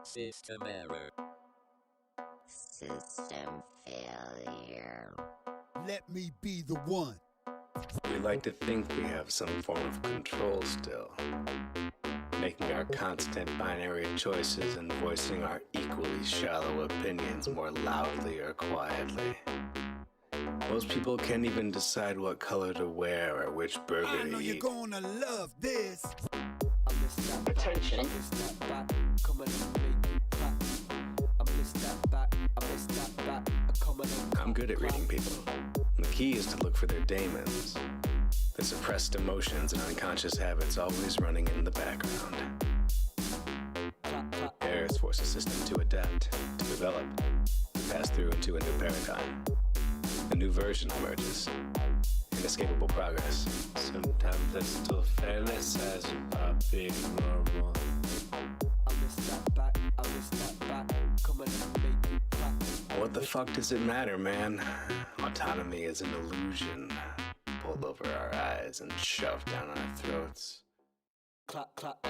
System error. System failure. Let me be the one. We like to think we have some form of control still, making our constant binary choices and voicing our equally shallow opinions more loudly or quietly. Most people can't even decide what color to wear or which burger I know to you're eat. gonna love this. Attention. I'm good at reading people. The key is to look for their daemons, the suppressed emotions and unconscious habits always running in the background. Errors force a system to adapt, to develop, to pass through into a new paradigm. A new version emerges. Inescapable progress. Sometimes I still fail as a big normal. What the fuck does it matter, man? Autonomy is an illusion, pulled over our eyes and shoved down our throats. Clap, clap.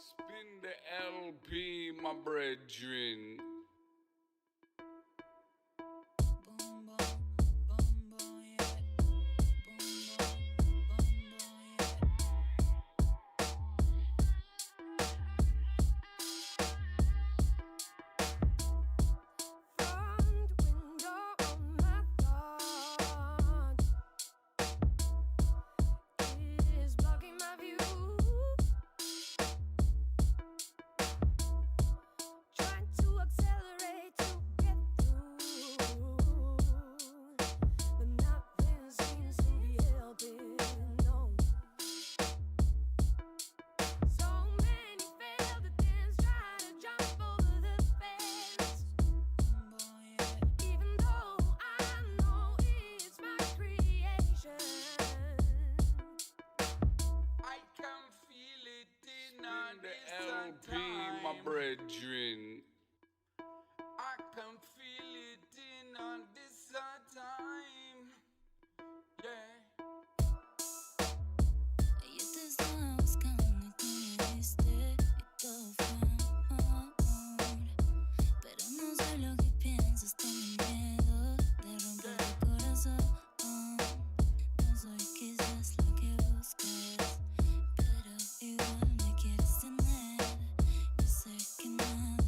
Spin the LP, my brethren. LP, my brethren. I can feel it in on this time. Yeah. Yo te estaba buscando y tú me viste y todo fue amor. Pero no sé lo que piensas, tengo miedo de romper tu corazón. No soy quizás lo que buscas, pero igual me quieres tener. Yo sé que nada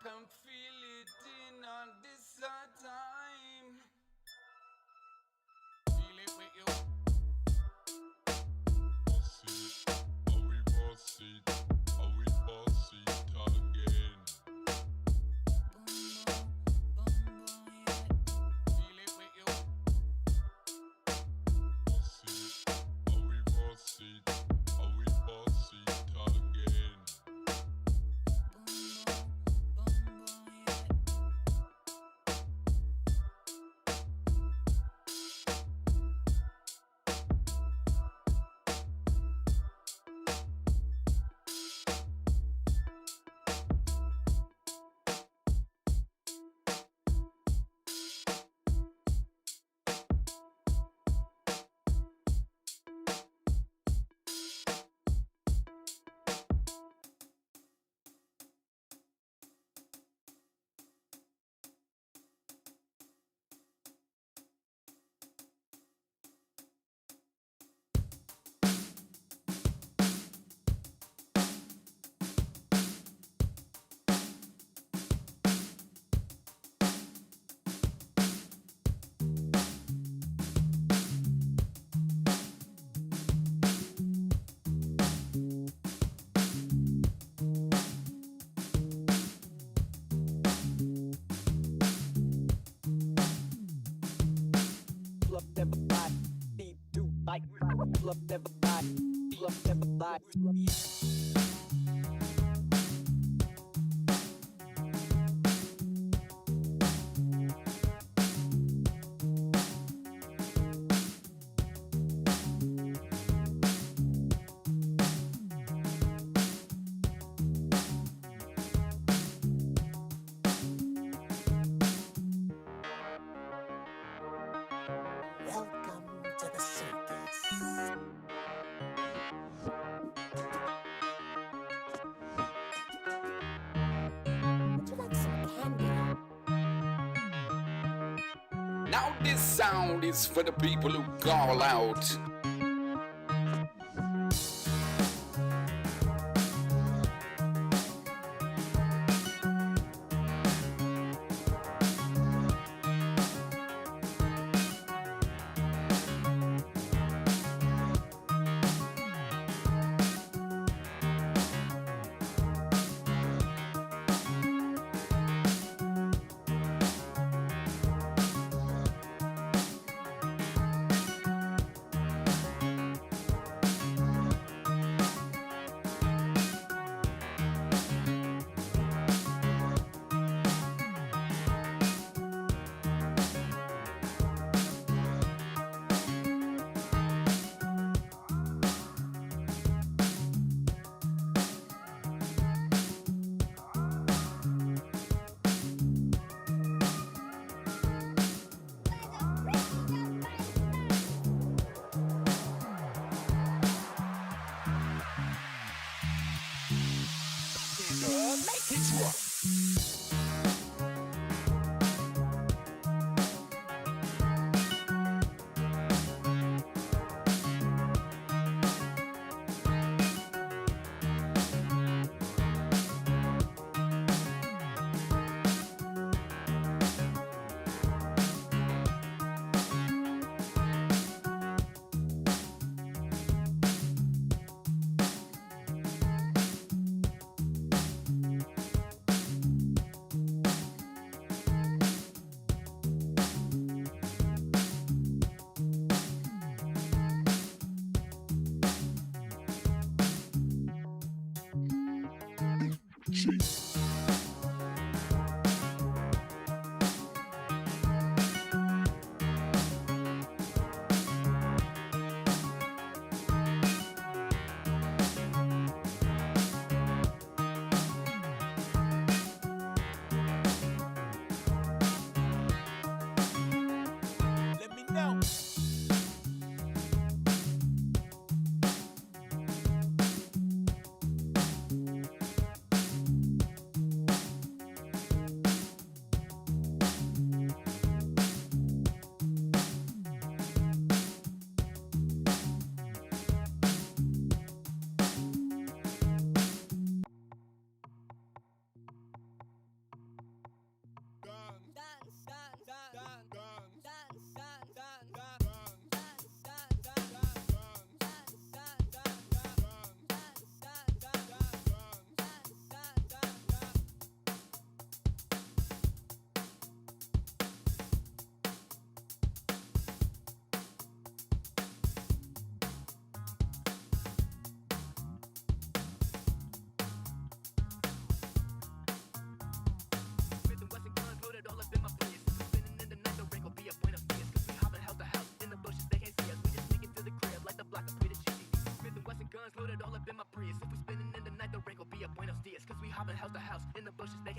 can feel it in on this time. Feel it with you. Boss it, how we boss it again. Feel it with you. Boss it, how we boss it, how we boss it again. Welcome to the circus. Would you like some candy? Now this sound is for the people who call out.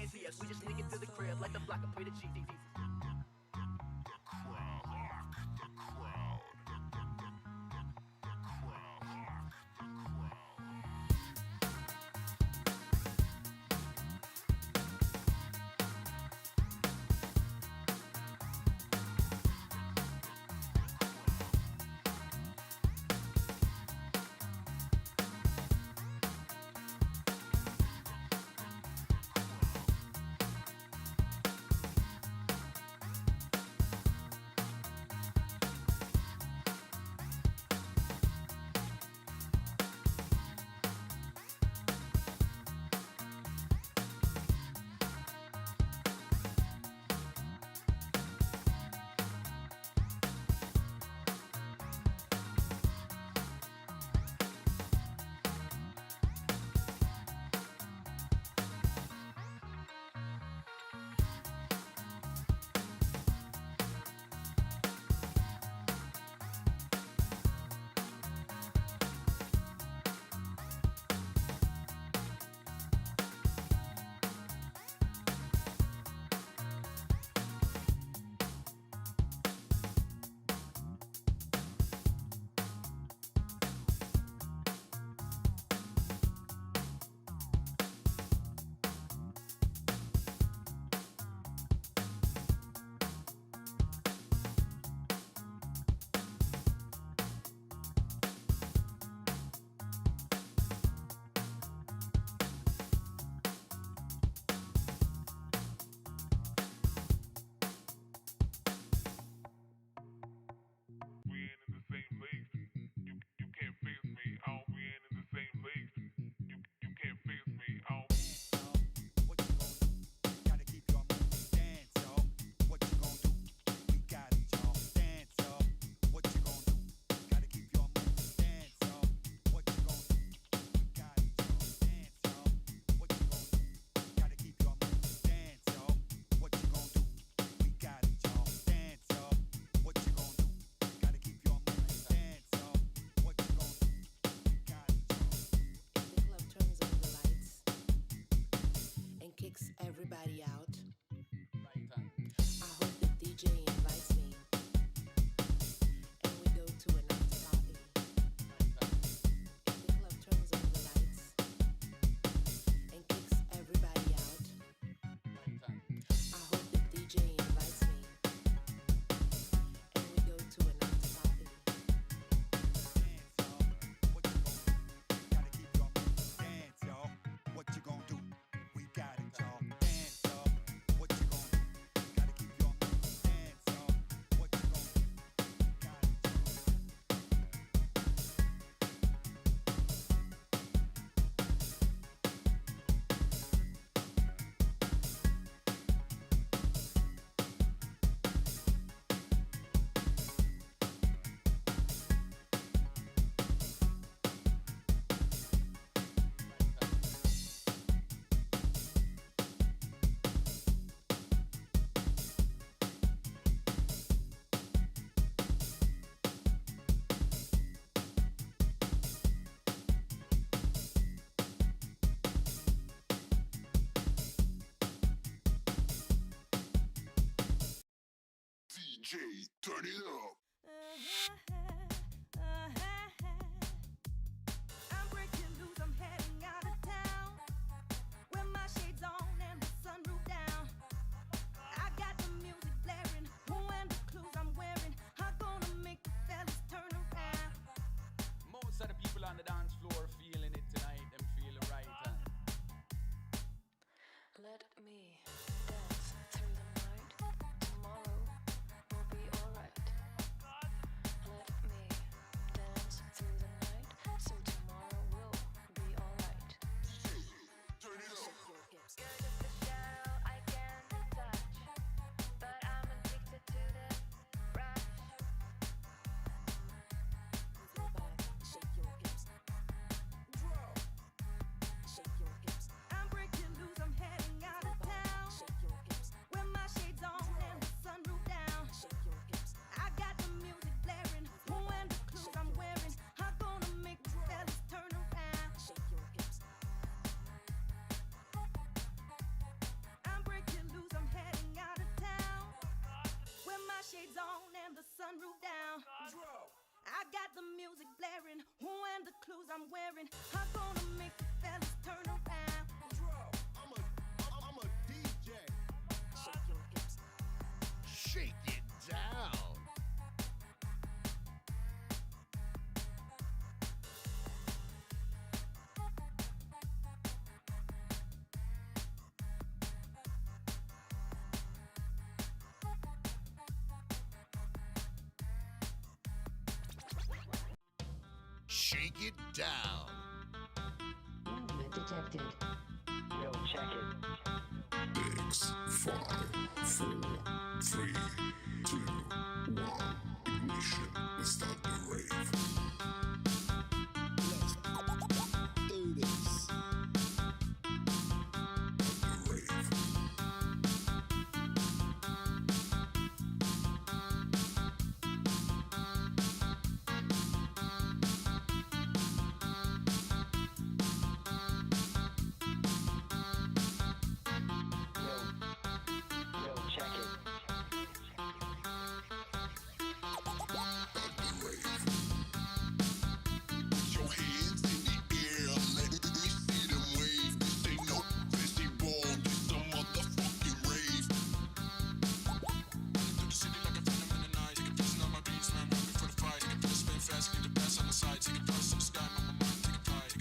GPS. We just sneak into the crib like the block and pray to Jesus. Everybody out. I hope the DJ invites me, and we go to an after party. If the club turns on the lights and kicks everybody out, I hope the DJ invites me, and we go to an after party. Dance, y'all. What you gonna do? We got it, y'all. Dance, y'all. What you gonna do? Gotta keep your moves. Dance, y'all. What you gonna do? Got it, DJ, turn it up. I'm breaking loose, I'm heading out of town. With my shades on and the sunroof down. I got the music blaring, and the clothes I'm wearing are gonna make the fellas turn around. Most of the people on the dance floor feeling it tonight, them feeling right. Let me dance through the night. Tomorrow will be alright. clothes I'm wearing are gonna make the fellas turn around. I'm a DJ. Shake your hips. Shake it down. Shake it down. Movement detected. Yo, check it. 6, 5, 4, 3, 2, 1. Ignition. Let's start the rave. Let's do this. The rave. Yo, check it. Put your hands in the air, let me see them wave. This ain't no festival, this a motherfucking rave. Through the city like a phantom in the night. Take a piece of my beats, man, rapping for the fight. Take a pill, spin fast, leave the best on the side. Take a toss to the sky, my mind, take a flight.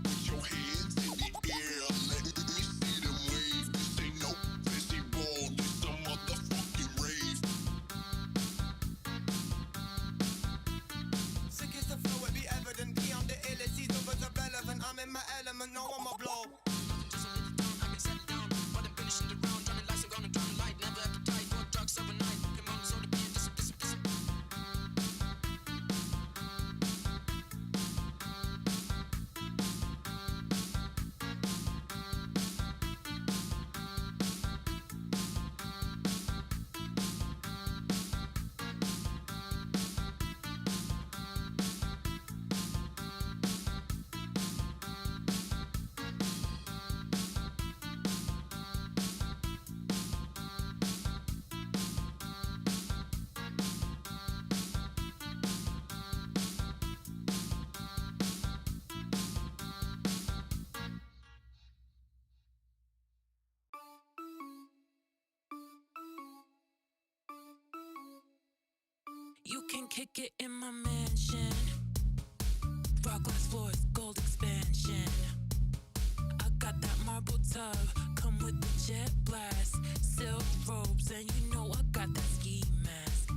Put your hands in the air, let me see them wave. This ain't no festival, this a motherfucking rave. Sick is the flow, it be evident. Beyond the illest, these numbers are relevant. I'm in my element, no I'm a blow. You can kick it in my mansion. Rock glass floors, gold expansion. I got that marble tub, come with the jet blast. Silk robes, and you know I got that ski mask.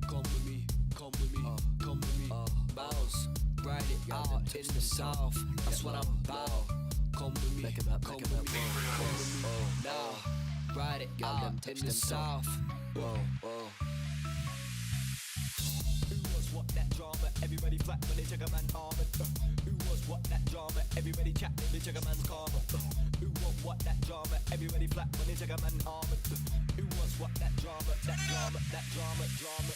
Come with me, come with me, come with me. Bounce, ride it out in the south. That's what I'm about. Come with me, come with me, come with me. Now, ride it out in the south. Whoa, whoa. Who was what that drama? Everybody flat when they check a man armored. Who was what that drama? Everybody chat when they check a man's karma. Who was what that drama? Everybody flat when they check a man armored. Who was what that drama? That drama, that drama, drama.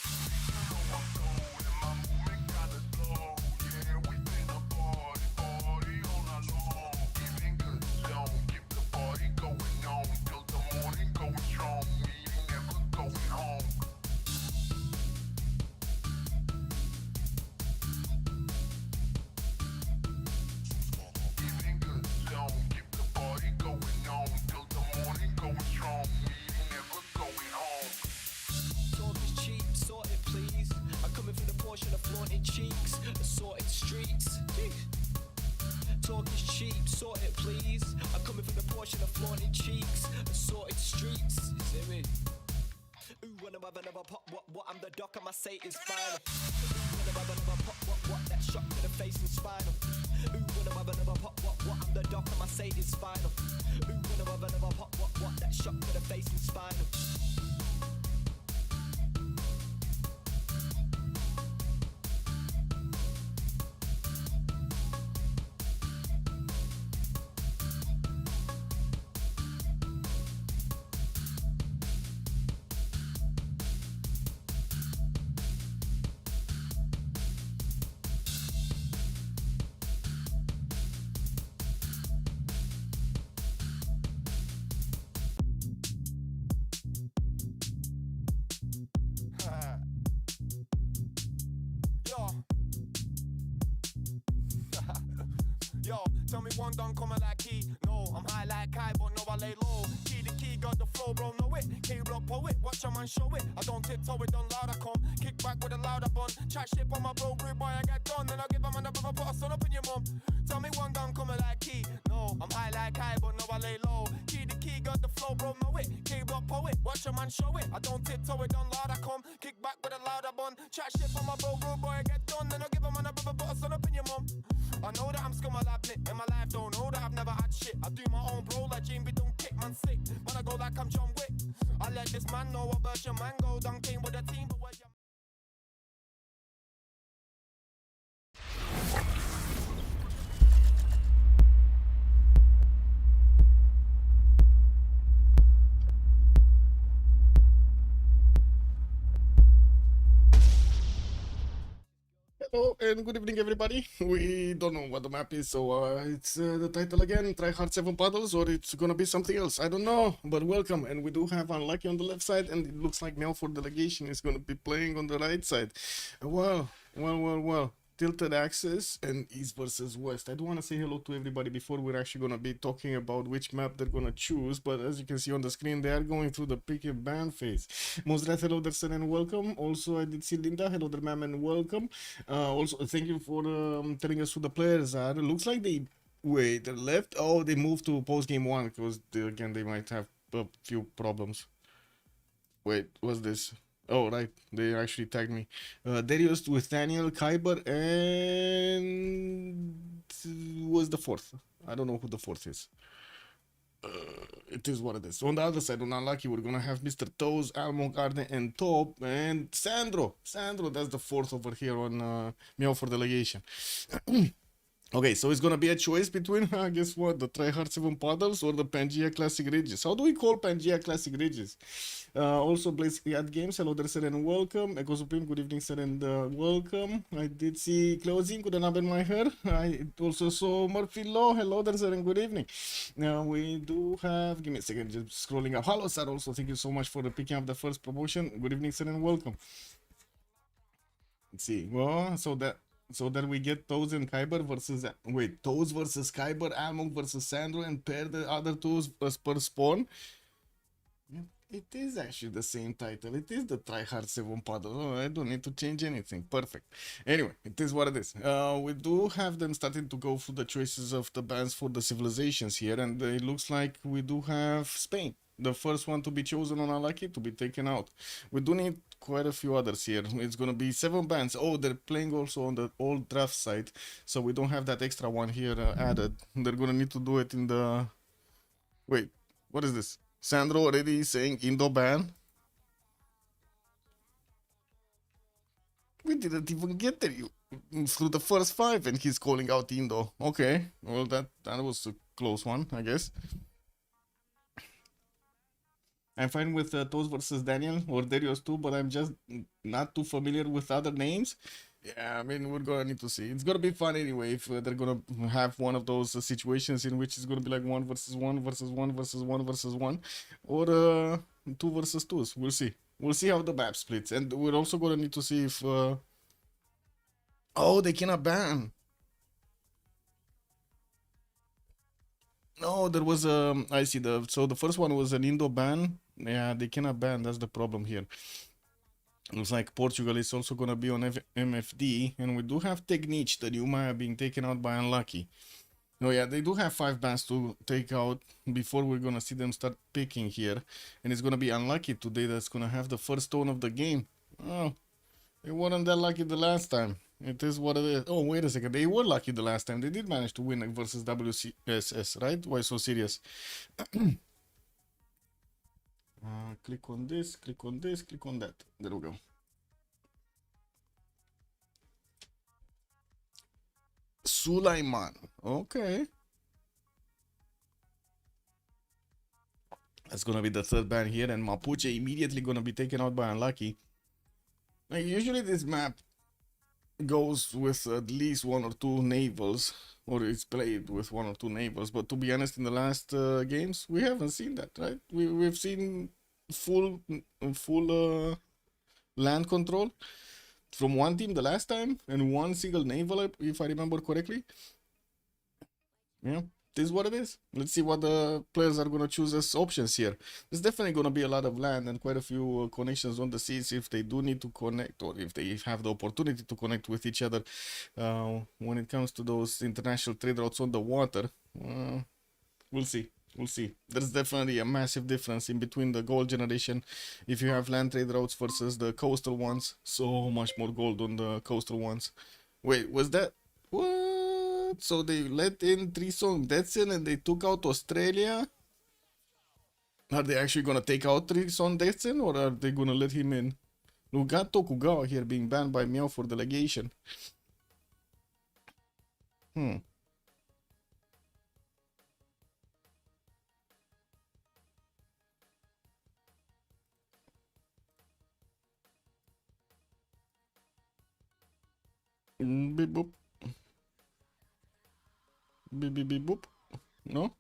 Talk is cheap, sort it please. I'm coming for the portion of flaunted cheeks, assorted streets. Talk is cheap, sort it please. I'm coming for the portion of flaunted cheeks, assorted streets. You see me? Ooh, when I'm having another pop, what, I'm the doc, and my say is final. Ooh, when I'm having another pop, what, that shot to the face and spinal. Ooh, when I'm having another pop, what, I'm the doc, and my say is final. Ooh, when I'm having another pop, what, that shot to the face and spinal. Yo, tell me one done coming like key. No, I'm high like Kai, but no, I lay low. Key the key, got the flow, bro, know it. K-Block poet, watch a man show it. I don't tiptoe it, don't loud, I come. Kick back with a louder bun. Chat shit on my bro, rude boy, I get done. Then I give a man a brother, put a son up in your mum. Tell me one done coming like key. No, I'm high like Kai, but no, I lay low. Key the key, got the flow, bro, know it. K-Block poet, watch a man show it. I don't tiptoe it, don't loud, I come. Kick back with a louder bun. Chat shit on my bro, rude boy, I get done. Then I give a man a brother, put a son up in your mum. I know that I'm scum, I'll admit. In my life, don't know that I've never had shit. I do my own bro, like Jamie, don't kick, man, sick. When I go like I'm John Wick. I let this man know what version man go. Done came with a team, but where's your Hello and good evening, everybody. We don't know what the map is, so it's the title again, Try Hard 7 Paddles, or it's gonna be something else. I don't know, but welcome. And we do have Unlucky on the left side, and it looks like Meow for Delegation is gonna be playing on the right side. Well. Tilted axis and east versus west. I do want to say hello to everybody before we're actually going to be talking about which map they're going to choose, but as you can see on the screen, they are going through the pick and ban phase. Mosrat, hello there, sir, and welcome. Also, I did see Linda, hello there, ma'am, and welcome. Also, thank you for telling us who the players are. It looks like they left. Oh, they moved to post game 1 because again they might have a few problems. Wait, what's this? Oh, right. They actually tagged me. Darius with Daniel, Kyber, and was the fourth. I don't know who the fourth is. It is what it is. On the other side, on Unlucky, we're gonna have Mr. Toes, Almo, Garden, and Top, and Sandro. Sandro, that's the fourth over here on Meow for Delegation. Okay, so it's gonna be a choice between, guess what, the Tryhard 7 Paddles or the Pangea Classic Ridges. How do we call Pangea Classic Ridges? Also, Blaze at Games, hello there, sir, and welcome. Echo Supreme, good evening, sir, and welcome. I did see Closing, couldn't have been my hair. I also saw Murphy Law, hello there, sir, and good evening. Now, we do have, give me a second, just scrolling up. Hello, sir, also, thank you so much for picking up the first promotion. Good evening, sir, and welcome. Let's see, well, so that we get Toes and Kyber versus, wait, Toes versus Kyber, Almog versus Sandro, and pair the other Toes as per spawn. It is actually the same title. It is the Tryhard 7 Paddle. Oh, I don't need to change anything. Perfect. Anyway, it is what it is. We do have them starting to go through the choices of the bans for the civilizations here, and it looks like we do have Spain, the first one to be chosen on Unlucky, to be taken out. We do need quite a few others here. It's gonna be 7 bans. Oh, they're playing also on the old draft side, so we don't have that extra one here added. They're gonna need to do it in the... Wait, what is this? Sandro already saying Indo ban? We didn't even get there through the first 5 and he's calling out Indo. Okay, well that was a close one, I guess. I'm fine with Toes versus Daniel or Darius too, but I'm just not too familiar with other names. Yeah, I mean, we're gonna need to see. It's gonna be fun anyway if they're gonna have one of those situations in which it's gonna be like 1 versus 1 versus 1 versus 1 versus 1, or 2 versus 2s. We'll see. We'll see how the map splits, and we're also gonna need to see if. Oh, they cannot ban. No, there was a. I see so the first one was an Indo ban. Yeah, they cannot ban. That's the problem here. Looks like Portugal is also going to be on MFD, and we do have Technique, the new Maya, being taken out by Unlucky. Oh yeah, they do have 5 bans to take out before we're going to see them start picking here. And it's going to be Unlucky today that's going to have the first stone of the game. Oh, they weren't that lucky the last time. It is what it is. Oh, wait a second. They were lucky the last time. They did manage to win versus WCSS, right? Why so serious? Click on this, click on this, click on that. There we go. Sulaiman. Okay. That's gonna be the third ban here, and Mapuche immediately gonna be taken out by Unlucky. Now, usually this map goes with at least 1 or 2 navals, or it's played with 1 or 2 navals, but to be honest, in the last games we haven't seen that, right? We've seen full land control from one team the last time, and 1 single naval, if I remember correctly. Yeah, this is what it is. Let's see what the players are gonna choose as options here. There's definitely gonna be a lot of land and quite a few connections on the seas if they do need to connect or if they have the opportunity to connect with each other. When it comes to those international trade routes on the water, we'll see. We'll see. There's definitely a massive difference in between the gold generation if you have land trade routes versus the coastal ones. So much more gold on the coastal ones. Wait, was that what? So they let in Trisong Detsen and they took out Australia? Are they actually gonna take out Trisong Detsen or are they gonna let him in? We got Tokugawa here being banned by Meow for delegation. Hmm. Beep boop. Beep beep beep boop. No?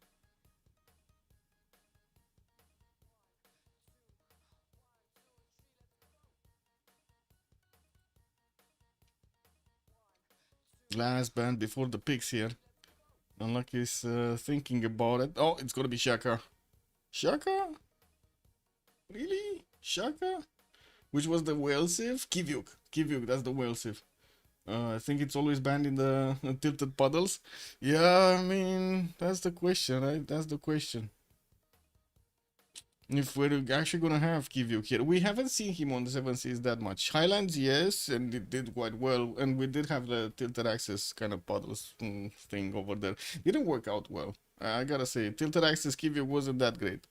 Last band before the picks here. Unlucky is thinking about it. Oh, it's gonna be Shaka. Shaka? Really? Shaka? Which was the whale sieve? Kivyuk. Kivyuk, that's the whale sieve. I think it's always banned in the tilted puddles. Yeah, I mean, that's the question, right? That's the question. If we're actually gonna have Kivyuk here, we haven't seen him on the 7 seas that much. Highlands, yes, and it did quite well, and we did have the tilted axis kind of puddles thing over there. Didn't work out well. I gotta say, tilted axis Kivyuk wasn't that great.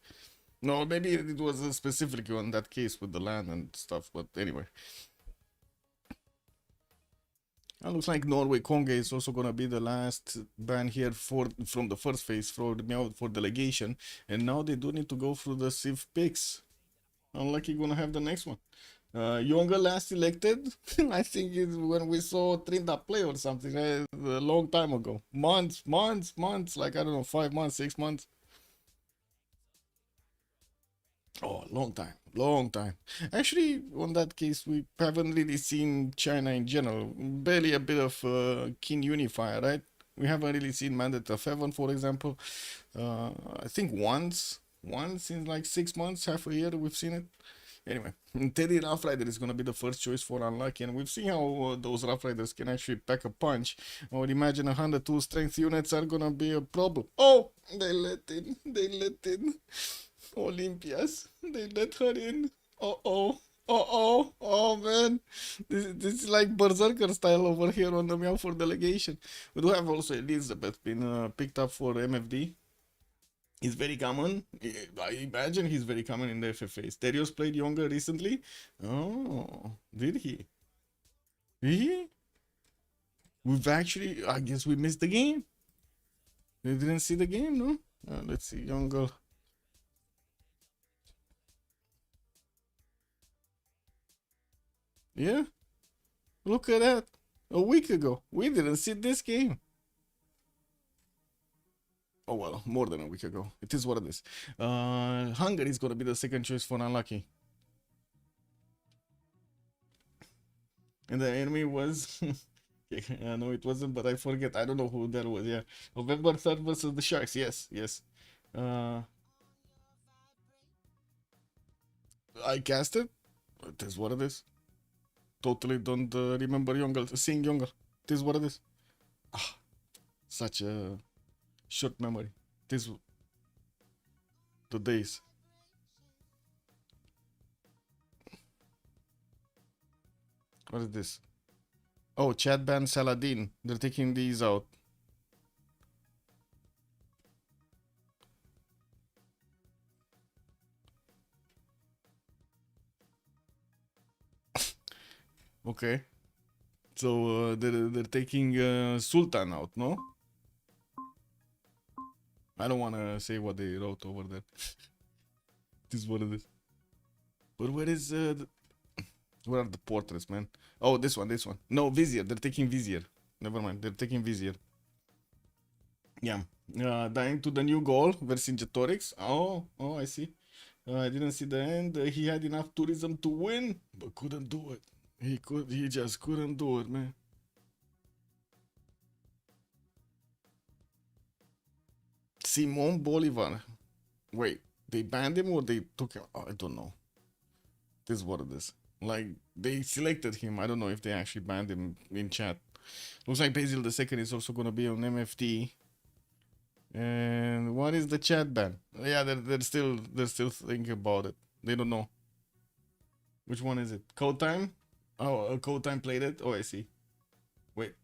No, maybe it was specifically on that case with the land and stuff, but anyway. It looks like Norway Conga is also gonna be the last ban here from the first phase for the Meow for delegation, and now they do need to go through the Civ picks. Unlucky gonna have the next one. Younger last elected, I think it's when we saw Trinda play or something a long time ago. Months, like I don't know, 5 months, 6 months. Oh, long time, long time. Actually, on that case, we haven't really seen China in general. Barely a bit of King Unifier, right? We haven't really seen Mandate of Heaven, for example. I think once in like 6 months, half a year, we've seen it. Anyway, Teddy Rough Rider is gonna be the first choice for Unlucky, and we've seen how those Rough Riders can actually pack a punch. I would imagine 102 strength units are gonna be a problem. Oh, they let in. Olympias. They let her in. Uh-oh. Uh-oh. Oh, man. This is like Berserker style over here on the Meow for delegation. We do have also Elizabeth been picked up for MFD. He's very common. I imagine he's very common in the FFA. Stereos played younger recently. Oh, did he? He? We've actually, I guess we missed the game. We didn't see the game, no? Let's see, younger. Yeah, look at that. A week ago. We didn't see this game. Oh well, more than a week ago. It is what it is. Hungary is gonna be the second choice for Unlucky. And the enemy was no it wasn't, but I forget. I don't know who that was, yeah. November 3rd versus the Sharks, yes. I cast it. It is what it is. Totally don't remember seeing Yongle. It is what it is. Ah, such a short memory. This the days. What is this? Oh, chat ban Saladin. They're taking these out. Okay. So they're taking Sultan out, no? I don't want to say what they wrote over there. This is what it is. But where is where are the portraits, man? Oh, this one. No, Vizier. They're taking Vizier. Never mind. They're taking Vizier. Yeah. Dying to the new goal, Vercingetorix. Oh, I see. I didn't see the end. He had enough tourism to win, but couldn't do it. He just couldn't do it, man. Simon Bolivar. Wait, they banned him or they took him? Oh, I don't know. This is what it is. Like, they selected him. I don't know if they actually banned him in chat. Looks like Basil the second is also gonna be on MFT. And what is the chat ban? Yeah, they're still thinking about it. They don't know. Which one is it? Code Time? Oh, Code Time played it? Oh, I see. Wait.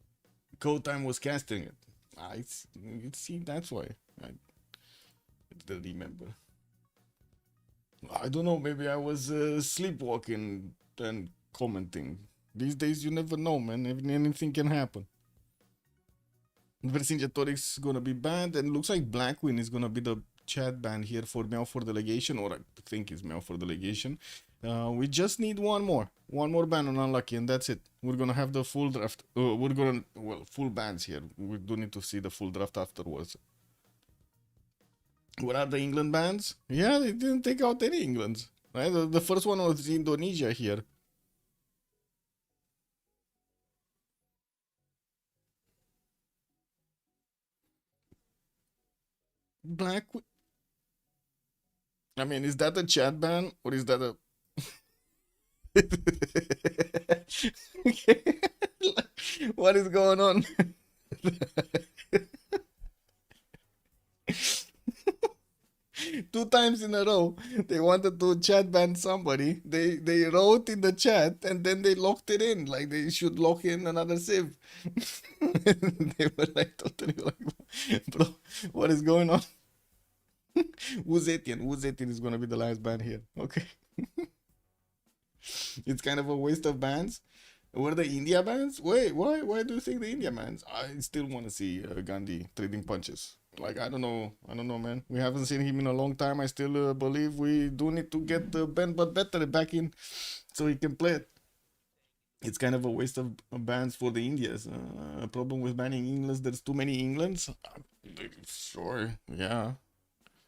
Code Time was casting it. You see, that's why. I didn't remember. I don't know, maybe I was sleepwalking and commenting. These days you never know, man. Anything can happen. Vercingetorix is gonna be banned, and looks like Blackwing is gonna be the chat ban here for Meow for Delegation, or I think it's Meow for Delegation. We just need one more ban on Unlucky, and that's it. We're gonna have the full draft. Full bans here. We do need to see the full draft afterwards. What are the England bans? Yeah, they didn't take out any Englands. Right? The first one was Indonesia here. Black. I mean, is that a chat ban or is that a? What is going on? Two times in a row, they wanted to chat ban somebody. They wrote in the chat and then they locked it in, like they should lock in another Civ. They were like totally like, bro, what is going on? Wuzetian is gonna be the last ban here. Okay. It's kind of a waste of bans. Were the India bans? Wait, why do you think the India bans? I still want to see Gandhi trading punches. Like, I don't know, man. We haven't seen him in a long time. I still believe we do need to get Ben but better back in so he can play it. It's kind of a waste of bans for the Indias. A problem with banning Englands, there's too many Englands. Sure, yeah.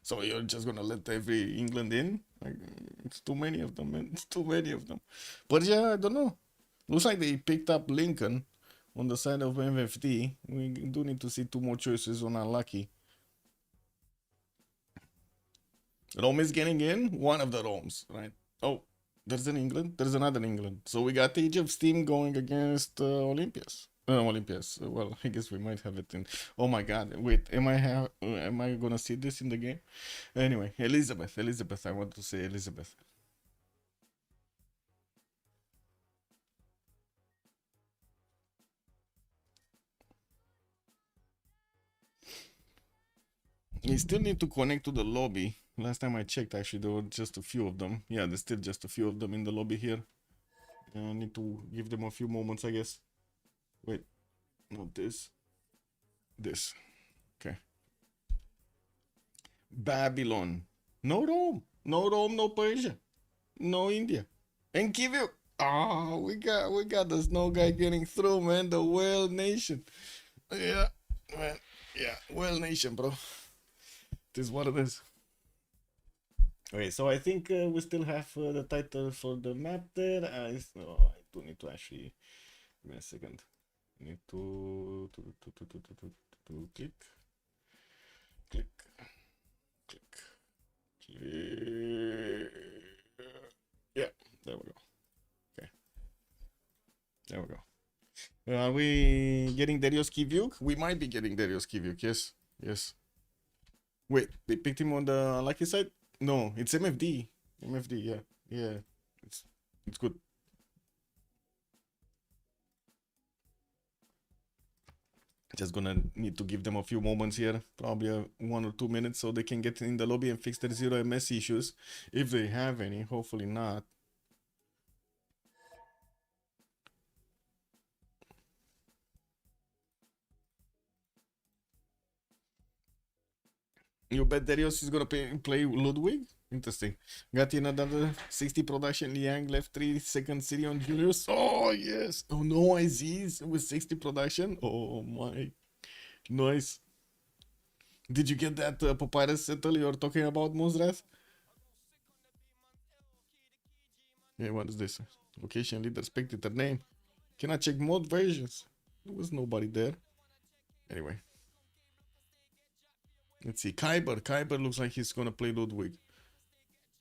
So you're just gonna let every England in? Like, it's too many of them, man. It's too many of them. But yeah, I don't know. Looks like they picked up Lincoln on the side of MFT. We do need to see two more choices on Unlucky. Rome is getting in? One of the Romes, right? Oh, there's an England. There's another England. So we got Age of Steam going against Olympias. Olympias. Well, I guess we might have it in. Oh my God! Wait, am I gonna see this in the game? Anyway, Elizabeth. I want to say Elizabeth. You still need to connect to the lobby. Last time I checked, actually, there were just a few of them. Yeah, there's still just a few of them in the lobby here. I need to give them a few moments, I guess. Wait, not this. This. Okay. Babylon. No Rome. No Rome, no Persia. No India. And Kyiv. Oh, we got the snow guy getting through, man. The whale nation. Yeah, man. Yeah, whale nation, bro. This is what it is. Okay, so I think we still have the title for the map there. I do need to actually. Give me a second. I need to click. Yeah, there we go. Okay, there we go. Are we getting Darius Kivyuk? We might be getting Darius Kivyuk. Yes. Wait, they picked him on the lucky side? No, it's MFD. Yeah. It's good. Just gonna need to give them a few moments here, probably 1 or 2 minutes, so they can get in the lobby and fix their 0ms issues, if they have any. Hopefully not. You bet Darius is gonna play Ludwig? Interesting. Got in another 60 production. Liang left 3 seconds city on Julius. Oh, yes. Oh, no, Aziz with 60 production. Oh, my. Nice. Did you get that papyrus settle you're talking about, Muzrath? Yeah, what is this? Location leader, spectator name. Can I check mod versions? There was nobody there. Anyway. Let's see. Kyber. Kyber looks like he's gonna play Ludwig.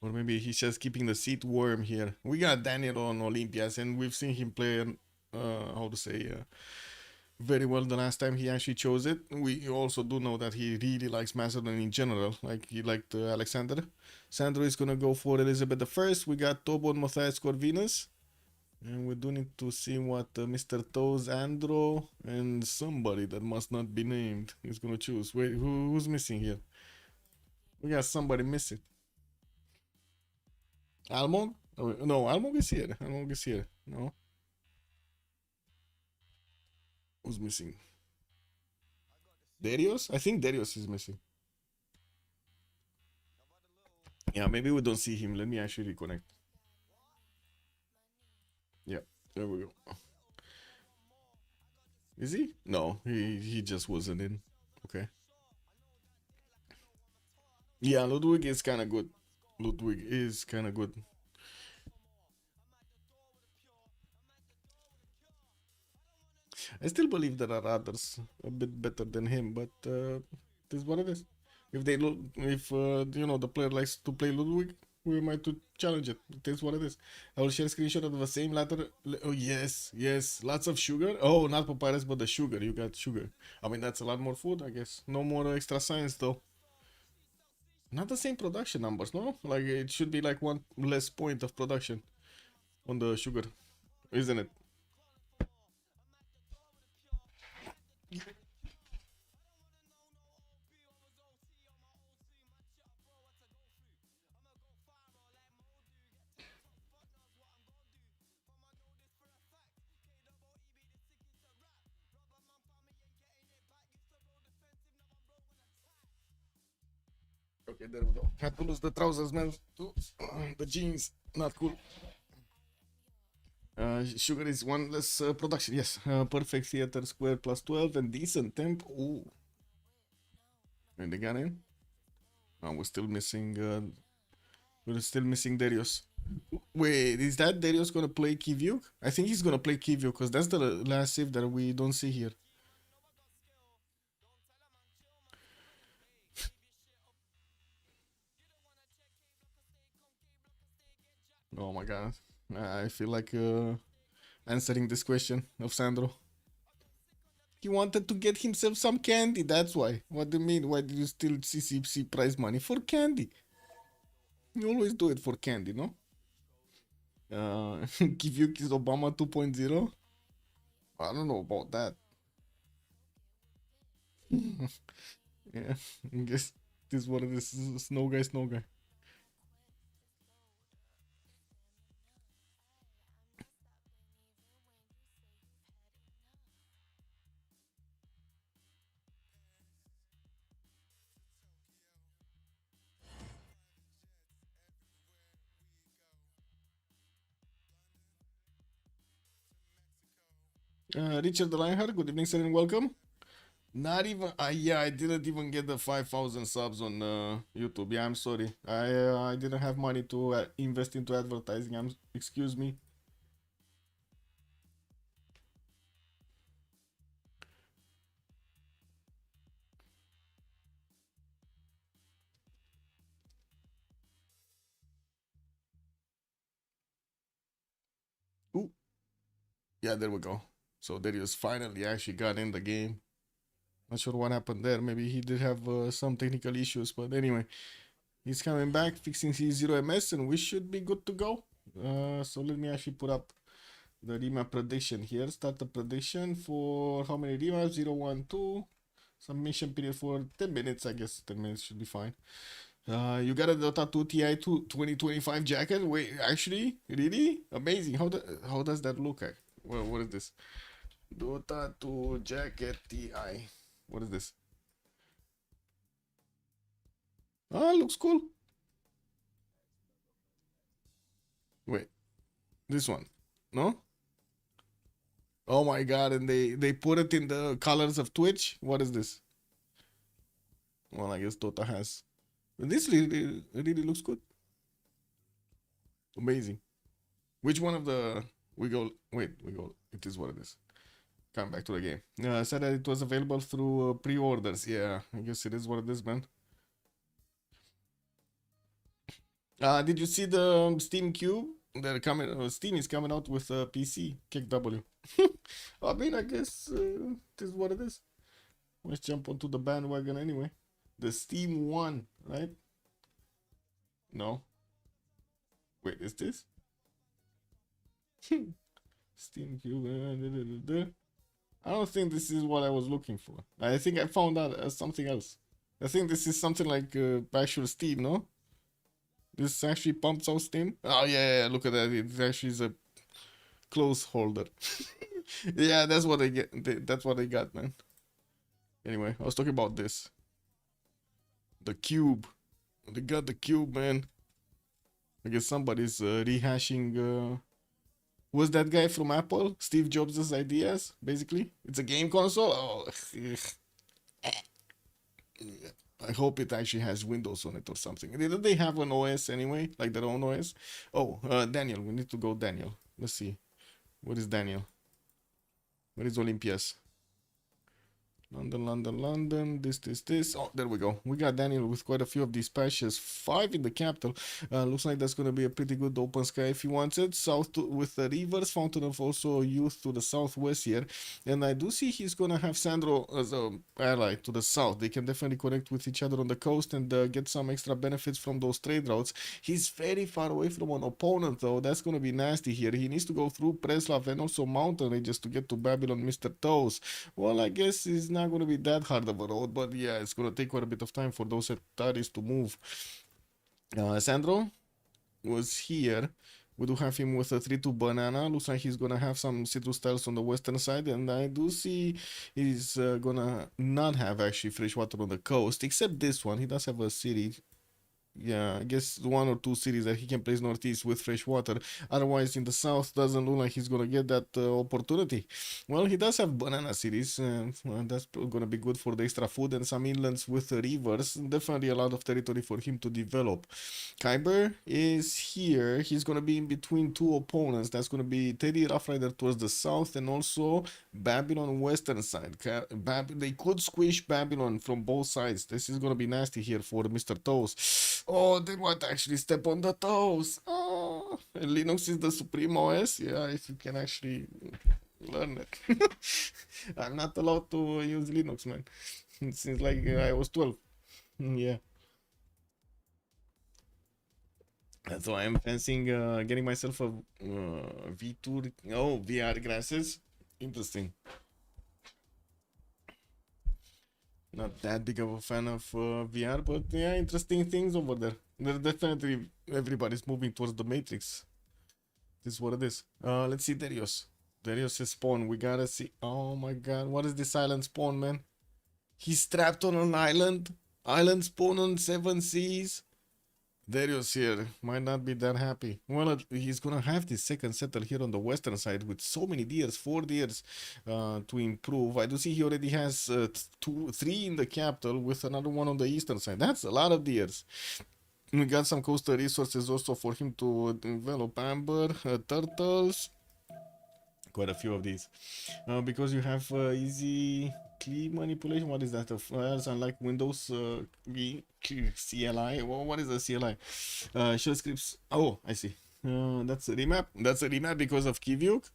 Or maybe he's just keeping the seat warm here. We got Daniel on Olympias, and we've seen him play, how to say, very well the last time he actually chose it. We also do know that he really likes Macedon in general, like he liked Alexander. Sandro is gonna go for Elizabeth the First. We got Tobon, Matthias, Corvinus. And we do need to see what Mr. Toes, Andro, and somebody that must not be named is gonna choose. Wait, who's missing here? We got somebody missing. Almog? Oh, no, Almog is here. Almog is here. No. Who's missing? Darius? I think Darius is missing. Yeah, maybe we don't see him. Let me actually reconnect. Yeah, there we go. Is he? No, he just wasn't in. Okay. Yeah, Ludwig is kind of good. Ludwig is kind of good. I still believe there are others a bit better than him, but it is what it is. If they look, if you know the player likes to play Ludwig, we might to challenge it. It is what it is. I will share a screenshot of the same letter. Oh yes, yes, lots of sugar. Oh, not papyrus, but the sugar. You got sugar. I mean that's a lot more food, I guess. No more extra science though. Not the same production numbers, no? Like it should be like one less point of production on the sugar, isn't it? Okay, there we go. Had to lose the trousers, man. The jeans, not cool. Sugar is one less production. Yes, perfect theater square plus 12 and decent temp. Ooh, and they got in. We're still missing. We're still missing Darius. Wait, is that Darius gonna play Kivyuk? I think he's gonna play Kivyuk because that's the last save that we don't see here. Oh my god, I feel like answering this question of Sandro. He wanted to get himself some candy. That's why. What do you mean? Why did you steal CCC prize money for candy? You always do it for candy, no? Kivyuk is Obama 2.0. I don't know about that. Yeah, I guess this is what it is. Snow guy, snow guy. Richard the Lionheart, good evening, sir, and welcome. Not even, yeah, I didn't even get the 5,000 subs on YouTube. Yeah, I'm sorry. I didn't have money to invest into advertising. Excuse me. Ooh, yeah, there we go. So Darius finally actually got in the game. Not sure what happened there. Maybe he did have some technical issues, but anyway, he's coming back, fixing his 0 MS, and we should be good to go. So let me actually put up the remap prediction here. Start the prediction for how many remaps? 0, 1, 2. Submission period for 10 minutes. I guess 10 minutes should be fine. You got a Dota 2 Ti 2025 jacket? Wait, actually? Really? Amazing. How does that look like? Well, what is this? Dota 2 jacket Ti. What is this? Ah, looks cool. Wait, this one? No? Oh my god, and they put it in the colors of Twitch? What is this? Well, I guess Dota has. This really looks good. Amazing. Which one of the we go? Wait, we go. It is what it is. Come back to the game. Said that it was available through pre-orders. Yeah, I guess it is what it is, man. Did you see the Steam Cube? They're coming. Steam is coming out with a PC. Kick W. I mean, I guess it is what it is. Let's jump onto the bandwagon anyway. The Steam One, right? No. Wait, is this? Steam Cube. I don't think this is what I was looking for. I think I found out something else. I think this is something like actual Steam, no? This actually pumps out Steam. Oh yeah, look at that. It actually is a close holder. Yeah, that's what they get. That's what they got, man. Anyway, I was talking about this. The Cube. They got the Cube, man. I guess somebody's rehashing. Was that guy from Apple? Steve Jobs' ideas, basically? It's a game console? Oh, I hope it actually has Windows on it or something. Didn't they have an OS anyway? Like their own OS? Oh, Daniel. We need to go Daniel. Let's see. What is Daniel? Where is Olympias? London, this. Oh, there we go. We got Daniel with quite a few of these patches. 5 in the capital. Looks like that's going to be a pretty good open sky if he wants it. South with the rivers, Fountain of also youth to the southwest here. And I do see he's going to have Sandro as an ally to the south. They can definitely connect with each other on the coast and get some extra benefits from those trade routes. He's very far away from an opponent though. That's going to be nasty here. He needs to go through Preslav and also mountain ranges to get to Babylon, Mr. Toes. Well, I guess it's not going to be that hard of a road, but yeah, it's going to take quite a bit of time for those Ataris to move. Sandro was here. We do have him with a 3-2 banana. Looks like he's going to have some citrus tiles on the western side, and I do see he's going to not have actually freshwater on the coast, except this one. He does have a city. Yeah, I guess 1 or 2 cities that he can place northeast with fresh water. Otherwise, in the south, doesn't look like he's gonna get that opportunity. Well, he does have banana cities. That's gonna be good for the extra food and some inlands with rivers. Definitely a lot of territory for him to develop. Kyber is here. He's gonna be in between 2 opponents. That's gonna be Teddy Rough Rider towards the south and also Babylon western side. They could squish Babylon from both sides. This is gonna be nasty here for Mr. Toes. Oh, they might actually step on the toes. Oh, Linux is the supreme OS. Yeah, if you can actually learn it. I'm not allowed to use Linux, man. It seems like I was 12. Yeah. And so I'm fancying getting myself a V2. Oh, VR glasses. Interesting. Not that big of a fan of VR, but yeah, interesting things over there. There's definitely everybody's moving towards the Matrix. This is what it is. Let's see Darius. Darius' spawn. We gotta see. Oh my god, what is this island spawn, man? He's trapped on an island. Island spawn on 7 seas. Darius here might not be that happy. Well, he's gonna have this second settle here on the western side with so many deers, 4 deers to improve. I do see he already has 3 in the capital with another one on the eastern side. That's a lot of deers. We got some coastal resources also for him to develop. Amber, turtles, quite a few of these. Because you have easy key manipulation. What is that? Files unlike Windows CLI. What is the CLI? Shell scripts. Oh, I see. That's a remap. That's a remap because of Kivyuk.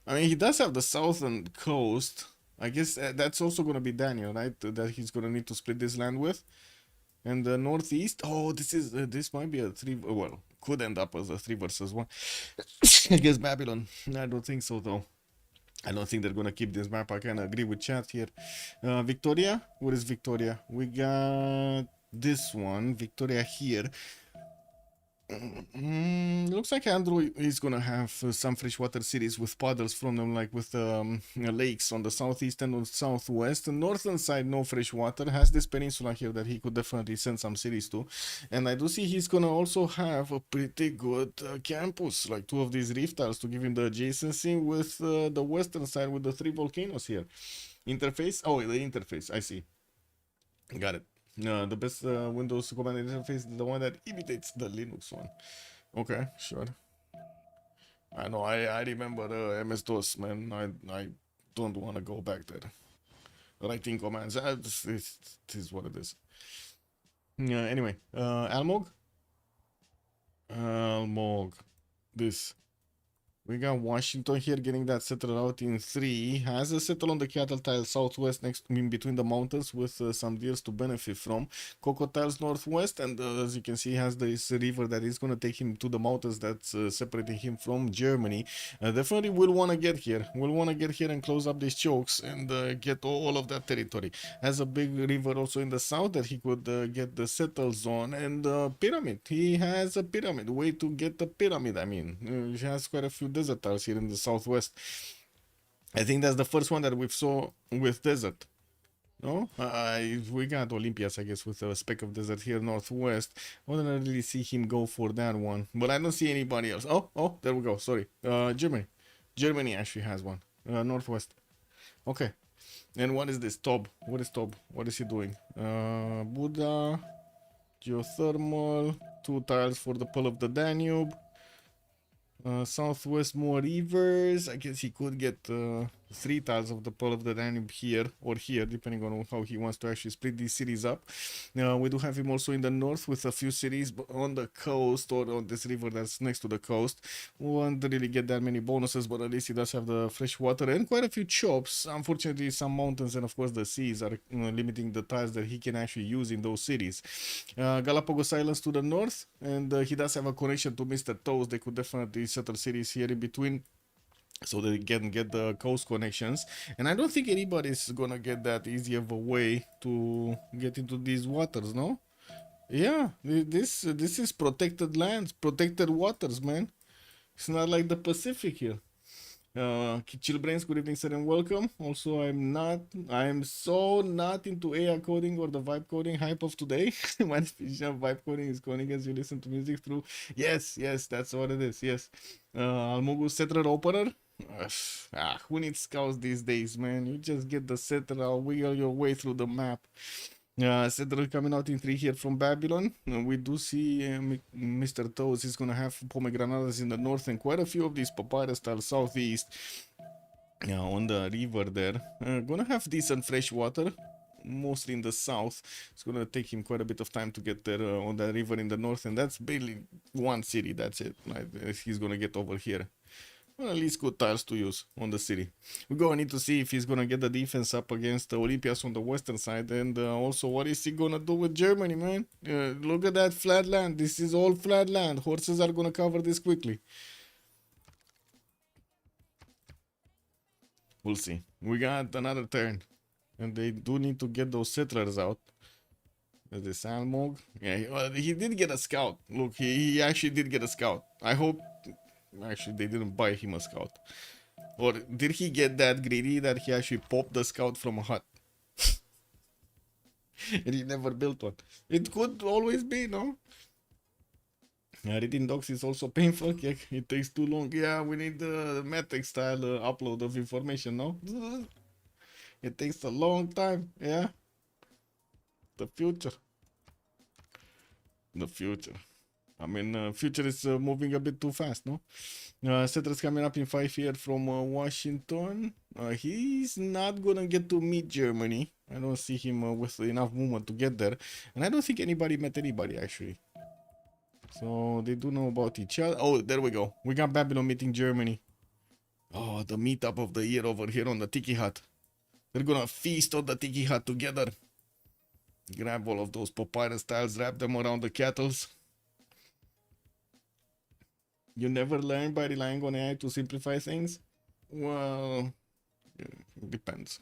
I mean, he does have the southern coast. I guess that's also going to be Daniel, right? That he's going to need to split this land with. And the northeast. Oh, this might be a 3. Well, could end up as a 3 versus 1. I guess Babylon. I don't think so though. I don't think they're gonna keep this map. I can agree with chat here. Victoria? What is Victoria? We got this one. Victoria here. Looks like Andrew is gonna have some freshwater cities with puddles from them, like with lakes on the southeast and on the southwest. The northern side, no freshwater. Has this peninsula here that he could definitely send some cities to. And I do see he's gonna also have a pretty good campus, like 2 of these reef tiles to give him the adjacency with the western side with the 3 volcanoes here. Interface? Oh, the interface. I see. Got it. The best Windows command interface is the one that imitates the Linux one. Okay, sure. I know. I remember MS-DOS, man. I don't want to go back there. Writing commands. This is what it is. Anyway, Almog. Almog. This. We got Washington here getting that settled out in 3. Has a settle on the cattle tile southwest next in between the mountains with some deals to benefit from. Cocoa tiles northwest, and as you can see, has this river that is going to take him to the mountains that's separating him from Germany. Definitely will want to get here. Will want to get here and close up these chokes and get all of that territory. Has a big river also in the south that he could get the settle zone, and pyramid. He has a pyramid. Way to get the pyramid. I mean, he has quite a few desert tiles here in the southwest. I think that's the first one that we've saw with desert. No, we got Olympias, I guess, with a speck of desert here northwest. I wouldn't really see him go for that one, but I don't see anybody else. Oh, there we go. Sorry, Germany actually has one northwest. Okay, and what is this Tob? What is Tob? What is he doing? Buddha, geothermal, 2 tiles for the Pearl of the Danube. Southwest more rivers. I guess he could get 3 tiles of the Pearl of the Danube here or here, depending on how he wants to actually split these cities up. We do have him also in the north with a few cities on the coast or on this river that's next to the coast. Won't really get that many bonuses, but at least he does have the fresh water and quite a few chops. Unfortunately, some mountains and of course the seas are limiting the tiles that he can actually use in those cities. Galapagos Islands to the north, and he does have a connection to Mr. Toes. They could definitely settle cities here in between so they can get the coast connections, and I don't think anybody's gonna get that easy of a way to get into these waters. No, yeah, this is protected lands, protected waters, man. It's not like the Pacific here. Chillbrains, good evening, sir, and welcome. Also, I'm so not into AI coding or the vibe coding hype of today. My definition of vibe coding is coding as you listen to music through. Yes, that's what it is. Yes. Almogu settler opener. Who needs scouts these days, man? You just get the settler, wiggle your way through the map. Settler coming out in 3 here from Babylon. We do see Mr. Toes is gonna have pomegranates in the north and quite a few of these papyrus style southeast. On the river there. Gonna have decent fresh water, mostly in the south. It's gonna take him quite a bit of time to get there on the river in the north, and that's barely 1 city. That's it. He's gonna get over here. Well, at least good tiles to use on the city. We're gonna need to see if he's gonna get the defense up against the Olympias on the western side, and also what is he gonna do with Germany, man? Look at that flat land. This is all flat land. Horses are gonna cover this quickly. We'll see. We got another turn, and they do need to get those settlers out. There's the Salmog. Yeah, he did get a scout. Look, he actually did get a scout. I hope. Actually, they didn't buy him a scout. Or did he get that greedy that he actually popped the scout from a hut? And he never built one. It could always be, no? Reading docs is also painful. Yeah, it takes too long. Yeah, we need the Matrix style upload of information, no? It takes a long time, yeah? The future. The future. I mean, future is moving a bit too fast, no? Settlers coming up in 5 here from Washington. He's not gonna get to meet Germany. I don't see him with enough movement to get there. And I don't think anybody met anybody, actually. So they do know about each other. Oh, there we go. We got Babylon meeting Germany. Oh, the meetup of the year over here on the Tiki Hut. They're gonna feast on the Tiki Hut together. Grab all of those papyrus tiles, wrap them around the cattles. You never learn by relying on AI to simplify things? Well, it depends.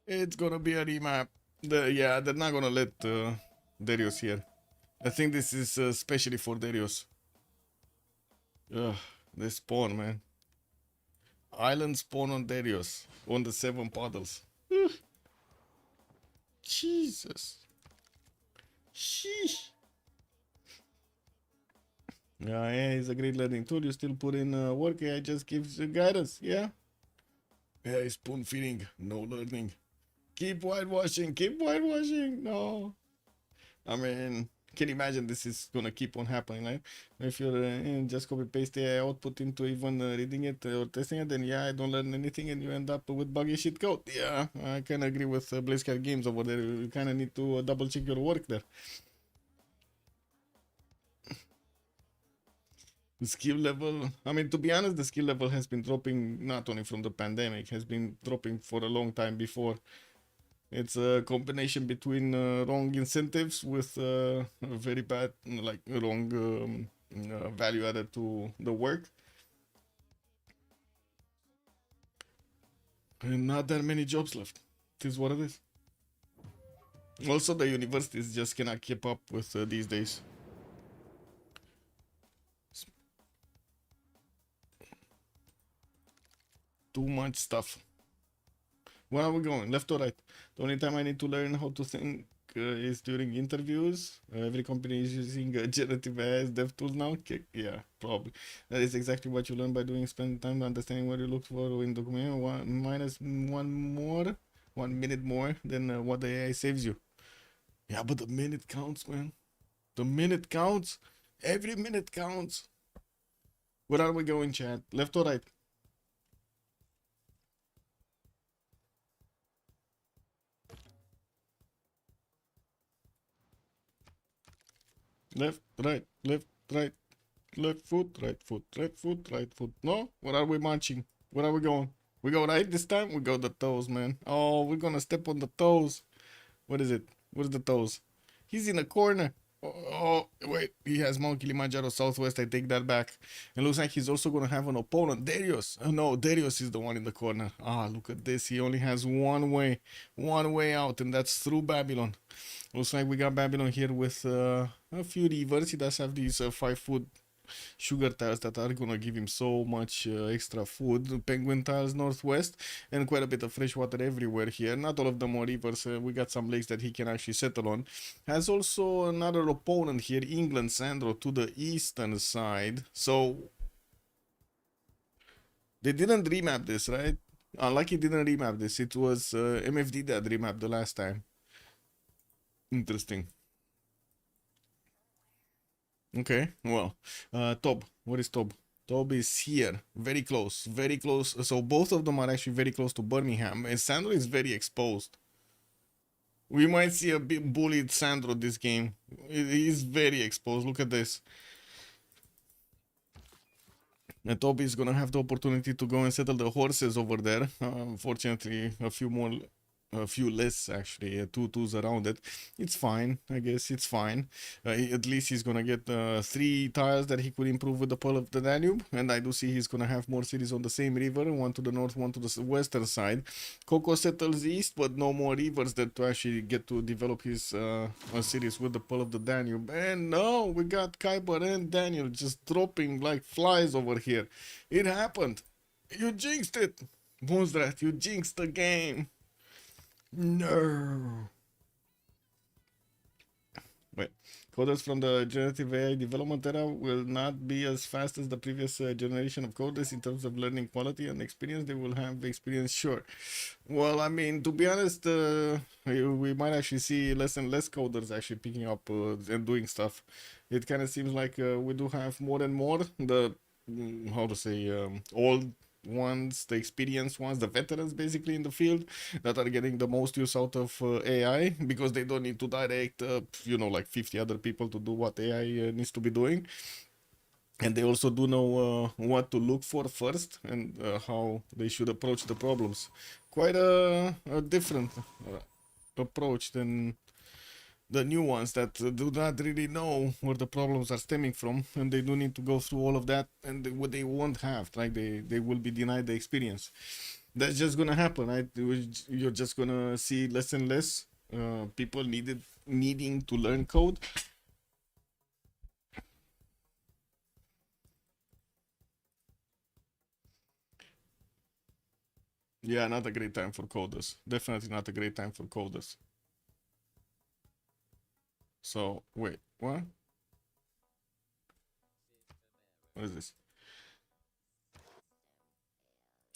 It's gonna be a remap. Yeah, they're not gonna let Darius here. I think this is especially for Darius. Ugh, they spawn, man. Island spawn on Darius on the 7 puddles. Ugh. Jesus. Sheesh. Yeah, it's a great learning tool. You still put in work. AI just gives guidance. Yeah. Yeah, spoon feeding. No learning. Keep whitewashing. Keep whitewashing. No. I mean, can you imagine this is gonna keep on happening, right? If you're just copy paste AI output into even reading it or testing it, then yeah, I don't learn anything, and you end up with buggy shit code. Yeah, I can agree with Blizzcard Games over there. You kind of need to double check your work there. The skill level, I mean, to be honest, the skill level has been dropping not only from the pandemic, has been dropping for a long time before. It's a combination between wrong incentives with very bad, like wrong value added to the work. And not that many jobs left. It is what it is. Also, the universities just cannot keep up with these days. Too much stuff. Where are we going? Left or right? The only time I need to learn how to think is during interviews. Every company is using generative AI as dev tools now. Okay, yeah, probably. That is exactly what you learn by doing spend time understanding what you look for in document. One minute more than what the AI saves you. Yeah, but the minute counts, man. The minute counts. Every minute counts. Where are we going, chat? Left or right? Left, right, left, right, left foot, right foot, left foot, right foot. No? Where are we marching? Where are we going? We go right this time? We go the toes, man. Oh, we're gonna step on the toes. What is it? Where's the toes? He's in a corner. Oh, wait. He has Mount Kilimanjaro Southwest. I take that back. It looks like he's also gonna have an opponent. Darius. Oh, no, Darius is the one in the corner. Ah, look at this. He only has one way out, and that's through Babylon. Looks like we got Babylon here with a few rivers. He does have these 5-foot sugar tiles that are gonna give him so much extra food. Penguin tiles northwest, and quite a bit of fresh water everywhere here. Not all of them are rivers. We got some lakes that he can actually settle on. Has also another opponent here, England Sandro, to the eastern side. So they didn't remap this, right? Unlucky didn't remap this. It was MFD that remapped the last time. Interesting. Okay, well, Tob, what is Tob? Tob is here, very close, very close. So both of them are actually very close to Birmingham, and Sandro is very exposed. We might see a bit bullied Sandro this game. He is very exposed. Look at this. And Toby is gonna have the opportunity to go and settle the horses over there. Unfortunately, a few less actually, 2 twos around it. It's fine, I guess it's fine. At least he's gonna get 3 tiles that he could improve with the Pearl of the Danube, and I do see he's gonna have more cities on the same river, one to the north, one to the western side. Coco settles east, but no more rivers there to actually get to develop his cities with the Pearl of the Danube. And no, we got Kyber and Daniel just dropping like flies over here. It happened. You jinxed it. Moonstrat, you jinxed the game. No. Wait. Coders from the generative AI development era will not be as fast as the previous generation of coders in terms of learning quality and experience. They will have experience, sure. Well, I mean, to be honest, we might actually see less and less coders actually picking up and doing stuff. It kind of seems like we do have more and more the, how to say, old ones, the experienced ones, the veterans basically in the field that are getting the most use out of AI, because they don't need to direct, like 50 other people to do what AI needs to be doing. And they also do know what to look for first and how they should approach the problems. Quite a different approach than the new ones that do not really know where the problems are stemming from, and they do need to go through all of that, and what they won't have, like they will be denied the experience. That's just gonna happen, right? You're just gonna see less and less people needing to learn code, Yeah, not a great time for coders. Definitely not a great time for coders. So, wait, what? What is this?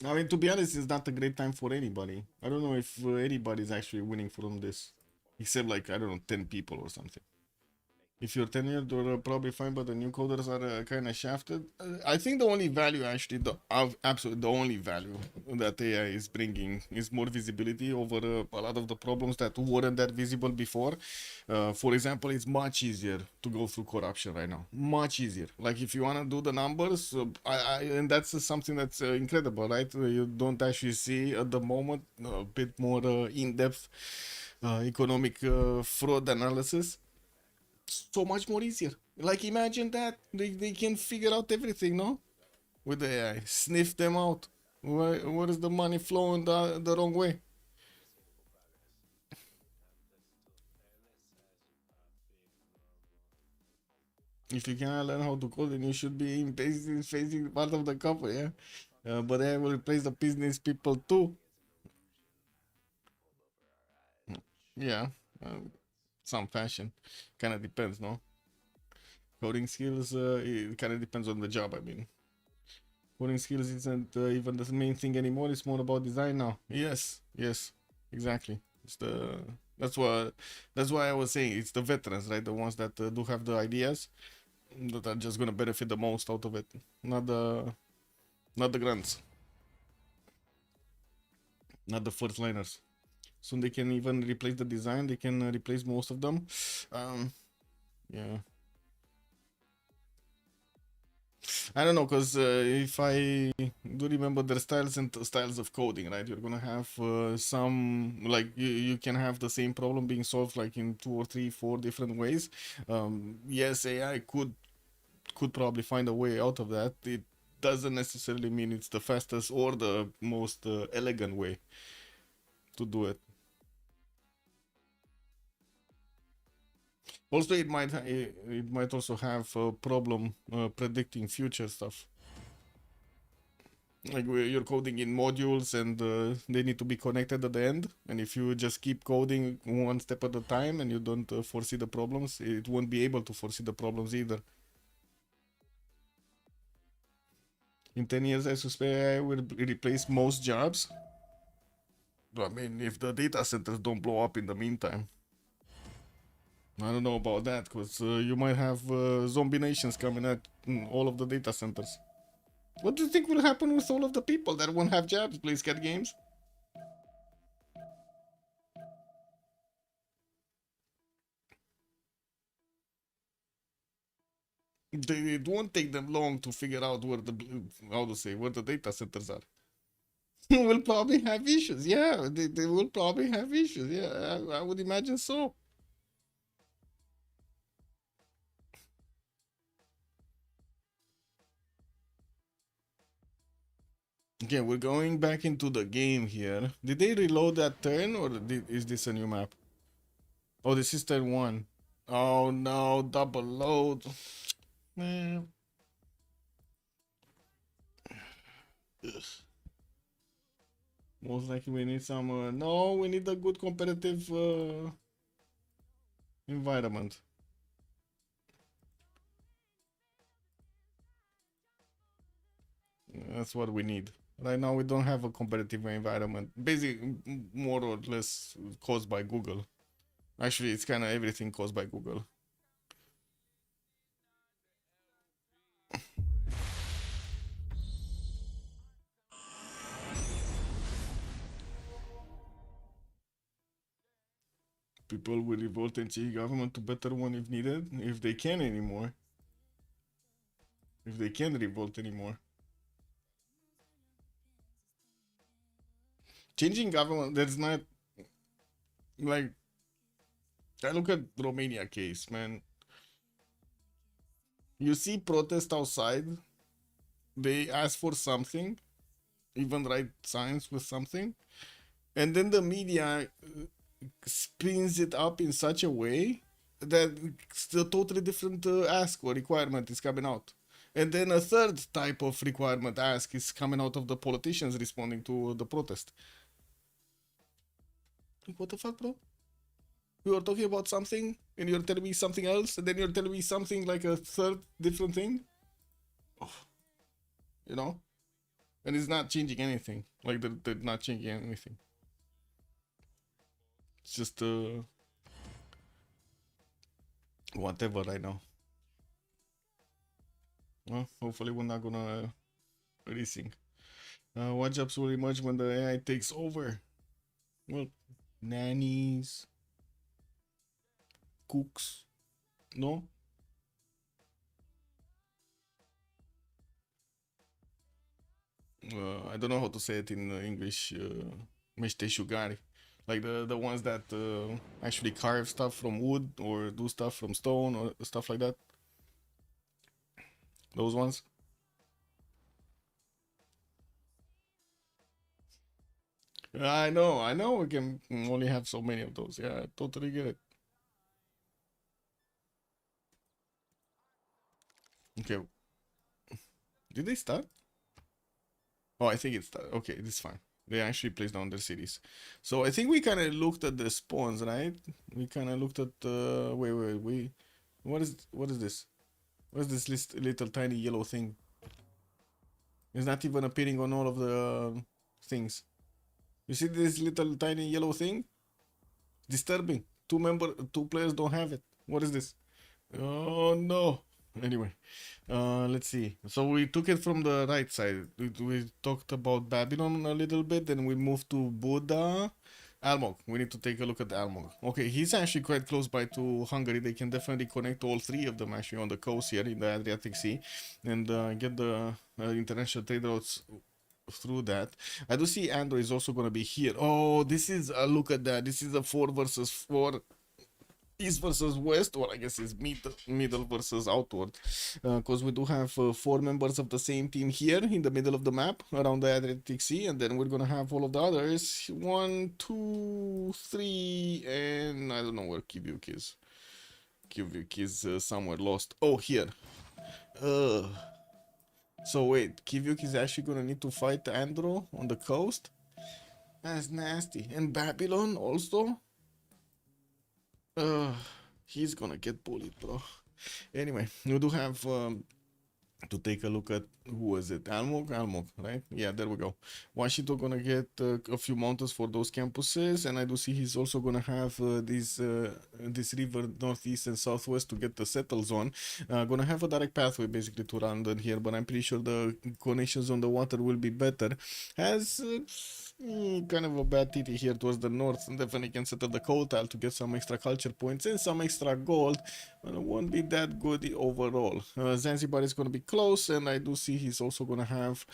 I mean, to be honest, it's not a great time for anybody. I don't know if anybody's actually winning from this. Except, like, I don't know, 10 people or something. If you're tenured, you're probably fine, but the new coders are kind of shafted. I think the only value, actually, absolutely the only value that AI is bringing is more visibility over a lot of the problems that weren't that visible before. For example, it's much easier to go through corruption right now. Much easier. Like, if you want to do the numbers, and that's something that's incredible, right? You don't actually see at the moment a bit more in-depth economic fraud analysis, so much more easier. Like, imagine that they can figure out everything, no? With the AI, sniff them out. Where is the money flowing the wrong way? If you cannot learn how to code, then you should be in facing part of the company, yeah. But AI will replace the business people too. Yeah, some fashion. Kind of depends, no? Coding skills, it kind of depends on the job. I mean, coding skills isn't even the main thing anymore. It's more about design now. Yes, yes, exactly. It's the that's why I was saying it's the veterans, right? The ones that do have the ideas that are just gonna benefit the most out of it, not the grunts, not the first liners. Soon they can even replace the design. They can replace most of them. Yeah. I don't know, because if I do remember, there's styles and styles of coding, right? You're gonna have some, like, you can have the same problem being solved like in 2 or 3, 4 different ways. Yes, AI could probably find a way out of that. It doesn't necessarily mean it's the fastest or the most elegant way to do it. Also, it might also have a problem predicting future stuff. Like, you're coding in modules and they need to be connected at the end, and if you just keep coding one step at a time and you don't foresee the problems, it won't be able to foresee the problems either. In 10 years, I suspect AI will replace most jobs. I mean, if the data centers don't blow up in the meantime. I don't know about that, because you might have zombie nations coming at all of the data centers. What do you think will happen with all of the people that won't have jobs, please, cat games? It won't take them long to figure out where where the data centers are. Will probably have issues. Yeah, they will probably have issues. Yeah, I would imagine so. Okay, we're going back into the game here. Did they reload that turn, or is this a new map? Oh, this is turn 1. Oh no, double load. Man. Ugh. Most likely we need some... no, we need a good competitive environment. That's what we need. Right now we don't have a competitive environment. Basically, more or less caused by Google. Actually, it's kind of everything caused by Google. People will revolt and change government to better one if needed, if they can anymore. If they can revolt anymore. Changing government, there's not, like, I look at Romania case, man. You see protest outside, they ask for something, even write signs with something, and then the media spins it up in such a way that it's a totally different ask or requirement is coming out. And then a third type of requirement ask is coming out of the politicians responding to the protest. What the fuck, bro? We were talking about something and you're telling me something else, and then you're telling me something like a third different thing? Oh, you know? And it's not changing anything. Like, they're not changing anything. It's just, whatever right now. Well, hopefully we're not gonna resync. What jobs will emerge when the AI takes over? Well, nannies, cooks, no? I don't know how to say it in English. Meșteșugari, like the ones that actually carve stuff from wood or do stuff from stone or stuff like that. Those ones. I know. We can only have so many of those. Yeah, I totally get it. Okay. Did they start? Oh, I think it's okay. It's fine. They actually placed down their cities. So I think we kind of looked at the spawns, right? We kind of looked at wait. What is this? What is this little tiny yellow thing? It's not even appearing on all of the things. You see this little tiny yellow thing? Disturbing. Two players don't have it. What is this? Oh no. Anyway, let's see. So we took it from the right side. We talked about Babylon a little bit, then we moved to Buddha. Almog. We need to take a look at Almog. Okay, he's actually quite close by to Hungary. They can definitely connect all three of them actually on the coast here in the Adriatic Sea and get the international trade routes through that. I do see Andor is also going to be here. Oh, this is a look at that. This is a 4 versus 4. East versus west, or I guess it's middle versus outward, because we do have 4 members of the same team here in the middle of the map around the Adriatic Sea, and then we're gonna have all of the others 1, 2, 3, and I don't know where Kivyuk is. Kivyuk is somewhere lost. Oh, here. So wait, Kivyuk is actually gonna need to fight Andro on the coast? That's nasty. And Babylon also? He's gonna get bullied, bro. Anyway, we do have to take a look at who was it? Almog, right? Yeah, there we go. Washington gonna get a few mountains for those campuses, and I do see he's also gonna have this river northeast and southwest to get the settle zone. Gonna have a direct pathway basically to London here, but I'm pretty sure the connections on the water will be better. Has kind of a bad titty here towards the north, and definitely can settle the coal tile to get some extra culture points and some extra gold, but it won't be that good overall. Zanzibar is going to be close, and I do see he's also going to have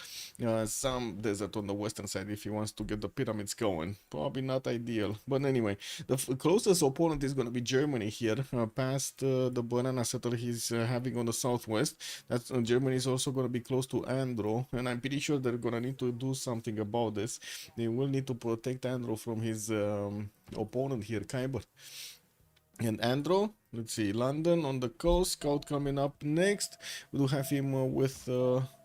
some desert on the western side if he wants to get the pyramids going. Probably not ideal, but anyway, the closest opponent is going to be Germany here, past the banana settle he's having on the southwest. That's Germany is also going to be close to Andro, and I'm pretty sure they're going to need to do something about this. They will need to protect Andro from his opponent here, Kyber. And Andro, let's see, London on the coast, scout coming up next. We do have him with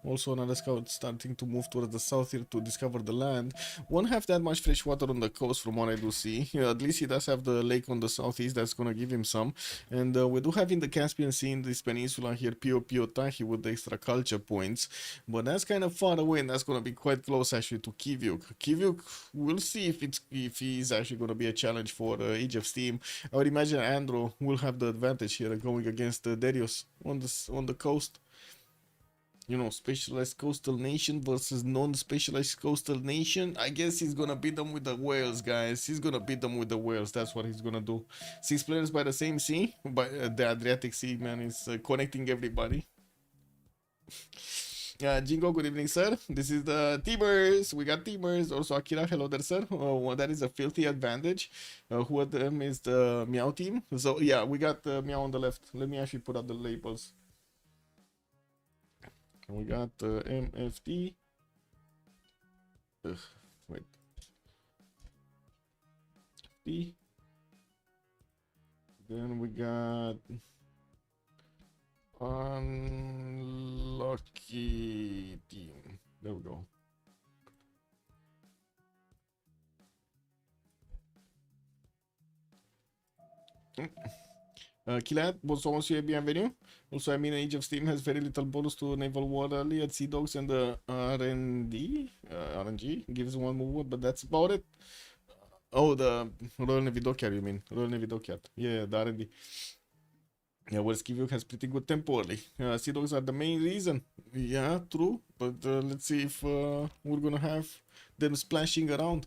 also another scout starting to move towards the south here to discover the land. Won't have that much fresh water on the coast from what I do see. At least he does have the lake on the southeast that's going to give him some. And we do have in the Caspian Sea in this peninsula here Pio Tahi with the extra culture points. But that's kind of far away, and that's going to be quite close actually to Kivyuk. Kivyuk, we'll see if he's actually going to be a challenge for Age of Steam. I would imagine Andro will have the advantage here going against Darius on the coast. You know, specialized coastal nation versus non-specialized coastal nation. I guess he's gonna beat them with the whales, guys. He's gonna beat them with the whales. That's what he's gonna do. 6 players by the same sea, by the Adriatic Sea, man, is connecting everybody. Jingo, good evening, sir. This is the teamers. We got teamers. Also, Akira, hello there, sir. Well, that is a filthy advantage. Who of them is the Meow team? So, yeah, we got Meow on the left. Let me actually put up the labels. We got MFT. Wait. T. Then we got Lucky team. There we go. Kilat, bonsoir monsieur et bienvenue. Also, I mean, Age of Steam has very little bonus to Naval War early at Sea Dogs, and the RNG gives one move, but that's about it. Oh, the Royal Navy Dockyard, you mean? Royal Navy Dockyard. Yeah, the R&D. Yeah, well, Skivio has pretty good tempo early. Sea Dogs are the main reason. Yeah, true. But let's see if we're gonna have them splashing around.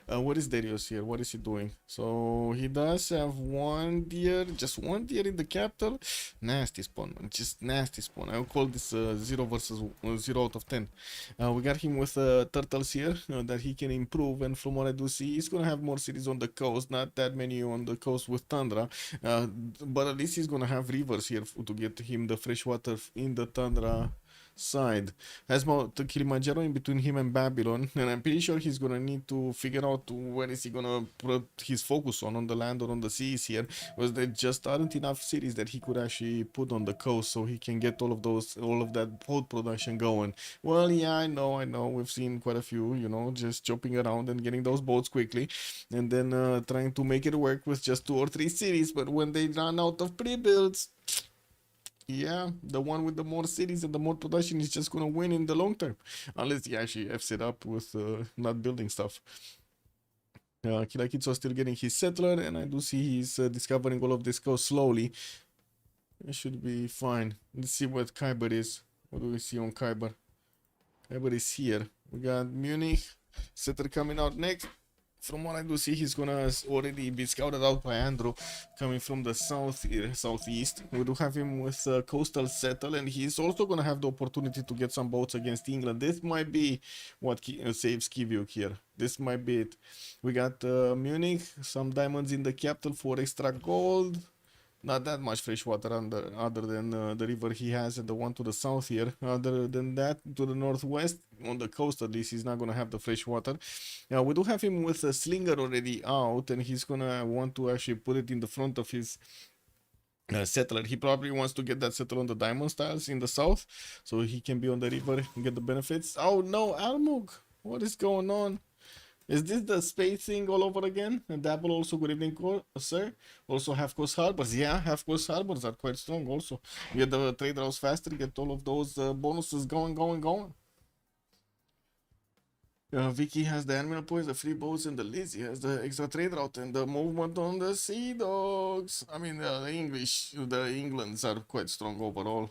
What is Darius here? What is he doing? So he does have one deer, just one deer in the capital. Nasty spawn, man. Just nasty spawn. I would call this 0 versus 0 out of 10. We got him with turtles here that he can improve, and from what I do see, he's gonna have more cities on the coast. Not that many on the coast with tundra, but at least he's gonna have rivers here to get him the fresh water in the tundra side. Has the Kilimanjaro in between him and Babylon, and I'm pretty sure he's gonna need to figure out where is he gonna put his focus on the land or on the seas here, because there just aren't enough cities that he could actually put on the coast so he can get all of that food production going. Well, yeah, I know, we've seen quite a few, you know, just jumping around and getting those boats quickly, and then trying to make it work with just 2 or 3 cities, but when they run out of pre-builds, yeah, the one with the more cities and the more production is just gonna win in the long term, unless he actually F's it up with not building stuff. Kila Kitso still getting his settler, and I do see he's discovering all of this coast slowly. It should be fine. Let's see what Khyber is. What do we see on Khyber? Khyber is here. We got Munich settler coming out next. From what I do see, he's gonna already be scouted out by Andrew, coming from the southeast. We do have him with coastal settle, and he's also gonna have the opportunity to get some boats against England. This might be what saves Kiviuk here. This might be it. We got Munich, some diamonds in the capital for extra gold. Not that much fresh water other than the river he has and the one to the south here. Other than that, to the northwest, on the coast at least, he's not going to have the fresh water. Now, we do have him with a slinger already out, and he's going to want to actually put it in the front of his settler. He probably wants to get that settle on the diamond styles in the south, so he can be on the river and get the benefits. Oh no, Almug! What is going on? Is this the space thing all over again? And Dabble also, good evening, sir. Also, half coast harbors. Yeah, half coast harbors are quite strong also. Get the trade routes faster, get all of those bonuses going. Vicky has the animal points, the free boats, and the Lizzie has the extra trade route and the movement on the Sea Dogs. I mean, the Englands are quite strong overall.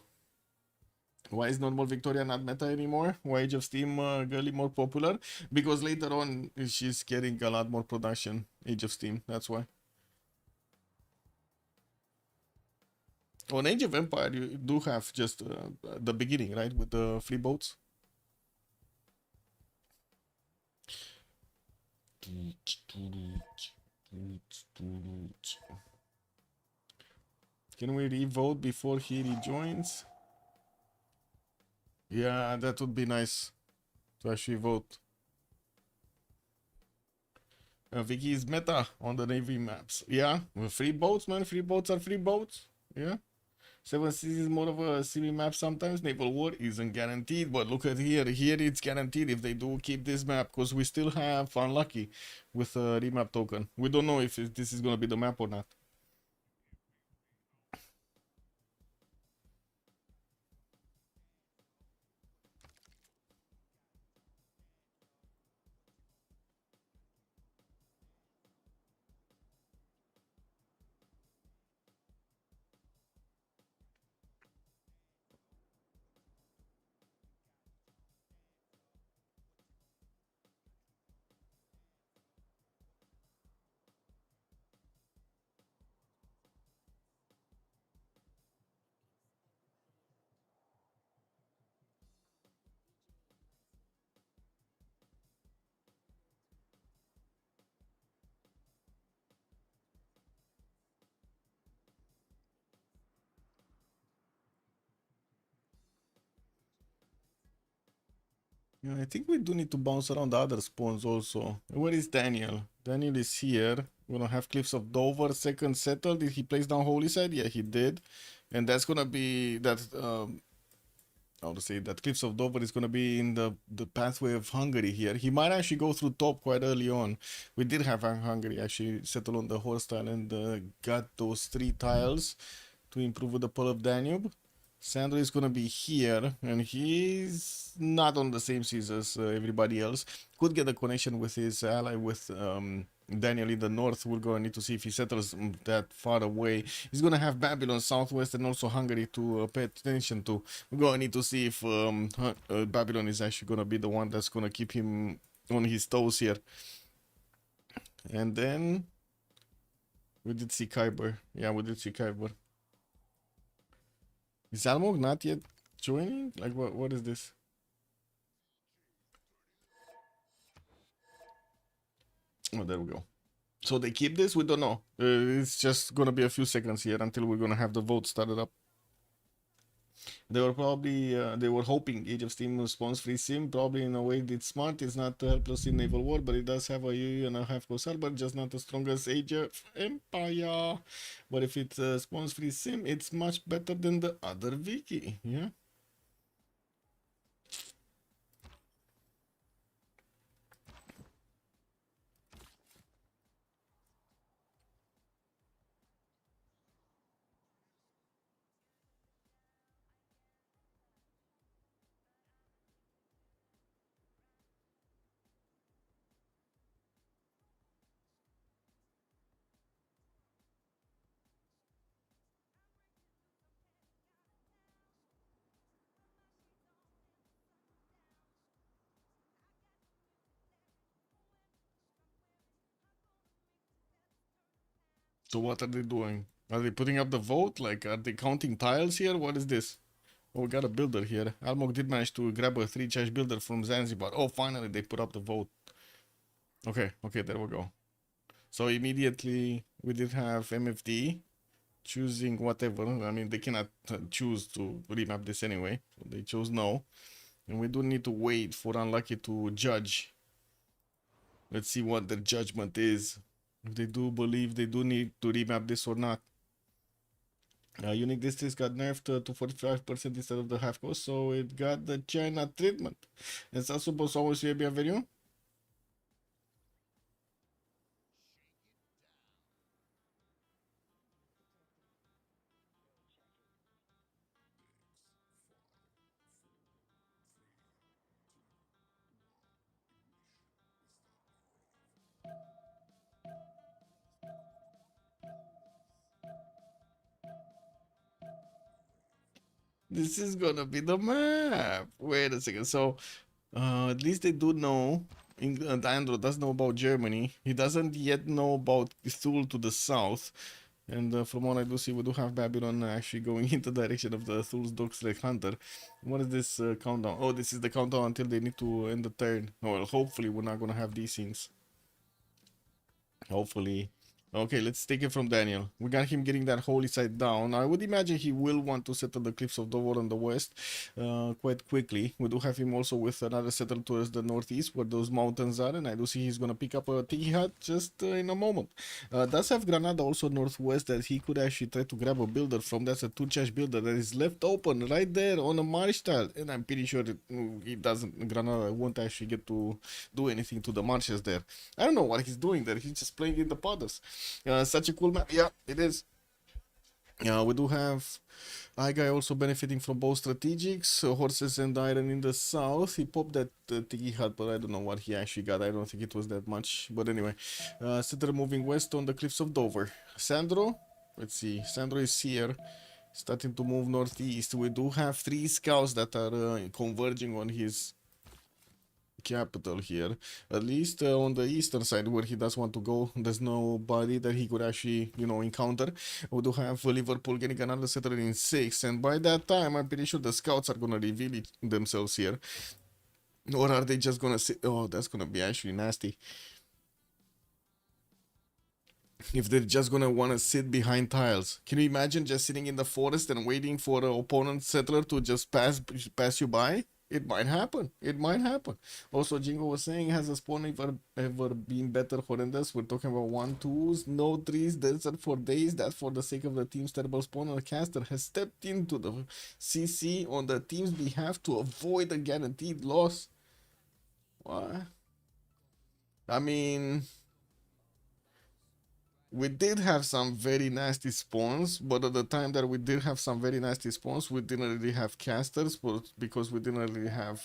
Why is normal Victoria not meta anymore? Why Age of Steam girly more popular? Because later on she's getting a lot more production. Age of Steam, that's why. On Age of Empire you do have just the beginning, right, with the free boats. Can we re-vote before he rejoins? Yeah, that would be nice to actually vote. Vicky is meta on the Navy maps. Yeah, with free boats, man. Free boats are free boats. Yeah. 7 Seas is more of a civil map sometimes. Naval War isn't guaranteed, but look at here. Here it's guaranteed if they do keep this map, because we still have Unlucky with a remap token. We don't know if this is going to be the map or not. Yeah, I think we do need to bounce around the other spawns also. Where is Daniel? Daniel is here. We're gonna have Cliffs of Dover, second settle. Did he place down Holy Side? Yeah, he did. And that's gonna be that how to say that Cliffs of Dover is gonna be in the pathway of Hungary here. He might actually go through top quite early on. We did have Hungary actually settle on the horse tile and got those 3 tiles to improve with the Pearl of Danube. Sandro is gonna be here, and he's not on the same seas as everybody else. Could get a connection with his ally with Daniel in the north. We're gonna need to see if he settles that far away. He's gonna have Babylon southwest and also Hungary to pay attention to. We're gonna need to see if Babylon is actually gonna be the one that's gonna keep him on his toes here. And then we did see Kyber. Yeah, we did see Kyber. Is Almog not yet joining? Like, what is this? Oh, there we go. So they keep this? We don't know. It's just gonna be a few seconds here until we're gonna have the vote started up. They were probably, they were hoping Age of Steam response-free sim, probably in a way it's smart. It's not helpless in naval war, but it does have a UU and a half coastal, but just not as strong as Age of Empire. But if it's a response-free sim, it's much better than the other wiki, yeah? So what are they doing? Are they putting up the vote? Like, are they counting tiles here? What is this? Oh, we got a builder here. Almog did manage to grab a 3-charge builder from Zanzibar. Oh, finally they put up the vote. Okay, there we go. So immediately we did have MFD choosing whatever. I mean, they cannot choose to remap this anyway. So they chose no. And we do need to wait for Unlucky to judge. Let's see what their judgment is. If they do believe they do need to remap this or not. Unique districts got nerfed to 45% instead of the half cost, so it got the China treatment. ¿Estás supposed to always be bienvenido? This is gonna be the map. Wait a second. So, at least they do know. England, Andrew does know about Germany. He doesn't yet know about Thule to the south. And from what I do see, we do have Babylon actually going into the direction of the Thule's Dogsleg Hunter. What is this countdown? Oh, this is the countdown until they need to end the turn. Well, hopefully we're not gonna have these things. Hopefully. Okay, let's take it from Daniel. We got him getting that holy site down. I would imagine he will want to settle the Cliffs of Dover on the west quite quickly. We do have him also with another settle towards the northeast where those mountains are, and I do see he's going to pick up a tiki hut just in a moment. Does have Granada also northwest that he could actually try to grab a builder from. That's a 2-charge builder that is left open right there on a marsh tile, and I'm pretty sure he doesn't. Granada won't actually get to do anything to the marshes there. I don't know what he's doing there. He's just playing in the potters. Such a cool map. Yeah, it is. We do have guy also benefiting from both strategics, horses and iron in the south. He popped that tiki hut, but I don't know what he actually got. I don't think it was that much. But anyway, Settler moving west on the Cliffs of Dover. Sandro, let's see. Sandro is here, starting to move northeast. We do have 3 scouts that are converging on his capital here, at least on the eastern side where he does want to go. There's nobody that he could actually, you know, encounter. We do have Liverpool getting another settler in 6, and by that time I'm pretty sure the scouts are gonna reveal themselves here, or are they just gonna sit? Oh, that's gonna be actually nasty if they're just gonna want to sit behind tiles. Can you imagine just sitting in the forest and waiting for the opponent settler to just pass you by? It might happen. It might happen. Also, Jingo was saying, has a spawn ever been better horrendous? We're talking about 1-2s, no 3s, desert for days. That for the sake of the team's terrible spawn, a caster has stepped into the CC on the team's behalf to avoid a guaranteed loss. What? I mean, we did have some very nasty spawns, but at the time that we did have some very nasty spawns, we didn't really have casters, but because we didn't really have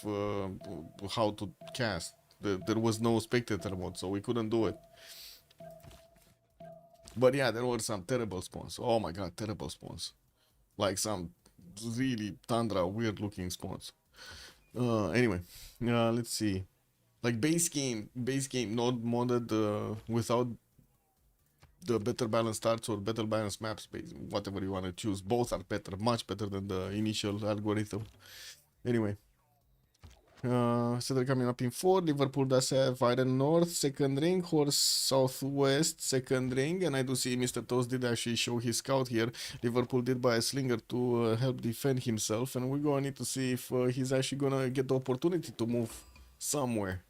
how to cast. There was no spectator mode, so we couldn't do it. But yeah, there were some terrible spawns. Oh my god, terrible spawns. Like some really Tundra weird looking spawns. Anyway, let's see. Like base game not modded without the better balance starts or better balance maps, whatever you want to choose. Both are better, much better than the initial algorithm. Anyway, Cedar coming up in 4. Liverpool does have Iron North, second ring, Horse Southwest, second ring, and I do see Mr. Toast did actually show his scout here. Liverpool did buy a slinger to help defend himself, and we're gonna need to see if he's actually gonna get the opportunity to move somewhere.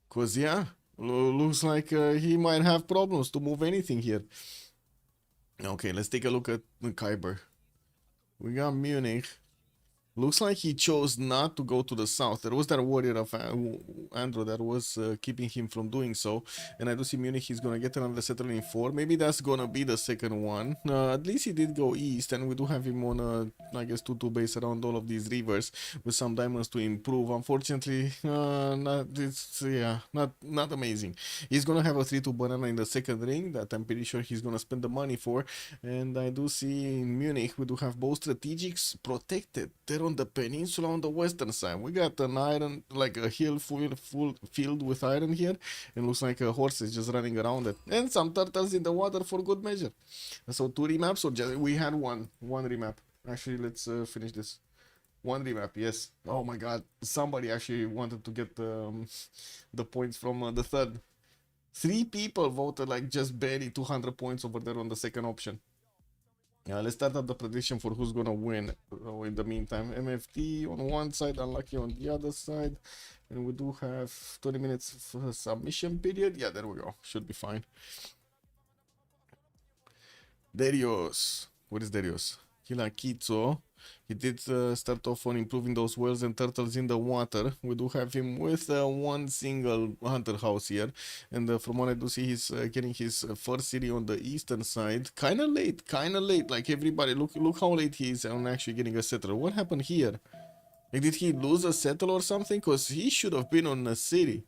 Cause yeah, looks like he might have problems to move anything here. Okay, let's take a look at Kyber. We got Munich. Looks like he chose not to go to the south. There was that warrior of Andrew that was keeping him from doing so. And I do see Munich, he's going to get another settler in 4. Maybe that's going to be the second one. At least he did go east, and we do have him on a, I guess, 2-2 base around all of these rivers with some diamonds to improve. Unfortunately, not amazing. He's going to have a 3-2 banana in the second ring that I'm pretty sure he's going to spend the money for. And I do see in Munich, we do have both strategics protected. They're on the peninsula on the western side. We got an iron, like a hill full filled with iron here, and looks like a horse is just running around it, and some turtles in the water for good measure. So 2 remaps, or just we had one remap. Actually, let's finish this. 1 remap, yes. Oh my god, somebody actually wanted to get the points from the third. 3 people voted like just barely 200 points over there on the second option. Let's start up the prediction for who's gonna win. In the meantime, MFT on one side, Unlucky on the other side, and we do have 20 minutes for submission period. Yeah, there we go. Should be fine. Darius, what is Darius? Kilakitso. He did start off on improving those whales and turtles in the water. We do have him with one single hunter house here, and from what I do see, he's getting his first city on the eastern side. Kind of late. Like everybody, look how late he is on actually getting a settler. What happened here? Like, did he lose a settler or something? Cause he should have been on a city.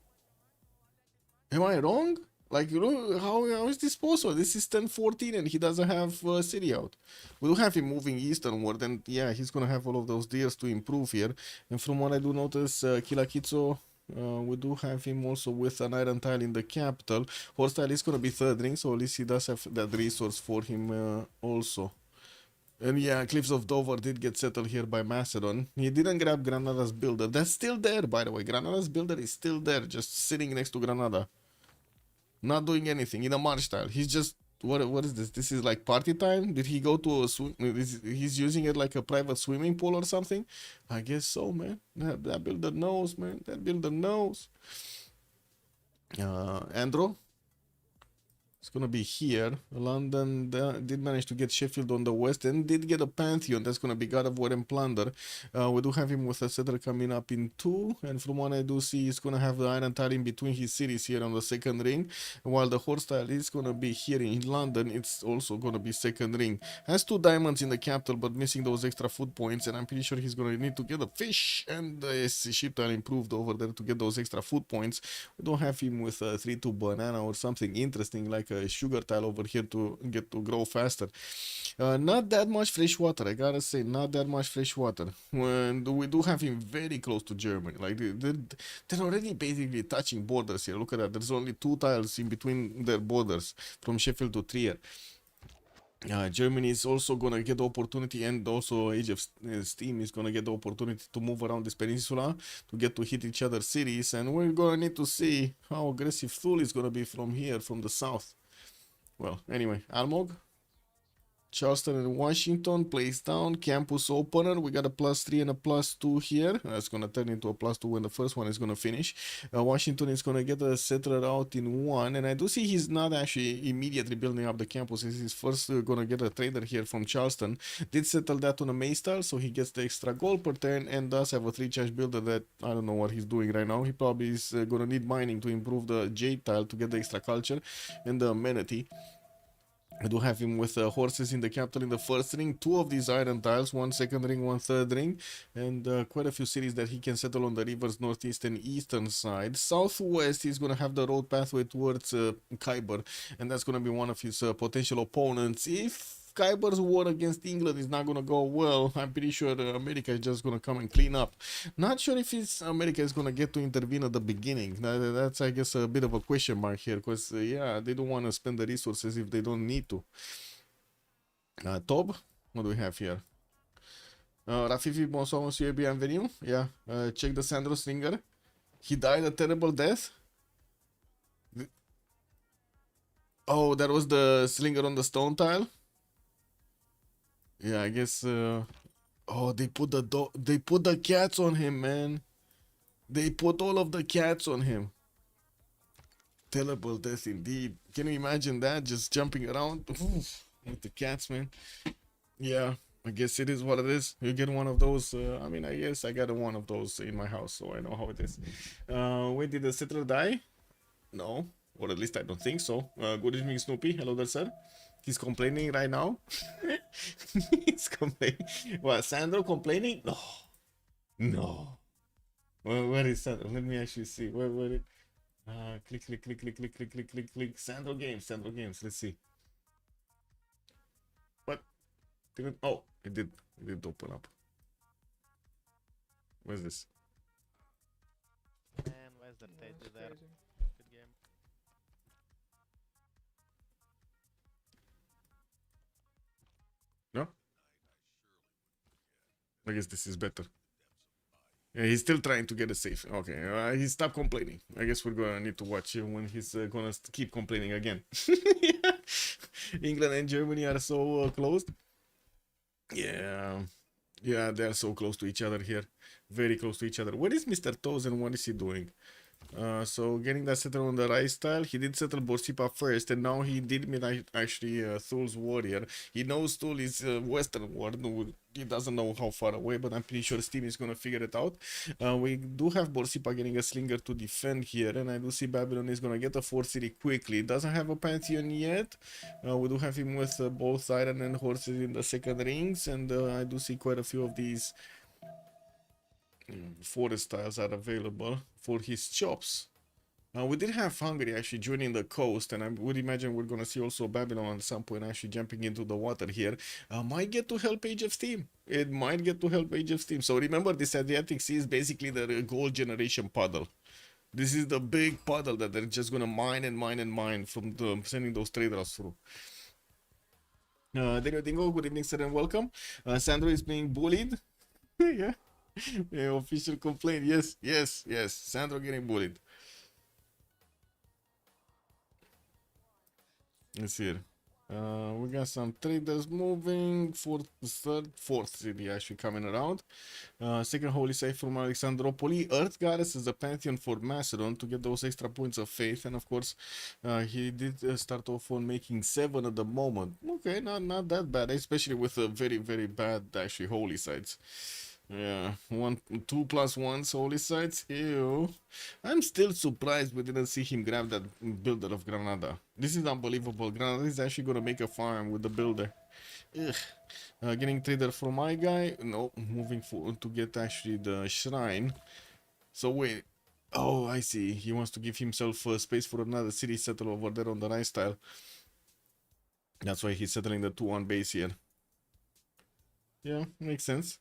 Am I wrong? Like, you know, how is this possible? This is 10-14 and he doesn't have a city out. We do have him moving easternward, and yeah, he's gonna have all of those deers to improve here. And from what I do notice, Kilakitso, we do have him also with an iron tile in the capital. Horse tile is gonna be third ring, so at least he does have that resource for him also. And yeah, Cliffs of Dover did get settled here by Macedon. He didn't grab Granada's builder. That's still there, by the way. Granada's builder is still there, just sitting next to Granada. Not doing anything in a march style. He's just what is this? This is like party time? Did he go to a swim? He's using it like a private swimming pool or something? I guess so, man. That builder knows, man. That builder knows. Andrew. It's gonna be here. London did manage to get Sheffield on the west and did get a Pantheon. That's gonna be God of War and Plunder. We do have him with a settler coming up in 2, and from what I do see, he's gonna have the iron tile in between his cities here on the second ring. While the horse tile is gonna be here in London, it's also gonna be second ring. Has 2 diamonds in the capital, but missing those extra food points, and I'm pretty sure he's gonna need to get a fish and the ship tile improved over there to get those extra food points. We don't have him with a 3-2 banana or something interesting like a sugar tile over here to get to grow faster. Not that much fresh water, I gotta say, not that much fresh water. And we do have him very close to Germany. Like they're already basically touching borders here. Look at that. There's only 2 tiles in between their borders from Sheffield to Trier. Germany is also gonna get the opportunity, and also Age of Steam is gonna get the opportunity to move around this peninsula to get to hit each other's cities, and we're gonna need to see how aggressive Thule is gonna be from here, from the south. Well, anyway, Almog. Charleston and Washington, place down, campus opener. We got a +3 and a +2 here. That's gonna turn into a +2 when the first one is gonna finish. Washington is gonna get a settler out in 1, and I do see he's not actually immediately building up the campus. He's first gonna get a trader here from Charleston. Did settle that on a Maystar, so he gets the extra gold per turn and does have a 3-charge builder that I don't know what he's doing right now. He probably is gonna need mining to improve the Jade tile to get the extra culture and the amenity. I do have him with horses in the capital in the first ring, 2 of these iron tiles, 1 second ring, 1 third ring, and quite a few cities that he can settle on the river's northeast and eastern side. Southwest, he's going to have the road pathway towards Khyber, and that's going to be one of his potential opponents. If Khyber's war against England is not going to go well, I'm pretty sure America is just going to come and clean up. Not sure if America is going to get to intervene at the beginning. That's, I guess, a bit of a question mark here, because, yeah, they don't want to spend the resources if they don't need to. Tob, what do we have here? Rafifi, bonsoir, monsieur, bienvenue. Yeah, check the Sandro Slinger. He died a terrible death. Oh, that was the slinger on the stone tile? Yeah, I guess. Oh, they put the cats on him, man. They put all of the cats on him. Terrible death indeed. Can you imagine that? Just jumping around with the cats, man. Yeah, I guess it is what it is. You get one of those. I mean, I guess I got one of those in my house, so I know how it is. Wait, did the settler die? No, or at least I don't think so. Good evening, Snoopy. Hello there, sir. He's complaining right now. He's complaining. What, Sandro complaining? No. No. Where is Sandro? Let me actually see. Where it? Click. Sandro Games. Let's see. What? Oh, it did open up. Where's this? And where's the stage there? Good game. No? I guess this is better. Yeah, he's still trying to get a save. Okay, he stopped complaining. I guess we're gonna need to watch him when he's gonna keep complaining again. England and Germany are so close. Yeah, they're so close to each other here. Very close to each other. Where is Mr. Toes and what is he doing? So getting that settled on the right style, he did settle Borsipa first, and now he did meet actually Thul's warrior. He knows Thul is western ward. He doesn't know how far away, but I'm pretty sure Steam is gonna figure it out. We do have Borsipa getting a slinger to defend here, and I do see Babylon is gonna get a 4th city quickly. Doesn't have a pantheon yet. We do have him with both iron and horses in the second rings, and I do see quite a few of these forest tiles are available for his chops. We did have Hungary actually joining the coast, and I would imagine we're gonna see also Babylon at some point actually jumping into the water here. Might get to help Age of Steam. It might get to help Age of Steam. So remember, this Adriatic Sea is basically the gold generation puddle. This is the big puddle that they're just gonna mine and mine from sending those traders through. Daniel Dingo, good evening, sir, and welcome. Sandro is being bullied. Yeah. Official complaint. Yes. Sandro getting bullied. Let's see here. We got some traders moving. Fourth city actually coming around. Second holy site from Alexandropoli. Earth Goddess is the pantheon for Macedon to get those extra points of faith, and of course, he did start off on making 7 at the moment. Okay, not that bad, especially with a very bad actually holy sites. Yeah, 2 plus 1 holy sites. Ew. I'm still surprised we didn't see him grab that builder of Granada. This is unbelievable. Granada is actually gonna make a farm with the builder. Ugh. Getting trader for my guy. No, moving forward to get actually the shrine. So wait. Oh, I see. He wants to give himself space for another city settle over there on the right style. That's why he's settling the 2-1 base here. Yeah, makes sense.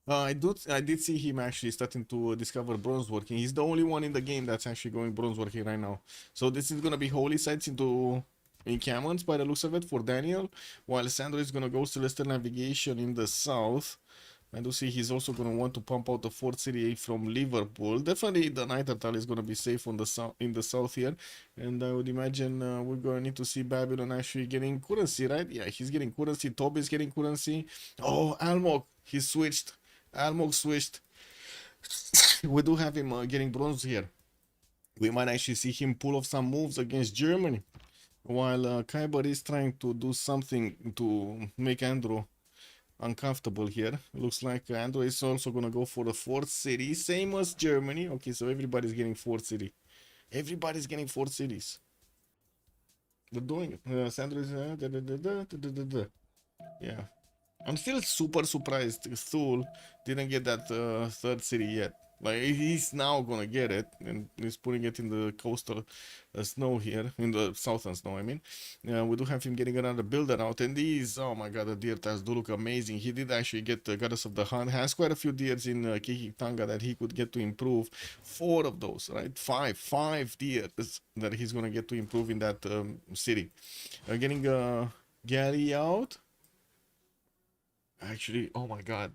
I did see him actually starting to discover bronze working. He's the only one in the game that's actually going bronze working right now. So this is gonna be holy sites into encampments by the looks of it for Daniel, while Sandro is gonna go celestial navigation in the south. I do see he's also gonna want to pump out the fourth city from Liverpool. Definitely, the Night Turtle is gonna be safe on the south in the south here, and I would imagine we're gonna need to see Babylon actually getting currency, right? Yeah, he's getting currency. Toby's getting currency. Oh, Almog, he switched. Almog switched. We do have him getting bronze here. We might actually see him pull off some moves against Germany, while Kyber is trying to do something to make Andrew uncomfortable here. Looks like Andrew is also gonna go for the fourth city, same as Germany. Okay, so everybody's getting fourth city. Everybody's getting fourth cities. They're doing it. Sandro is yeah. I'm still super surprised Thule didn't get that third city yet. Like, he's now gonna get it, and he's putting it in the coastal snow here, in the southern snow, I mean. We do have him getting another builder out, and these, oh my god, the deer tags do look amazing. He did actually get the Goddess of the Hunt, has quite a few deers in Kikitanga that he could get to improve. 4 of those, right? Five deers that he's gonna get to improve in that city. Getting Gary out. Actually, oh my god.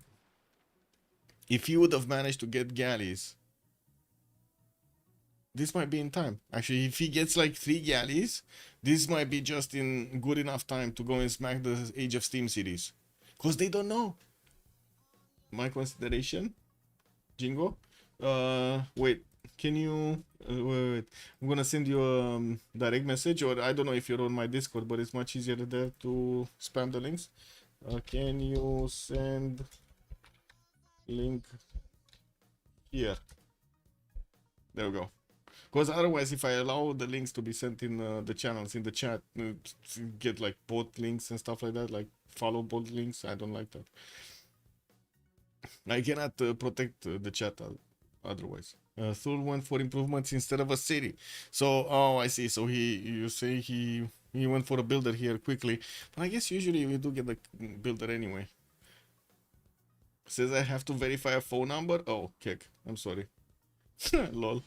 If he would have managed to get galleys, this might be in time. Actually, if he gets like 3 galleys, this might be just in good enough time to go and smack the Age of Steam series. Because they don't know. My consideration, Jingo. Wait, can you... wait. I'm gonna send you a direct message, or I don't know if you're on my Discord, but it's much easier there to spam the links. Can you send link here? There we go. Because otherwise, if I allow the links to be sent in the channels in the chat, get like bot links and stuff like that, like follow bot links, I don't like that. I cannot protect the chat otherwise. Thule went for improvements instead of a city. So, oh, I see. So you say he went for a builder here quickly. But I guess usually we do get the builder anyway. Says I have to verify a phone number. Oh, kick. I'm sorry. Lol.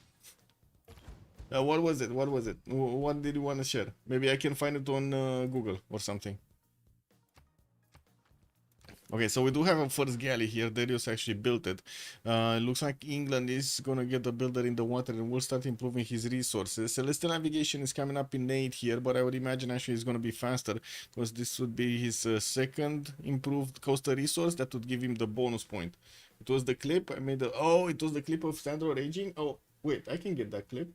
What was it? What was it? What did you want to share? Maybe I can find it on Google or something. Okay, so we do have a first galley here. Darius actually built it. Looks like England is gonna get the builder in the water and will start improving his resources. Celestial Navigation is coming up in 8 here, but I would imagine actually it's gonna be faster because this would be his second improved coastal resource that would give him the bonus point. It was the clip I made. Oh, it was the clip of Sandro raging. Oh, wait, I can get that clip.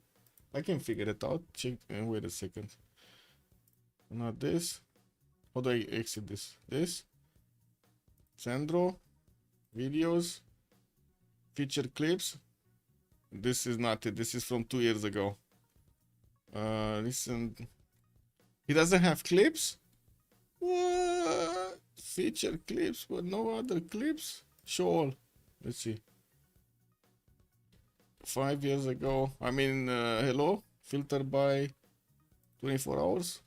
I can figure it out. Check. Wait a second. Not this. How do I exit this? This. Sandro, videos, feature clips. This is not it. This is from 2 years ago. Listen. He doesn't have clips? What? Feature clips, but no other clips? Show all. Let's see. 5 years ago. I mean, hello? Filter by 24 hours.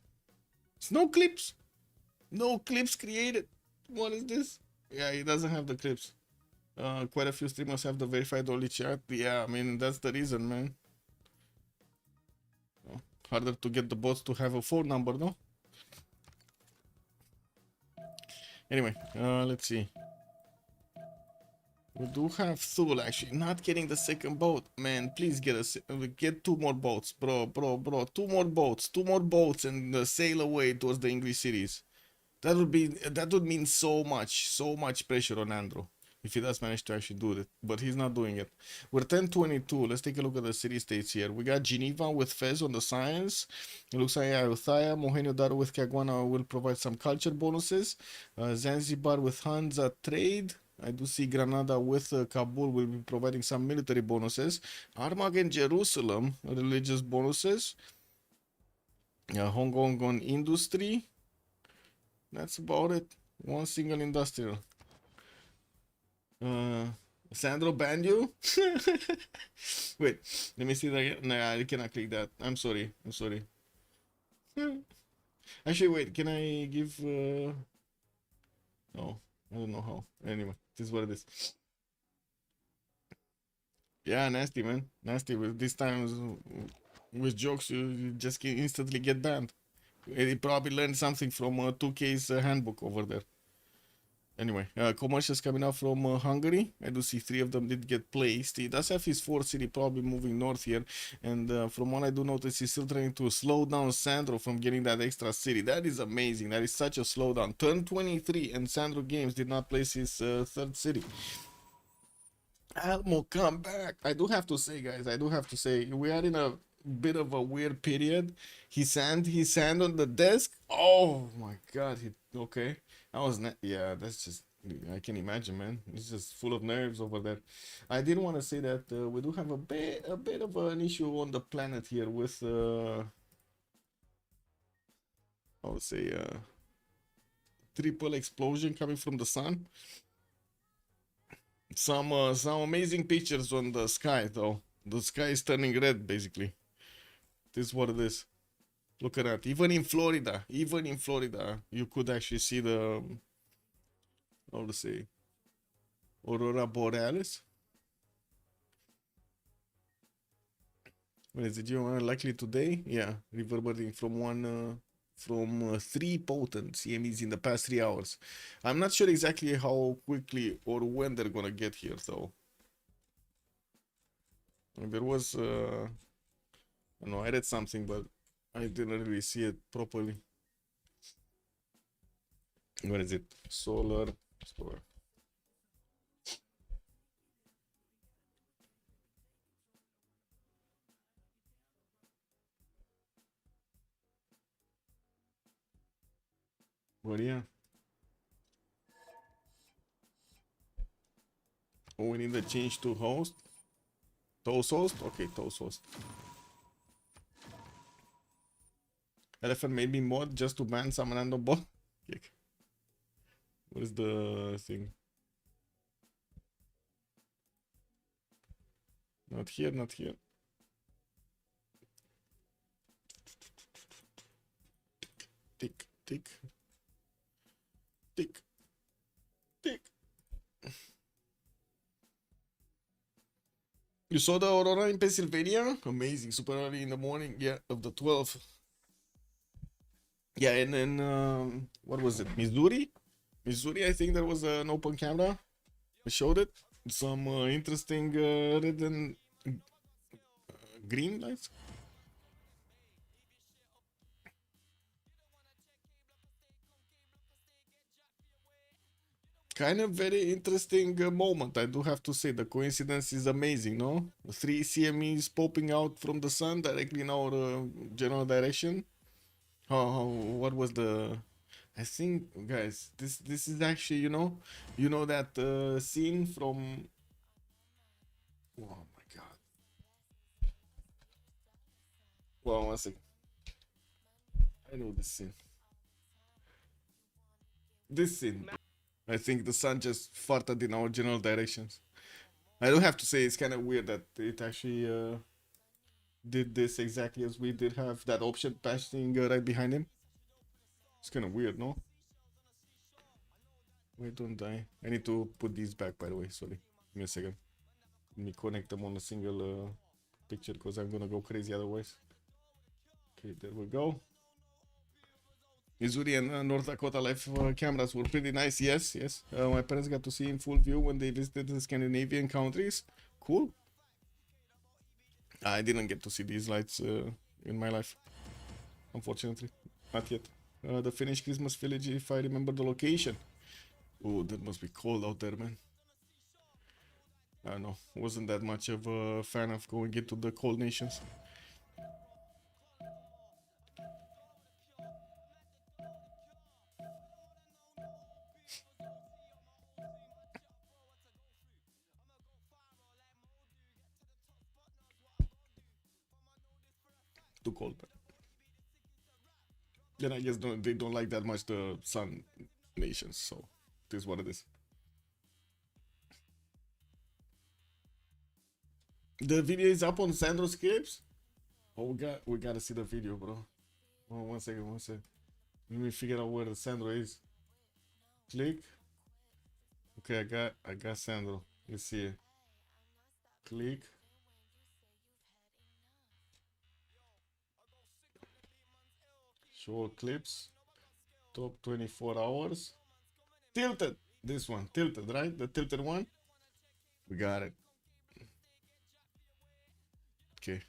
It's no clips. No clips created. What is this? Yeah, he doesn't have the clips. Quite a few streamers have the verified only chat. Yeah, I mean, that's the reason, man. Harder to get the bots to have a phone number, no? Anyway, let's see. We do have Thule actually not getting the second boat. Man, please get 2 more boats, bro. 2 more boats and sail away towards the English cities. That would mean so much pressure on Andrew if he does manage to actually do it, but he's not doing it. We're 1022. Let's take a look at the city states here. We got Geneva with Fez on the science. It looks like Ayutthaya, Mohenjo-Daro with Kagwana will provide some culture bonuses. Zanzibar with Hansa trade. I do see Granada with Kabul will be providing some military bonuses. Armagh and Jerusalem, religious bonuses. Hong Kong on industry. That's about it. 1 single industrial. Sandro banned you? Wait, let me see that again. Nah, I cannot click that. I'm sorry. Actually, wait, can I give... No, I don't know how. Anyway, this is what it is. Yeah, nasty, man. Nasty. With this time, with jokes, you just can instantly get banned. He probably learned something from 2K's handbook over there. Anyway, commercials coming out from Hungary. I do see 3 of them did get placed. He does have his 4th city probably moving north here. And from what I do notice, he's still trying to slow down Sandro from getting that extra city. That is amazing. That is such a slowdown. Turn 23 and Sandro Games did not place his 3rd city. Almo, come back. I do have to say, guys, I do have to say, we are in a bit of a weird period. His hand on the desk. Oh my god. Okay. I was not, yeah, that's just, I can imagine, man. It's just full of nerves over there. I did want to say that we do have a bit of an issue on the planet here with, I would say, triple explosion coming from the sun. Some amazing pictures on the sky, though. The sky is turning red, basically. This is what it is. Look at that. Even in Florida, you could actually see the, how to say, Aurora Borealis. When is it? Likely today? Yeah, reverberating from 3 potent CMEs in the past 3 hours. I'm not sure exactly how quickly or when they're gonna get here, though. There was, I don't know, I read something, but I didn't really see it properly. Where is it? Solar. But yeah. Oh, we need to change to host. Toast host? Okay, toast host. Elephant made me mod just to ban some random bot. What is the thing? Not here, not here. Tick, tick. Tick. Tick. You saw the aurora in Pennsylvania? Amazing. Super early in the morning. Yeah, of the 12th. Yeah, and then, what was it? Missouri? Missouri, I think there was an open camera. I showed it. Some interesting red and green lights. Kind of very interesting moment, I do have to say. The coincidence is amazing, no? 3 CMEs popping out from the sun directly in our general direction. What was the... I think, guys, this is actually, you know that scene from... Oh my god. Well, one second. I know this scene. This scene. I think the sun just farted in our general directions. I do have to say it's kind of weird that it actually did this exactly as we did have that option passing right behind him. It's kind of weird, no? Wait, don't die. I need to put these back, by the way. Sorry. Give me a second. Let me connect them on a single picture because I'm gonna go crazy otherwise. Okay, there we go. Missouri and North Dakota live cameras were pretty nice. Yes, yes. My parents got to see in full view when they visited the Scandinavian countries. Cool. I didn't get to see these lights in my life, unfortunately. Not yet. The Finnish Christmas village, if I remember the location. Oh, that must be cold out there, man. I don't know. Wasn't that much of a fan of going into the cold nations. Too cold, man. Then I guess they don't like that much the sun nations, so this is what it is. The video is up on Sandro's clips. Oh, we gotta see the video, bro. Oh, one second. Let me figure out where the Sandro is. Click. Okay, I got Sandro. Let's see it. Click. Show clips. Top 24 hours. Tilted. This one, tilted, right? The tilted one. We got it. Okay.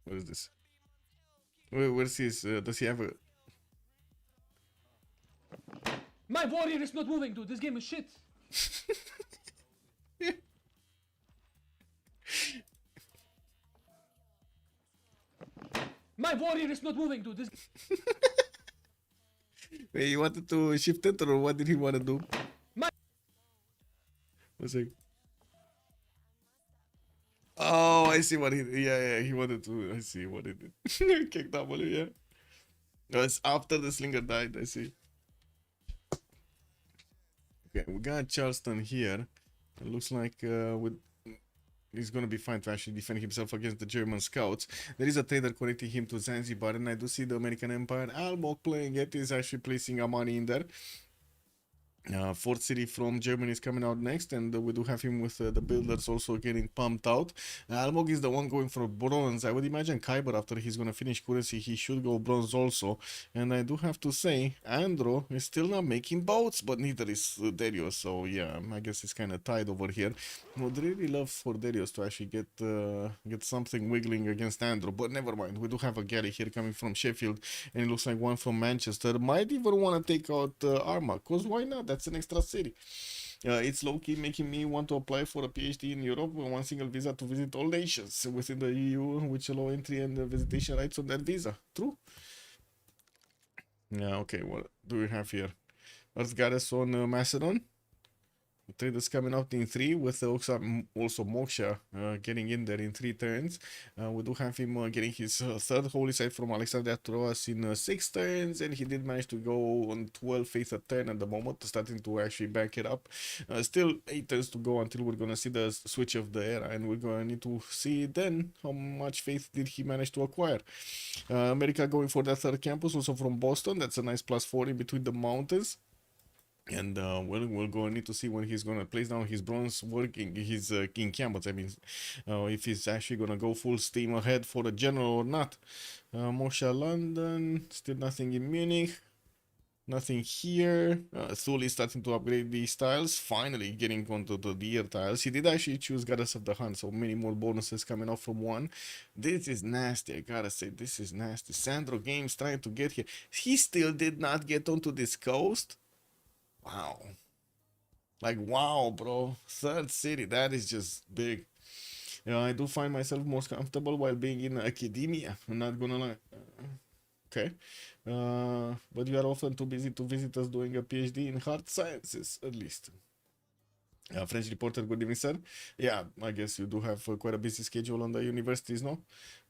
What is this? Where's his? Does he have a? My warrior is not moving, dude. This game is shit. My warrior is not moving, dude. This. Wait, he wanted to shift enter or what did he want to do? My. What's it? Oh, I see what he. Yeah, he wanted to. I see what he did. Kick W, yeah. No, it's after the slinger died. I see. Okay, we got Charleston here. It looks like he's gonna be fine to actually defend himself against the German scouts. There is a trader connecting him to Zanzibar, and I do see the American Empire. Almog playing it is actually placing a money in there. Fourth City from Germany is coming out next, and we do have him with the builders also getting pumped out. Almog is the one going for bronze. I would imagine Kyber, after he's gonna finish currency, he should go bronze also. And I do have to say, Andro is still not making boats, but neither is Darius. So yeah, I guess it's kind of tied over here. Would really love for Darius to actually get something wiggling against Andro, but never mind. We do have a Gary here coming from Sheffield, and it looks like one from Manchester. Might even want to take out Arma, cause why not? That's an extra city. It's low-key making me want to apply for a PhD in Europe with one single visa to visit all nations within the EU, which allow entry and visitation rights on that visa. True? Yeah, okay, what do we have here? Earth Goddess on Macedon. Traders coming out in 3 with also Moksha getting in there in 3 turns. We do have him getting his third holy site from Alexandria Troas in 6 turns, and he did manage to go on 12 faith a turn at the moment, starting to actually back it up. Still 8 turns to go until we're gonna see the switch of the era, and we're gonna need to see then how much faith did he manage to acquire. America going for that third campus, also from Boston. That's a nice +4 in between the mountains. And we're going to need to see when he's going to place down his bronze working, his king camels. I mean, if he's actually going to go full steam ahead for the general or not. Mosha London, still nothing in Munich. Nothing here. Thule is starting to upgrade these tiles. Finally getting onto the deer tiles. He did actually choose Goddess of the Hunt, so many more bonuses coming off from 1. This is nasty, I gotta say. This is nasty. Sandro Games trying to get here. He still did not get onto this coast. Wow. Like, wow, bro. Third city, that is just big. I do find myself most comfortable while being in academia. I'm not gonna lie. Okay. But you are often too busy to visit us doing a PhD in hard sciences, at least. French reporter, good evening, sir. Yeah, I guess you do have quite a busy schedule on the universities, no?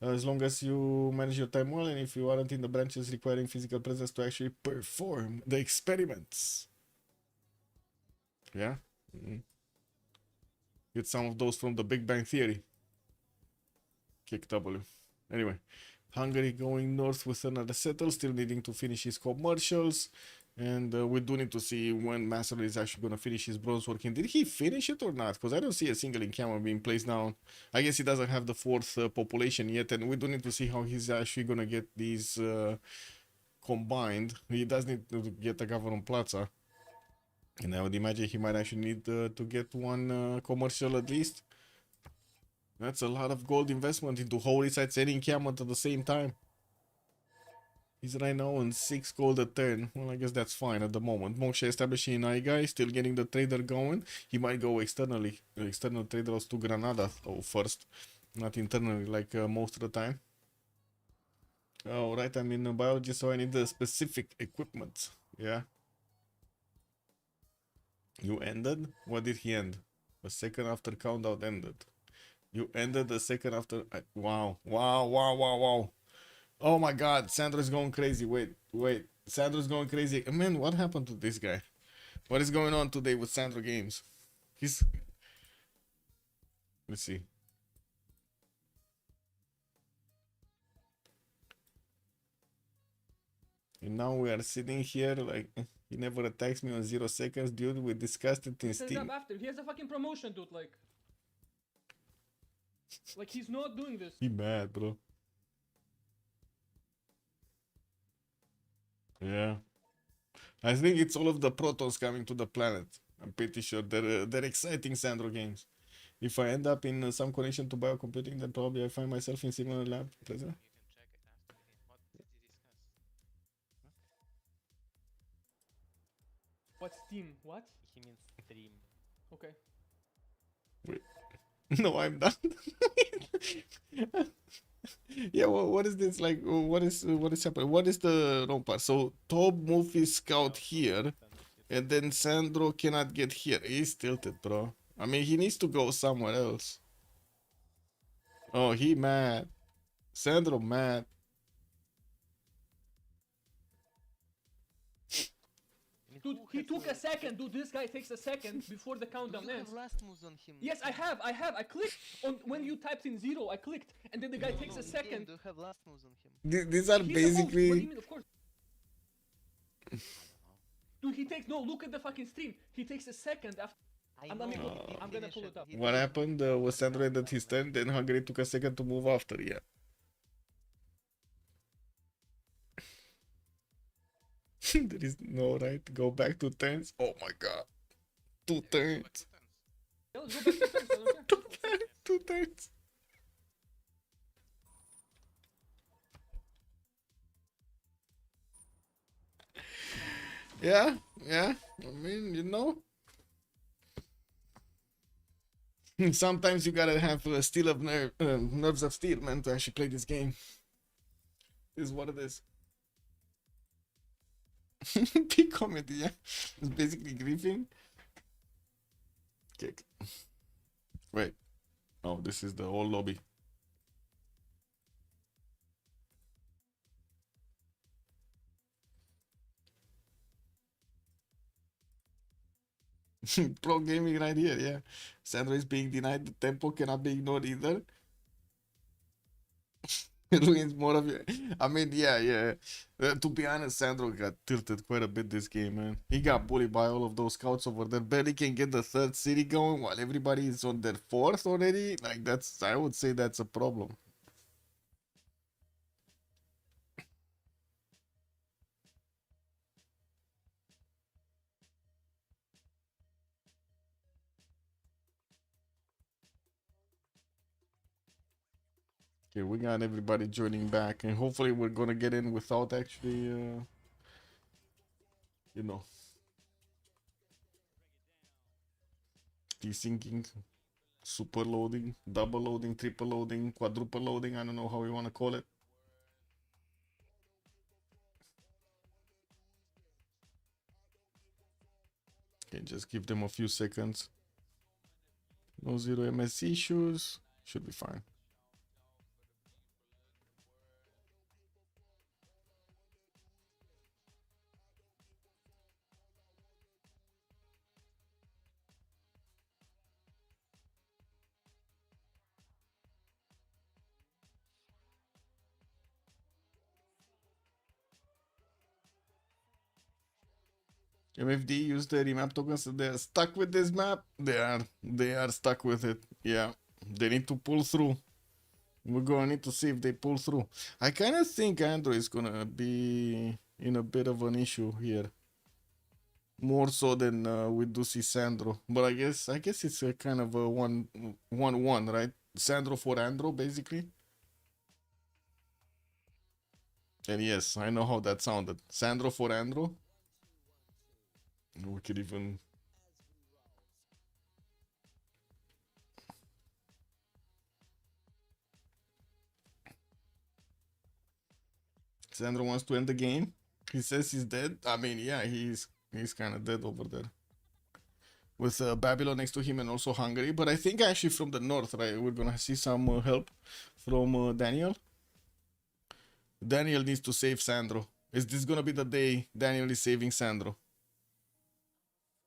As long as you manage your time well, and if you aren't in the branches requiring physical presence to actually perform the experiments. Yeah. Get some of those from the Big Bang Theory. Kick W. Anyway, Hungary going north with another settle, still needing to finish his commercials. And we do need to see when Master is actually going to finish his bronze working. Did he finish it or not? Because I don't see a single encampment being placed down. I guess he doesn't have the 4th population yet. And we do need to see how he's actually going to get these combined. He does need to get a government plaza. And I would imagine he might actually need to get one commercial at least. That's a lot of gold investment into holy sites and encampment at the same time. He's right now on 6 gold a turn. Well, I guess that's fine at the moment. Moksha establishing an Igai, still getting the trader going. He might go externally. External traders to Granada first. Not internally like most of the time. Oh, right, I'm in biology, so I need the specific equipment. Yeah. You ended? What did he end? A second after countdown ended. You ended the second after... wow. Oh my god, Sandro's going crazy. Wait. Sandro's going crazy. Man, what happened to this guy? What is going on today with Sandro Games? He's... Let's see. And now we are sitting here like... He never attacks me on 0 seconds, dude. We discussed it in Steam. After. He has a fucking promotion, dude. Like he's not doing this. He mad, bro. Yeah. I think it's all of the protons coming to the planet. I'm pretty sure they're exciting Sandro games. If I end up in some connection to biocomputing, then probably I find myself in similar lab. Pleasure. What's team? What? He means stream. Okay. Wait. No, I'm done. Yeah, what is this like? What is happening? What is the wrong part? So top move is scout here, and then Sandro cannot get here. He's tilted, bro. I mean, he needs to go somewhere else. Oh, he mad. Sandro mad. Dude, he took a second. Dude, this guy takes a second before the countdown ends. Last moves on him. Yes, I have. I clicked on when you typed in 0. I clicked, and then the guy takes a second. Do have last moves on him? These are He's the host. What do basically. you mean, of course? Dude, he takes no. Look at the fucking stream. He takes a second after. I'm gonna pull it up. What happened was Sandro ended his turn, then Hungary took a second to move after. Yeah. There is no right. Go back to turns. Oh my god. 2 turns. Yeah, let's go back to turns. I don't care. 2 turns. Yeah, yeah. I mean, you know. Sometimes you gotta have a steel of nerves of steel, man, to actually play this game. This is what it is. Big comedy, yeah. It's basically griefing. Okay. Wait. Oh, this is the whole lobby. Pro gaming right here, yeah. Sandro is being denied. The tempo cannot be ignored either. It ruins more of your. I mean, yeah. To be honest, Sandro got tilted quite a bit this game, man. He got bullied by all of those scouts over there. Barely can get the 3rd city going while everybody is on their 4th already. Like, I would say that's a problem. Okay, we got everybody joining back, and hopefully we're gonna get in without actually, you know, desyncing, super loading, double loading, triple loading, quadruple loading. I don't know how you want to call it. Okay, just give them a few seconds. No 0ms issues. Should be fine. MFD used the remap tokens, so they're stuck with this map. They are stuck with it. Yeah, they need to pull through. We're gonna need to see if they pull through. I kind of think Android is gonna be in a bit of an issue here, more so than we do see Sandro. But I guess it's a kind of a 1-1, right? Sandro for Andro, basically. And yes, I know how that sounded. Sandro for Andro. We could even. Sandro wants to end the game. He says he's dead. I mean, yeah, he's kind of dead over there. With Babylon next to him and also Hungary. But I think actually from the north, right, we're gonna see some help from Daniel. Daniel needs to save Sandro. Is this gonna be the day Daniel is saving Sandro?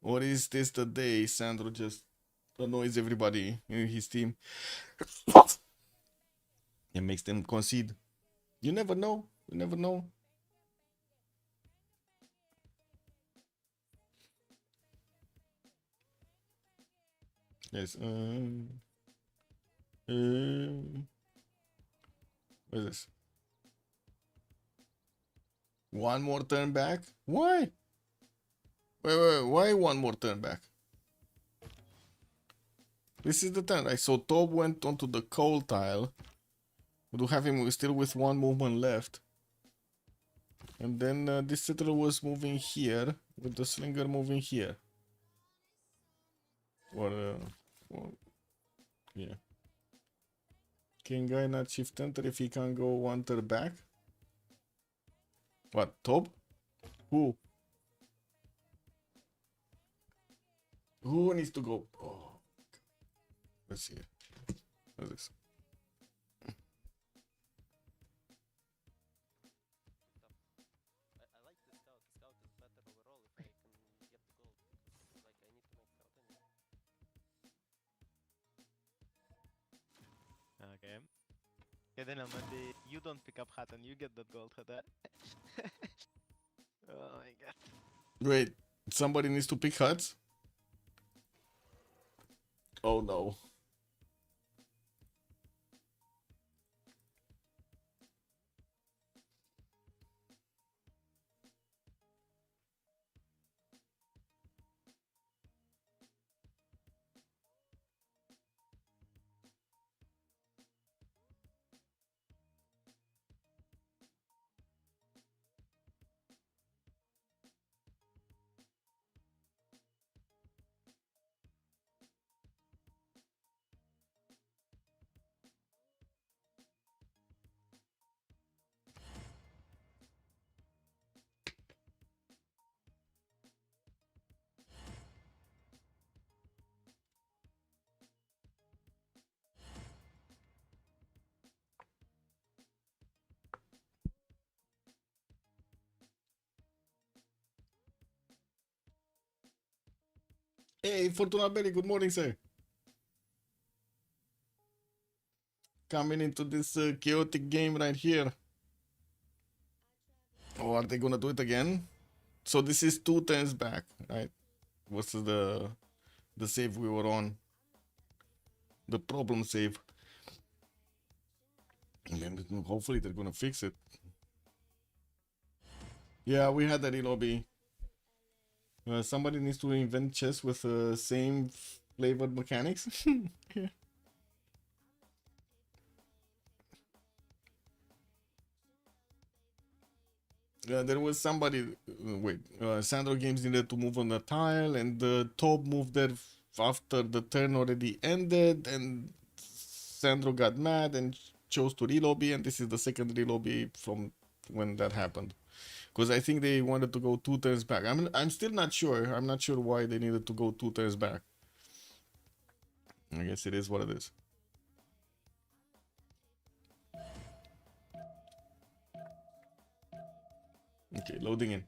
Or is this the day Sandro just annoys everybody in his team and makes them concede? You never know. You never know. Yes. What is this? One more turn back? Why? Wait, why one more turn back? This is the turn, right? So Top went onto the coal tile. We do have him still with one movement left. And then this settler was moving here, with the slinger moving here. Or yeah. Can guy not shift enter if he can go one turn back? What, Top? Who? Who needs to go? Oh, let's see. What's this? I like the scout. The scout is better overall if I can get the gold. Because, like, I need to make scout anyway. Okay. Yeah, Daniel, maybe you don't pick up hat and you get that gold hat. Oh my god. Wait, somebody needs to pick huts? Oh no. Hey, Fortuna Belly, good morning, sir. Coming into this chaotic game right here. Oh, are they gonna do it again? So this is 2 turns back, right? What's the save we were on? The problem save. And then hopefully they're gonna fix it. Yeah, we had that lobby. Somebody needs to invent chess with the same flavored mechanics. Yeah. There was somebody. Wait, Sandro Games needed to move on the tile, and the Top moved there after the turn already ended, and Sandro got mad and chose to relobby, and this is the second relobby from when that happened. Because I think they wanted to go 2 turns back. I'm still not sure. I'm not sure why they needed to go 2 turns back. I guess it is what it is. Okay, loading in.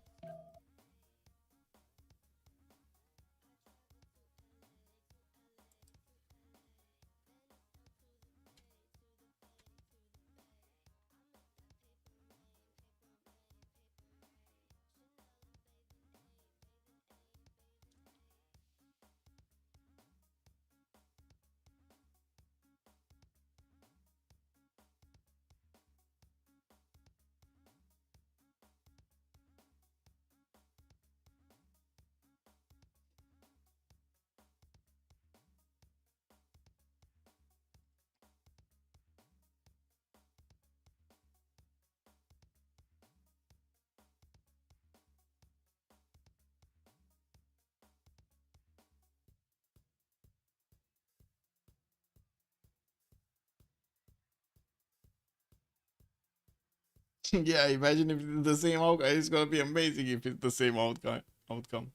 Yeah, imagine if it's the same outcome. It's gonna be amazing if it's the same outcome.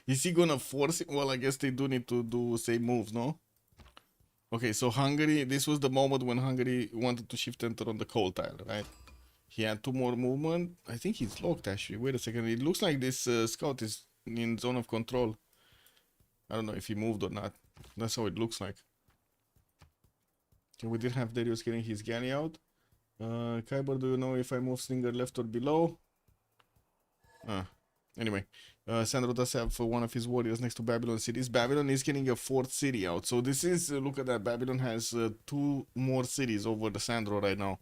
Is he gonna force it? Well, I guess they do need to do same moves, no? Okay, so Hungary, this was the moment when Hungary wanted to shift enter on the coal tile, right? He had 2 more movement. I think he's locked actually. Wait a second. It looks like this scout is in zone of control. I don't know if he moved or not. That's how it looks like. Okay, we did have Darius getting his galley out. Kyber, do you know if I move Slinger left or below? Anyway, Sandro does have one of his warriors next to Babylon cities. Babylon is getting a 4th city out. So this is, look at that, Babylon has 2 more cities over the Sandro right now.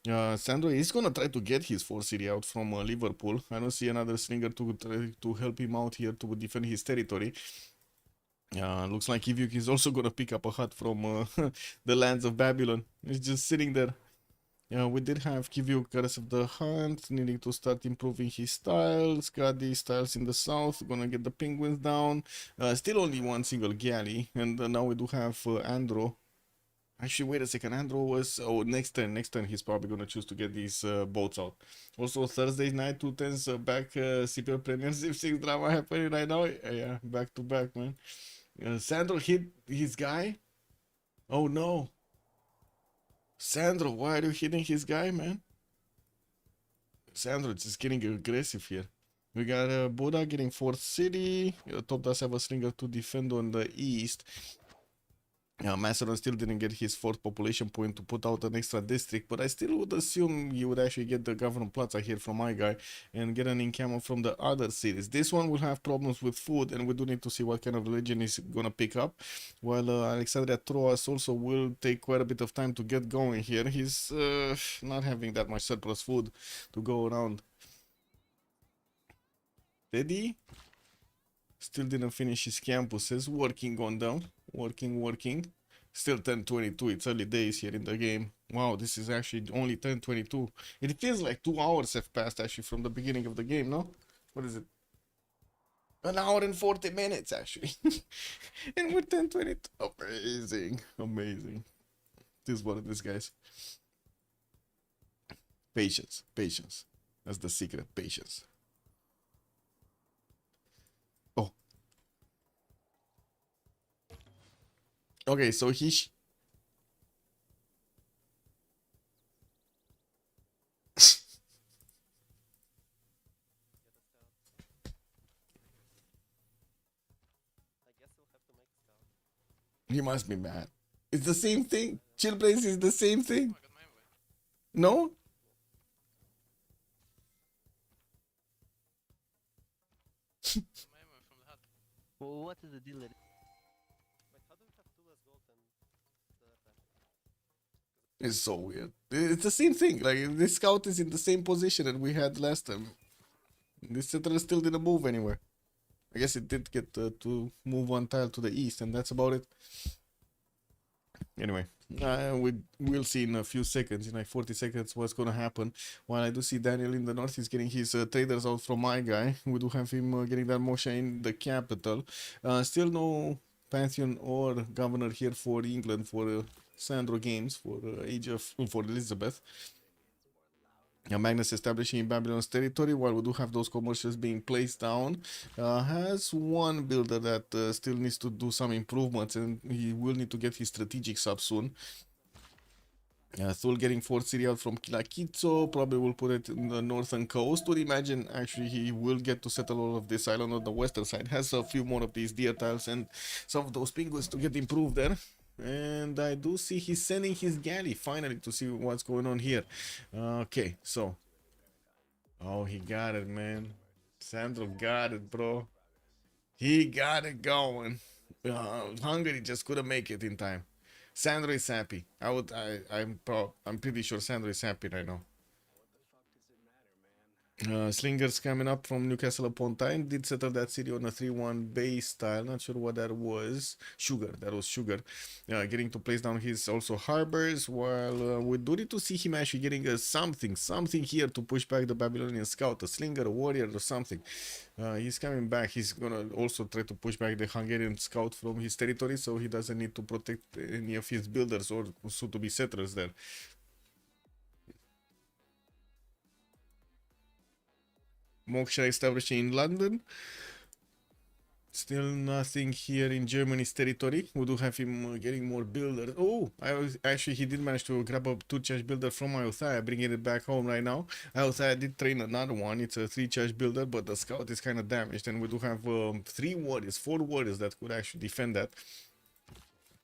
Sandro is gonna try to get his 4 city out from Liverpool. I don't see another slinger to try to help him out here to defend his territory. Looks like Ivyuk is also gonna pick up a hut from the lands of Babylon. He's just sitting there. We did have Kivyuk Curse of the Hunt, needing to start improving his styles. Got these styles in the south, gonna get the penguins down. Still only one single galley, and now we do have Andro. Actually, wait a second. Andro was... Oh, next turn he's probably gonna choose to get these boats out. Also, Thursday night, 2 10s back CPL Premier Civ6 drama happening right now. Yeah, back to back, man. Sandro hit his guy. Oh no. Sandro, why are you hitting his guy, man? Sandro just getting aggressive here. We got Buddha getting 4th city. Top does have a slinger to defend on the east. Macedon still didn't get his 4th population point to put out an extra district, but I still would assume you would actually get the Governor Plaza here from my guy and get an encampment from the other cities. This one will have problems with food, and we do need to see what kind of religion is gonna pick up, while Alexandria Troas also will take quite a bit of time to get going here. He's not having that much surplus food to go around. Teddy still didn't finish his campuses, working on them. Working. Still 10:22. It's early days here in the game. Wow, this is actually only 10:22. It feels like 2 hours have passed actually from the beginning of the game, no? What is it? 1 hour and 40 minutes actually. And we're 10:22. Amazing. This is what it is, guys. Patience. That's the secret. Patience. Okay, so he he must be mad. It's the same thing. Chill Place is the same thing. No? Well, what is the deal? It's so weird. It's the same thing. Like, this scout is in the same position that we had last time. This settler still didn't move anywhere. I guess it did get to move 1 tile to the east, and that's about it. Anyway, we'll see in a few seconds, in like 40 seconds, what's gonna happen. While I do see Daniel in the north, he's getting his traders out from my guy. We do have him getting that motion in the capital. Still no Pantheon or Governor here for England, for Sandro Games, for for Elizabeth. Magnus establishing in Babylon's territory, while we do have those commercials being placed down. Has one builder that still needs to do some improvements, and he will need to get his strategic sub soon. Still getting 4th city out from Kilakitso, probably will put it in the northern coast. Would imagine actually he will get to settle all of this island on the western side. Has a few more of these deer tiles and some of those penguins to get improved there. And I do see he's sending his galley finally to see what's going on here. Okay, so. Oh, he got it, man. Sandro got it, bro. He got it going. Hungary just couldn't make it in time. Sandro is happy. I'm pretty sure Sandro is happy right now. Slingers coming up from Newcastle upon Tyne did settle that city on a 3-1 base style. Not sure what that was. That was Sugar. Getting to place down his also harbors, while we do need to see him actually getting something here to push back the Babylonian scout, a slinger, a warrior, or something. He's coming back. He's gonna also try to push back the Hungarian scout from his territory, so he doesn't need to protect any of his builders or soon-to-be settlers there. Moksha establishing in London. Still nothing here in Germany's territory. We do have him getting more builders. Oh, actually he did manage to grab a 2-charge builder from Iothaya, bringing it back home right now. Iothaya did train another one. It's a 3-charge builder, but the scout is kind of damaged, and we do have 4 warriors that could actually defend that.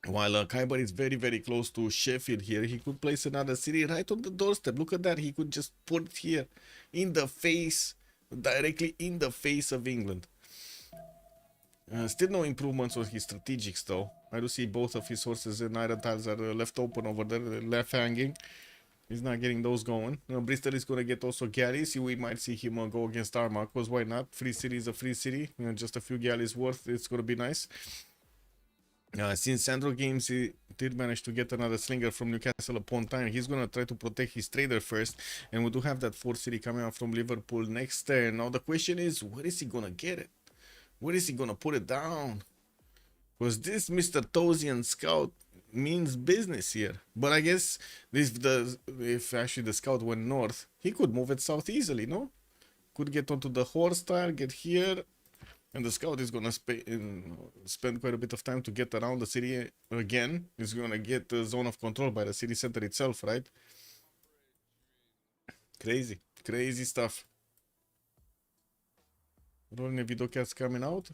While Khyber is very, very close to Sheffield here, he could place another city right on the doorstep. Look at that. He could just put it here in the face, directly in the face of England. Still no improvements on his strategics though. I do see both of his horses and iron tiles are left open over there, left hanging. He's not getting those going. Bristol is gonna get also galleys. We might see him go against Armagh, because why not? Free city is a free city. Just a few galleys worth. It's gonna be nice. Since Sandro Games he did manage to get another slinger from Newcastle upon time, he's gonna try to protect his trader first, and we do have that 4 city coming out from Liverpool next turn. Now the question is, where is he gonna get it? Where is he gonna put it down? Because this Mr. Tosian scout means business here. But I guess if actually the scout went north, he could move it south easily, no? Could get onto the horse tile, get here, and the scout is gonna spend quite a bit of time to get around the city again. He's gonna get the zone of control by the city center itself, right? Crazy, crazy stuff. Rolling video cats coming out.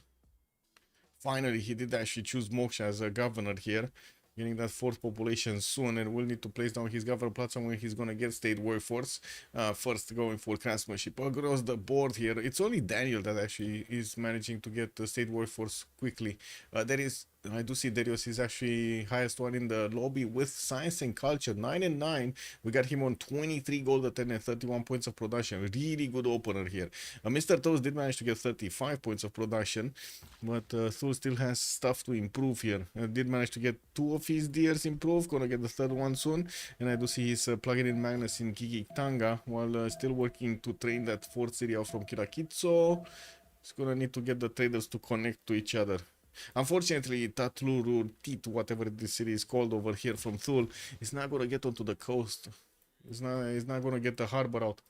Finally, he did actually choose Moksha as a governor here, getting that 4th population soon, and will need to place down his governor platform when he's gonna get state workforce. First going for craftsmanship across the board here. It's only Daniel that actually is managing to get the state workforce quickly. I do see Darius is actually highest one in the lobby with science and culture, 9 and 9. We got him on 23 gold at 10 and 31 points of production. Really good opener here. Mr. Toast did manage to get 35 points of production, but Thul still has stuff to improve here. Did manage to get 2 of his deers improved, gonna get the 3rd one soon, and I do see he's plugging in Magnus in Kikitanga while still working to train that 4th city out from Kirakitso. He's gonna need to get the traders to connect to each other. Unfortunately, Tatluru Tit, whatever this city is called over here from Thul, is not gonna get onto the coast. He's not gonna get the harbor out.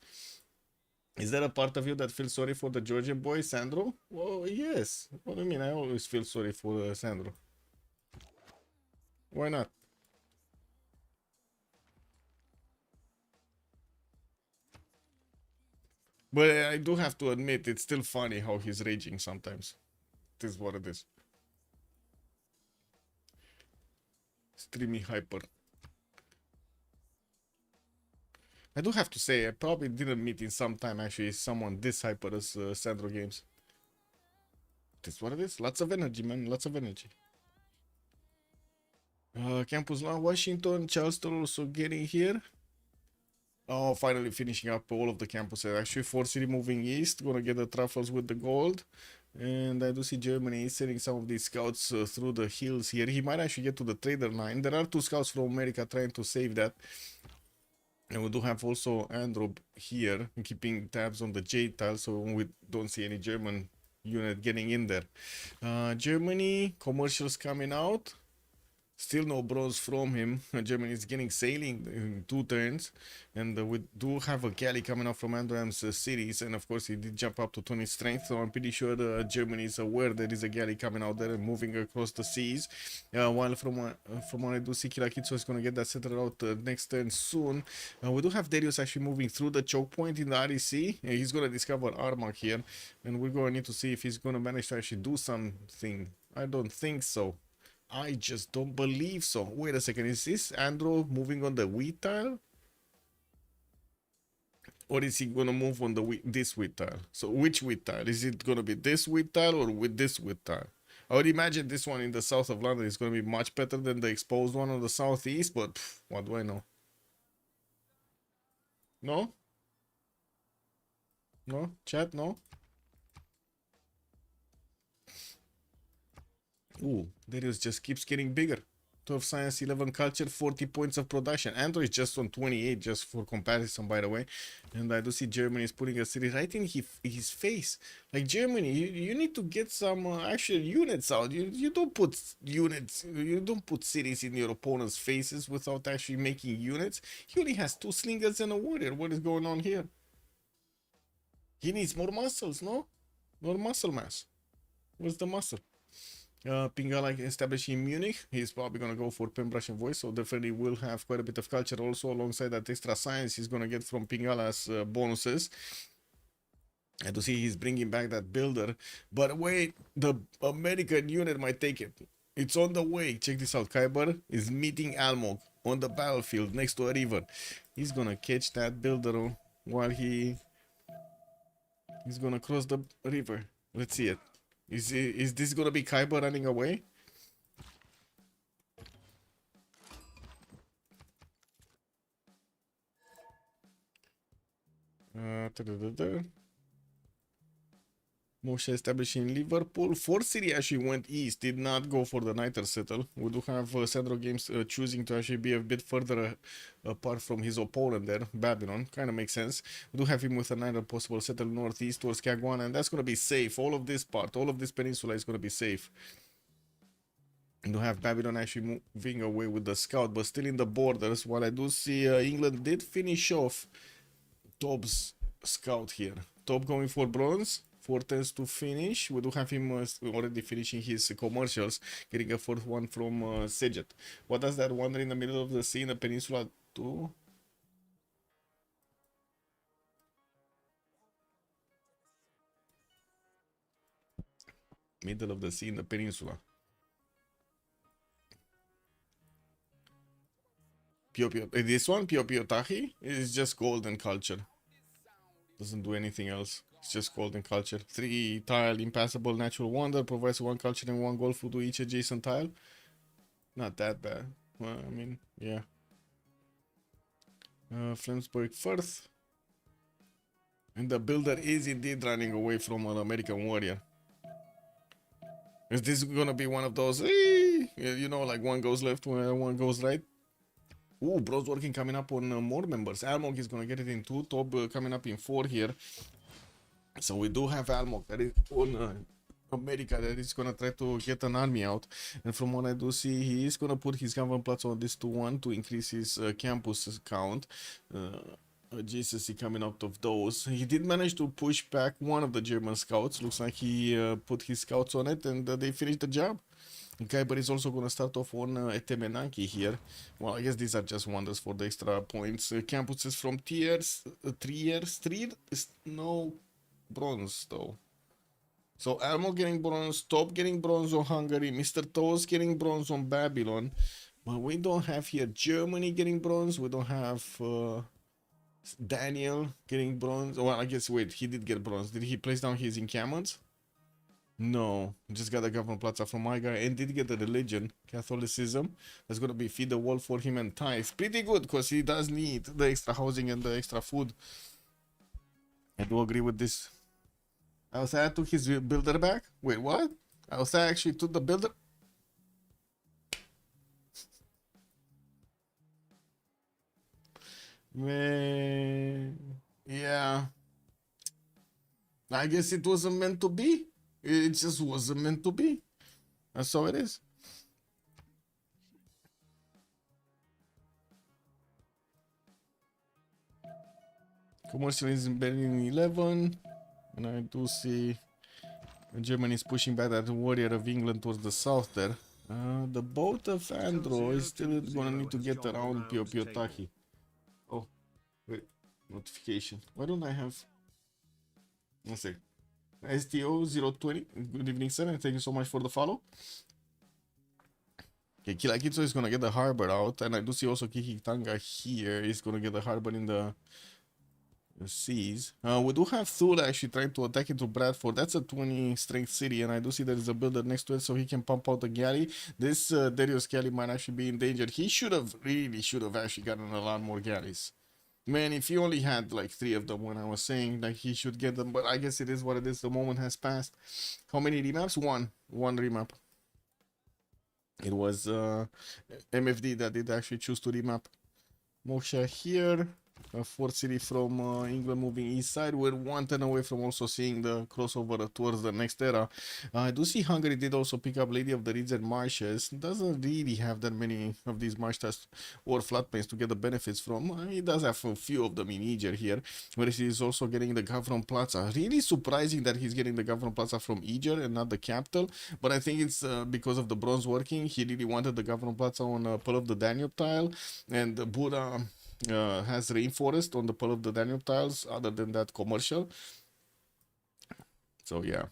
Is there a part of you that feels sorry for the Georgian boy, Sandro? Well, yes. What do you mean? I always feel sorry for Sandro. Why not? But I do have to admit, it's still funny how he's raging sometimes. It is what it is. Streamy hyper. I do have to say, I probably didn't meet in some time actually someone this hyper as Sandro Games. This is what it is. Lots of energy, man. Lots of energy. Campus Law, Washington, Charleston also getting here. Oh, finally finishing up all of the campuses. Actually, 4 city moving east. Gonna get the truffles with the gold. And I do see Germany is sending some of these scouts through the hills here. He might actually get to the trader line. There are 2 scouts from America trying to save that. And we do have also Androb here, keeping tabs on the J tile, so we don't see any German unit getting in there. Germany, commercials coming out. Still no bronze from him. Germany is getting sailing in 2 turns. And we do have a galley coming up from Andram's cities. And of course, he did jump up to 20 strength. So I'm pretty sure Germany is aware there is a galley coming out there and moving across the seas. While from what I do see, Kirakitso is going to get that settled out next turn soon. We do have Darius actually moving through the choke point in the REC. He's going to discover Armagh here. And we're going to need to see if he's going to manage to actually do something. I don't think so. I just don't believe so. Wait a second, is this Andro moving on the wheat tile? Or is he gonna move on the this wheat tile? So which wheat tile? Is it gonna be this wheat tile or with this wheat tile? I would imagine this one in the south of London is gonna be much better than the exposed one on the southeast, but what do I know? No? No? Chat, no? Ooh, Darius just keeps getting bigger. 12 science, 11 culture, 40 points of production. Android is just on 28, just for comparison, by the way. And I do see Germany is putting a city right in his face. Like, Germany, you need to get some actual units out. You don't put units, you don't put cities in your opponent's faces without actually making units. He only has 2 slingers and a warrior. What is going on here? He needs more muscles, no? More muscle mass. Where's the muscle? Pingala established in Munich. He's probably going to go for Pembrush and Voice, so definitely will have quite a bit of culture also alongside that extra science he's going to get from Pingala's bonuses. And to see he's bringing back that builder. But wait, the American unit might take it. It's on the way. Check this out. Kyber is meeting Almog on the battlefield next to a river. He's going to catch that builder while he's going to cross the river. Let's see it. Is this gonna be Kaiba running away? Da-da-da-da. Moshe establishing Liverpool. Fort City actually went east, did not go for the Niter settle. We do have Sandro Games choosing to actually be a bit further apart from his opponent there, Babylon. Kind of makes sense. We do have him with a Niter possible settle northeast towards Kagwana, and that's going to be safe. All of this part, all of this peninsula is going to be safe. We do have Babylon actually moving away with the scout, but still in the borders, while I do see England did finish off Top's scout here. Top going for bronze. 4 tends to finish. We do have him already finishing his commercials, getting a fourth one from Sejet. What does that wander in the middle of the sea in the peninsula do? Middle of the sea in the peninsula. Pio Pio. This one, Pio Pio Tahi, is just golden culture. Doesn't do anything else. It's just golden culture. 3 tile impassable natural wonder provides 1 culture and 1 gold food to each adjacent tile. Not that bad. Well, I mean, yeah. Flemsburg Firth. And the builder is indeed running away from an American warrior. Is this gonna be one of those, you know, like one goes left, one goes right? Ooh, Bro's working coming up on more members. Almog is gonna get it in 2. Top coming up in 4 here. So we do have Almog that is on America that is gonna try to get an army out. And from what I do see, he is gonna put his government plots on this 2-1 to increase his campus count. GCC coming out of those. He did manage to push back one of the German scouts. Looks like he put his scouts on it and they finished the job. Kyber is also going to start off on Etemenanki here. Well, I guess these are just wonders for the extra points. Campuses from tiers, 3 years, 3 is no bronze though. So Elmo getting bronze, Top getting bronze on Hungary, Mr. Toes getting bronze on Babylon. But we don't have here Germany getting bronze. We don't have Daniel getting bronze. Well, I guess, wait, he did get bronze. Did he place down his encampments? No, just got a government plaza from my guy and did get the religion, Catholicism. That's gonna be feed the wall for him and tithe. Pretty good, because he does need the extra housing and the extra food. I do agree with this. Althea took his builder back? Wait, what? Althea actually took the builder? Man, yeah. I guess it wasn't meant to be. It just wasn't meant to be. That's how it is. Commercial is embedded in 11. And I do see Germany is pushing back that warrior of England towards the south there. The boat of Andro is still gonna need to get around Pio Pio Tahi. Oh, wait. Notification. Why don't I have... One sec. STO020. Good evening, sir, and thank you so much for the follow. Okay, Kilakitsu is gonna get the harbor out, and I do see also Kiki Tanga here is gonna get the harbor in the seas. We do have Thule actually trying to attack into Bradford. That's a 20 strength city, and I do see there is a builder next to it, so he can pump out the galley. This Darius galley might actually be in danger. He really should have actually gotten a lot more galleys. Man, if he only had like 3 of them when I was saying that he should get them, but I guess it is what it is. The moment has passed. How many remaps? One remap. It was MFD that did actually choose to remap. Moksha here. Fort City from England moving east side. We're 1 turn away from also seeing the crossover towards the next era. I do see Hungary did also pick up Lady of the Reeds and Marshes. Doesn't really have that many of these marsh tests or flat plains to get the benefits from. He does have a few of them in Eger here, where he is also getting the Gavron Plaza. Really surprising that he's getting the Gavron Plaza from Eger and not the capital, but I think it's because of the bronze working. He really wanted the Gavron Plaza on Pearl of the Danube tile, and Buddha has rainforest on the Pearl of the Danube tiles, other than that commercial. So yeah,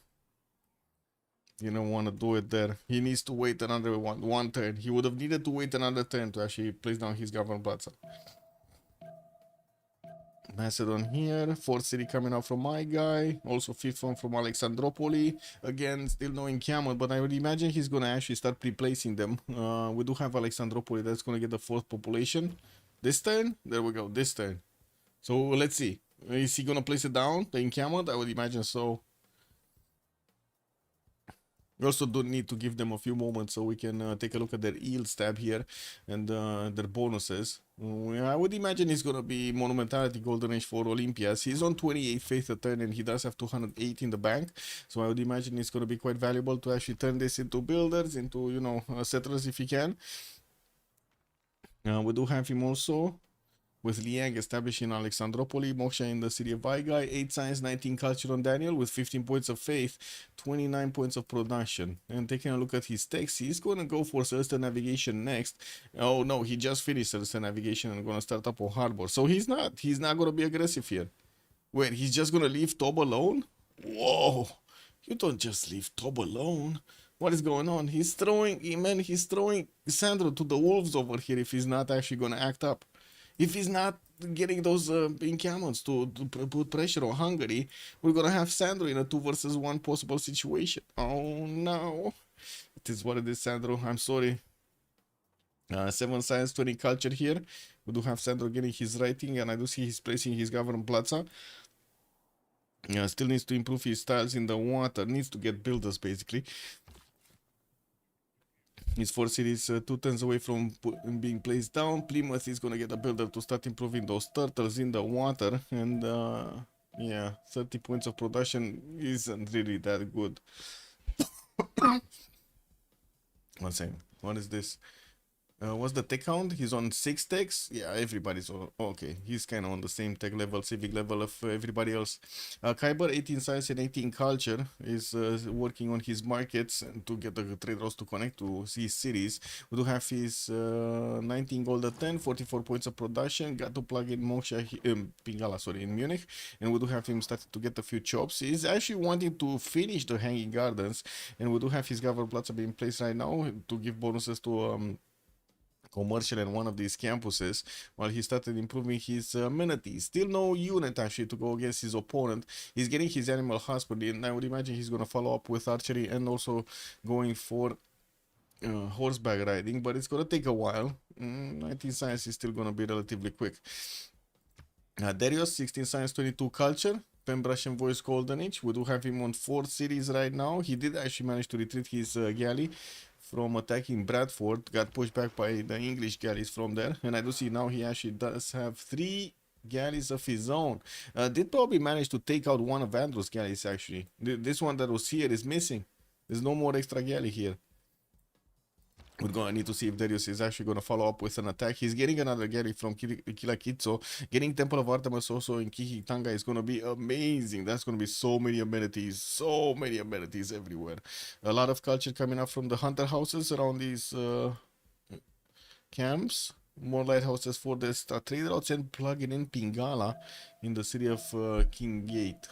you don't want to do it there. He needs to wait another one turn. He would have needed to wait another turn to actually place down his Governor Plaza. Macedon here, 4th city coming out from my guy, also 5th one from Alexandropoli. Again, still no encampment, but I would imagine he's gonna actually start replacing them. We do have Alexandropoli that's gonna get the 4th population. This turn, there we go, this turn. So let's see. Is he gonna place it down, the encampment? I would imagine so. We also do need to give them a few moments so we can take a look at their yields tab here and their bonuses. I would imagine he's gonna be Monumentality Golden Age for Olympias. He's on 28 faith a turn and he does have 208 in the bank. So I would imagine it's gonna be quite valuable to actually turn this into builders, into, you know, settlers if he can. We do have him also with Liang established in Alexandropoli, Moksha in the city of Vaigai, 8 science, 19 culture on Daniel with 15 points of faith, 29 points of production. And taking a look at his text, he's going to go for Celestial Navigation next. Oh no, he just finished Celestial Navigation and going to start up on Harbor. So he's not going to be aggressive here. Wait, he's just going to leave Tob alone? Whoa, you don't just leave Tob alone. What is going on? He's throwing Sandro to the wolves over here if he's not actually going to act up. If he's not getting those encampments to put pressure on Hungary, we're going to have Sandro in a 2 versus 1 possible situation. Oh no. It is what it is, Sandro. I'm sorry. 7 science, 20 culture here. We do have Sandro getting his writing, and I do see he's placing his Government Plaza. Still needs to improve his styles in the water. Needs to get builders, basically. His 4 cities 2 turns away from being placed down. Plymouth is going to get a builder to start improving those turtles in the water. And yeah, 30 points of production isn't really that good. One second. What is this? What's the tech count? He's on 6 techs. Yeah, everybody's on. Okay, he's kind of on the same tech level, civic level of everybody else. Kyber, 18 science and 18 culture, is working on his markets to get the trade routes to connect to his cities. We do have his 19 gold at 10, 44 points of production. Got to plug in Moksha, Pingala, sorry, in Munich. And we do have him starting to get a few chops. He's actually wanting to finish the Hanging Gardens. And we do have his Government Plaza being placed right now to give bonuses to commercial and one of these campuses while he started improving his amenities. Still no unit actually to go against his opponent. He's getting his animal husbandry, and I would imagine he's going to follow up with archery and also going for horseback riding, but it's going to take a while. 19 science is still going to be relatively quick. Darius, 16 science, 22 culture. Pembrokeshire and Voice Golden Age. We do have him on 4 cities right now. He did actually manage to retreat his galley from attacking Bradford, got pushed back by the English galleys from there, and I do see now he actually does have 3 galleys of his own. Did probably manage to take out one of Andrew's galleys actually. This one that was here is missing. There's no more extra galley here. We're gonna need to see if Darius is actually gonna follow up with an attack. He's getting another galley from Kilakitso. Getting Temple of Artemis also in Kihitanga is gonna be amazing. That's gonna be so many amenities everywhere. A lot of culture coming up from the hunter houses around these camps. More lighthouses for the trade routes and plugging in Pingala in the city of King Gate.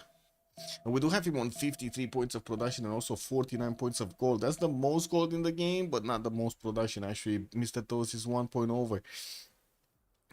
And we do have him on 53 points of production and also 49 points of gold. That's the most gold in the game, but not the most production. Actually, Mr. Toast is 1 point over.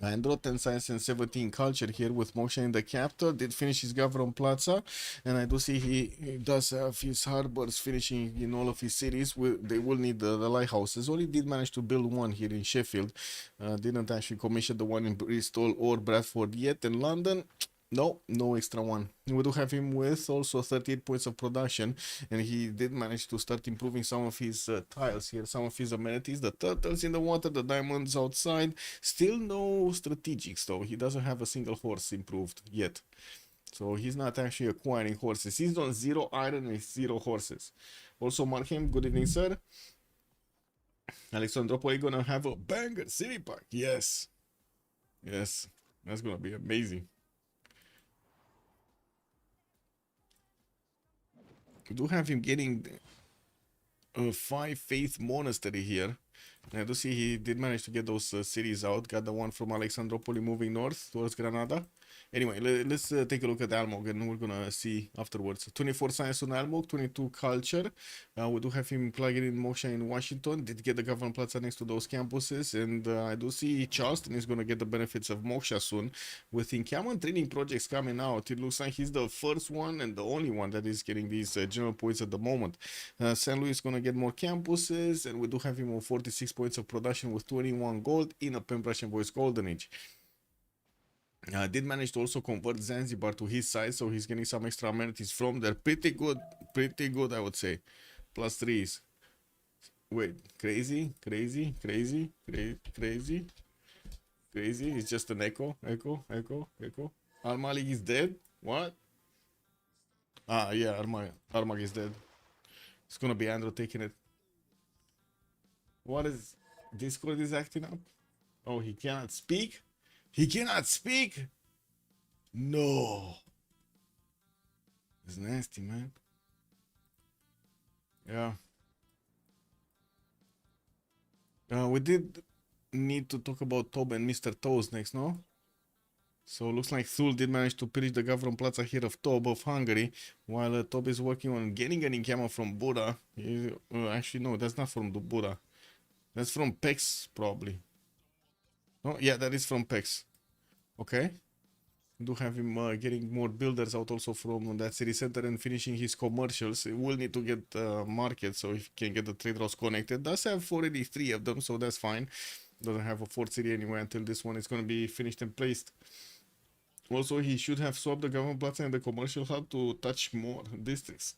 Andro, 10 science and 17 culture here with Moksha in the capital. Did finish his Government Plaza, and I do see he does have his harbors finishing in all of his cities. They will need the lighthouses. Only did manage to build one here in Sheffield. Didn't actually commission the one in Bristol or Bradford yet. In London, no extra one. We do have him with also 38 points of production, and he did manage to start improving some of his tiles here, some of his amenities, the turtles in the water, the diamonds outside. Still no strategics though. He doesn't have a single horse improved yet, so he's not actually acquiring horses. He's on 0 iron and 0 horses. Also, Markham, good evening, sir. Alexandropoli gonna have a banger city park. Yes, that's gonna be amazing. We do have him getting a 5 faith monastery here. And I do see he did manage to get those cities out. Got the one from Alexandropoli moving north towards Granada. Anyway, let's take a look at Almog and we're gonna see afterwards. 24 science on Almog, 22 culture. We do have him plugging in Moksha in Washington. Did get the Government Plaza next to those campuses, and I do see Charleston is gonna get the benefits of Moksha soon. With encampment training projects coming out, it looks like he's the first one and the only one that is getting these general points at the moment. St. Louis is gonna get more campuses, and we do have him on 46 points of production with 21 gold in a Pembrokeshire Voice Golden Age. Did manage to also convert Zanzibar to his side, so he's getting some extra amenities from there. Pretty good, I would say. Plus threes. Wait, crazy. It's just an echo. Al Malik is dead. What? Ah, yeah, Armag is dead. It's gonna be Andrew taking it. What is Discord is acting up? Oh, he cannot speak? He cannot speak? No. It's nasty, man. Yeah. We did need to talk about Tob and Mr. Toes next, no? So looks like Thul did manage to pillage the Gavron Plaza here of Tob of Hungary, while Tob is working on getting an camo from Buddha. Actually, no, that's not from the Buddha. That's from Pex, probably. No, yeah, that is from Pex. Okay. Do have him getting more builders out also from that city center and finishing his commercials. He will need to get market, so if he can get the trade routes connected. Does have already 3 of them, so that's fine. Doesn't have a 4th city anyway until this one is going to be finished and placed. Also, he should have swapped the government plaza and the commercial hub to touch more districts.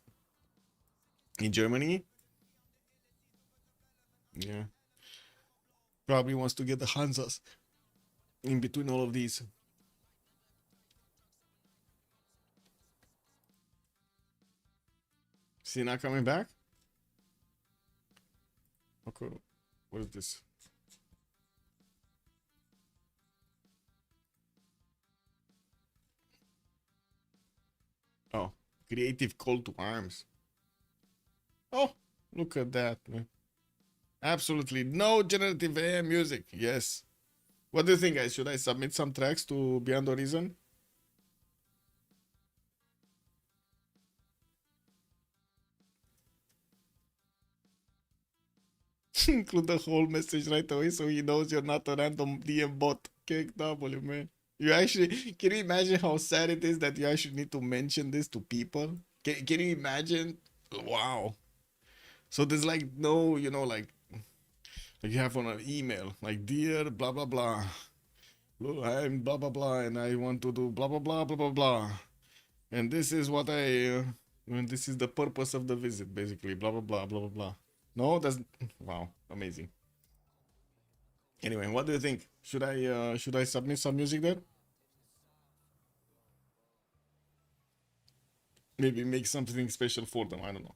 In Germany? Yeah. Probably wants to get the Hansas in between all of these. See, not coming back? Okay. What is this? Oh, creative call to arms. Oh, look at that, man. Absolutely no generative AI music. Yes. What do you think, guys? Should I submit some tracks to Beyond Horizon? Include the whole message right away so he knows you're not a random DM bot. KW, man. You actually, can you imagine how sad it is that you actually need to mention this to people? Can you imagine? Wow. So there's like no, like you have on an email, like, dear blah blah blah. Look, I'm blah blah blah and I want to do blah blah blah blah blah blah. And this is what and this is the purpose of the visit, basically. Blah blah blah blah blah blah. No, that's wow, amazing. Anyway, what do you think? Should I submit some music there? Maybe make something special for them. I don't know.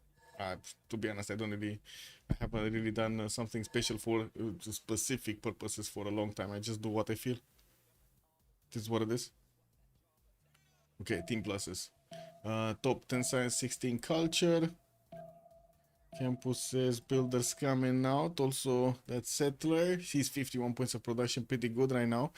To be honest, I haven't really done something special for specific purposes for a long time. I just do what I feel. This is what it is. Okay, team pluses. Top 10 science, 16 culture. Campuses, builders coming out. Also, that settler, he's 51 points of production, pretty good right now.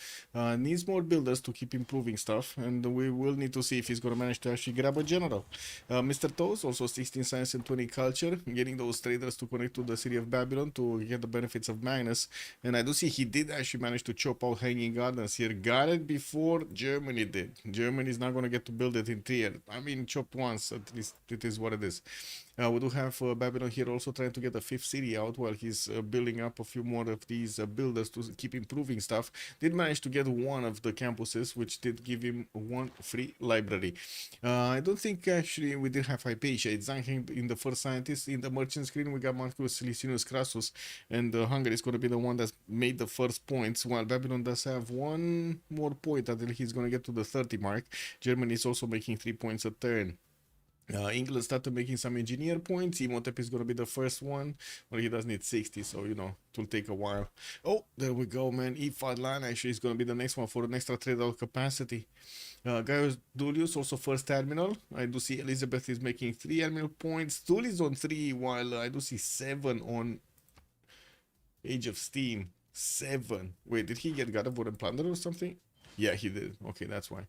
Needs more builders to keep improving stuff, and we will need to see if he's gonna manage to actually grab a general. Mr. Toes, also 16 science and 20 culture, getting those traders to connect to the city of Babylon to get the benefits of Magnus. And I do see he did actually manage to chop out Hanging Gardens here. Got it before Germany did. Germany is not gonna get to build it in 3 years. I mean, chopped once, at least it is what it is. We do have Babylon here also trying to get the 5th city out while he's building up a few more of these builders to keep improving stuff. Did manage to get one of the campuses, which did give him one free library. I don't think actually we did have Hypatia. It's Zanking in the first scientist. In the merchant screen, we got Marcus Licinius Crassus, and Hungary is going to be the one that's made the first points, while Babylon does have one more point until he's going to get to the 30 mark. Germany is also making 3 points a turn. England started making some engineer points. Imhotep is going to be the first one, but he does need 60, so it will take a while. Oh, there we go, man. E5 line actually is going to be the next one for an extra trade out capacity. Gaius Julius also first terminal. I do see Elizabeth is making 3 terminal points. Thul is on 3, while I do see 7 on Age of Steam. 7. Wait, did he get God of War and Plunder or something? Yeah, he did. Okay, that's why.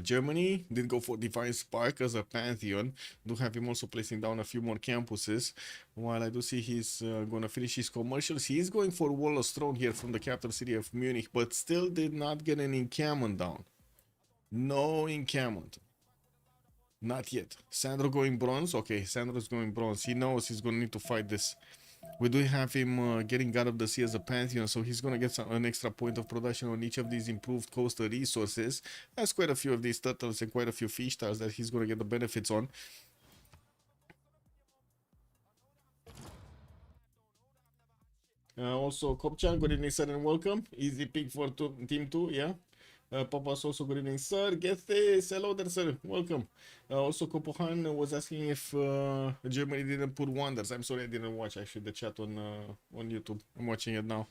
Germany did go for Divine Spark as a Pantheon. Do have him also placing down a few more campuses. While I do see he's gonna finish his commercials, he is going for Wallace Throne here from the capital city of Munich, but still did not get an encampment down. No encampment. Not yet. Sandro going bronze. Okay, Sandro's going bronze. He knows he's gonna need to fight this. We do have him getting out of the sea as a Pantheon, so he's going to get an extra point of production on each of these improved coastal resources. There's quite a few of these turtles and quite a few fish stars that he's going to get the benefits on. Also, Kopchan, good evening, sir, and welcome. Easy pick for Team 2, yeah. Papa's also good evening, sir. Get this. Hello there, sir. Welcome. Also, Kopohan was asking if Germany didn't put wonders. I'm sorry I didn't watch actually the chat on YouTube. I'm watching it now.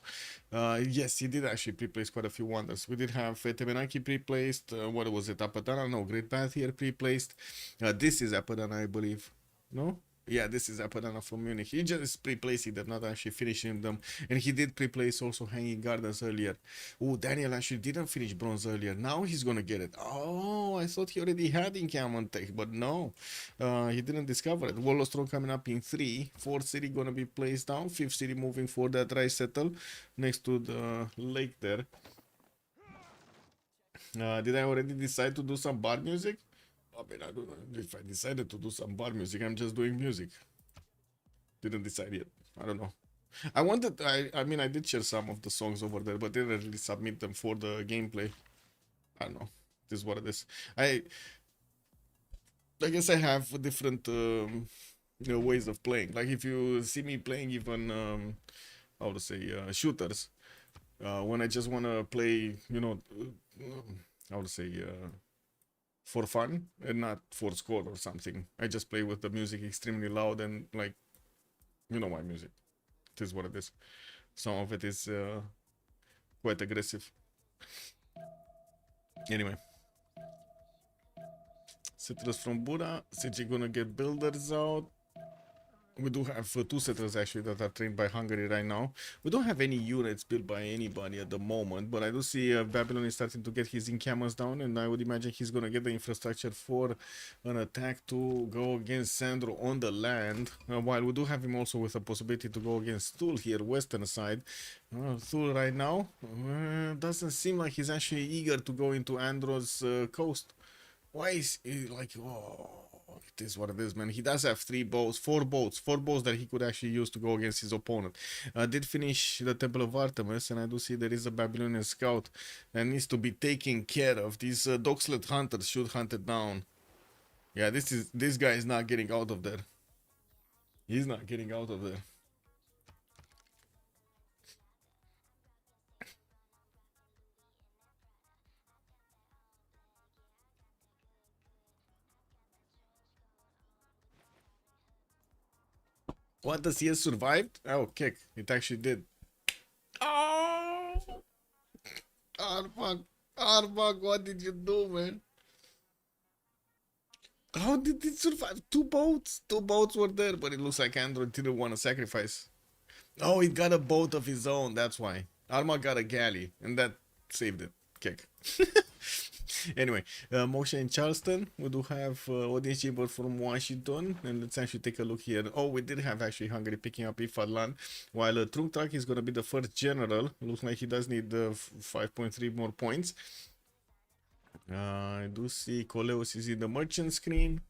Yes, he did actually pre-place quite a few wonders. We did have Temenaki pre-placed. What was it? Apadana? No, Great Path here pre-placed. This is Apadana, I believe. No? Yeah, this is Apadana from Munich. He just pre-placing them, not actually finishing them. And he did pre-place also Hanging Gardens earlier. Oh, Daniel actually didn't finish bronze earlier. Now he's gonna get it. Oh, I thought he already had Encampment Tech, but no. He didn't discover it. Wallostrom coming up in 3. 4th city gonna be placed down. 5th city moving for that rice settle next to the lake there. Did I already decide to do some bar music? I mean, I don't know if I decided to do some bar music. I'm just doing music. Didn't decide yet. I don't know. I wanted. I mean, I did share some of the songs over there, but didn't really submit them for the gameplay. I don't know. This is what it is. I guess I have different ways of playing. Like if you see me playing even how to say shooters, when I just want to play, how to say for fun and not for score or something. I just play with the music extremely loud and like, my music. It is what it is. Some of it is quite aggressive. Anyway. Settlers from Buddha. CG gonna get builders out. We do have 2 settlers actually that are trained by Hungary right now. We don't have any units built by anybody at the moment, but I do see Babylon is starting to get his encampments down, and I would imagine he's gonna get the infrastructure for an attack to go against Sandro on the land. While we do have him also with a possibility to go against Thule here, western side. Thule right now doesn't seem like he's actually eager to go into Andros coast. Why is he like, oh, it is what it is, man. He does have 4 boats that he could actually use to go against his opponent. Did finish the Temple of Artemis, and I do see there is a Babylonian scout that needs to be taken care of. These dog sled hunters should hunt it down. Yeah, this guy is not getting out of there. He's not getting out of there. What, the CS survived? Oh, kick. It actually did. Oh! Arbok, what did you do, man? How did it survive? 2 boats? 2 boats were there, but it looks like Android didn't want to sacrifice. Oh, it got a boat of his own, that's why. Arma got a galley, and that saved it. Kick. Anyway, Moshe in Charleston. We do have audience chamber from Washington, and let's actually take a look here. Oh, we did have actually Hungary picking up Ifadlan, while Trungtrak is going to be the first general. Looks like he does need 5.3 more points. I do see Coleus is in the merchant screen.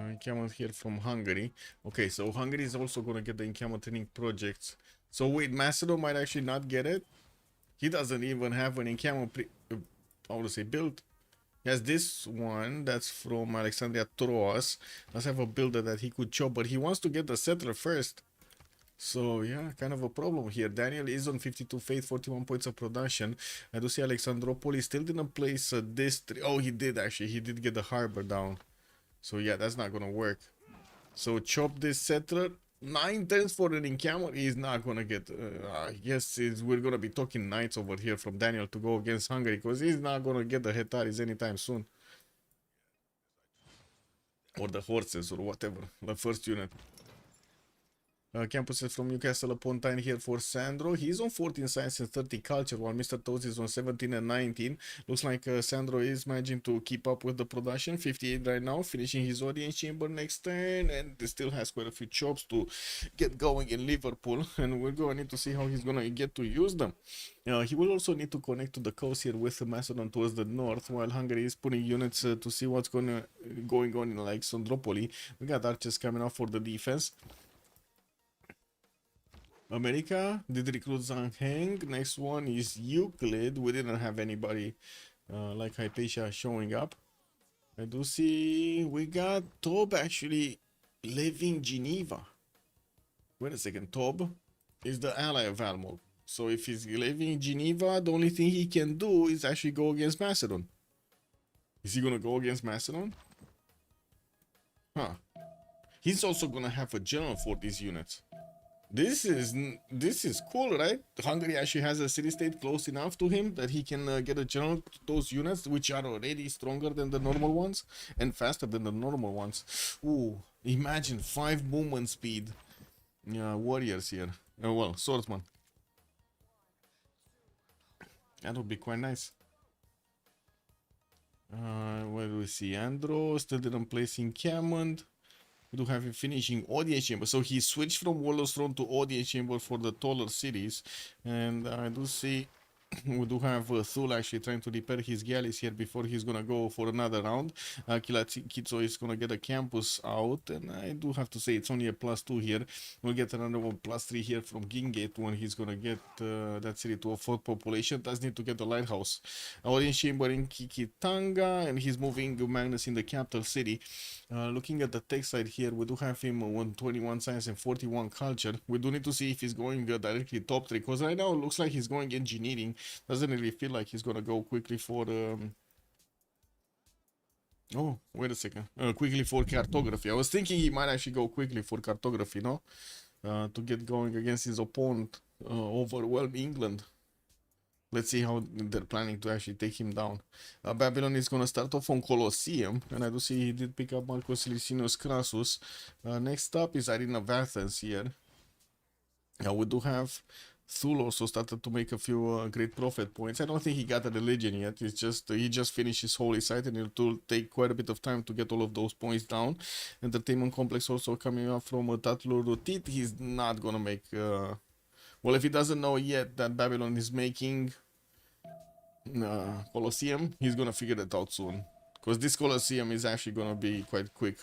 Encampment here from Hungary. Okay, so Hungary is also going to get the encampment training projects. So wait, Macedon might actually not get it. He doesn't even have an encampment built. He has this one that's from Alexandria Troas. Does have a builder that he could chop, but he wants to get the settler first. So yeah, kind of a problem here. Daniel is on 52 faith, 41 points of production. I do see Alexandropolis still didn't place a district. Oh, he did actually. He did get the harbor down. So yeah, that's not gonna work. So chop this settler. 9 turns for an encampment. He's not gonna get. I guess we're gonna be talking knights over here from Daniel to go against Hungary, because he's not gonna get the Hetaris anytime soon. Or the horses or whatever. The first unit. Campuses from Newcastle upon Tyne here for Sandro. He's on 14 science and 30 culture, while Mr. Toes is on 17 and 19. Looks like Sandro is managing to keep up with the production. 58 right now, finishing his audience chamber next turn, and he still has quite a few chops to get going in Liverpool, and we're going to need to see how he's gonna get to use them. He will also need to connect to the coast here with Macedon towards the north, while Hungary is putting units to see what's going on in like Sondropoli. We got archers coming out for the defense. America did recruit Zhang Heng. Next one is Euclid. We didn't have anybody like Hypatia showing up. I do see we got Tob actually leaving Geneva. Wait a second, Tob is the ally of Almog. So if he's leaving Geneva, the only thing he can do is actually go against Macedon. Is he gonna go against Macedon? Huh. He's also gonna have a general for these units. This is cool, right? Hungary actually has a city-state close enough to him that he can get a general to those units, which are already stronger than the normal ones and faster than the normal ones. Ooh, imagine 5 movement speed warriors here. Well, swordsman. That would be quite nice. Where do we see Andro? Still didn't place encampment. We do have him finishing audience chamber. So he switched from Warlord's Throne to audience chamber for the taller cities. And I do see we do have Thul actually trying to repair his galleys here before he's gonna go for another round. Kitso is gonna get a campus out, and I do have to say it's only a +2 here. We'll get another one +3 here from Gingate when he's gonna get that city to a 4th population. Does need to get the lighthouse. Audience chamber in Kikitanga, and he's moving Magnus in the capital city. Looking at the tech side here, we do have him on 21 science and 41 culture. We do need to see if he's going directly top 3, because right now it looks like he's going engineering. Doesn't really feel like he's gonna go quickly for oh, wait a second. Quickly for cartography. I was thinking he might actually go quickly for cartography, no? To get going against his opponent, overwhelm England. Let's see how they're planning to actually take him down. Babylon is gonna start off on Colosseum, and I do see he did pick up Marcus Licinius Crassus. Next up is Irene of Athens here. We do have Thul also started to make a few great prophet points. I don't think he got a religion yet. It's just he just finished his holy site, and it will take quite a bit of time to get all of those points down. Entertainment complex also coming up from Tatlur Rutit. He's not gonna make. Well, if he doesn't know yet that Babylon is making Colosseum, he's gonna figure that out soon. Because this Colosseum is actually gonna be quite quick.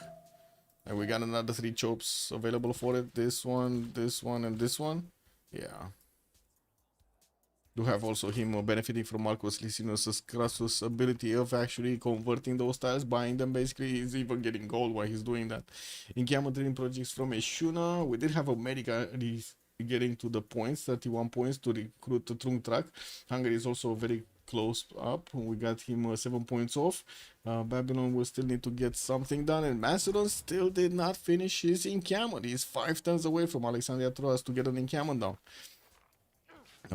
And we got another 3 chops available for it. This one, and this one. Yeah. Do have also him benefiting from Marcus Licinius Crassus' ability of actually converting those tiles, buying them basically. He's even getting gold while he's doing that. Encampment training projects from Eshuna. We did have America getting to the points, 31 points to recruit the Trung Track. Hungary is also very close up. We got him 7 points off. Babylon will still need to get something done, and Macedon still did not finish his encampment. He's 5 turns away from Alexandria Troas to get an encampment down.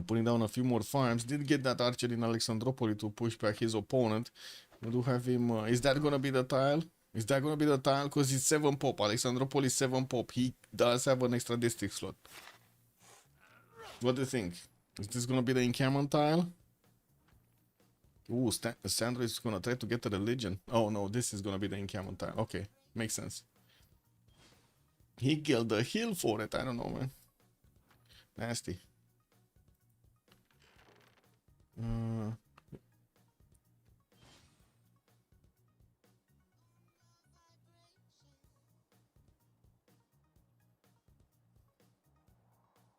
Putting down a few more farms. Did get that archer in Alexandropoli to push back his opponent. We do have him. Is that gonna be the tile? Is that gonna be the tile? Because it's 7 pop. Alexandropoli is 7 pop. He does have an extra district slot. What do you think? Is this gonna be the encampment tile? Ooh, Sandro is gonna try to get the religion. Oh no, this is gonna be the encampment tile. Okay, makes sense. He killed the hill for it. I don't know, man. Nasty.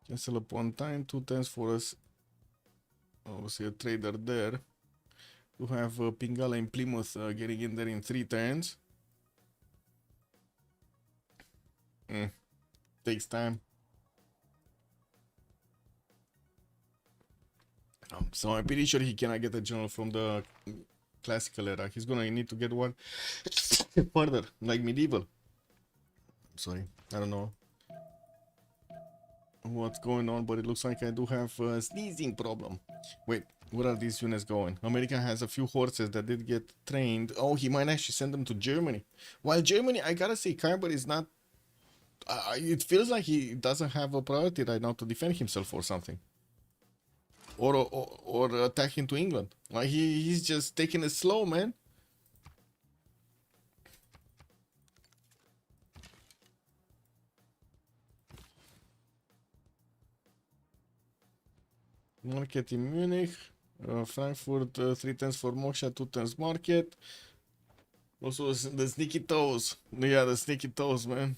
Cancel upon time, 2 turns for us. Obviously a trader there. We have Pingala in Plymouth getting in there in 3 turns. Takes time. So I'm pretty sure he cannot get a general from the classical era. He's gonna need to get one further, like medieval. Sorry, I don't know what's going on, but it looks like I do have a sneezing problem. Wait, where are these units going? America has a few horses that did get trained. Oh, he might actually send them to Germany. While Germany, I gotta say, Khyber is not It feels like he doesn't have a priority right now to defend himself or something. Or attack into England. Like he's just taking it slow, man. Market in Munich, Frankfurt, 3 tens for Moksha, 2 tens market. Also the sneaky toes. Yeah, the sneaky toes, man.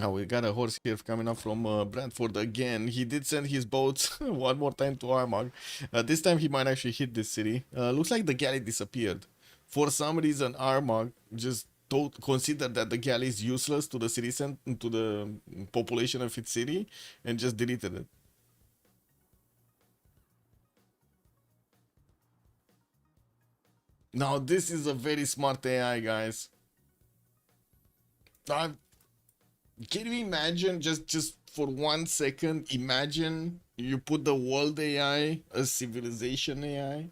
Oh, we got a horse here coming up from Brentford again. He did send his boats one more time to Armagh. This time he might actually hit this city. Looks like the galley disappeared. For some reason, Armagh just don't consider that the galley is useless to the citizen, to the population of its city, and just deleted it. Now this is a very smart AI, guys. Can you imagine, just for 1 second, imagine you put the world AI as civilization AI?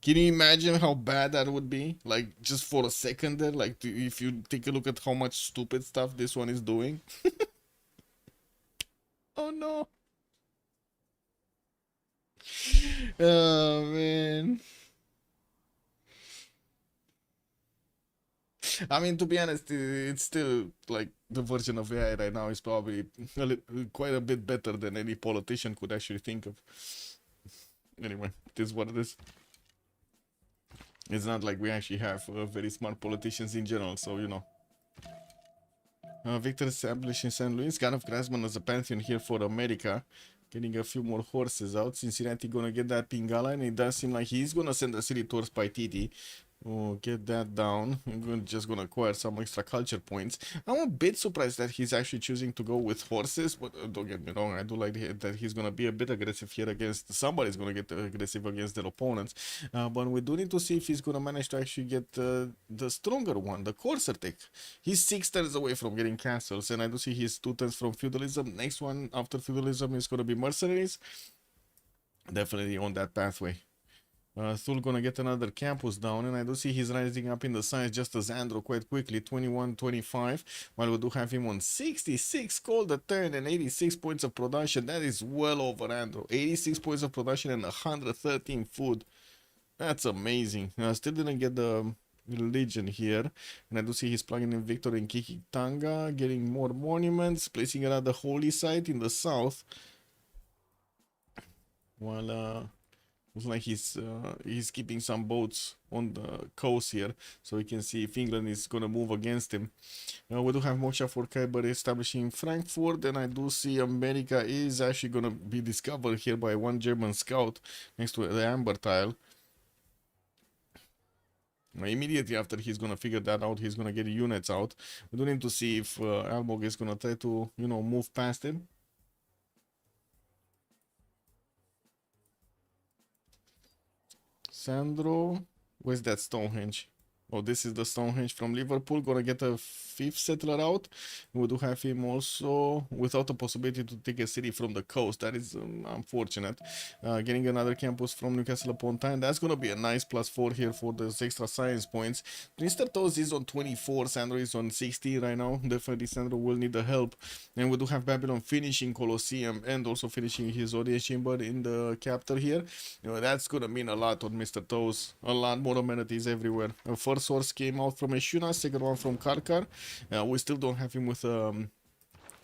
Can you imagine how bad that would be? Like, just for a second there, like, if you take a look at how much stupid stuff this one is doing. Oh no. Oh man. I mean, to be honest, it's still like the version of AI right now is probably quite a bit better than any politician could actually think of. Anyway, it is what it is. It's not like we actually have very smart politicians in general, so you know. Victor established in St. Louis. Gun of Grassman as a pantheon here for America. Getting a few more horses out. Cincinnati gonna get that Pingala, and it does seem like he's gonna send a city towards Paititi. Oh, get that down. I'm just gonna acquire some extra culture points. I'm a bit surprised that he's actually choosing to go with horses, but don't get me wrong, I do like that he's gonna be a bit aggressive here against somebody's gonna get aggressive against their opponents. But we do need to see if he's gonna manage to actually get the stronger one, the courser tech. He's 6 turns away from getting castles, and I do see he's 2 turns from feudalism. Next one after feudalism is gonna be mercenaries. Definitely on that pathway. Thul gonna get another campus down, and I do see he's rising up in the size just as Andro quite quickly, 21-25, while we do have him on 66 gold a turn and 86 points of production. That is well over Andro. 86 points of production and 113 food. That's amazing. Still didn't get the religion here, and I do see he's plugging in Victor in Kikitanga, getting more monuments, placing another holy site in the south, while looks like he's keeping some boats on the coast here, so we can see if England is gonna move against him. We do have Moksha for Khyber establishing Frankfurt, and I do see America is actually gonna be discovered here by one German scout next to the amber tile. Immediately after he's gonna figure that out, he's gonna get units out. We do need to see if Almog is gonna try to, you know, move past him. Sandro, where's that Stonehenge? Oh, this is the Stonehenge from Liverpool. Gonna get a 5th settler out. We do have him also without the possibility to take a city from the coast. That is unfortunate. Getting another campus from Newcastle upon Tyne. That's gonna be a nice +4 here for those extra science points. Mr. Toes is on 24. Sandro is on 60 right now. Definitely Sandro will need the help. And we do have Babylon finishing Colosseum and also finishing his audience chamber in the capital here. You know, that's gonna mean a lot on Mr. Toes. A lot more amenities everywhere. First source came out from Eshuna, second one from Karkar. We still don't have him with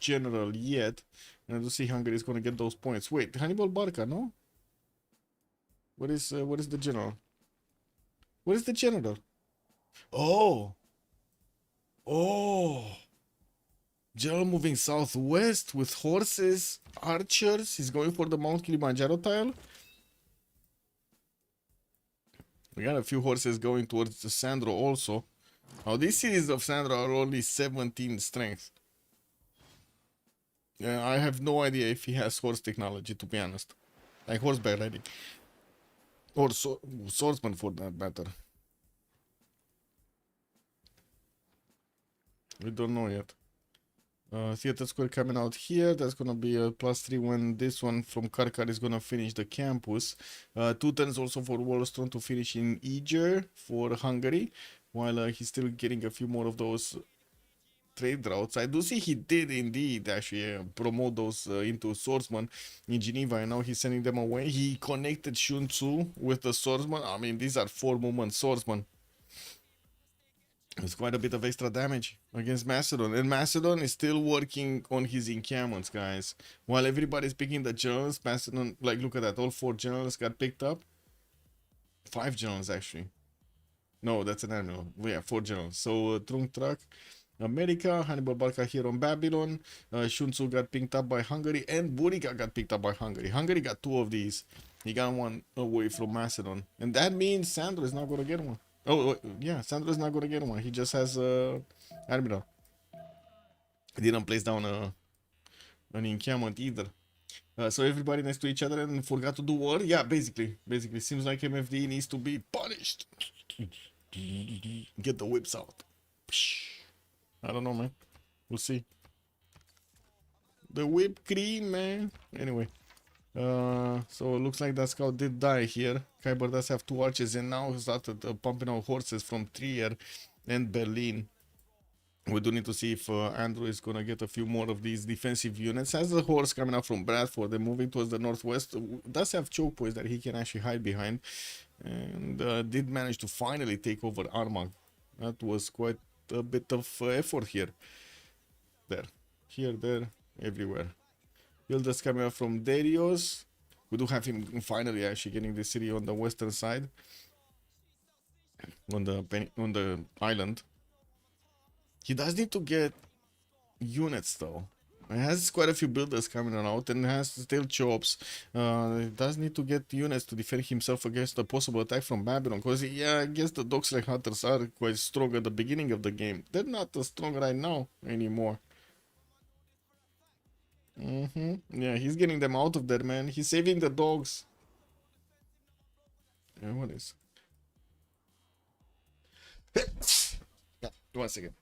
general yet. And I do see Hungary is gonna get those points. Wait, Hannibal Barca, no? What is the general? What is the general? Oh. Oh. General moving southwest with horses, archers. He's going for the Mount Kilimanjaro tile. We got a few horses going towards the Sandro also. Now these cities of Sandro are only 17 strength. I have no idea if he has horse technology, to be honest. Like horseback riding. Or swordsman for that matter. We don't know yet. Theater Square coming out here. That's gonna be a +3 when this one from Karkar is gonna finish the campus. 2 turns also for Wallstone to finish in Eger for Hungary, while he's still getting a few more of those trade routes. I do see he did indeed actually promote those into swordsman in Geneva, and now he's sending them away. He connected Shun Tzu with the swordsman. I mean, these are 4-movement swordsman. It's quite a bit of extra damage against Macedon, and Macedon is still working on his encampments, guys. While everybody's picking the generals, Macedon, like, look at that, all 4 generals got picked up. 5 generals actually. No, that's an animal. Yeah, 4 generals. So Trung Trac, America, Hannibal Barca here on Babylon, Shun Tzu got picked up by Hungary, and Burica got picked up by Hungary. Hungary got 2 of these. He got 1 away from Macedon, and that means Sandro is not gonna get 1. Oh, yeah, Sandro is not gonna get 1. He just has Admiral. He didn't place down an encampment either. So everybody next to each other and forgot to do war. Yeah, basically seems like MFD needs to be punished. Get the whips out. I don't know, man. We'll see. The whipped cream, man. Anyway. So it looks like that scout did die here. Khyber does have 2 archers and now started pumping out horses from Trier and Berlin. We do need to see if Andrew is gonna get a few more of these defensive units. As the horse coming out from Bradford, they're moving towards the northwest. Does have choke points that he can actually hide behind, and did manage to finally take over Armagh. That was quite a bit of effort here. There, here, there, everywhere. Builders coming out from Darius. We do have him finally actually getting the city on the western side, on the island. He does need to get units though. He has quite a few builders coming out and has still chops. He does need to get units to defend himself against a possible attack from Babylon. Because yeah, I guess the Doxley Hunters are quite strong at the beginning of the game. They're not as strong right now anymore. Yeah, he's getting them out of there, man. He's saving the dogs. Yeah, what is? Yeah, 1 second.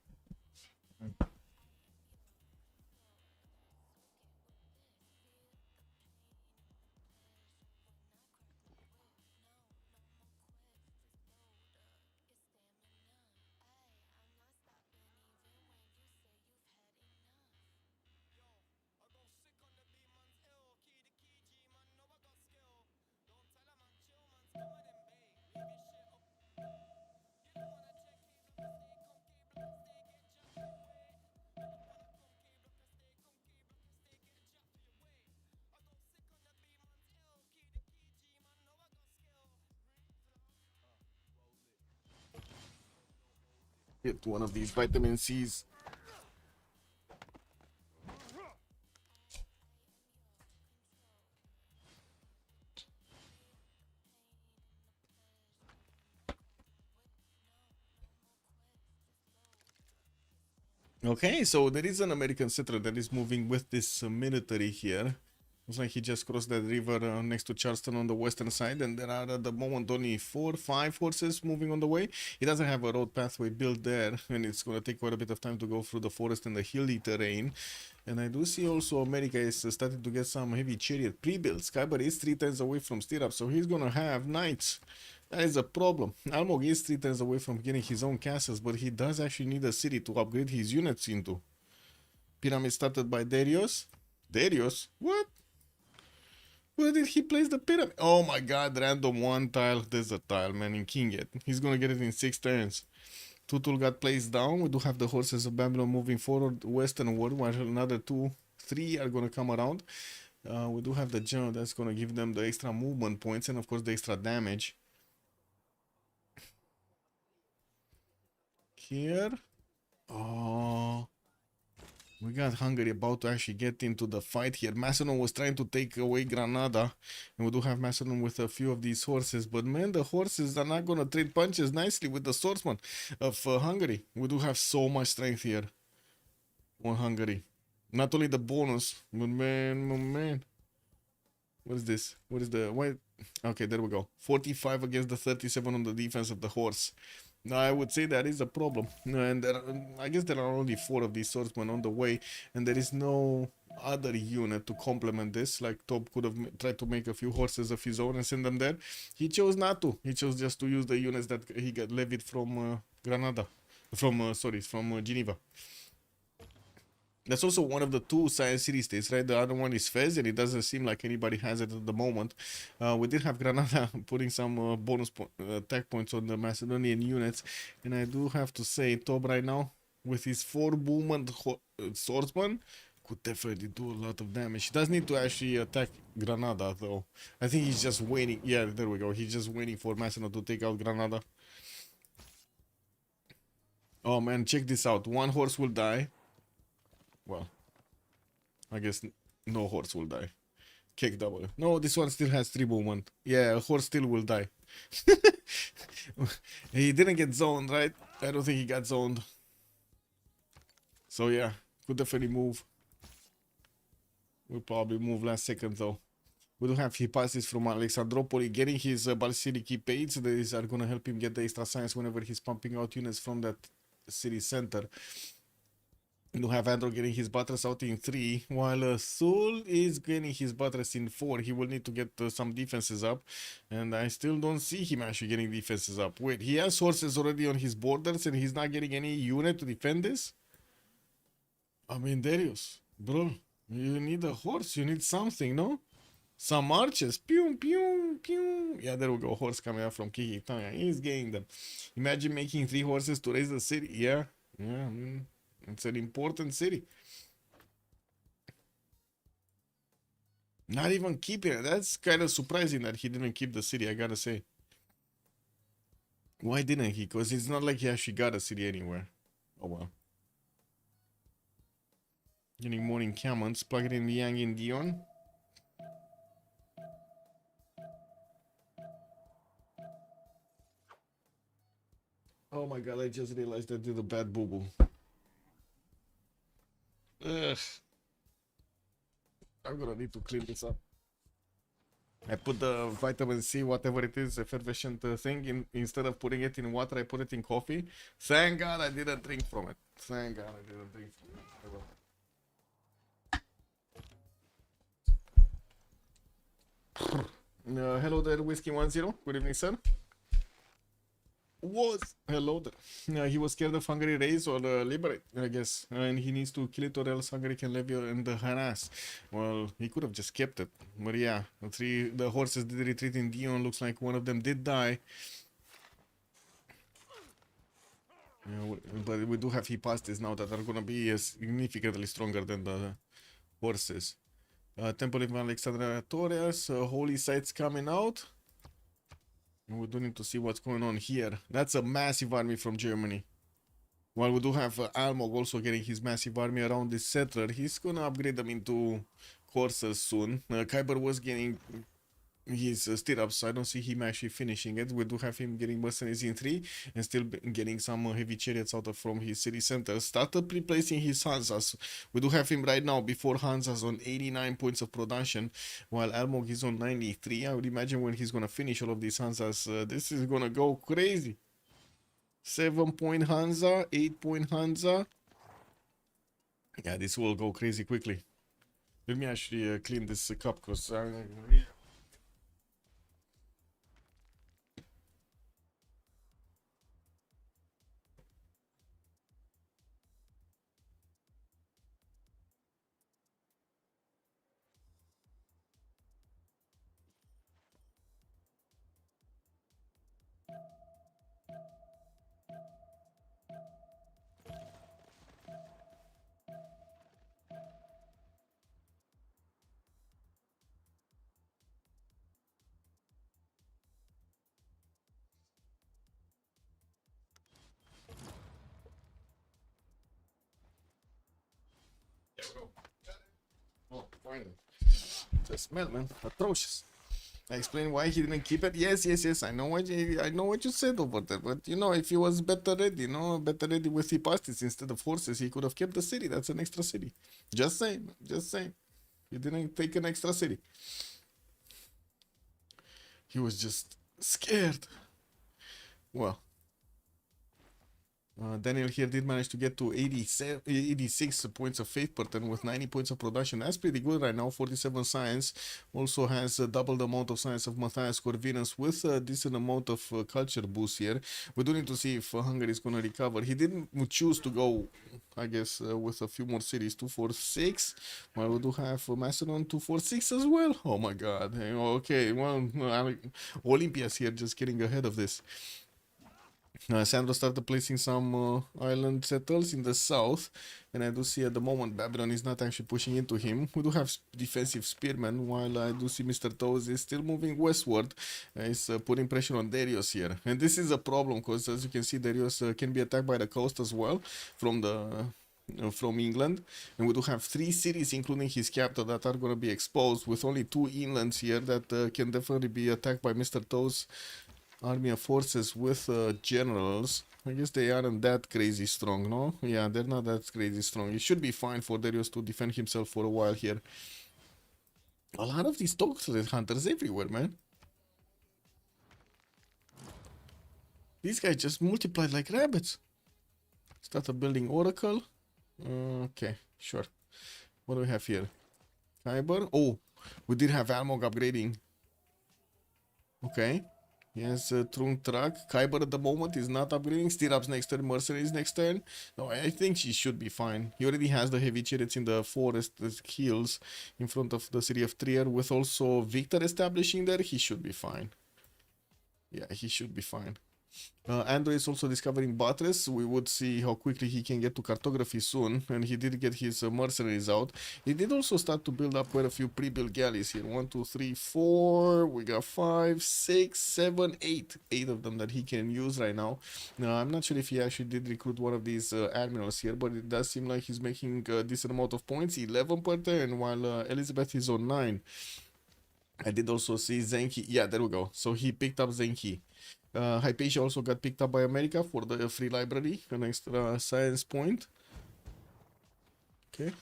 Hit one of these vitamin C's. Okay, so there is an American settler that is moving with this military here. Looks like he just crossed that river next to Charleston on the western side, and there are at the moment only 4 or 5 horses moving on the way. He doesn't have a road pathway built there, and it's going to take quite a bit of time to go through the forest and the hilly terrain. And I do see also America is starting to get some heavy chariot pre-builds. Khyber is 3 turns away from stirrup, so he's going to have knights. That is a problem. Almog is 3 turns away from getting his own castles, but he does actually need a city to upgrade his units into. Pyramid started by Darius. Darius? What? Where did he place the pyramid? Oh my god, random 1 tile, desert tile, man, in King yet. He's gonna get it in 6 turns. Tutul got placed down. We do have the horses of Babylon moving forward westernward, while another 2, 3 are gonna come around. We do have the general that's gonna give them the extra movement points and of course the extra damage. Here. Oh. We got Hungary about to actually get into the fight here. Macedon was trying to take away Granada. And we do have Macedon with a few of these horses. But man, the horses are not going to trade punches nicely with the swordsman of Hungary. We do have so much strength here on Hungary. Not only the bonus, but man. What is this? What is the... Why? Okay, there we go. 45 against the 37 on the defense of the horse. Now, I would say that is a problem, and I guess there are only 4 of these swordsmen on the way, and there is no other unit to complement this. Like Top could have tried to make a few horses of his own and send them there. He chose not to. He chose just to use the units that he got levied from Granada, from Geneva. That's also one of the two science city states, right? The other one is Fez, and it doesn't seem like anybody has it at the moment. We did have Granada putting some attack points on the Macedonian units, and I do have to say, Tob right now, with his 4 boom and swordsman, could definitely do a lot of damage. He does need to actually attack Granada, though. I think he's just waiting. Yeah, there we go. He's just waiting for Macedon to take out Granada. Oh man, check this out. 1 horse will die. Well, I guess no horse will die. Kick double. No, this one still has 3 movement. Yeah, a horse still will die. He didn't get zoned, right? I don't think he got zoned. So yeah, could definitely move. We'll probably move last second though. We do have Hippasis from Alexandropoli getting his Balsilic aids. These are gonna help him get the extra science whenever he's pumping out units from that city center. We do have Andro getting his buttress out in 3, while Sul is getting his buttress in 4. He will need to get some defenses up, and I still don't see him actually getting defenses up. Wait, he has horses already on his borders and he's not getting any unit to defend this? I mean, Darius, bro, you need a horse, you need something, no? Some archers, pew, pew, pew. Yeah, there we go, horse coming out from Kikitanya. He's getting them. Imagine making 3 horses to raise the city. Yeah, yeah, it's an important city. Not even keeping it. That's kind of surprising that he didn't keep the city, I gotta say. Why didn't he? Because it's not like he actually got a city anywhere. Oh well. Getting more encampments, plugging in Yang in Dion. Oh my god, I just realized I did a bad boo-boo. Ugh. I'm gonna need to clean this up. I put the vitamin C, whatever it is, effervescent thing, instead of putting it in water, I put it in coffee. Thank God I didn't drink from it. Thank God I didn't drink from it. Hello there, Whiskey10. Good evening, sir. Hello there. He was scared of Hungary raise or liberate, I guess, and he needs to kill it or else Hungary can levy and harass. Well, he could have just kept it, but yeah, the horses did retreat in Dion. Looks like one of them did die. Yeah, but we do have Hippastes now that are gonna be significantly stronger than the horses. Temple of Alexandria Torres, holy sites coming out. We do need to see what's going on here. That's a massive army from Germany. While we do have Almog also getting his massive army around this settler, he's gonna upgrade them into coursers soon. Kyber was getting his stirrups, so I don't see him actually finishing it. We do have him getting mercenaries in 3 and still getting some heavy chariots out from his city center. Started replacing his Hansas. We do have him right now before Hansas on 89 points of production, while Almog is on 93. I would imagine when he's gonna finish all of these Hansas, this is gonna go crazy. 7-point Hansa, 8-point Hansa. Yeah, this will go crazy quickly. Let me actually clean this cup because oh, finally. The smell, man, atrocious. I explained why he didn't keep it. Yes. I know what you said over there. But you know, if he was better ready, better ready with Hippastes instead of horses, he could have kept the city. That's an extra city. Just saying. He didn't take an extra city. He was just scared. Well, Daniel here did manage to get to 86 points of faith per turn with 90 points of production. That's pretty good right now. 47 science. Also has double the amount of science of Matthias Corvinus with a decent amount of culture boost here. We do need to see if Hungary is going to recover. He didn't choose to go, I guess, with a few more cities. 246. Well, we do have Macedon 246 as well. Oh my god. Okay, well, Olympia's here just getting ahead of this. Sandro started placing some island settles in the south, and I do see at the moment Babylon is not actually pushing into him. We do have defensive spearmen, while I do see Mr. Toes is still moving westward. He's putting pressure on Darius here, and this is a problem because, as you can see, Darius can be attacked by the coast as well from England, and we do have 3 cities, including his capital, that are going to be exposed, with only 2 inlands here that can definitely be attacked by Mr. Toes. Army of forces with generals. I guess they aren't that crazy strong, no? Yeah, they're not that crazy strong. It should be fine for Darius to defend himself for a while here. A lot of these toxic hunters everywhere, man. These guys just multiplied like rabbits. Started building Oracle. Okay, sure. What do we have here? Kyber. Oh, we did have Almog upgrading. Okay. Yes, Trunk Truck. Kyber at the moment is not upgrading. Stirrups next turn, Mercenaries next turn. No, I think she should be fine. He already has the heavy chariots in the forest hills in front of the city of Trier, with also Victor establishing there. He should be fine. Yeah, he should be fine. Andrew is also discovering Buttress. We would see how quickly he can get to cartography soon, and he did get his mercenaries out. He did also start to build up quite a few pre-built galleys here. 1, 2, 3, 4. We got 5, 6, 7, 8. 8 of them that he can use right now. I'm not sure if he actually did recruit one of these admirals here, but it does seem like he's making a decent amount of points. 11 per turn, while Elizabeth is on 9. I did also see Zenki. Yeah, there we go. So he picked up Zenki. Hypatia also got picked up by America for the free library, an extra science point. Okay.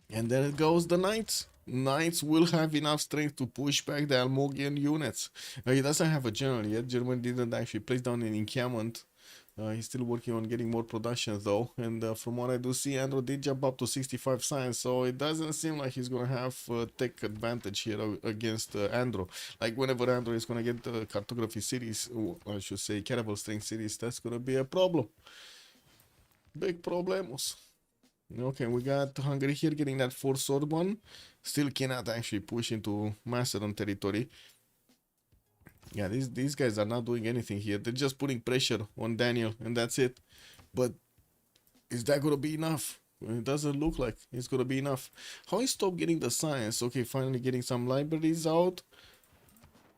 And there goes the Knights. Knights will have enough strength to push back the Almogian units. He doesn't have a general yet. Germany didn't actually place down an encampment. He's still working on getting more production though, and from what I do see, Andro did jump up to 65 science, so it doesn't seem like he's gonna have tech advantage here against Andro. Like whenever Andro is gonna get the cartography cities, or I should say cannibal strength cities, that's gonna be a problem. Big problemos. Okay, we got Hungary here getting that 4 sword one. Still cannot actually push into Macedon territory. Yeah, these guys are not doing anything here. They're just putting pressure on Daniel, and that's it. But is that gonna be enough? It doesn't look like it's gonna be enough. How he stopped getting the science? Okay, finally getting some libraries out.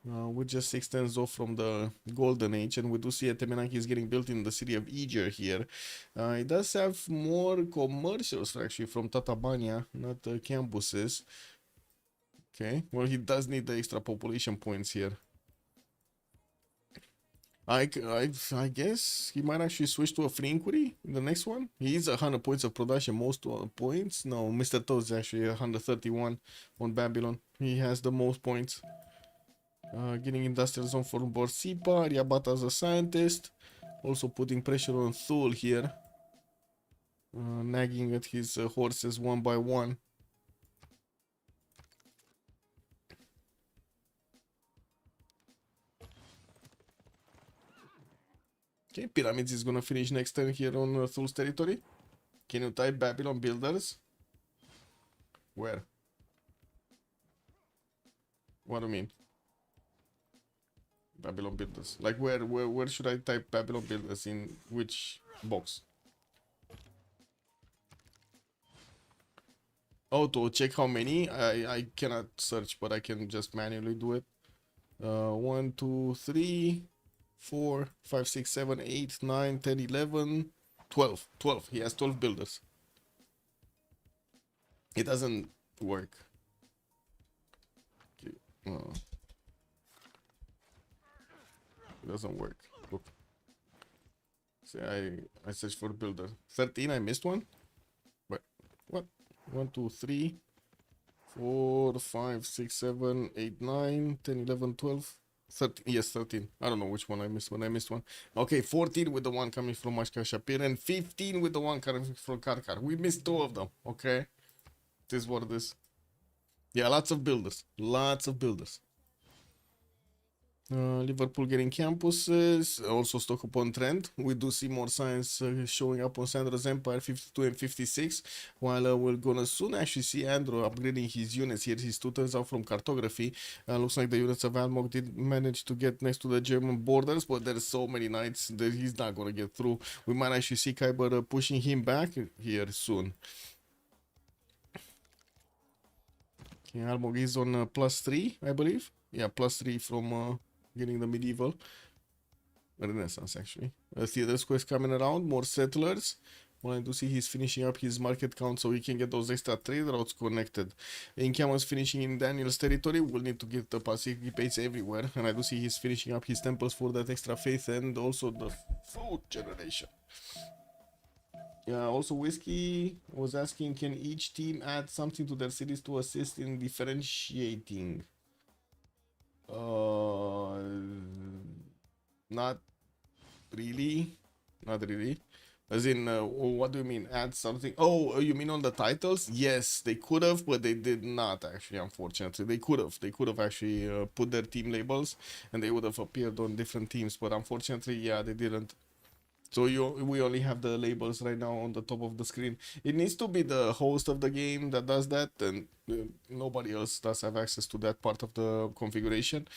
We're just 6 turns off from the golden age, and we do see a Temenaki is getting built in the city of Eger here. It does have more commercials actually from Tatabania, not campuses. Okay, well he does need the extra population points here. I guess he might actually switch to a free inquiry in the next one. He's 100 points of production, most points. No, Mr. Toad is actually 131 on Babylon. He has the most points. Getting industrial zone for Borsipa. Riabata as a scientist. Also putting pressure on Thul here. Nagging at his horses one by one. Okay, Pyramids is gonna finish next turn here on Thul's territory. Can you type Babylon builders? Where? What do you mean? Babylon builders. Like where should I type Babylon builders, in which box? Oh, to check how many? I cannot search, but I can just manually do it. 1, 2, 3, 4, 5, 6, 7, 8, 9, 10, 11, 12. 12. He has 12 builders. It doesn't work. Okay. It doesn't work. Look. See, I searched for builder. 13, I missed one. Wait, what? 1, 2, 3, 4, 5, 6, 7, 8, 9, 10, 11, 12. 13, yes, 13. I don't know which one I missed, but I missed one. Okay, 14 with the one coming from Mashka Shapir and 15 with the one coming from Karkar. We missed 2 of them, okay? This is what it is. Yeah, lots of builders. Lots of builders. Liverpool getting campuses, also Stoke-upon-Trent. We do see more signs showing up on Sandro's Empire 52 and 56, while we're gonna soon actually see Andrew upgrading his units here. His 2 turns out from cartography. Looks like the units of Almog did manage to get next to the German borders, but there's so many knights that he's not gonna get through. We might actually see Kyber pushing him back here soon. Okay, Almog is on +3, I believe. Yeah, +3 from getting the medieval Renaissance actually. Theater squares coming around, more settlers. Well, I do see he's finishing up his market count so he can get those extra trade routes connected. Incamus finishing in Daniel's territory. We'll need to get the Pacific base everywhere. And I do see he's finishing up his temples for that extra faith and also the food generation. Yeah, also Whiskey was asking, can each team add something to their cities to assist in differentiating? Not really. Not really. As in, what do you mean? Add something? Oh, you mean on the titles? Yes, they could have, but they did not actually, unfortunately. They could have. They could have actually put their team labels and they would have appeared on different teams, but unfortunately, yeah, they didn't. So we only have the labels right now on the top of the screen. It needs to be the host of the game that does that, and nobody else does have access to that part of the configuration.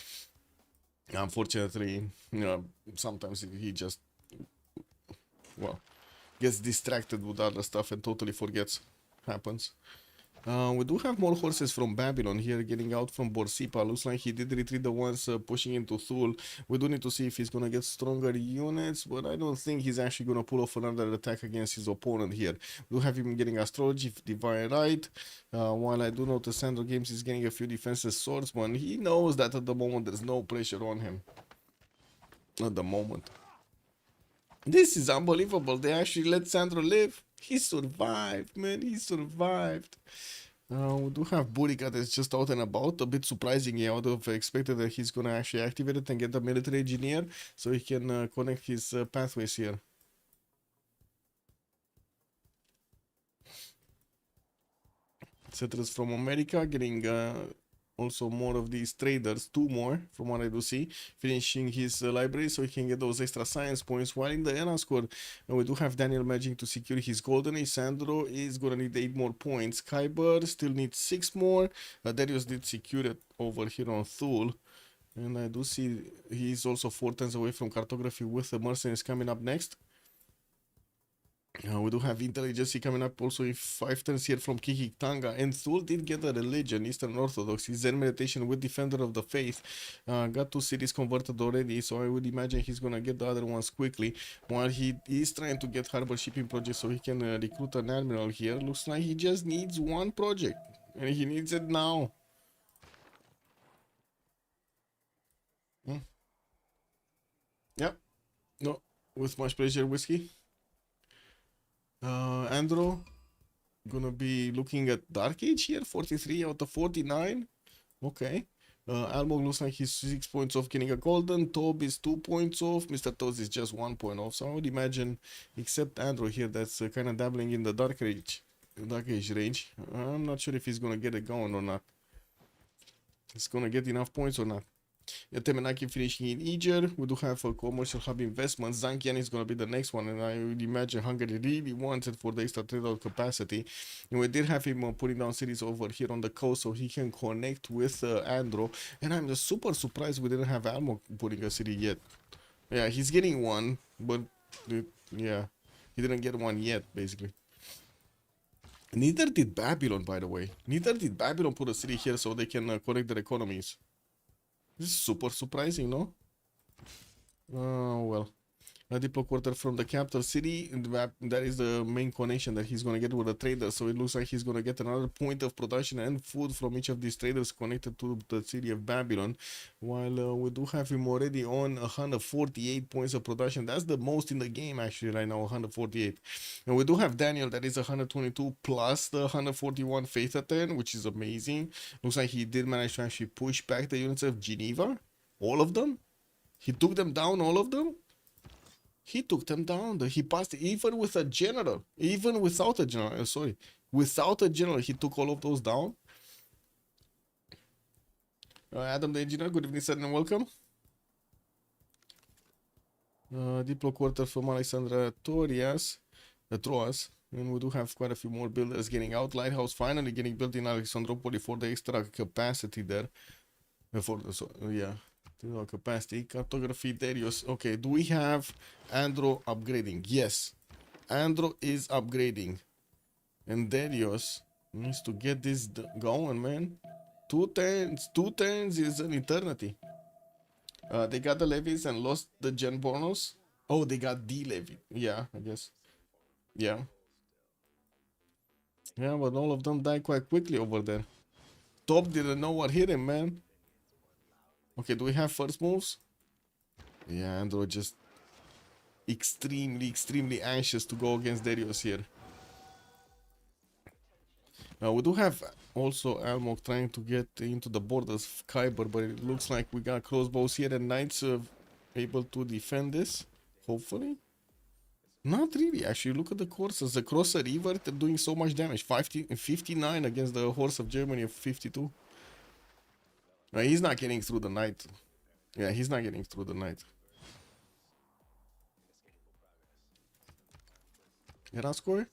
Unfortunately, you know, sometimes he just, well, gets distracted with other stuff and totally forgets. Happens. We do have more horses from Babylon here getting out from Borsipa. Looks like he did retreat the ones pushing into Thule. We do need to see if he's gonna get stronger units, but I don't think he's actually gonna pull off another attack against his opponent here. We do have him getting Astrology, Divine Right. While I do notice Sandro Games is getting a few defenses swordsman, he knows that at the moment there's no pressure on him. At the moment. This is unbelievable. They actually let Sandro live. He survived, man. He survived. We do have Burika that's just out and about. A bit surprising. I would have expected that he's going to actually activate it and get the military engineer so he can connect his pathways here. Settlers from America getting also more of these traders, 2 more from what I do see, finishing his library so he can get those extra science points. While in the ENA score, we do have Daniel managing to secure his golden age. Sandro is gonna need 8 more points. Kyber still needs 6 more. Darius did secure it over here on Thule. And I do see he's also 4 turns away from cartography with the mercenaries coming up next. We do have intelligence coming up also in 5 turns here from Kikitanga, and Thule did get a religion, Eastern Orthodoxy, Zen meditation with Defender of the Faith. Got 2 cities converted already, so I would imagine he's gonna get the other ones quickly. While he is trying to get harbor shipping projects so he can recruit an admiral here. Looks like he just needs 1 project, and he needs it now. Yep. No, with much pleasure, Whiskey. Andrew gonna be looking at Dark Age here, 43 out of 49. Okay. Almog looks like he's 6 points off getting a golden. Tob is 2 points off. Mr. Toz is just 1 point off. So I would imagine, except Andrew here, that's kind of dabbling in the Dark Age range. I'm not sure if he's gonna get it going or not. He's gonna get enough points or not. Temenaki finishing in Eger. We do have a commercial hub investment. Zankian is going to be the next one, and I would imagine Hungary really wants it for the extra trade out capacity. And we did have him putting down cities over here on the coast so he can connect with Andro. And I'm just super surprised we didn't have Almo putting a city yet. Yeah, he's getting one, but yeah, he didn't get one yet, basically. Neither did Babylon, by the way. Neither did Babylon put a city here so they can connect their economies. This is super surprising, no? Well. A diplo quarter from the capital city. That is the main connection that he's going to get with the traders. So it looks like he's going to get another point of production and food from each of these traders connected to the city of Babylon. While we do have him already on 148 points of production. That's the most in the game actually right now, 148. And we do have Daniel that is 122 plus the 141 faith at 10, which is amazing. Looks like he did manage to actually push back the units of Geneva. All of them? He took them down, all of them? He took them down. He passed even with a general. Even without a general. Sorry. Without a general, he took all of those down. Adam the engineer, good evening, sir, and welcome. Diplo quarter from Alexandra Troas. And we do have quite a few more builders getting out. Lighthouse finally getting built in Alexandropoli for the extra capacity there. For the capacity. Cartography, Darius. Okay, do we have Andro upgrading? Yes. Andro is upgrading. And Darius needs to get this going, man. 2 turns is an eternity. They got the levies and lost the gen bonus. Oh, they got the levy. Yeah, I guess. Yeah. Yeah, but all of them died quite quickly over there. Top didn't know what hit him, man. Okay, do we have first moves? Yeah, Andro just extremely anxious to go against Darius here. We do have also Almog trying to get into the borders of Khyber, but it looks like we got crossbows here and knights able to defend this, hopefully. Not really, actually. Look at the courses. The Crosser River, they're doing so much damage. 59 against the Horse of Germany of 52. He's not getting through the night. Yeah, he's not getting through the night. Eraskor?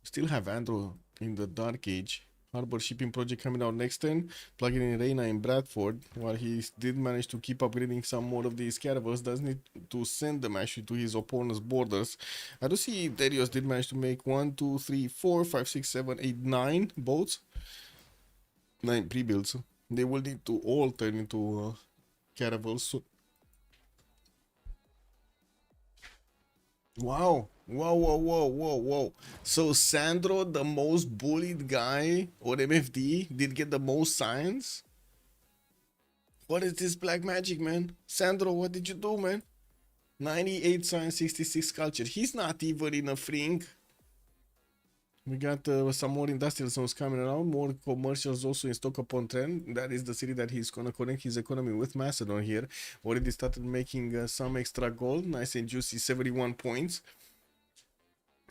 Still have Andrew in the Dark Age. Harbor shipping project coming out next turn. Plugging in Reina in Bradford. While he did manage to keep upgrading some more of these caravels, does need to send them actually to his opponent's borders. I do see Darius did manage to make 1, 2, 3, 4, 5, 6, 7, 8, 9 boats. 9 pre-builds. They will need to all turn into caravels soon. Wow. Whoa. So Sandro, the most bullied guy on MFD, did get the most science? What is this black magic, man? Sandro, what did you do, man? 98 science, 66 culture. He's not even in a fring. We got some more industrial zones coming around, more commercials also in stock upon trend. That is the city that he's gonna connect his economy with. Macedon here already started making some extra gold, nice and juicy, 71 points.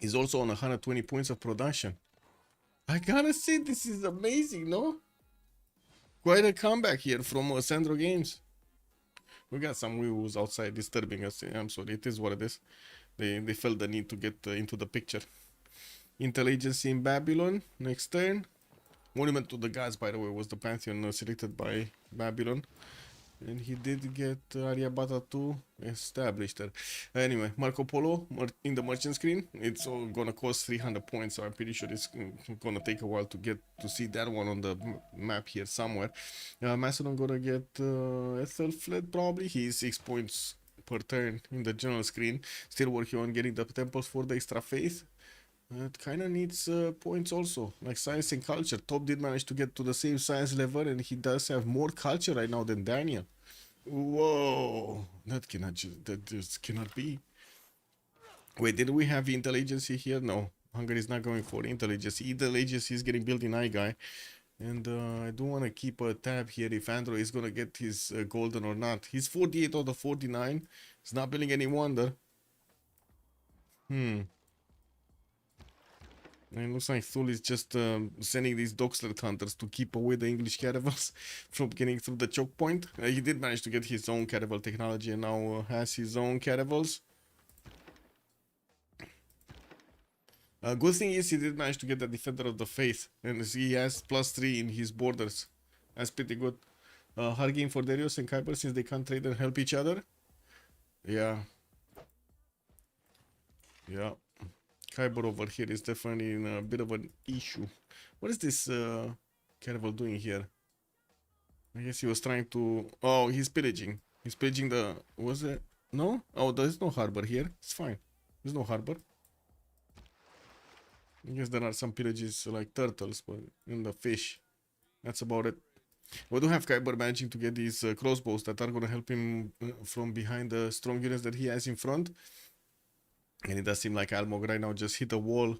He's also on 120 points of production. I gotta say, this is amazing, no? Quite a comeback here from Sandro Games. We got some wheels outside disturbing us. I'm sorry, it is what it is. They felt the need to get into the picture. Intel Agency in Babylon, next turn. Monument to the Gods, by the way, was the pantheon selected by Babylon. And he did get Aryabhata 2 established there. Anyway, Marco Polo in the merchant screen. It's all gonna cost 300 points, so I'm pretty sure it's gonna take a while to get to see that one on the map here somewhere. Macedon gonna get Ethelfled probably. He's 6 points per turn in the general screen. Still working on getting the temples for the extra faith. It kind of needs points also, like science and culture. Top did manage to get to the same science level, and he does have more culture right now than Daniel. Whoa, that just cannot be. Wait, did we have Intel Agency here? No, Hungary is not going for Intel Agency. Intel Agency is getting built in iGuy. And I do want to keep a tab here if Andrew is going to get his golden or not. He's 48 out of 49. He's not building any wonder. And it looks like Thule is just sending these Doxler hunters to keep away the English caravels from getting through the choke point. He did manage to get his own caravel technology and now has his own caravels. Good thing is he did manage to get the Defender of the Faith, and he has +3 in his borders. That's pretty good. Hard game for Darius and Kuiper since they can't trade and help each other. Yeah. Kyber over here is definitely in a bit of an issue. What is this caravel doing here? I guess he was trying to... Oh, he's pillaging. He's pillaging the... Was it? No? Oh, there's no harbor here. It's fine. There's no harbor. I guess there are some pillages like turtles, but in the fish. That's about it. We do have Kyber managing to get these crossbows that are going to help him from behind the strong units that he has in front. And it does seem like Almog right now just hit a wall.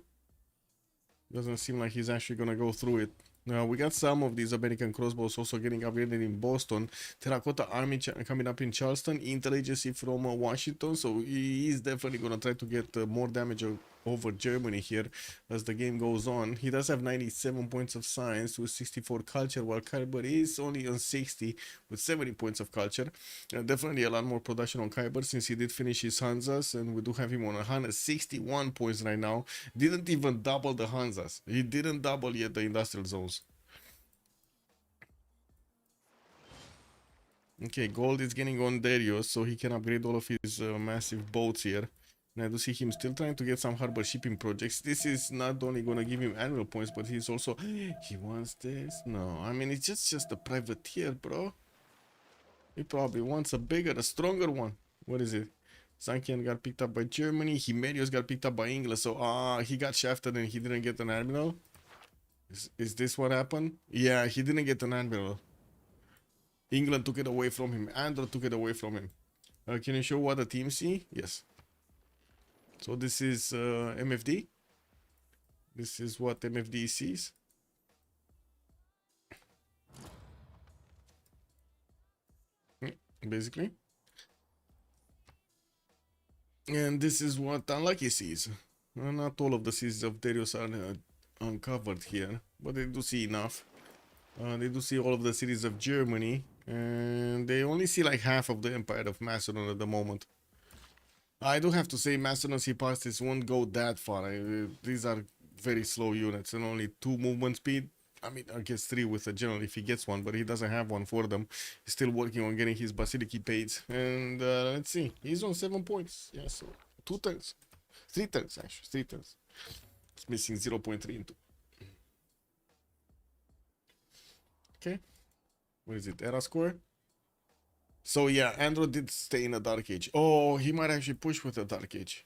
Doesn't seem like he's actually gonna go through it. We got some of these American crossbows also getting upgraded in Boston. Terracotta Army coming up in Charleston. Intel Agency from Washington. So he is definitely going to try to get more damage over Germany here as the game goes on. He does have 97 points of science with 64 culture, while Kyber is only on 60 with 70 points of culture. Definitely a lot more production on Kyber since he did finish his Hanzas, and we do have him on 161 points right now. Didn't even double the Hanzas. He didn't double yet the industrial zones. Okay, gold is getting on Darius, so he can upgrade all of his massive boats here. And I do see him still trying to get some harbor shipping projects. This is not only gonna give him annual points, but he's also... He wants this? No, I mean, it's just a privateer, bro. He probably wants a bigger, a stronger one. What is it? Sankian got picked up by Germany. Himerius got picked up by England. So, he got shafted and he didn't get an admiral. Is this what happened? Yeah, he didn't get an admiral. England took it away from him. Andrew took it away from him. Can you show what the team see? Yes. So this is MFD. This is what MFD sees. Basically. And this is what Unlucky sees. Not all of the seas of Darius are uncovered here, but they do see enough. They do see all of the cities of Germany, and they only see like half of the Empire of Macedon at the moment. I do have to say Macedon's Hyparchis won't go that far. These are very slow units and only 2 movement speed. I mean, I guess 3 with a general if he gets one, but he doesn't have one for them. He's still working on getting his Basiliki paid. And let's see, he's on 7 points. Yeah, so 2 turns. 3 turns, actually. 3 turns. It's missing 0.3 into. Okay. What is it? Era score? So yeah, Andrew did stay in a Dark Age. Oh, he might actually push with a Dark Age.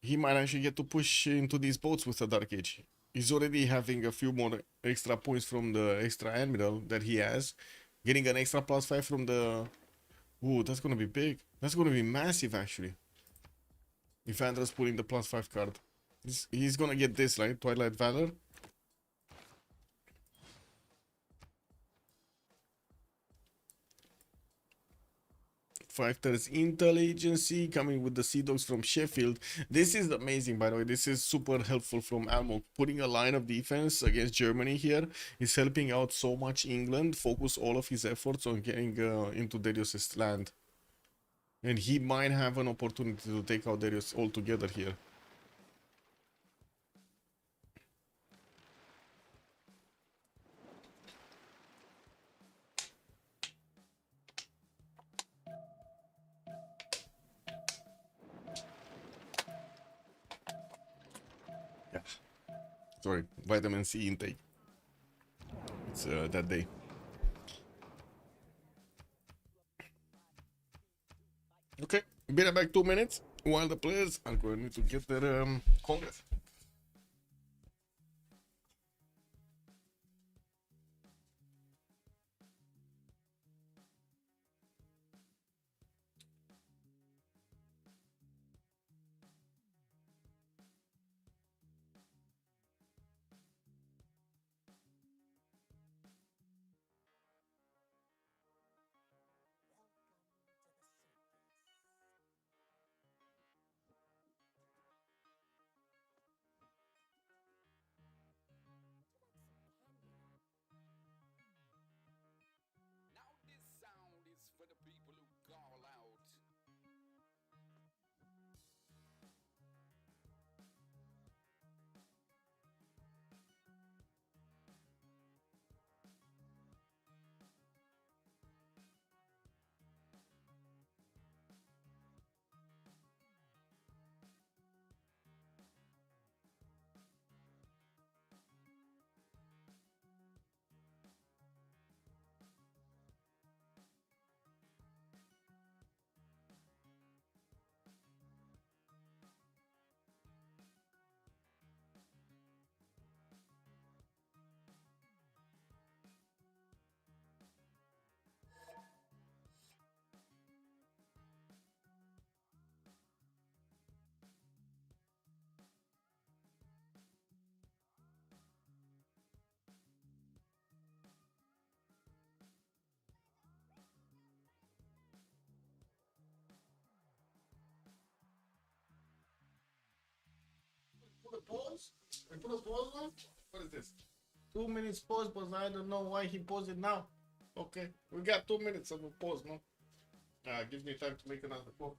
He might actually get to push into these boats with a Dark Age. He's already having a few more extra points from the extra Admiral that he has. Getting an extra +5 from the... Ooh, that's gonna be big. That's gonna be massive, actually. If Andrew's pulling the +5 card. He's gonna get this, right? Twilight Valor. 5 turns Intel Agency coming with the Sea Dogs from Sheffield. This is amazing, by the way. This is super helpful from Almo. Putting a line of defense against Germany here is helping out so much England. Focus all of his efforts on getting into Darius' land. And he might have an opportunity to take out Darius altogether here. Yeah. Sorry, vitamin C intake. It's that day. Okay, be back 2 minutes while the players are going to get their congress. pause? We put a pause on? What is this? 2 minutes pause, but I don't know why he paused it now. Okay, we got 2 minutes of a pause, no? Gives me time to make another call.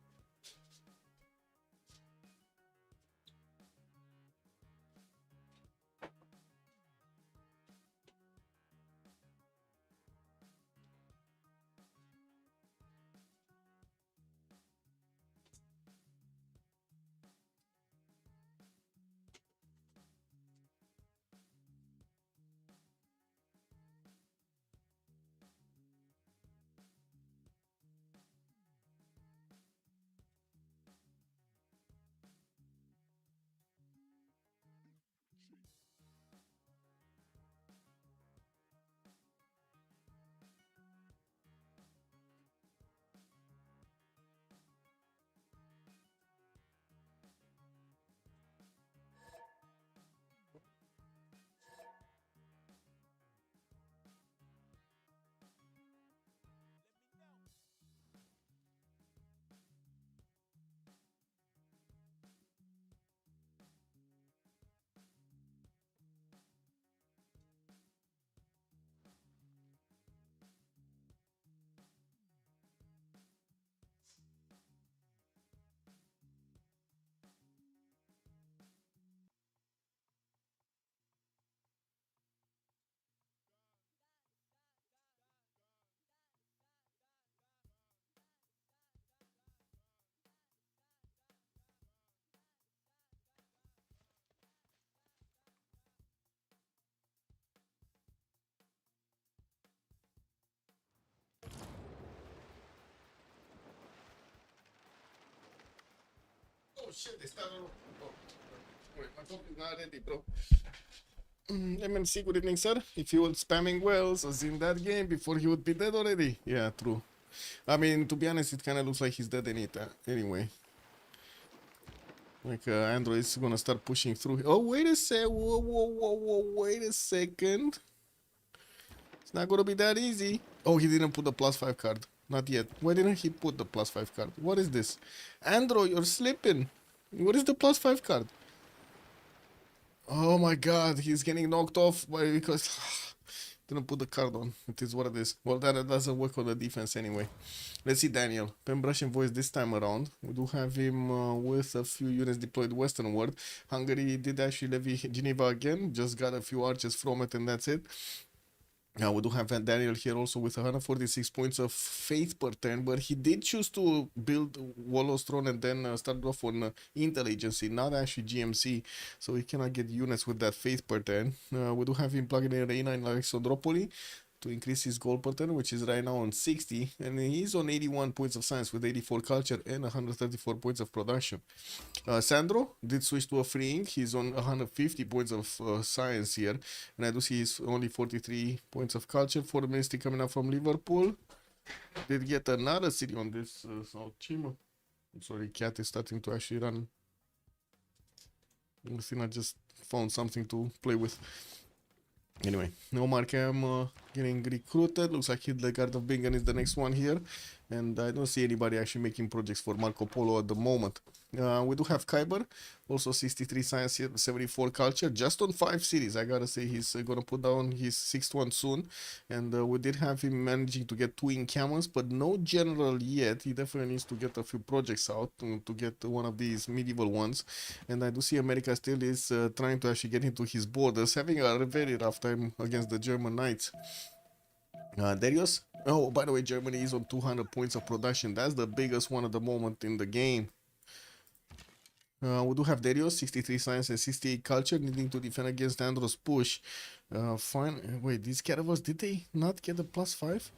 Oh shit, they started. Oh, wait, my computer's not ready, bro. MMC, good evening, sir. If he was spamming wells as in that game before, he would be dead already. Yeah, true. I mean, to be honest, it kind of looks like he's dead in it. Anyway. Like, Android is gonna start pushing through. Oh, wait a sec. Whoa, whoa, whoa, whoa, wait a second. It's not gonna be that easy. Oh, he didn't put the +5 card. Not yet. Why didn't he put the +5 card? What is this? Android, you're slipping. What is the +5 card? Oh my god, he's getting knocked off because didn't put the card on. It is what it is. Well, that doesn't work on the defense anyway. Let's see Daniel. Pen brush and voice this time around. We do have him with a few units deployed westernward. Hungary did actually levy Geneva again. Just got a few archers from it and that's it. Now we do have Daniel here also with 146 points of faith per turn, but he did choose to build Wallows Throne and then start off on Intel Agency, not actually GMC, so he cannot get units with that faith per turn. We do have him plugging in Reina in Alexandropoli to increase his goal per turn, which is right now on 60, and he's on 81 points of science with 84 culture and 134 points of production. Sandro did switch to a freeing. He's on 150 points of science here, and I do see he's only 43 points of culture. For the ministry coming up from Liverpool, did get another city on this South Chima. I'm sorry, cat is starting to actually run. I think I just found something to play with. Anyway, no Markham getting recruited. Looks like Hildegard of Bingen is the next one here. And I don't see anybody actually making projects for Marco Polo at the moment. We do have Kyber, also 63 science here, 74 culture, just on 5 cities. I gotta say he's gonna put down his 6th one soon. And we did have him managing to get 2 encampments, but no general yet. He definitely needs to get a few projects out to get one of these medieval ones. And I do see America still is trying to actually get into his borders, having a very rough time against the German Knights. Darius? Oh, by the way, Germany is on 200 points of production. That's the biggest one at the moment in the game. We do have Darius, 63 science and 68 culture, needing to defend against Andros push. Fine. Wait, these caravans, did they not get a +5?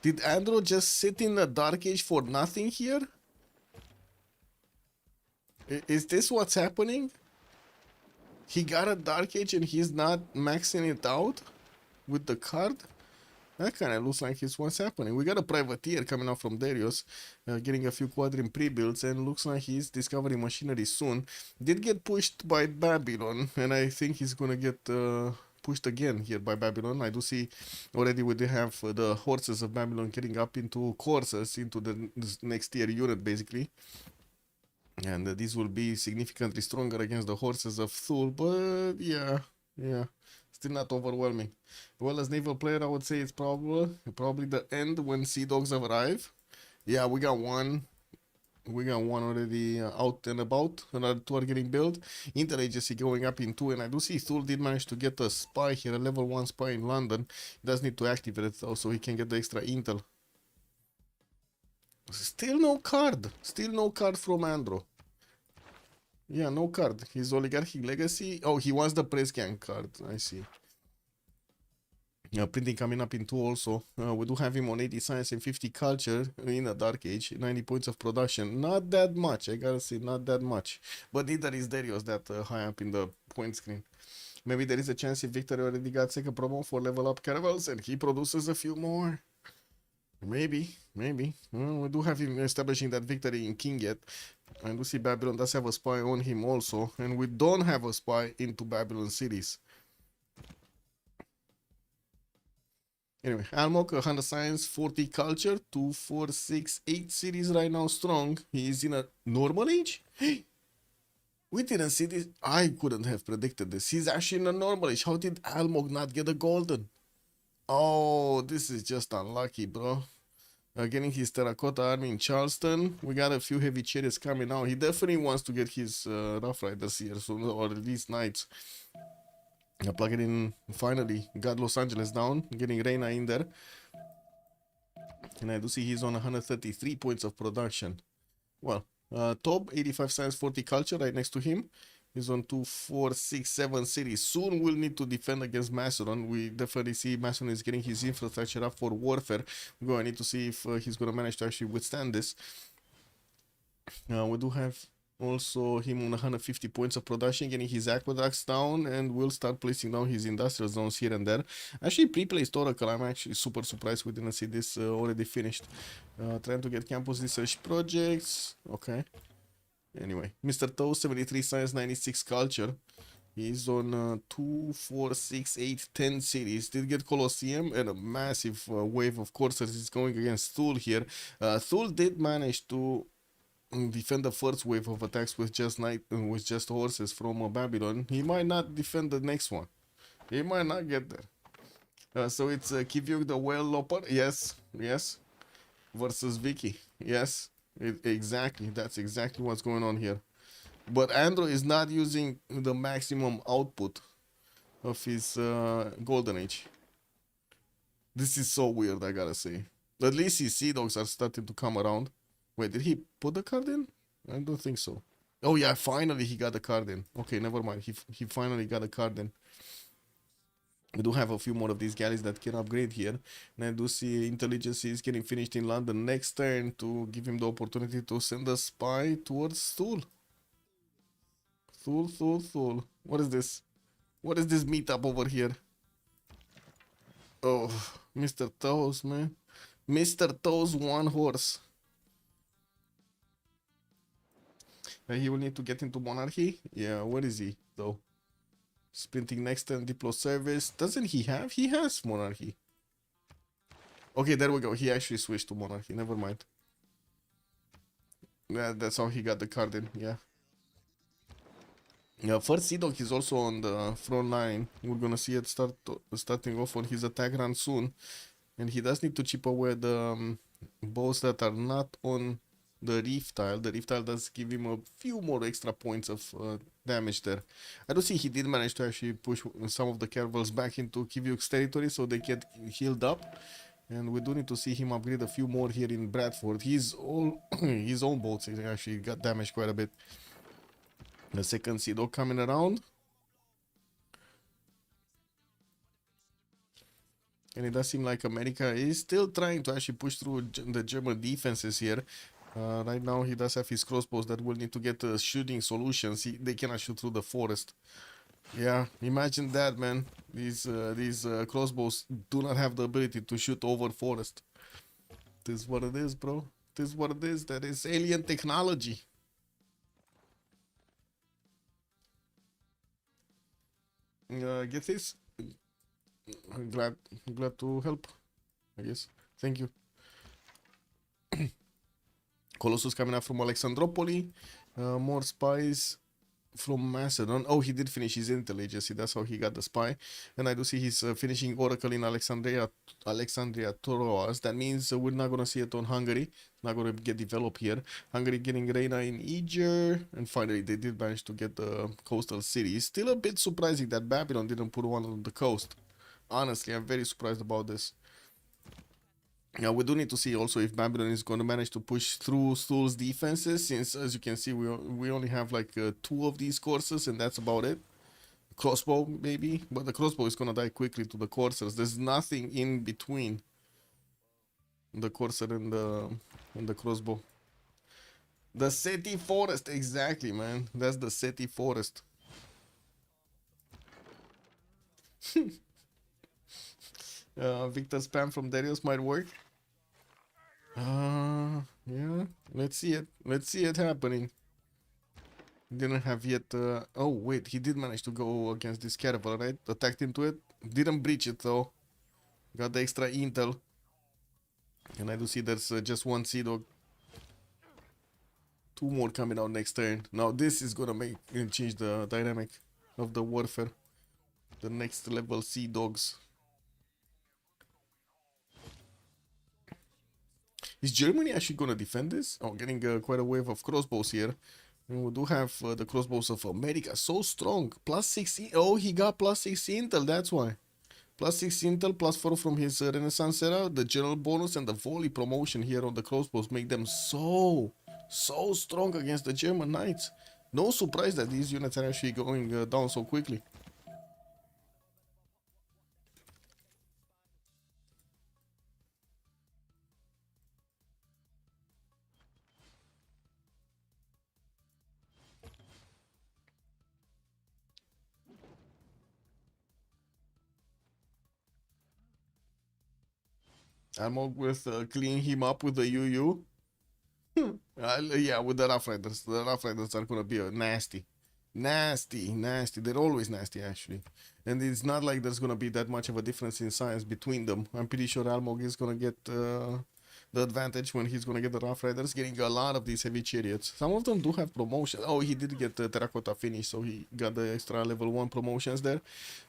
Did Andro just sit in the Dark Age for nothing here? Is this what's happening? He got a Dark Age and he's not maxing it out with the card? That kind of looks like it's what's happening. We got a privateer coming out from Darius, getting a few quadrim pre-builds, and looks like he's discovering machinery soon. Did get pushed by Babylon, and I think he's gonna get pushed again here by Babylon. I do see already we do have the horses of Babylon getting up into courses into the next tier unit, basically. And this will be significantly stronger against the horses of Thule, but yeah, still not overwhelming. Well, as naval player, I would say it's probably the end when Sea Dogs arrive. Yeah, we got one. We got one already out and about. Another two are getting built. Interagency going up in 2, and I do see Thule did manage to get a spy here, a level 1 spy in London. He does need to activate it though, so he can get the extra intel. Still no card. Still no card from Andro. Yeah, no card. His Oligarchic Legacy. Oh, he wants the Press Gang card. I see. Printing coming up in 2 also. We do have him on 80 science and 50 culture in a Dark Age. 90 points of production. Not that much. I gotta say, not that much. But neither is Darius that high up in the point screen. Maybe there is a chance if Victor already got second promo for level up caravels and he produces a few more. Maybe. We do have him establishing that victory in King yet. And we see Babylon does have a spy on him also. And we don't have a spy into Babylon cities. Anyway, Almok, 100 science, 40 culture, 2, 4, 6, 8 cities right now strong. He is in a normal age? We didn't see this. I couldn't have predicted this. He's actually in a normal age. How did Almok not get a golden? Oh, this is just unlucky, bro. Getting his terracotta army in Charleston. We got a few heavy chariots coming out. He definitely wants to get his Rough Riders here soon, or at least knights. Plug it in. Finally got Los Angeles down, getting Reina in there, and I do see he's on 133 points of production. Well, top 85 science, 40 culture right next to him. He's on 2, 4, 6, 7 cities. Soon we'll need to defend against Macedon. We definitely see Macedon is getting his infrastructure up for warfare. We're going to need to see if he's going to manage to actually withstand this. We do have also him on 150 points of production, getting his aqueducts down, and we'll start placing down his industrial zones here and there. Actually, pre-placed Oracle, I'm actually super surprised we didn't see this already finished. Trying to get campus research projects. Okay. Anyway, Mr. Toe, 73 science, 96 culture. He's on 2, 4, 6, 8, 10 cities. Did get Colosseum and a massive wave of coursers is going against Thule here. Thule did manage to defend the first wave of attacks with just horses from Babylon. He might not defend the next one. He might not get there. So it's Kivyuk the Whale Loper. Yes. Versus Vicky. Yes. Exactly. That's exactly what's going on here. But Andro is not using the maximum output of his Golden Age. This is so weird, I gotta say. At least his Sea Dogs are starting to come around. Wait, did he put the card in? I don't think so. Oh yeah, finally he got the card in. Okay, never mind. He finally got a card in. We do have a few more of these galleys that can upgrade here. And I do see intelligence is getting finished in London next turn to give him the opportunity to send a spy towards Thule. Thule. What is this? What is this meetup over here? Oh, Mr. Toes, man. Mr. Toes, one horse. He will need to get into monarchy. Yeah, where is he though? Sprinting next and Diplo service. Doesn't he have? He has monarchy. Okay, there we go. He actually switched to monarchy. Never mind. Yeah, that's how he got the card in. Yeah. Yeah, first Sea Dog is also on the front line. We're gonna see it starting off on his attack run soon. And he does need to chip away the bows that are not on the reef tile. The reef tile does give him a few more extra points of damage there. I do see he did manage to actually push some of the caravels back into Kivyuk's territory so they get healed up. And we do need to see him upgrade a few more here in Bradford. His own boats actually got damaged quite a bit. The second Sea Dog coming around. And it does seem like America is still trying to actually push through the German defenses here. Right now he does have his crossbows that will need to get shooting solutions. They cannot shoot through the forest. Yeah, imagine that, man. These crossbows do not have the ability to shoot over forest. This is what it is, bro. This is what it is. That is alien technology. Get this? Glad to help, I guess. Thank you. Colossus coming up from Alexandropoli. More spies from Macedon. Oh, he did finish his intelligence. That's how he got the spy. And I do see he's finishing Oracle in Alexandria Troas. That means we're not gonna see it on Hungary. Not gonna get developed here. Hungary getting Reina in Eger, and finally they did manage to get the coastal cities. Still a bit surprising that Babylon didn't put one on the coast. Honestly, I'm very surprised about this. Yeah, we do need to see also if Babylon is going to manage to push through Sul's defenses, since as you can see we only have like 2 of these courses and that's about it. Crossbow maybe, but the crossbow is going to die quickly to the coursers. There's nothing in between the courser and the crossbow. The Seti Forest, exactly, man. That's the Seti Forest. Victor spam from Darius might work. Yeah, let's see it. Let's see it happening. Didn't have yet. Oh, wait, he did manage to go against this caravel, right? Attacked into it. Didn't breach it, though. Got the extra intel. And I do see there's just 1 Sea Dog. 2 more coming out next turn. Now, this is gonna make change the dynamic of the warfare. The next level Sea Dogs. Is Germany actually gonna defend this? Oh, getting quite a wave of crossbows here. And we do have the crossbows of America. So strong. +6. Oh, he got +6 intel. That's why. +6 intel, +4 from his Renaissance era. The general bonus and the volley promotion here on the crossbows make them so strong against the German knights. No surprise that these units are actually going down so quickly. I'm all with cleaning him up with the UU. Yeah, with the Rough Riders. The Rough Riders are gonna be nasty. Nasty. They're always nasty, actually. And it's not like there's gonna be that much of a difference in size between them. I'm pretty sure Almog is gonna get the advantage when he's gonna get the Rough Riders, getting a lot of these heavy chariots. Some of them do have promotion. Oh, he did get the Terracotta finish, so he got the extra level 1 promotions there.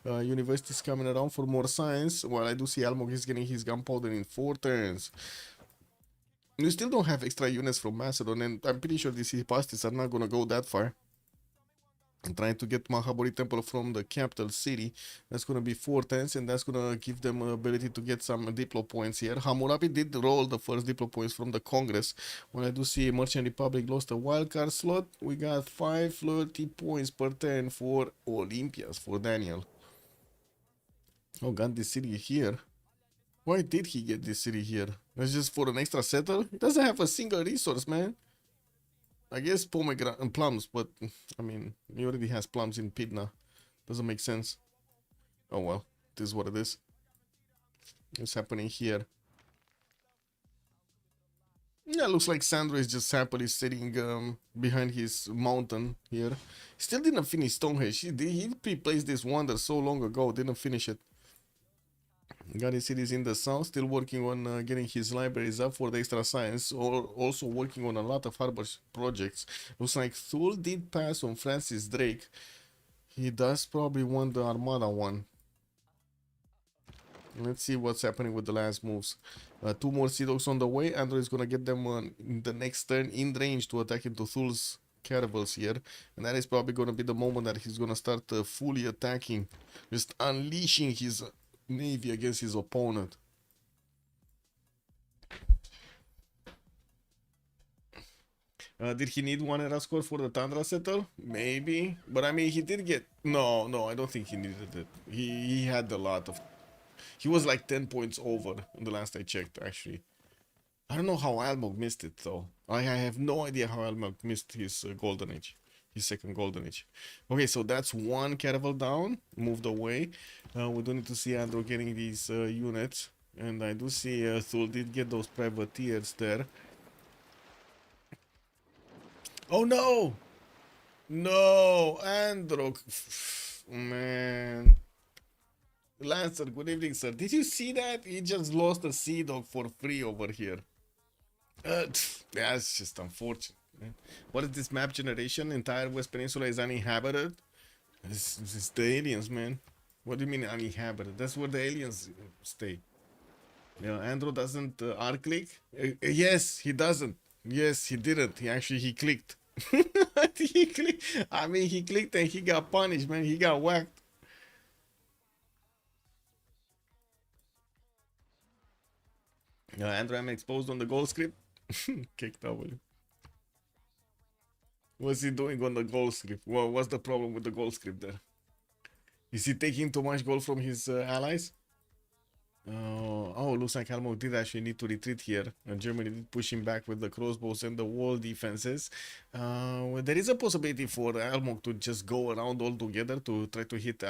University's coming around for more science, while I do see Almog is getting his gunpowder in 4 turns. You still don't have extra units from Macedon, and I'm pretty sure these Hipastis are not gonna go that far. I'm trying to get Mahabori Temple from the capital city. That's gonna be 4 turns, and that's gonna give them ability to get some Diplo points here. Hammurabi did roll the first Diplo points from the Congress. When I do see Merchant Republic lost a wildcard slot, we got 530 points per turn for Olympias, for Daniel. Oh, got this city here. Why did he get this city here? That's just for an extra settle? He doesn't have a single resource, man. I guess pomegranate and plums, but I mean, he already has plums in Pidna. Doesn't make sense. Oh well, this is what it is. What's happening here? Yeah, looks like Sandro is just happily sitting behind his mountain here. Still didn't finish Stonehenge. He pre-placed this wonder so long ago, didn't finish it. Got his cities in the south, still working on getting his libraries up for the extra science, or also working on a lot of harbor projects. Looks like Thule did pass on Francis Drake. He does probably want the Armada one. Let's see what's happening with the last moves. 2 more Sea Dogs on the way. Andrew is gonna get them in the next turn in range to attack into Thule's caravels here, and that is probably gonna be the moment that he's gonna start fully attacking, just unleashing his navy against his opponent. Did he need 1 era score for the Tundra settle? Maybe, but I mean, he did get... No, I don't think he needed it. He had a lot of... He was like 10 points over the last I checked, actually. I don't know how Almog missed it, though. I have no idea how Almog missed his Golden Age. His second Golden Age. Okay, so that's 1 caravel down, moved away. We do need to see Andrew getting these units. And I do see Thule did get those privateers there. Oh no! No! Andrew! Man. Lancer, good evening, sir. Did you see that? He just lost a Sea Dog for free over here. That's just unfortunate. What is this map generation? Entire West Peninsula is uninhabited. This is the aliens, man. What do you mean uninhabited? That's where the aliens stay. Yeah, Andrew doesn't R click. Yes, he doesn't. Yes, he didn't. He clicked. He clicked. I mean, he clicked and he got punished, man. He got whacked. Andrew, I'm exposed on the goal script. Kick W. What's he doing on the goal script? What's the problem with the goal script there? Is he taking too much gold from his allies? Looks like Almo did actually need to retreat here. Germany did push him back with the crossbows and the wall defenses. Well, there is a possibility for Almo to just go around all together to try to hit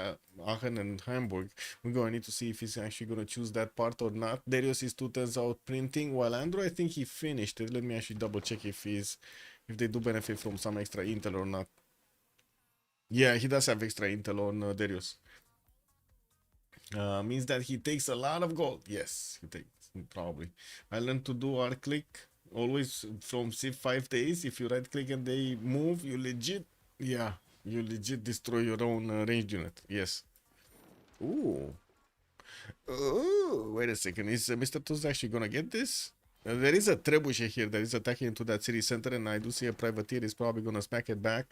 Aachen and Hamburg. We're going to need to see if he's actually going to choose that part or not. Darius is 2 turns out printing, while Andrew, I think he finished it. Let me actually double check if they do benefit from some extra intel or not. Yeah, he does have extra intel on Darius. Means that he takes a lot of gold. Yes, he takes, probably. I learned to do R click always from Civ5 days. If you right click and they move, you legit destroy your own ranged unit. Yes. Ooh. Oh, wait a second. Is Mr. Toast actually gonna get this? There is a trebuchet here that is attacking into that city center, and I do see a privateer is probably gonna smack it back.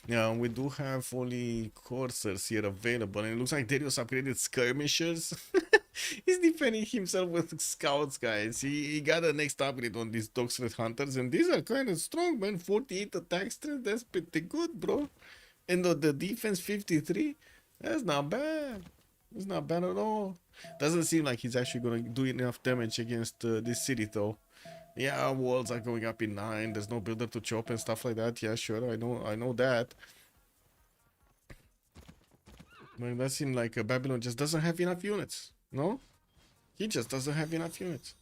We do have only coursers here available, and it looks like Darius upgraded skirmishers. He's defending himself with scouts, guys. He got a next upgrade on these dog threat hunters, and these are kind of strong, man. 48 attack strength, that's pretty good, bro. And the defense 53, that's not bad. It's not bad at all. Doesn't seem like he's actually gonna do enough damage against this city, though. Yeah, walls are going up in 9. There's no builder to chop and stuff like that. Yeah, sure, I know that. But that seems like Babylon just doesn't have enough units. No? He just doesn't have enough units.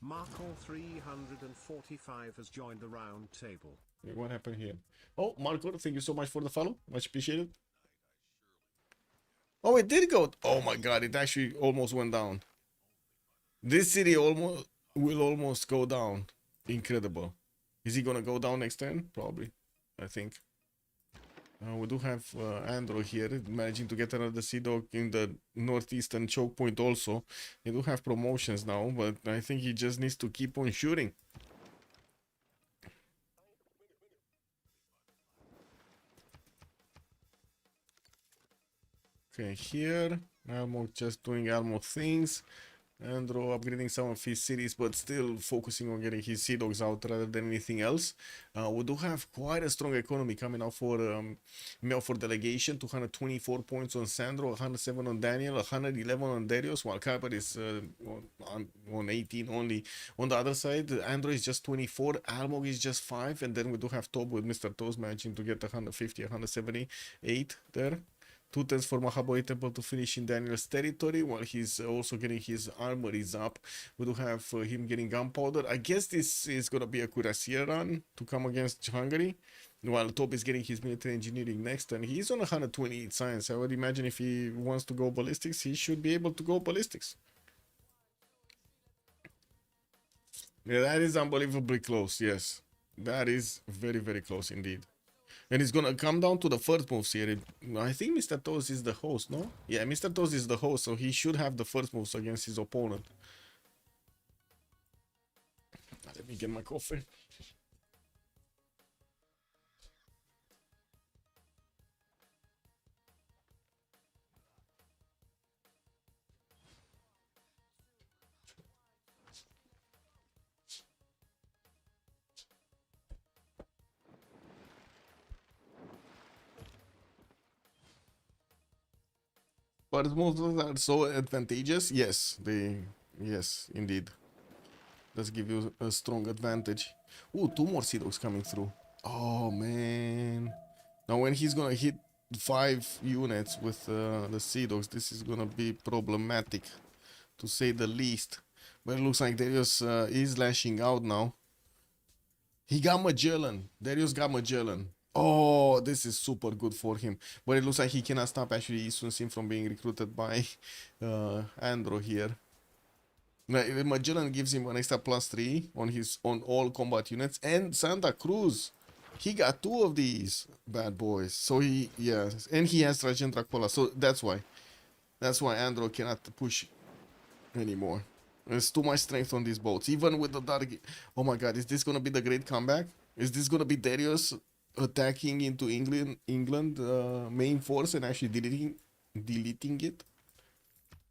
Marco 345 has joined the round table. What happened here? Oh, Marco, thank you so much for the follow. Much appreciated. Oh, it did go. Oh my god, it actually almost went down. This city will almost go down. Incredible. Is he gonna go down next turn? Probably, I think. We do have Andro here managing to get another Sea Dog in the northeastern choke point also. They do have promotions now, but I think he just needs to keep on shooting. Okay, here, Almo just doing Almo things. Andro upgrading some of his cities, but still focusing on getting his Sea Dogs out rather than anything else. We do have quite a strong economy coming out for Meow for Delegation. 224 points on Sandro, 107 on Daniel, 111 on Darius, while Kuiper is on 18 only. On the other side, Andro is just 24, Almog is just 5, and then we do have Top with Mr. Toast managing to get 150, 178 there. 2 turns for Mahaboi Temple to finish in Daniel's territory, while he's also getting his armories up. We do have him getting gunpowder. I guess this is gonna be a cuirassier run to come against Hungary, while Top is getting his military engineering next, and he's on 128 science. I would imagine if he wants to go ballistics, he should be able to go ballistics. Yeah, that is unbelievably close, yes. That is very, very close indeed. And it's gonna come down to the first moves here. I think Mr. Toast is the host, no? Yeah, Mr. Toast is the host, so he should have the first moves against his opponent. Let me get my coffee. But moves are so advantageous. Yes, yes, indeed. Does give you a strong advantage. Ooh, 2 more Sea Dogs coming through. Oh, man. Now, when he's gonna hit 5 units with the Sea Dogs, this is gonna be problematic, to say the least. But it looks like Darius is lashing out now. He got Magellan. Darius got Magellan. Oh, this is super good for him. But it looks like he cannot stop actually Isun Sim from being recruited by Andro here. Magellan gives him an extra +3 on all combat units, and Santa Cruz, he got 2 of these bad boys. So and he has Trajan Dracula. So that's why Andro cannot push anymore. There's too much strength on these boats, even with the dark. Oh my God, is this gonna be the great comeback? Is this gonna be Darius attacking into England main force and actually deleting it?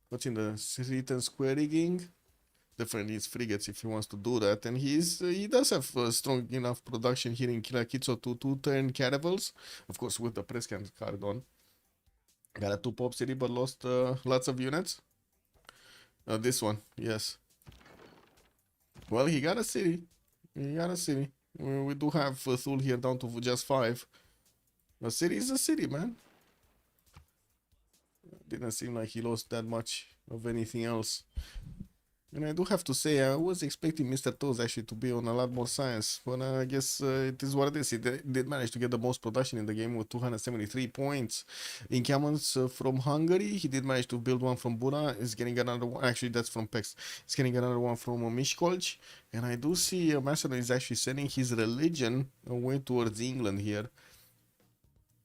What's in the written square rigging? Definitely needs frigates if he wants to do that, and he does have strong enough production here in Kirakitso to 2-turn caravels, of course with the press card on. Got a 2-pop city, but lost lots of units. This one, yes. Well, he got a city. We do have Thule here down to just 5. A city is a city, man. Didn't seem like he lost that much of anything else. And I do have to say, I was expecting Mr. Toes actually to be on a lot more science, but I guess it is what it is. He did manage to get the most production in the game with 273 points. Encampments from Hungary, he did manage to build one from Bura. He's getting another one, actually that's from Pex. He's getting another one from Miskolc. And I do see Macedon is actually sending his religion away towards England here.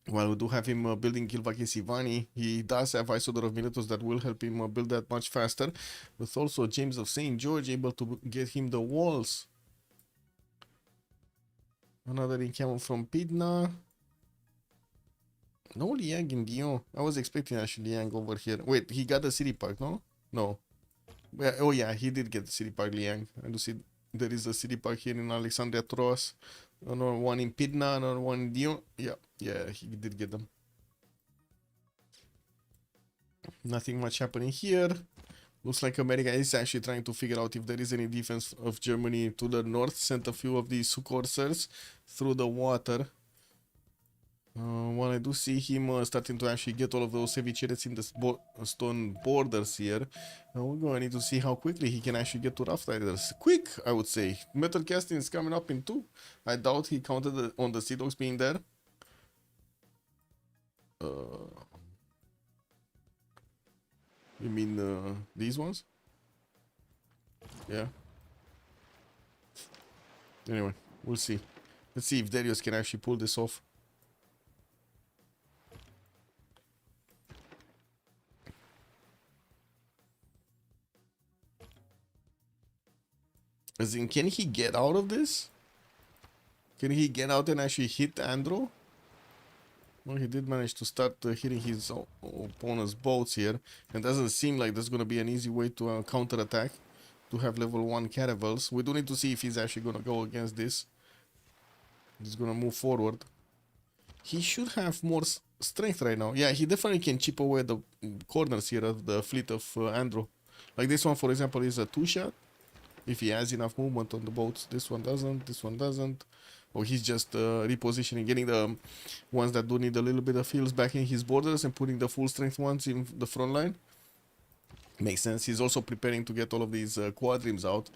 While we do have him building Kilvaki Sivani, he does have Isodor of Miletus that will help him build that much faster. With also James of St. George able to get him the walls. Another encampment from Pidna. No Liang in Dion. I was expecting actually Liang over here. Wait, he got the city park, no? No. Oh yeah, he did get the city park, Liang. I do see there is a city park here in Alexandria Troas. Another one in Pidna, another one in Dion. Yeah, he did get them. Nothing much happening here. Looks like America is actually trying to figure out if there is any defense of Germany to the north. Sent a few of these coursers through the water. Well, I do see him starting to actually get all of those heavy chariots in the stone borders here. We're going to need to see how quickly he can actually get to Rough Riders. Quick, I would say. Metal casting is coming up in 2. I doubt he counted on the Sea Dogs being there. You mean these ones? Yeah. Anyway, we'll see. Let's see if Darius can actually pull this off. As in, can he get out of this? Can he get out and actually hit Andro? Well, he did manage to start hitting his opponent's boats here. And doesn't seem like there's going to be an easy way to counter-attack. To have level 1 caravels. We do need to see if he's actually going to go against this. He's going to move forward. He should have more strength right now. Yeah, he definitely can chip away the corners here of the fleet of Andro. Like this one, for example, is a 2-shot. If he has enough movement on the boats. This one doesn't. Or he's just repositioning, getting the ones that do need a little bit of heals back in his borders and putting the full strength ones in the front line. Makes sense. He's also preparing to get all of these quadrims out,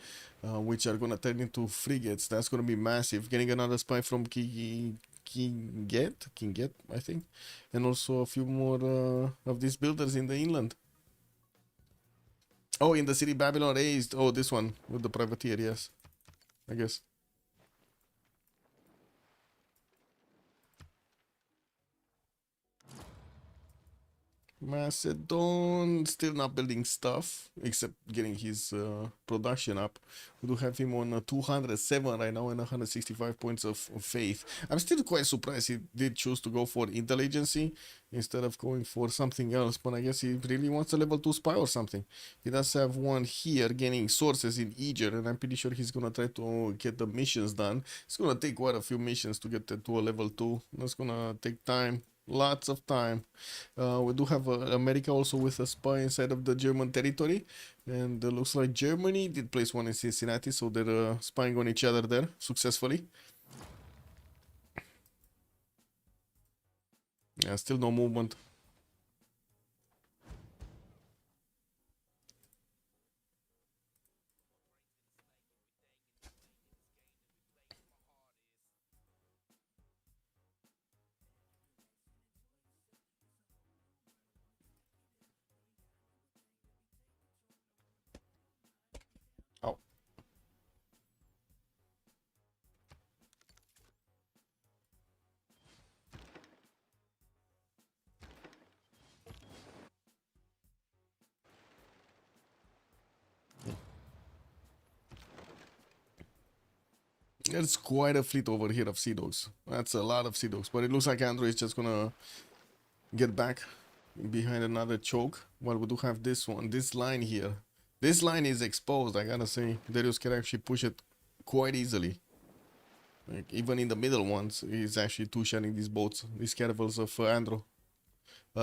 which are going to turn into frigates. That's going to be massive. Getting another spy from Kinget, I think. And also a few more of these builders in the inland. Oh, in the city Babylon raised. Oh, this one with the privateer, yes. I guess. Macedon still not building stuff except getting his production up. We do have him on 207 right now and 165 points of faith. I'm still quite surprised he did choose to go for Intel Agency instead of going for something else, but I guess he really wants a level 2 spy or something. He does have one here gaining sources in Eger, and I'm pretty sure he's gonna try to get the missions done. It's gonna take quite a few missions to get to a level 2. That's gonna take time. Lots of time. We do have America also with a spy inside of the German territory, and looks like Germany did place one in Cincinnati, so they're spying on each other there successfully. Yeah, still no movement. There's quite a fleet over here of Sea Dogs. That's a lot of Sea Dogs. But it looks like Andrew is just gonna get back behind another choke. Well, we do have this one. This line here. This line is exposed, I gotta say. Darius can actually push it quite easily. Like, even in the middle ones, he's actually two-shotting these boats, these caravels of Andrew.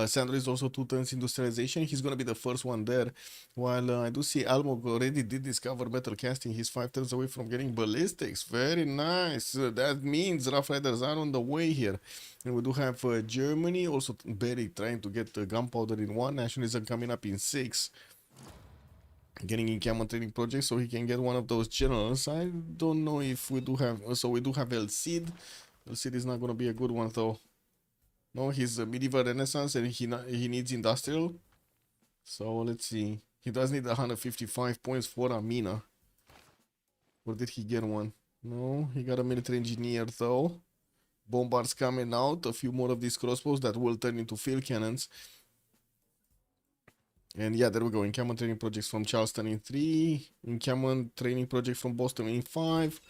Sandro is also 2 turns industrialization. He's gonna be the first one there. While I do see Almog already did discover metal casting. He's 5 turns away from getting ballistics. Very nice. That means Rough Riders are on the way here. And we do have Germany also very trying to get gunpowder in 1. Nationalism coming up in 6. Getting in Camel training project so he can get one of those generals. I don't know if we do have. So we do have El Cid. El Cid is not gonna be a good one though. No, he's a medieval renaissance and he needs industrial. So let's see. He does need 155 points for Amina. Or did he get one? No, he got a military engineer though. Bombards coming out. A few more of these crossbows that will turn into field cannons. And yeah, there we go. Encampment training projects from Charleston in 3. Encampment training project from Boston in 5.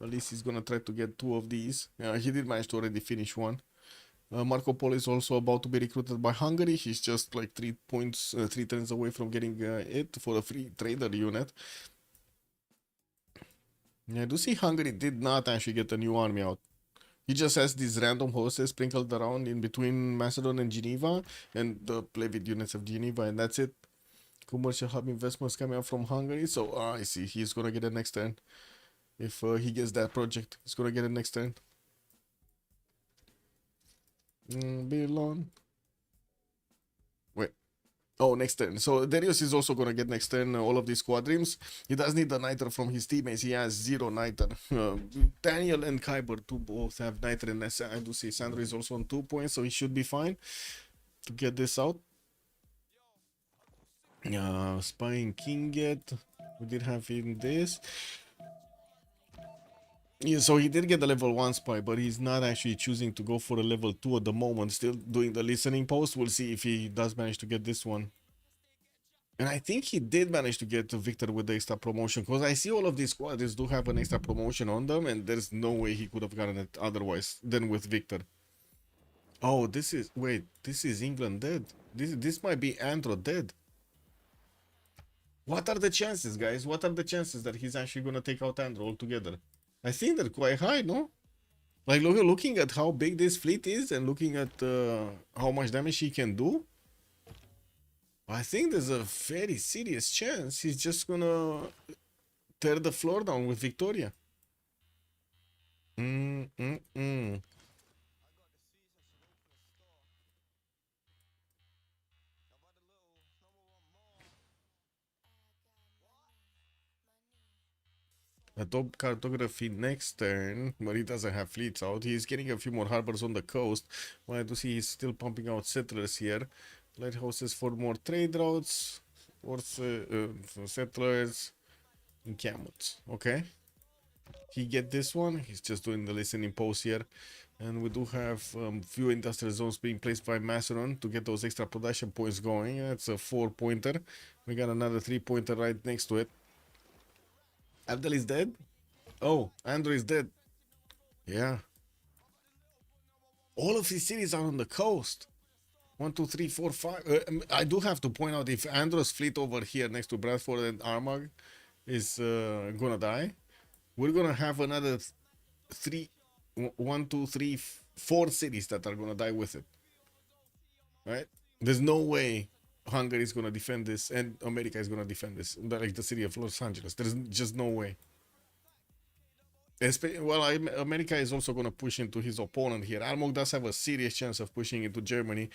At least he's gonna try to get 2 of these. He did manage to already finish one. Marco Polo is also about to be recruited by Hungary. He's just like 3 points, 3 turns away from getting it for a free trader unit. Yeah, I do see Hungary did not actually get a new army out. He just has these random horses sprinkled around in between Macedon and Geneva and the Plevit units of Geneva, and that's it. Commercial hub investments coming out from Hungary. So I see he's gonna get a next turn. If he gets that project, he's gonna get a next turn. Babylon. Wait. Oh, next turn. So Darius is also gonna get next turn all of these quadrims. He does need the niter from his teammates. He has 0 niter. Daniel and Kyber too both have niter, and I do see Sandro is also on 2 points, so he should be fine to get this out. Spying Kinget. We did have in this. Yeah, so he did get the level 1 spy, but he's not actually choosing to go for a level 2 at the moment. Still doing the listening post. We'll see if he does manage to get this one. And I think he did manage to get Victor with the extra promotion, because I see all of these squads do have an extra promotion on them, and there's no way he could have gotten it otherwise than with Victor. Oh, this is... Wait, this is England dead. This might be Andro dead. What are the chances, guys? What are the chances that he's actually going to take out Andro altogether? I think they're quite high, no? Like, looking at how big this fleet is and looking at how much damage he can do, I think there's a very serious chance he's just gonna tear the floor down with Victoria. A top cartography next turn, but he doesn't have fleets out. He's getting a few more harbors on the coast. Well, I do see he's still pumping out settlers here. Lighthouses for more trade routes, or settlers, encampments. Okay. He get this one. He's just doing the listening post here. And we do have few industrial zones being placed by Macedon to get those extra production points going. That's a 4-pointer. We got another 3-pointer right next to it. Abdel is dead? Oh, Andrew is dead. Yeah. All of his cities are on the coast. 1, 2, 3, 4, 5. I do have to point out, if Andrew's fleet over here next to Bradford and Armagh is gonna die, we're gonna have another 1, 2, 3, 4 cities that are gonna die with it. Right? There's no way Hungary is gonna defend this and America is gonna defend this, like the city of Los Angeles. There's just no way. Well, America is also gonna push into his opponent here. Almog does have a serious chance of pushing into Germany.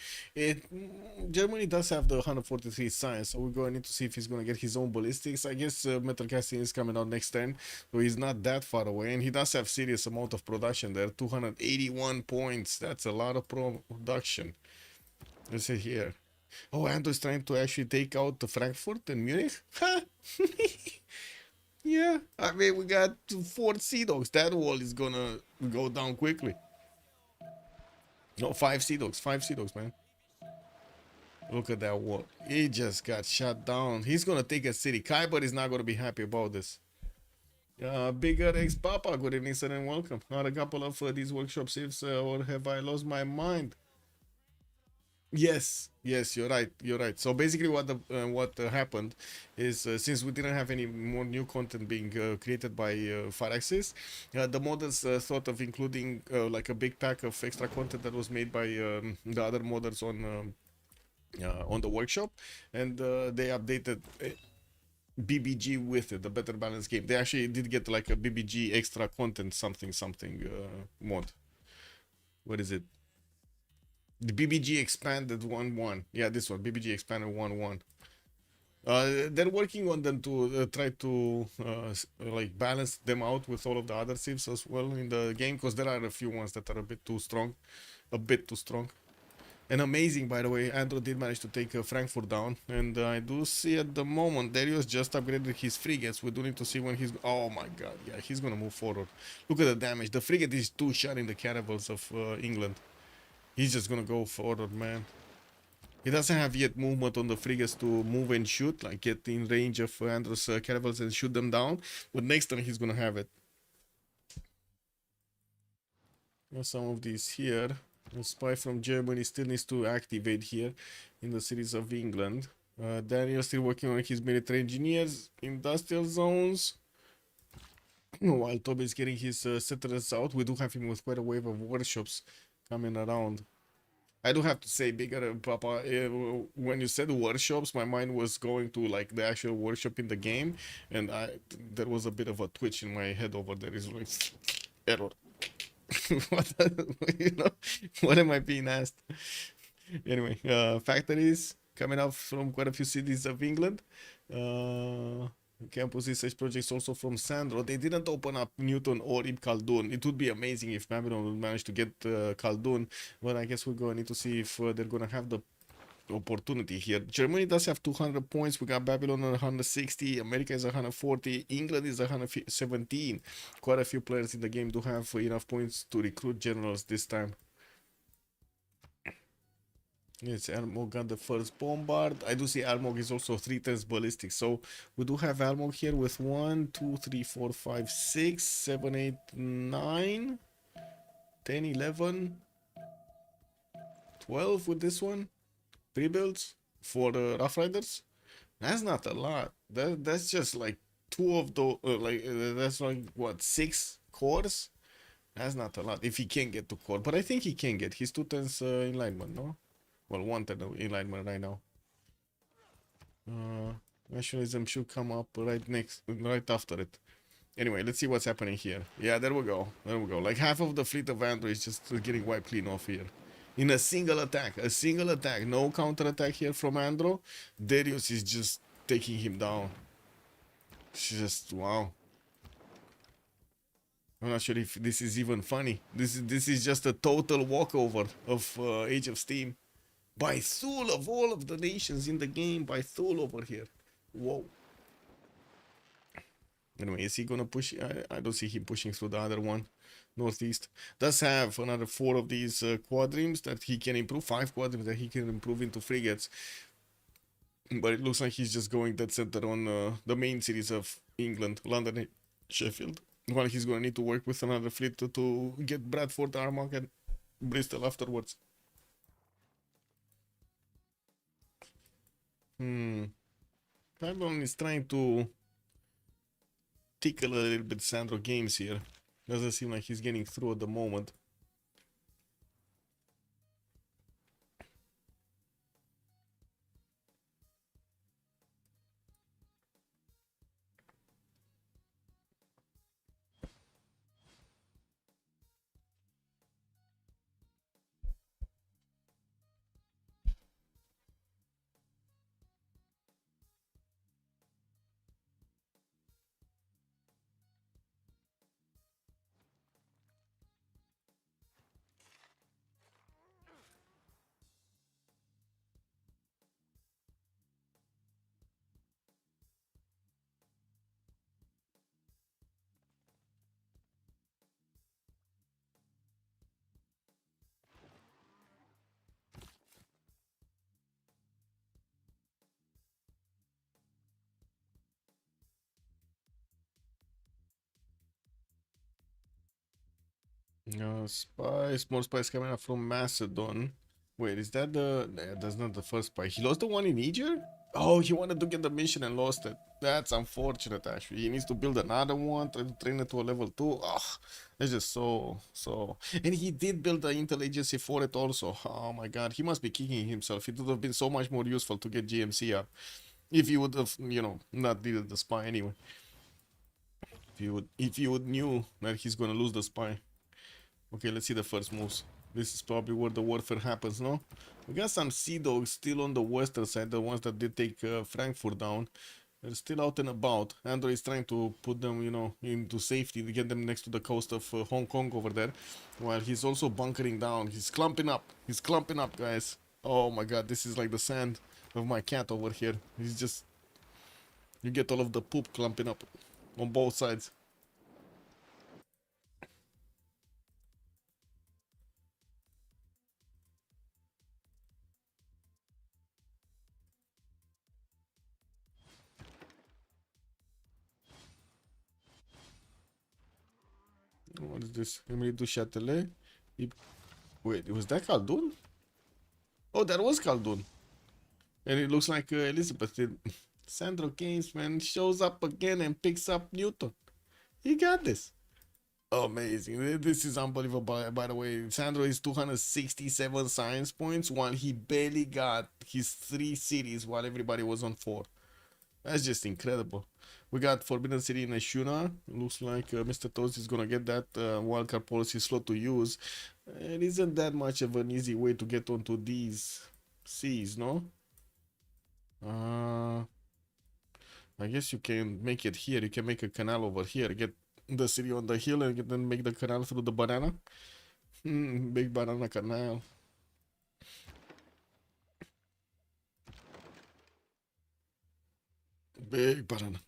Germany does have the 143 science, so we're going to need to see if he's gonna get his own ballistics. I guess metal casting is coming out next turn, so he's not that far away, and he does have serious amount of production there. 281 points. That's a lot of production. Let's see here. Oh, Andrew is trying to actually take out Frankfurt and Munich? Ha! Yeah, I mean, we got 4 Sea Dogs. That wall is gonna go down quickly. No, 5 Sea Dogs. 5 Sea Dogs, man. Look at that wall. He just got shut down. He's gonna take a city. Kyber is not gonna be happy about this. Bigger ex Papa, good evening, sir, and welcome. Not a couple of these workshop saves, or have I lost my mind? Yes, yes, you're right. You're right. So basically, what happened is since we didn't have any more new content being created by Firaxis, the modders thought of including like a big pack of extra content that was made by the other modders on the workshop, and they updated BBG with it, the Better Balance game. They actually did get like a BBG extra content something mod. What is it? The BBG expanded 1.1. Yeah, this one, BBG expanded 1.1. They're working on them to try to like balance them out with all of the other civs as well in the game, because there are a few ones that are a bit too strong, And amazing, by the way, Andrew did manage to take Frankfurt down, and I do see at the moment Darius just upgraded his frigates. We do need to see when he's. Oh my god, yeah, he's gonna move forward. Look at the damage. The frigate is too shot in the caravels of England. He's just gonna go forward, man. He doesn't have yet movement on the frigates to move and shoot, like get in range of Andrew's caravels and shoot them down. But next time he's gonna have it. There's some of these here. A spy from Germany still needs to activate here in the cities of England. Daniel still working on his military engineers, industrial zones. While Toby is getting his settlers out, we do have him with quite a wave of workshops coming around. I do have to say, bigger Papa, when you said workshops, my mind was going to like the actual workshop in the game, and there was a bit of a twitch in my head over there. Is like error. What, you know, what am I being asked? Anyway, factories coming up from quite a few cities of England. Campus research projects also from Sandro. They didn't open up Newton or Ibn Khaldun. It would be amazing if Babylon would manage to get Khaldun, but I guess we're going to need to see if they're going to have the opportunity here. Germany does have 200 points. We got Babylon on 160. America is 140. England is 117. Quite a few players in the game do have enough points to recruit generals this time. Yes, Almog got the first bombard. I do see Almog is also 3 times ballistic. So we do have Almog here with 1, 2, 3, 4, 5, 6, 7, 8, 9, 10, 11, 12 with this one. 3 builds for the Rough Riders. That's not a lot. That's just like 2 of the that's like what, 6 cores. That's not a lot if he can get to core, but I think he can get. He's 2 turns alignment, no? Well, 1 turn alignment right now. Nationalism should come up right after it. Anyway, let's see what's happening here. Yeah, there we go. There we go. Like half of the fleet of Android is just getting wiped clean off here. In a single attack. A single attack. No counter attack here from Andro. Darius is just taking him down. It's just wow. I'm not sure if this is even funny. This is just a total walkover of Age of Steam. By Thule of all of the nations in the game, by Thule over here. Whoa. Anyway, is he gonna push? I don't see him pushing through the other one. Northeast does have another 4 of these quadrims that he can improve. 5 quadrims that he can improve into frigates. But it looks like he's just going dead center on the main cities of England, London and Sheffield. While he's gonna need to work with another fleet to get Bradford, Armagh and Bristol afterwards. Babylon is trying to tickle a little bit Sandro games here. Doesn't seem like he's getting through at the moment. Spy, small spies coming up from Macedon. Wait, is that the... Nah, that's not the first spy. He lost the one in Egypt? Oh, he wanted to get the mission and lost it. That's unfortunate, actually. He needs to build another one, try to train it to a level 2. Ugh, that's just so... And he did build the Intel Agency for it also. Oh my god, he must be kicking himself. It would have been so much more useful to get GMC up. If he would have, you know, not needed the spy anyway. If you would knew that he's gonna lose the spy. Okay, let's see the first moves. This is probably where the warfare happens, no? We got some Sea Dogs still on the western side, the ones that did take Frankfurt down. They're still out and about. Android is trying to put them, you know, into safety to get them next to the coast of Hong Kong over there. While he's also bunkering down. He's clumping up. He's clumping up, guys. Oh my god, this is like the sand of my cat over here. He's just... You get all of the poop clumping up on both sides. What is this? Emily du Châtelet? Wait, was that Khaldun? Oh, that was Khaldun. And it looks like Elizabeth did. Sandro Games, man, shows up again and picks up Newton. He got this. Amazing. This is unbelievable, by the way. Sandro is 267 science points while he barely got his 3 cities while everybody was on 4. That's just incredible. We got Forbidden City in Ashuna. Looks like Mr. Toast is gonna get that wildcard policy slot to use. It isn't that much of an easy way to get onto these seas, no? I guess you can make it here. You can make a canal over here. Get the city on the hill and then make the canal through the banana. Big banana canal. Big banana.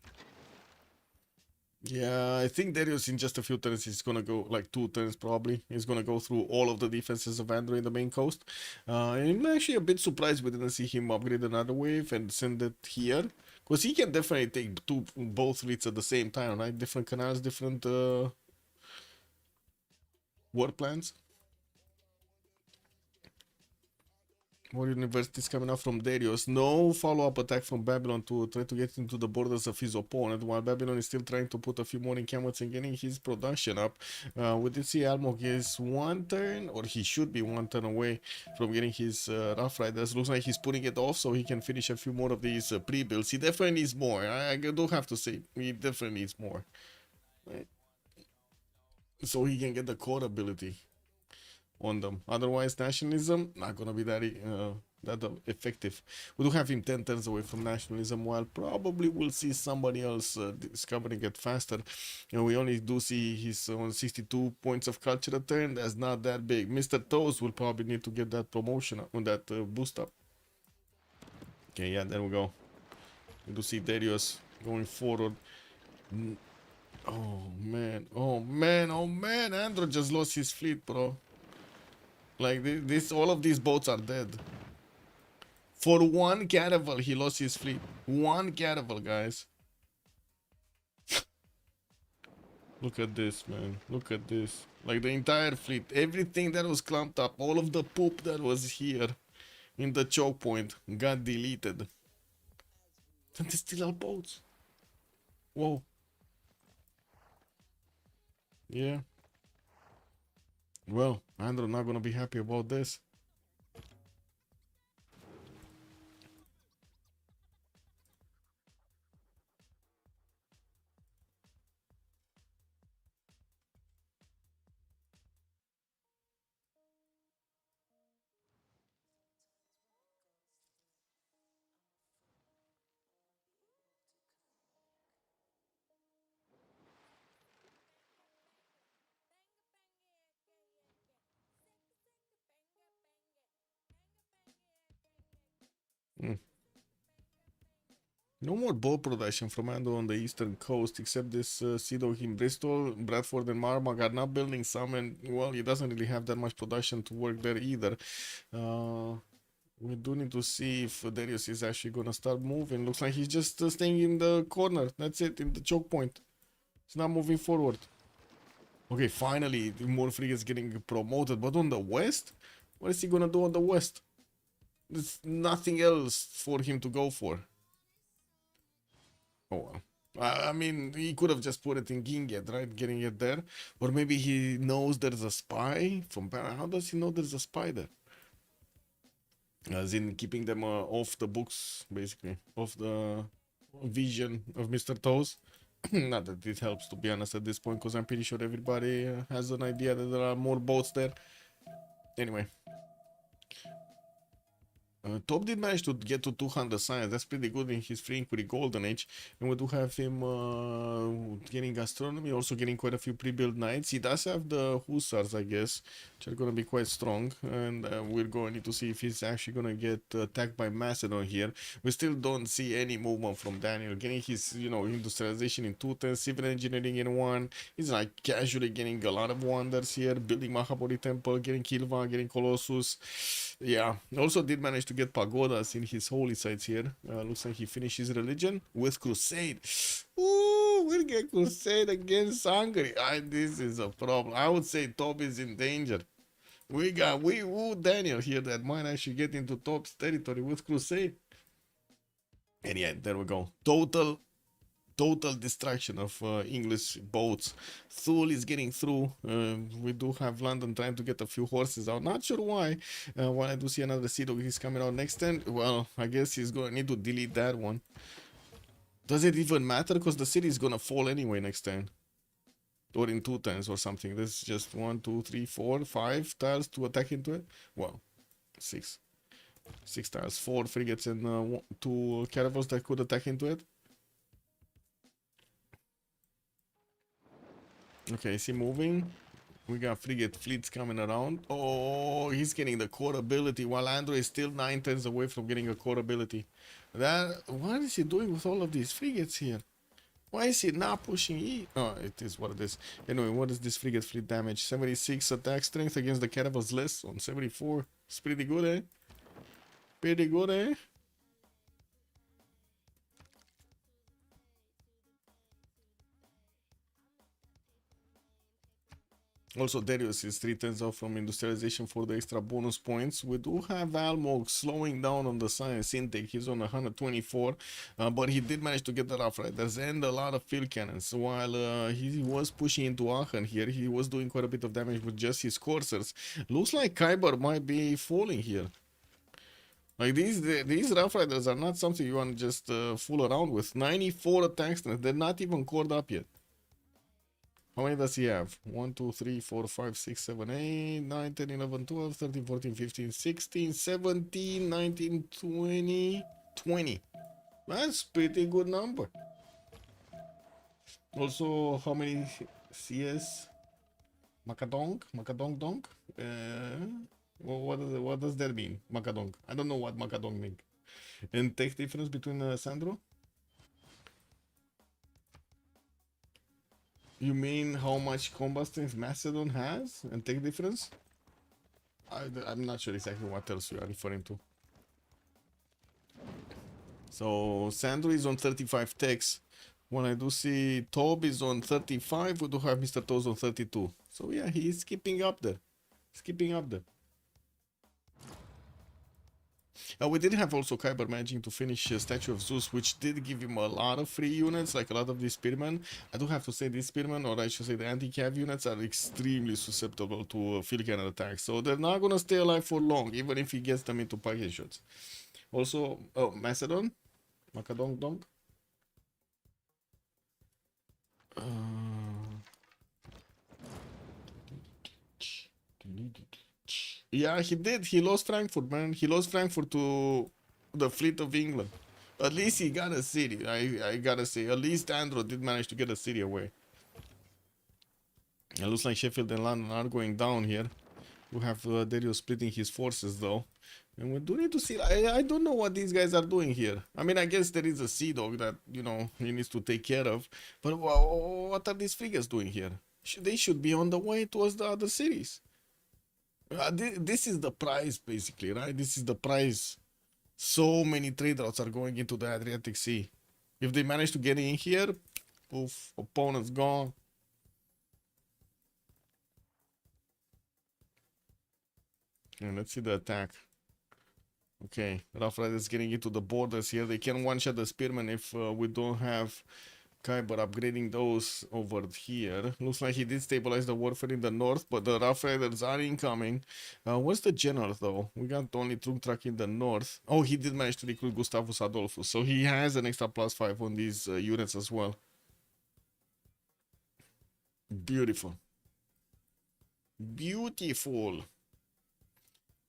Yeah, I think Darius in just a few turns is gonna go, like 2 turns probably. He's gonna go through all of the defenses of Android in the main coast. I'm actually a bit surprised we didn't see him upgrade another wave and send it here. Because he can definitely take both fleets at the same time, right? Different canals, different war plans. More universities coming up from Darius. No follow-up attack from Babylon to try to get into the borders of his opponent, while Babylon is still trying to put a few more encampments and getting his production up. We did see Almog is 1 turn, or he should be 1 turn away from getting his Rough Riders. Looks like he's putting it off so he can finish a few more of these pre-builds. He definitely needs more. I do have to say, he definitely needs more. Right? So he can get the core ability on them. Otherwise, nationalism not gonna be that effective. We do have him 10 turns away from nationalism, while probably we'll see somebody else discovering it faster. And we only do see he's on 62 points of culture a turn. That's not that big. Mr. Toes will probably need to get that promotion on that boost up. Okay, yeah, there we go. We do see Darius going forward. Oh man, oh man, oh man! Andro just lost his fleet, bro. Like this, all of these boats are dead. For 1 caravel, he lost his fleet. 1 caravel, guys. Look at this, man. Look at this. Like the entire fleet, everything that was clumped up, all of the poop that was here in the choke point got deleted. And they still are boats. Whoa. Yeah. Well, Andrew not gonna be happy about this. No more boat production from Ando on the eastern coast, except this Sea Dog in Bristol. Bradford and Marmag are not building some, and well, he doesn't really have that much production to work there either. We do need to see if Darius is actually gonna start moving. Looks like he's just staying in the corner. That's it, in the choke point. He's not moving forward. Okay, finally, more frigates getting promoted. But on the west? What is he gonna do on the west? There's nothing else for him to go for. Oh well. I mean, he could have just put it in Ginget, right? Getting it there. Or maybe he knows there's a spy from Baron. How does he know there's a spy there? As in keeping them off the books, basically. Off the vision of Mr. Toes. Not that it helps, to be honest, at this point, because I'm pretty sure everybody has an idea that there are more boats there. Anyway. Top did manage to get to 200 science. That's pretty good in his free inquiry golden age. And we do have him getting astronomy, also getting quite a few pre-built knights. He does have the hussars, I guess, which are going to be quite strong. And we're going to see if he's actually going to get attacked by Macedon here. We still don't see any movement from Daniel. Getting his, industrialization in 210, civil engineering in 1. He's like casually getting a lot of wonders here. Building Mahabodhi Temple, getting Kilva, getting Colossus. Yeah, also did manage to get pagodas in his holy sites here. Looks like he finished his religion with crusade. Ooh, we'll get crusade against Hungary. This is a problem. I would say Top is in danger. We got Daniel here that might actually get into Top's territory with crusade. And yeah, there we go. Total destruction of English boats. Thule is getting through. We do have London trying to get a few horses out. Not sure why. When I do see another Sea Dog, he's coming out next turn. Well, I guess he's going to need to delete that one. Does it even matter? Because the city is going to fall anyway next turn. Or in 2 turns or something. There's just 1, 2, 3, 4, 5 tiles to attack into it. Well, 6. 6 tiles. 4 frigates and 2 caravels that could attack into it. Okay, is he moving? We got frigate fleets coming around. Oh, he's getting the core ability while Andrew is still 9 turns away from getting a core ability. What is he doing with all of these frigates here? Why is he not pushing E? Oh, it is what it is. Anyway, what is this frigate fleet damage? 76 attack strength against the caravels less on 74. It's pretty good, eh? Pretty good, eh? Also, Darius is 3 turns off from industrialization for the extra bonus points. We do have Almog slowing down on the science intake. He's on 124, but he did manage to get the Rough Riders and a lot of field cannons. While he was pushing into Aachen here, he was doing quite a bit of damage with just his coursers. Looks like Khyber might be falling here. Like these Rough Riders are not something you want to just fool around with. 94 attack strength. They're not even cored up yet. How many does he have? 1, 2, 3, 4, 5, 6, 7, 8, 9, 10, 11, 12, 13, 14, 15, 16, 17, 19, 20, 20. That's pretty good number. Also, how many CS? Macadong? Macadong donk? What does that mean? Macadong. I don't know what Macadong means. And tech difference between Sandro? You mean how much combat strength Macedon has and tech difference? I'm not sure exactly what else you are referring to. So Sandro is on 35 techs. When I do see Tob is on 35, we do have Mr. Toes on 32. So yeah, he is keeping up there. He's keeping up there. We did have also Khyber managing to finish Statue of Zeus, which did give him a lot of free units, like a lot of these spearmen. I do have to say these spearmen, or I should say the anti-cav units, are extremely susceptible to field cannon attacks. So they're not gonna stay alive for long, even if he gets them into package shots. Also, Macedon? Macadong Dong? Yeah, he did. He lost Frankfurt, man. He lost Frankfurt to the fleet of England. At least he got a city. I gotta say, at least Andrew did manage to get a city away. It looks like Sheffield and London are going down here. We have Darius splitting his forces though. And we do need to see. I don't know what these guys are doing here. I mean, I guess there is a Sea Dog that, he needs to take care of. But what are these figures doing here? They should be on the way towards the other cities. This is the price, basically, right? This is the price. So many trade routes are going into the Adriatic Sea. If they manage to get in here, poof, opponent's gone. And let's see the attack. Okay, Rough Riders getting into the borders here. They can one-shot the Spearman if we don't have Kyber upgrading those over here. Looks like he did stabilize the warfare in the north, but the Rough Riders are incoming. What's the general, though? We got only Trugtrack in the north. Oh, he did manage to recruit Gustavus Adolphus, so he has an extra +5 on these units as well. Beautiful. Beautiful.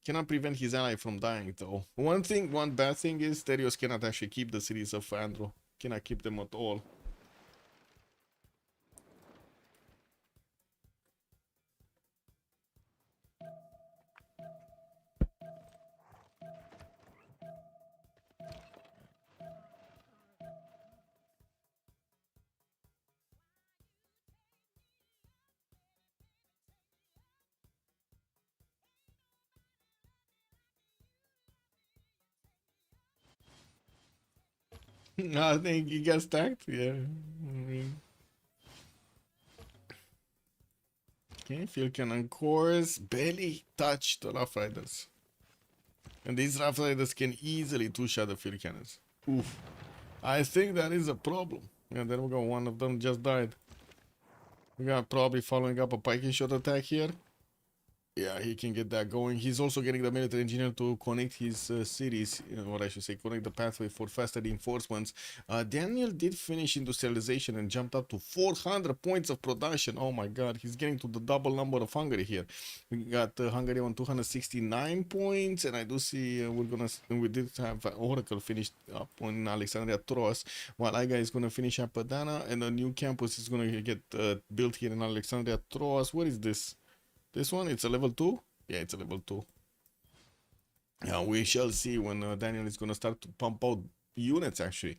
Cannot prevent his ally from dying, though. One bad thing is Terios cannot actually keep the cities of Andro. Cannot keep them at all. I think he got stacked. Yeah. Okay, Field Cannon cores barely touch the Rough Riders. And these Rough Riders can easily two-shot the Field Cannons. Oof. I think that is a problem. Yeah, there we go. One of them just died. We got probably following up a Piking Shot attack here. Yeah, he can get that going. He's also getting the military engineer to connect his cities, or I should say, connect the pathway for faster reinforcements. Daniel did finish industrialization and jumped up to 400 points of production. Oh my god, he's getting to the double number of Hungary here. We got Hungary on 269 points, and I do see we did have Oracle finished up on Alexandria Troas, while Aiga is gonna finish up Adana, and a new campus is gonna get built here in Alexandria Troas. What is this? This one, it's a level 2? Yeah, it's a level 2. Yeah, we shall see when Daniel is going to start to pump out units, actually.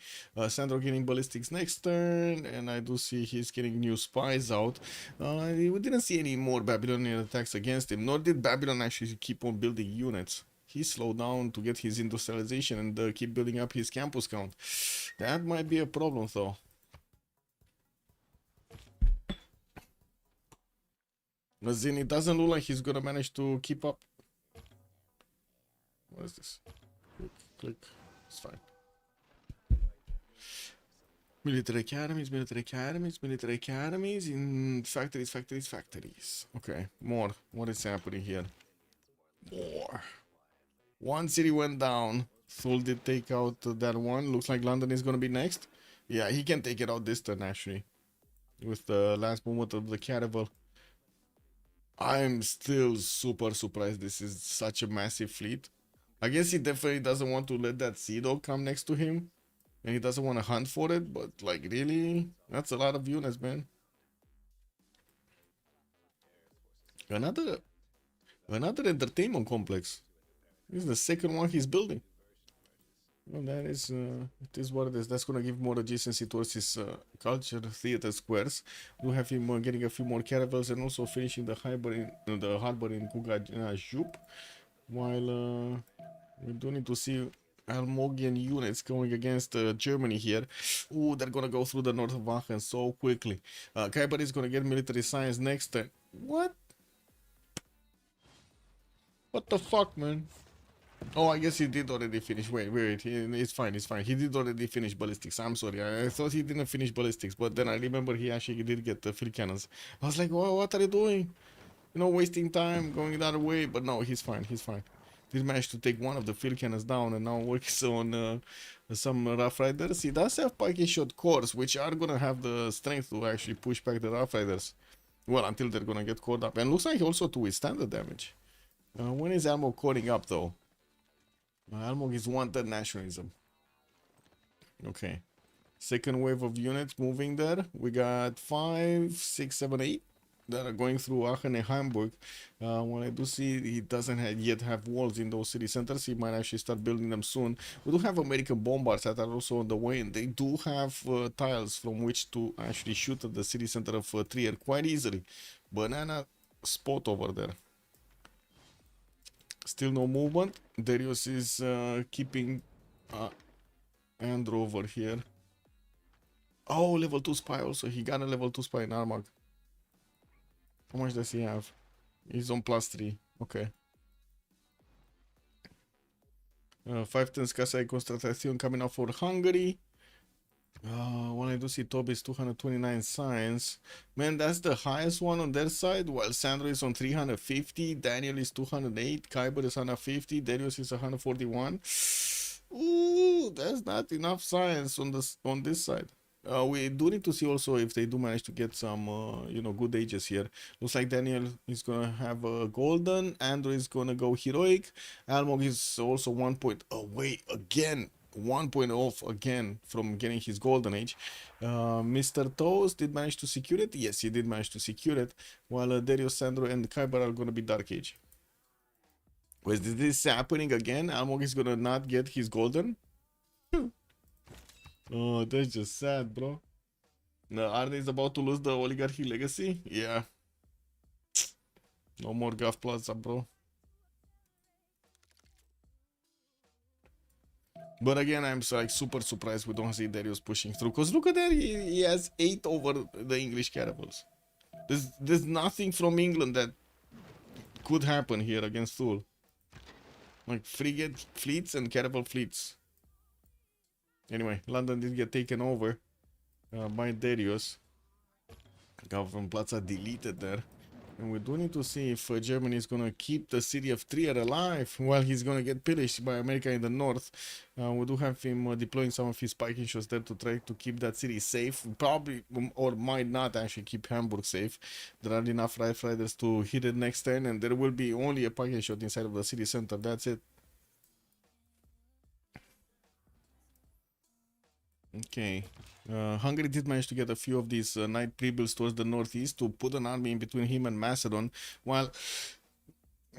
Sandro getting ballistics next turn, and I do see he's getting new spies out. We didn't see any more Babylonian attacks against him, nor did Babylon actually keep on building units. He slowed down to get his industrialization and keep building up his campus count. That might be a problem, though. As in, it doesn't look like he's gonna manage to keep up. What is this? Click. It's fine. Military academies, military academies, military academies in factories, factories, factories. Okay, more. What is happening here? More. One city went down. Thule did take out that one. Looks like London is gonna be next. Yeah, he can take it out this turn, actually. With the last movement of the caravel. I'm still super surprised this is such a massive fleet. I guess he definitely doesn't want to let that sea dog come next to him. And he doesn't want to hunt for it, but like really? That's a lot of units, man. Another entertainment complex. This is the second one he's building. Well, that is, it is what it is. That's gonna give more adjacency towards his culture theater squares. We'll have him getting a few more caravels and also finishing the harbor in Kugajup. While we do need to see Almogian units going against Germany here. Ooh, they're gonna go through the north of Aachen so quickly. Khyber is gonna get military science next turn. What? What the fuck, man? Oh, I guess he did already finish. Wait, it's fine, it's fine. He did already finish ballistics. I'm sorry, I thought he didn't finish ballistics, but then I remember he actually did get the field cannons. I was like, well, what are you doing? You know, wasting time, going the other way. But no, he's fine, he's fine. Did manage to take one of the field cannons down and now works on some Rough Riders. He does have Piking Shot cores, which are gonna have the strength to actually push back the Rough Riders. Well, until they're gonna get caught up. And looks like also to withstand the damage. When is Almog calling up, though? Almog is wanted nationalism. Okay. Second wave of units moving there. We got 5, 6, 7, 8 that are going through Aachen and Hamburg. When I do see he doesn't yet have walls in those city centers, he might actually start building them soon. We do have American bombards that are also on the way, and they do have tiles from which to actually shoot at the city center of Trier quite easily. Banana spot over there. Still no movement. Darius is keeping Andrew over here. Oh, level 2 spy also. He got a level 2 spy in Armagh. How much does he have? He's on +3. Okay. 5 turns Casa de Constatación coming up for Hungary. When I do see Toby's 229 science. Man, that's the highest one on their side, while Sandro is on 350, Daniel is 208, Kyber is 150, Darius is 141. Ooh, that's not enough science on this side. We do need to see also if they do manage to get some, good ages here. Looks like Daniel is gonna have a golden, Andrew is gonna go heroic, Almog is also 1 point away again. 1 point off again from getting his golden age. Mr. Toes did manage to secure it. Yes, he did manage to secure it. While Darius, Sandro, and Kyber are gonna be Dark Age. Was this happening again? Almog is gonna not get his golden. Oh, that's just sad, bro. No, Arne is about to lose the Oligarchy Legacy. Yeah. No more Gav Plaza, bro. But again, I'm like super surprised we don't see Darius pushing through. Because look at that, he has 8 over the English caravels. There's nothing from England that could happen here against Thule. Like frigate fleets and caravel fleets. Anyway, London did get taken over by Darius. Government Plaza deleted there. And we do need to see if Germany is going to keep the city of Trier alive while he's going to get pillaged by America in the north. We do have him deploying some of his spiking shots there to try to keep that city safe. Probably, or might not actually keep Hamburg safe. There are enough Riot Riders to hit it next turn, and there will be only a spiking shot inside of the city center. That's it. Okay. Hungary did manage to get a few of these night pre-builds towards the northeast to put an army in between him and Macedon, while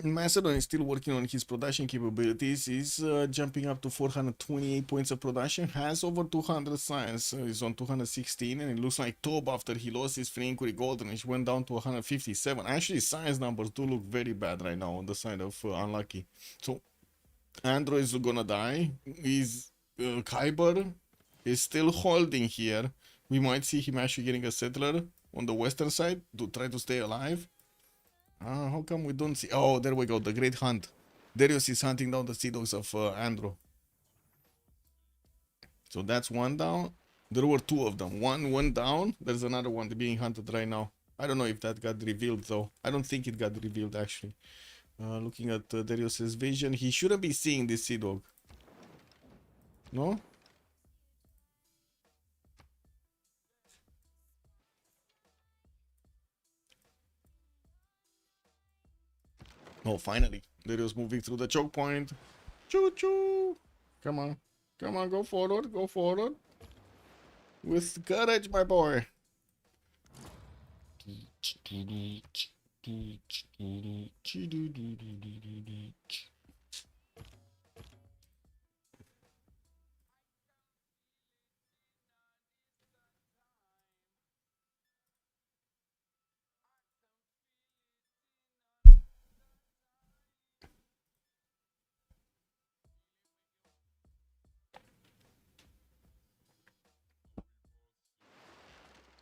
Macedon is still working on his production capabilities. He's jumping up to 428 points of production, has over 200 science, he's on 216, and it looks like Tob, after he lost his free inquiry golden, he went down to 157. Actually, science numbers do look very bad right now on the side of unlucky. So Andrew is gonna die. Is Kyber is still holding here. We might see him actually getting a settler on the western side to try to stay alive. How come we don't see? Oh, there we go, the Great Hunt. Darius is hunting down the sea dogs of Andrew. So that's one down. There were 2 of them. One went down. There's another one being hunted right now. I don't know if that got revealed though. I don't think it got revealed actually. Looking at Darius's vision, he shouldn't be seeing this sea dog. No? Oh, finally. Darius moving through the choke point. Choo choo. Come on. Come on, go forward. Go forward. With courage, my boy.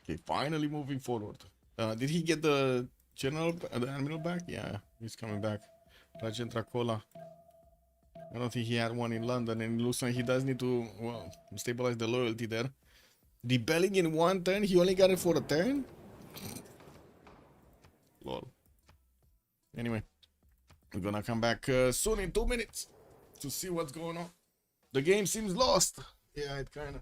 Okay, finally moving forward. Did he get the general, the admiral back? Yeah, he's coming back. Rajendra Dracola. I don't think he had one in London, and it looks like he does need to, well, stabilize the loyalty there. Rebelling in 1 turn? He only got it for a turn? Lol. Anyway, we're gonna come back soon in 2 minutes to see what's going on. The game seems lost. Yeah, it kinda.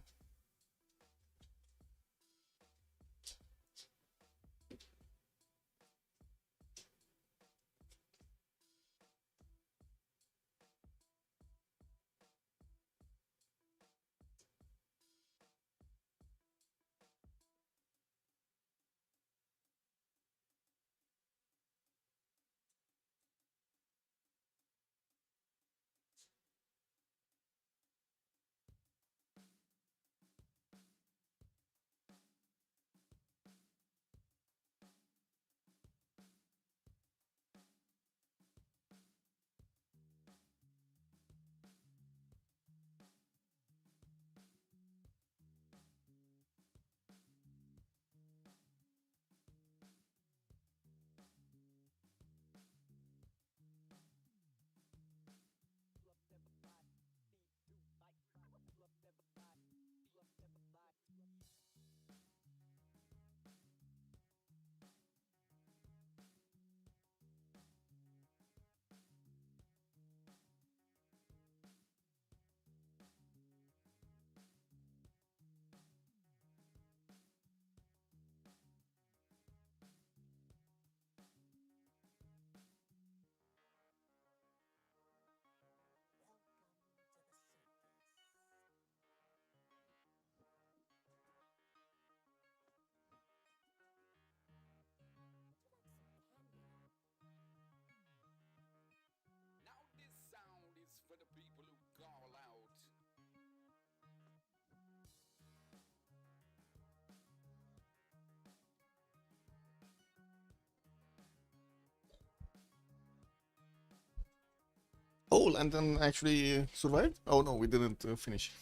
Oh, London actually survived? Oh no, we didn't finish.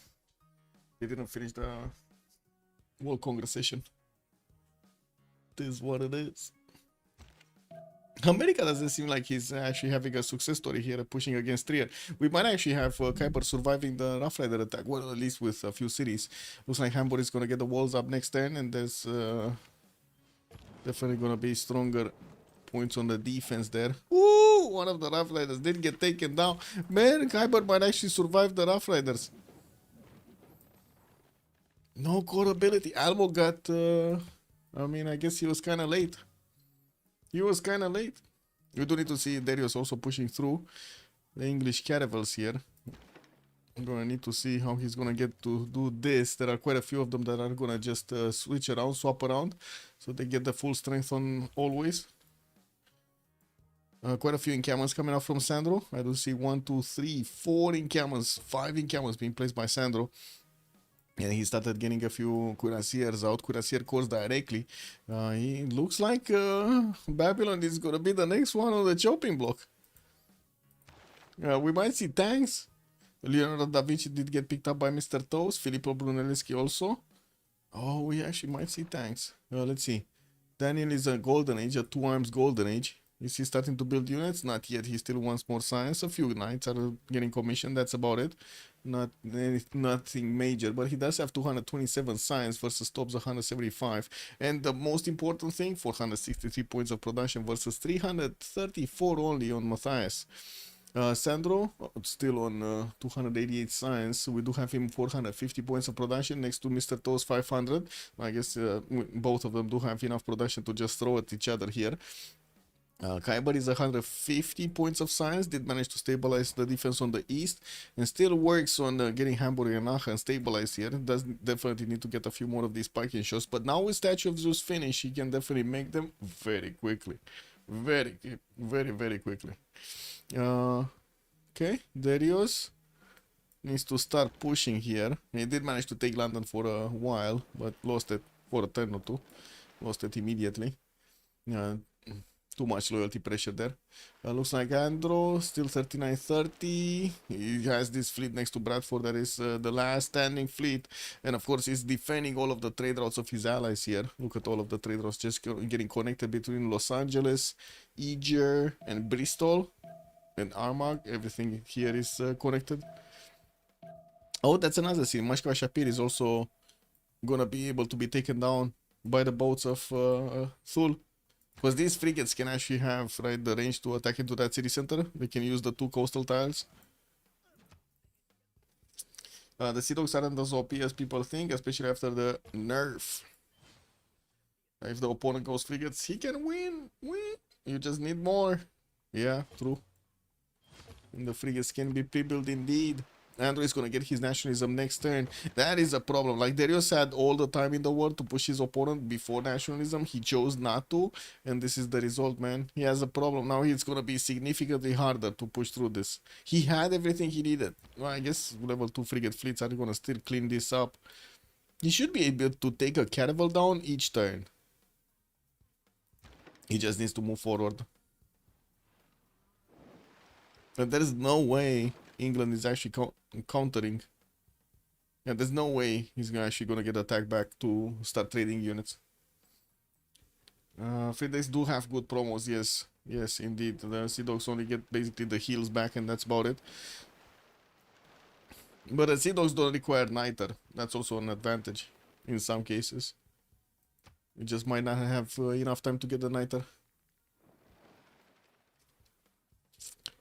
We didn't finish the World Congress session. This is what it is. America doesn't seem like he's actually having a success story here, pushing against Trier. We might actually have Kuiper surviving the Rough Rider attack, well, at least with a few cities. Looks like Hamburg is going to get the walls up next turn, and there's definitely going to be stronger points on the defense there. Ooh, one of the Rough Riders did get taken down. Man, Kuiper might actually survive the Rough Riders. No core ability. Almo got, I mean, I guess he was kind of late. He was kind of late. You do need to see Darius also pushing through the English caravels here. I'm gonna need to see how he's gonna get to do this. There are quite a few of them that are gonna just switch around, swap around, so they get the full strength on always. Quite a few encampments coming out from Sandro. I do see 1, 2, 3, 4 encampments, 5 encampments being placed by Sandro. And he started getting a few cuirassiers out, cuirassier corps directly. He looks like Babylon is going to be the next one on the chopping block. We might see tanks. Leonardo da Vinci did get picked up by Mr. Toes. Filippo Brunelleschi also. Oh, we actually might see tanks. Let's see. Daniel is a golden age, a 2 arms golden age. Is he starting to build units? Not yet. He still wants more science. A few knights are getting commissioned. That's about it. Nothing major. But he does have 227 science versus Tops 175. And the most important thing, 463 points of production versus 334 only on Matthias. Sandro, still on 288 science. We do have him 450 points of production next to Mr. Toes 500. I guess both of them do have enough production to just throw at each other here. Kuiper is 150 points of science, did manage to stabilize the defense on the east, and still works on getting Hamburg and Aachen stabilized here. Does definitely need to get a few more of these spiking shots, but now with Statue of Zeus finish, he can definitely make them very quickly. Very, very quickly. Okay, Darius needs to start pushing here. He did manage to take London for a while, but lost it for a turn or two. Lost it immediately. Too much loyalty pressure there. Looks like Andro, still 39-30. He has this fleet next to Bradford that is the last standing fleet. And of course, he's defending all of the trade routes of his allies here. Look at all of the trade routes just getting connected between Los Angeles, Eger, and Bristol. And Armagh. Everything here is connected. Oh, that's another scene. Mashka Shapir is also gonna be able to be taken down by the boats of Thul. Because these frigates can actually have the range to attack into that city center. They can use the 2 coastal tiles. The Sea Dogs aren't as OP as people think, especially after the nerf. If the opponent goes frigates, he can win. You just need more. Yeah, true. And the frigates can be pre-built indeed. Andrew is going to get his nationalism next turn. That is a problem. Like Darius had all the time in the world to push his opponent before nationalism. He chose not to. And this is the result, man. He has a problem. Now it's going to be significantly harder to push through this. He had everything he needed. Well, I guess level 2 frigate fleets are going to still clean this up. He should be able to take a caravel down each turn. He just needs to move forward. But there is no way England is actually countering. Yeah, there's no way he's actually gonna get attacked back to start trading units. Fridays do have good promos, yes. Yes, indeed. The Sea Dogs only get basically the heals back and that's about it. But the Sea Dogs don't require Niter. That's also an advantage in some cases. You just might not have enough time to get the Niter.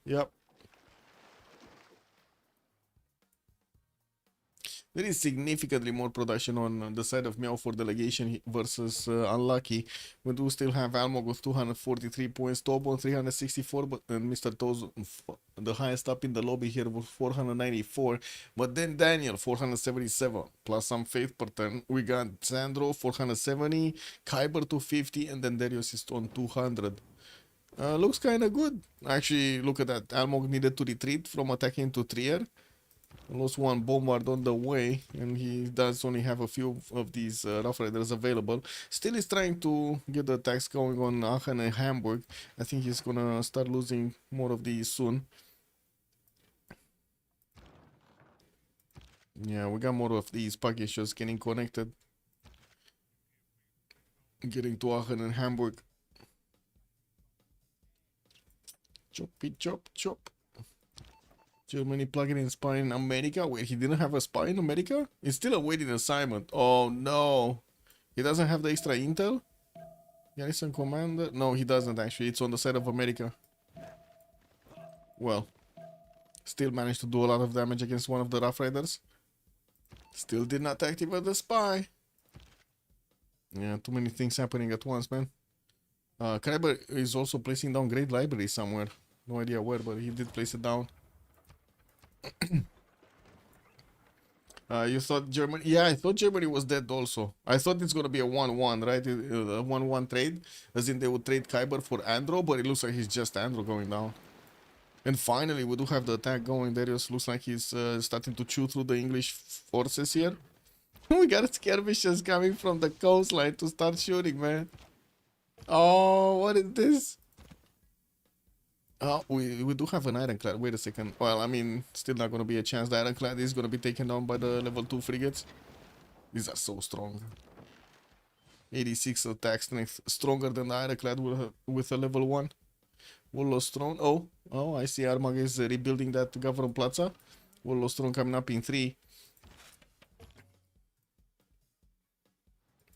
Yep. There is significantly more production on the side of Meow for Delegation versus Unlucky. We do still have Almog with 243 points, Tobon 364, but Mr. Toes the highest up in the lobby here with 494. But then Daniel 477 plus some faith per turn. We got Sandro 470, Kuiper 250, and then Darius is on 200. Looks kind of good. Actually, look at that. Almog needed to retreat from attacking to Trier. Lost 1 bombard on the way, and he does only have a few of these Rough Riders available. Still is trying to get the attacks going on Aachen and Hamburg. I think he's gonna start losing more of these soon. Yeah, we got more of these packages getting connected. Getting to Aachen and Hamburg. Choppy chop chop. Germany plugging in spy in America. Wait, he didn't have a spy in America? It's still a waiting assignment. Oh no. He doesn't have the extra intel? Garrison commander? No, he doesn't actually. It's on the side of America. Well, still managed to do a lot of damage against one of the Rough Riders. Still did not activate the spy. Yeah, too many things happening at once, man. Kreiber is also placing down Great Library somewhere. No idea where, but he did place it down. You thought Germany... Yeah, I thought Germany was dead also. I thought it's gonna be a 1-1, right? A 1-1 trade. As in they would trade Khyber for Andro, but it looks like he's just Andro going down. And finally, we do have the attack going. Darius looks like he's starting to chew through the English forces here. We got skirmishes coming from the coastline to start shooting, man. Oh, what is this? Oh, we do have an ironclad. Wait a second. Well, I mean, still not going to be a chance. The ironclad is going to be taken down by the level 2 frigates. These are so strong. 86 attack strength. Stronger than the ironclad with a level 1. Wollos Throne. Oh, I see Armag is rebuilding that Governor Plaza. Wollos Throne coming up in 3.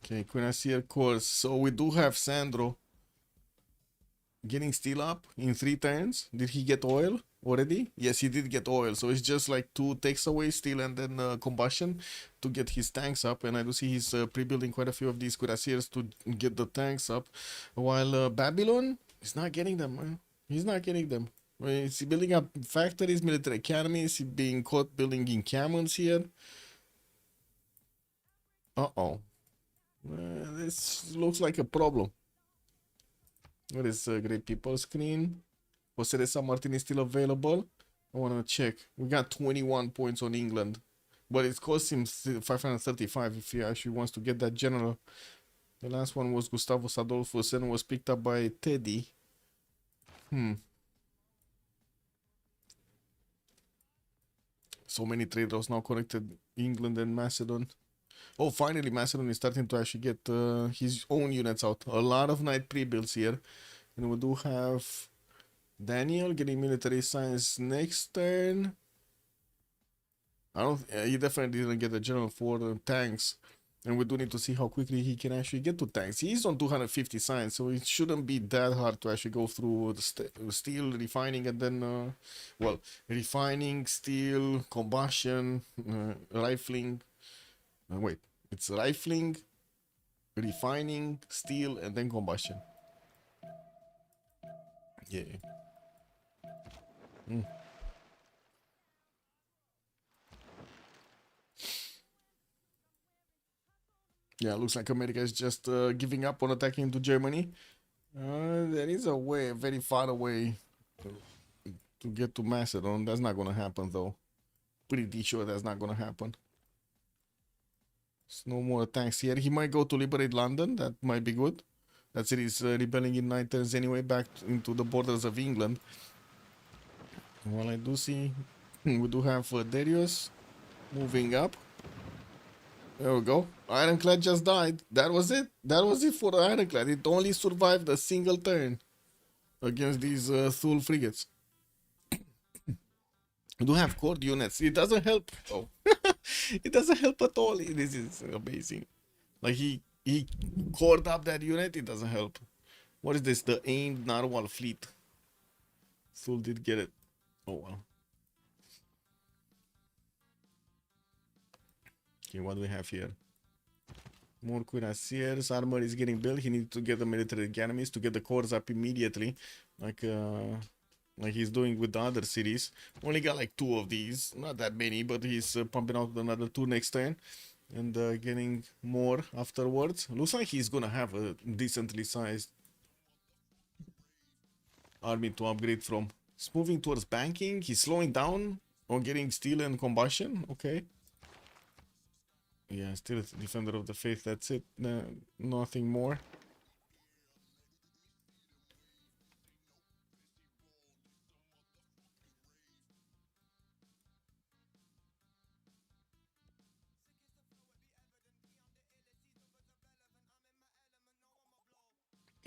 Okay, Cuirassier course. So we do have Sandro getting steel up in 3 turns. Did he get oil already? Yes, he did get oil. So it's just like 2 takes away steel and then combustion to get his tanks up. And I do see he's pre-building quite a few of these cuirassiers to get the tanks up. While Babylon is not getting them, man. He's not getting them. He's building up factories, military academies, being caught building encampments here. Uh-oh. This looks like a problem. What is Great People screen? Jose de San Martin is still available. I want to check. We got 21 points on England. But it costs him 535 if he actually wants to get that general. The last one was Gustavus Adolphus and was picked up by Teddy. So many traders now connected. England and Macedon. Oh, finally Macedon is starting to actually get his own units out. A lot of knight pre-builds here. And we do have Daniel getting military science next turn. He definitely didn't get a general for the tanks. And we do need to see how quickly he can actually get to tanks. He's on 250 science, so it shouldn't be that hard to actually go through the steel, refining, and then, well, refining, steel, combustion, rifling. Wait, it's rifling, refining, steel, and then combustion. Yeah. Yeah, looks like America is just giving up on attacking into Germany. There is a way, very far away, to get to Macedon. That's not gonna happen, though. Pretty sure that's not gonna happen. There's no more attacks here. He might go to liberate London. That might be good. That city is rebelling in 9 turns anyway, back into the borders of England. Well, I do see we do have Darius moving up. There we go. Ironclad just died. That was it. That was it for the Ironclad. It only survived a single turn against these Thule frigates. We do have core units. It doesn't help. Oh, it doesn't help at all. This is amazing. Like he cored up that unit. It doesn't help. What is this? The aimed narwhal fleet. Thule did get it. Oh well. Okay, what do we have here? More cuirassiers. Armor is getting built. He needs to get the military academies to get the cores up immediately, like he's doing with the other cities. Only got like 2 of these, not that many, but he's pumping out another 2 next turn and getting more afterwards. Looks like he's gonna have a decently sized army to upgrade from. He's moving towards banking. He's slowing down on getting steel and combustion. Okay. Yeah, still a defender of the faith. That's it. Nothing more.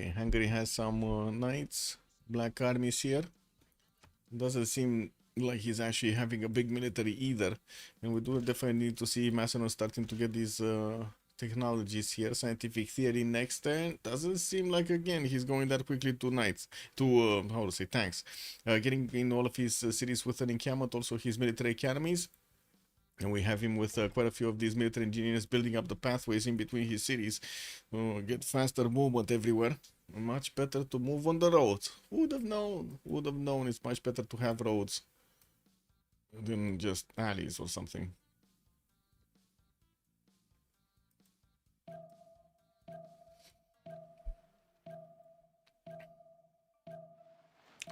Okay, Hungary has some knights, black armies here. Doesn't seem like he's actually having a big military either. And we do definitely need to see Macedon starting to get these technologies here. Scientific theory next turn. Doesn't seem like, again, he's going that quickly to knights. To, how to say, tanks. Getting in all of his cities with an encampment, also his military academies. And we have him with quite a few of these military engineers building up the pathways in between his cities. Get faster movement everywhere. Much better to move on the roads. Who would have known? Who would have known it's much better to have roads than just alleys or something.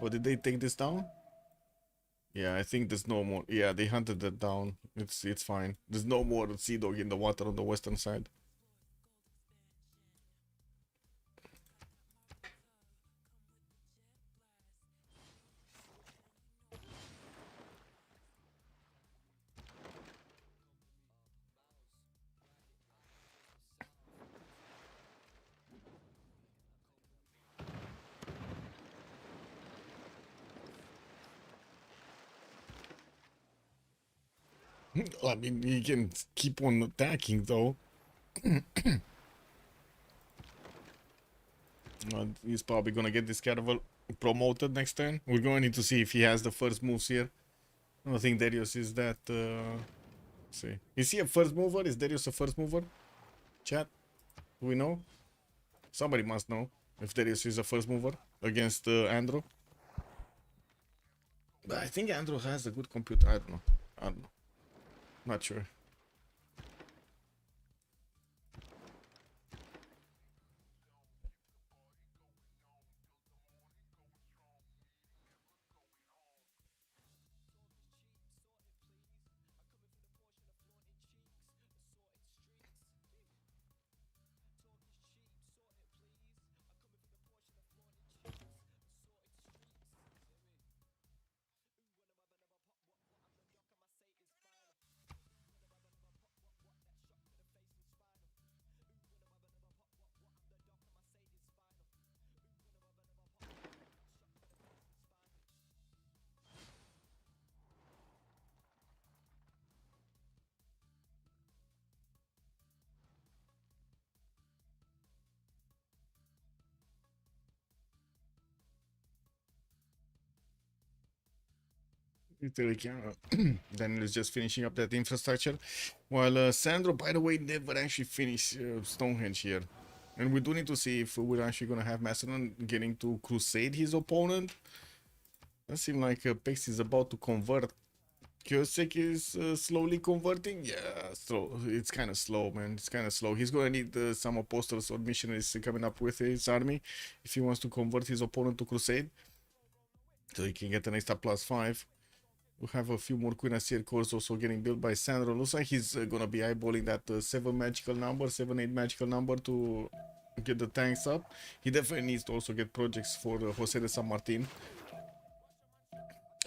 Or did they take this down? Yeah, I think there's no more. Yeah, they hunted that down. It's fine. There's no more sea dog in the water on the western side. I mean, he can keep on attacking though. He's probably gonna get this caravel promoted next turn. We're going to need to see if he has the first moves here. I don't think Darius is that. Let's see, is he a first mover? Is Darius a first mover? Chat, do we know? Somebody must know if Darius is a first mover against Andrew. But I think Andrew has a good computer. I don't know. I don't know. Not sure. Daniel is just finishing up that infrastructure. While Sandro, by the way, never actually finished Stonehenge here. And we do need to see if we're actually going to have Macedon getting to crusade his opponent. Does seem like Pex is about to convert. Kyosek is slowly converting. Yeah, so it's kind of slow, man. It's kind of slow. He's going to need some apostles or missionaries coming up with his army if he wants to convert his opponent to crusade. So he can get an extra +5. We have a few more Cuirassier cores also getting built by Sandro. Looks like he's gonna be eyeballing that 7 magical number, 7-8 magical number to get the tanks up. He definitely needs to also get projects for Jose de San Martin.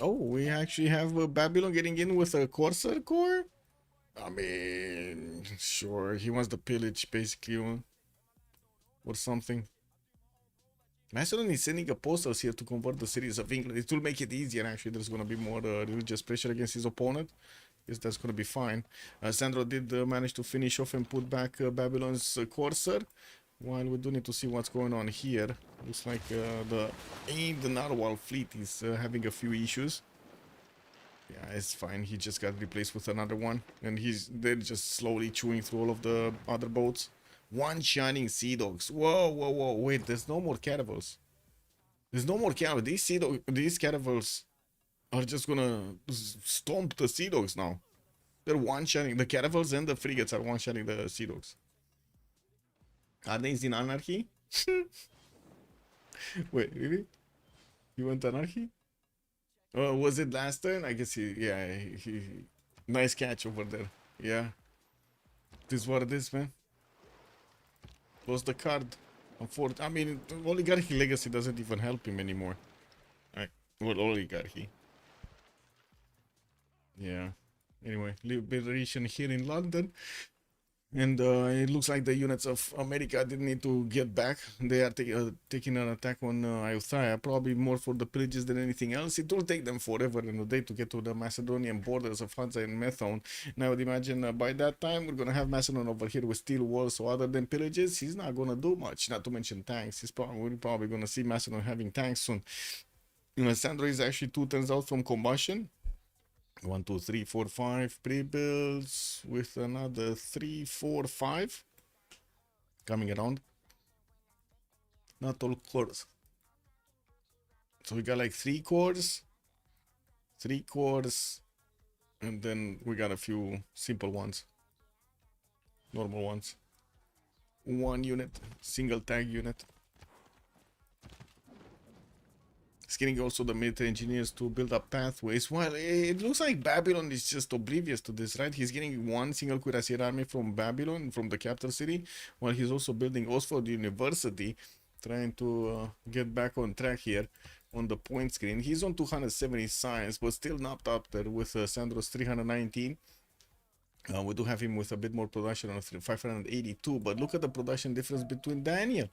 Oh, we actually have Babylon getting in with a Corsair core? I mean, sure, he wants the pillage basically, or something. Macedon is sending apostles here to convert the cities of England. It will make it easier, actually. There's going to be more religious pressure against his opponent. Yes, that's going to be fine. Sandro did manage to finish off and put back Babylon's Corsair. While we do need to see what's going on here. Looks like the Narwhal fleet is having a few issues. Yeah, it's fine. He just got replaced with another one. And they're just slowly chewing through all of the other boats. One shining sea dogs. Whoa, whoa, whoa. Wait, there's no more caravels. There's no more caravels. These caravels are just gonna stomp the sea dogs now. They're one shining. The caravels and the frigates are one shining the sea dogs. Are they in anarchy? Wait, really? You want anarchy? Was it last turn? I guess he nice catch over there. Yeah. This is what it is, man. Lost the card. I mean, Oligarchy Legacy doesn't even help him anymore. Well, Oligarchy. Yeah. Anyway, Liberation here in London. And it looks like the units of America didn't need to get back. They are taking an attack on Ayutthaya, probably more for the pillages than anything else. It will take them forever and a day to get to the Macedonian borders of Hansa and Methone. And I would imagine by that time we're gonna have Macedon over here with steel walls. So other than pillages, he's not gonna do much. Not to mention tanks. We're probably gonna see Macedon having tanks soon. You know, Sandro is actually 2 turns out from combustion. 1, 2, 3, 4, 5 pre-builds with another 3, 4, 5 coming around. Not all cores. So we got like 3 cores, and then we got a few simple ones, normal ones. 1 unit, single tag unit. It's getting also the military engineers to build up pathways. Well, it looks like Babylon is just oblivious to this, right? He's getting 1 single cuirassier army from Babylon, from the capital city, while he's also building Oxford University, trying to get back on track here on the point screen. He's on 270 science, but still not up there with Sandro's 319. We do have him with a bit more production on 582, but look at the production difference between Daniel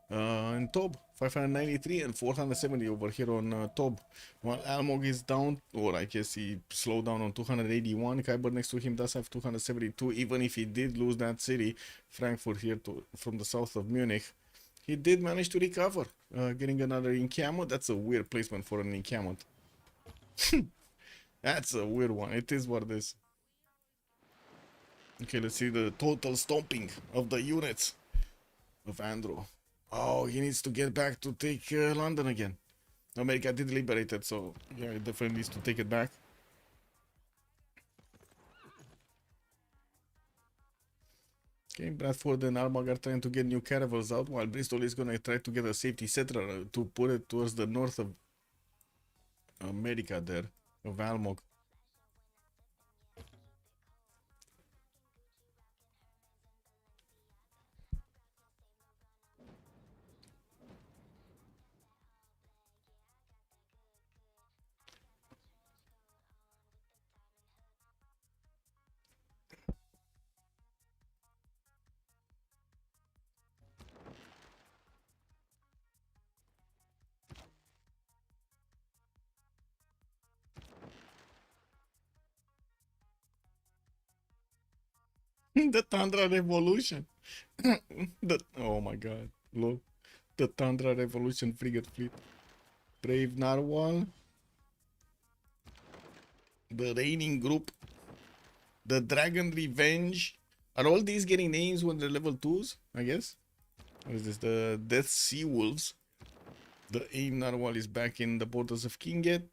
and Tob, 593 and 470 over here on Tob. While Almog is down, or I guess he slowed down on 281. Kyber next to him does have 272, even if he did lose that city, Frankfurt here from the south of Munich. He did manage to recover, getting another encampment. That's a weird placement for an encampment. That's a weird one. It is what it is. Okay, let's see the total stomping of the units of Andrew. Oh, he needs to get back to take London again. America did liberate it, so yeah, it definitely needs to take it back. Okay, Bradford and Armagh are trying to get new caravels out, while Bristol is gonna try to get a safety settler to put it towards the north of America there, of Almog. The Tundra Revolution. Oh my god, look. The Tundra Revolution frigate fleet. Brave Narwhal. The Reigning Group. The Dragon Revenge. Are all these getting names when they're level 2s, I guess? What is this? The Death Sea Wolves. The Aim Narwhal is back in the borders of Kinget.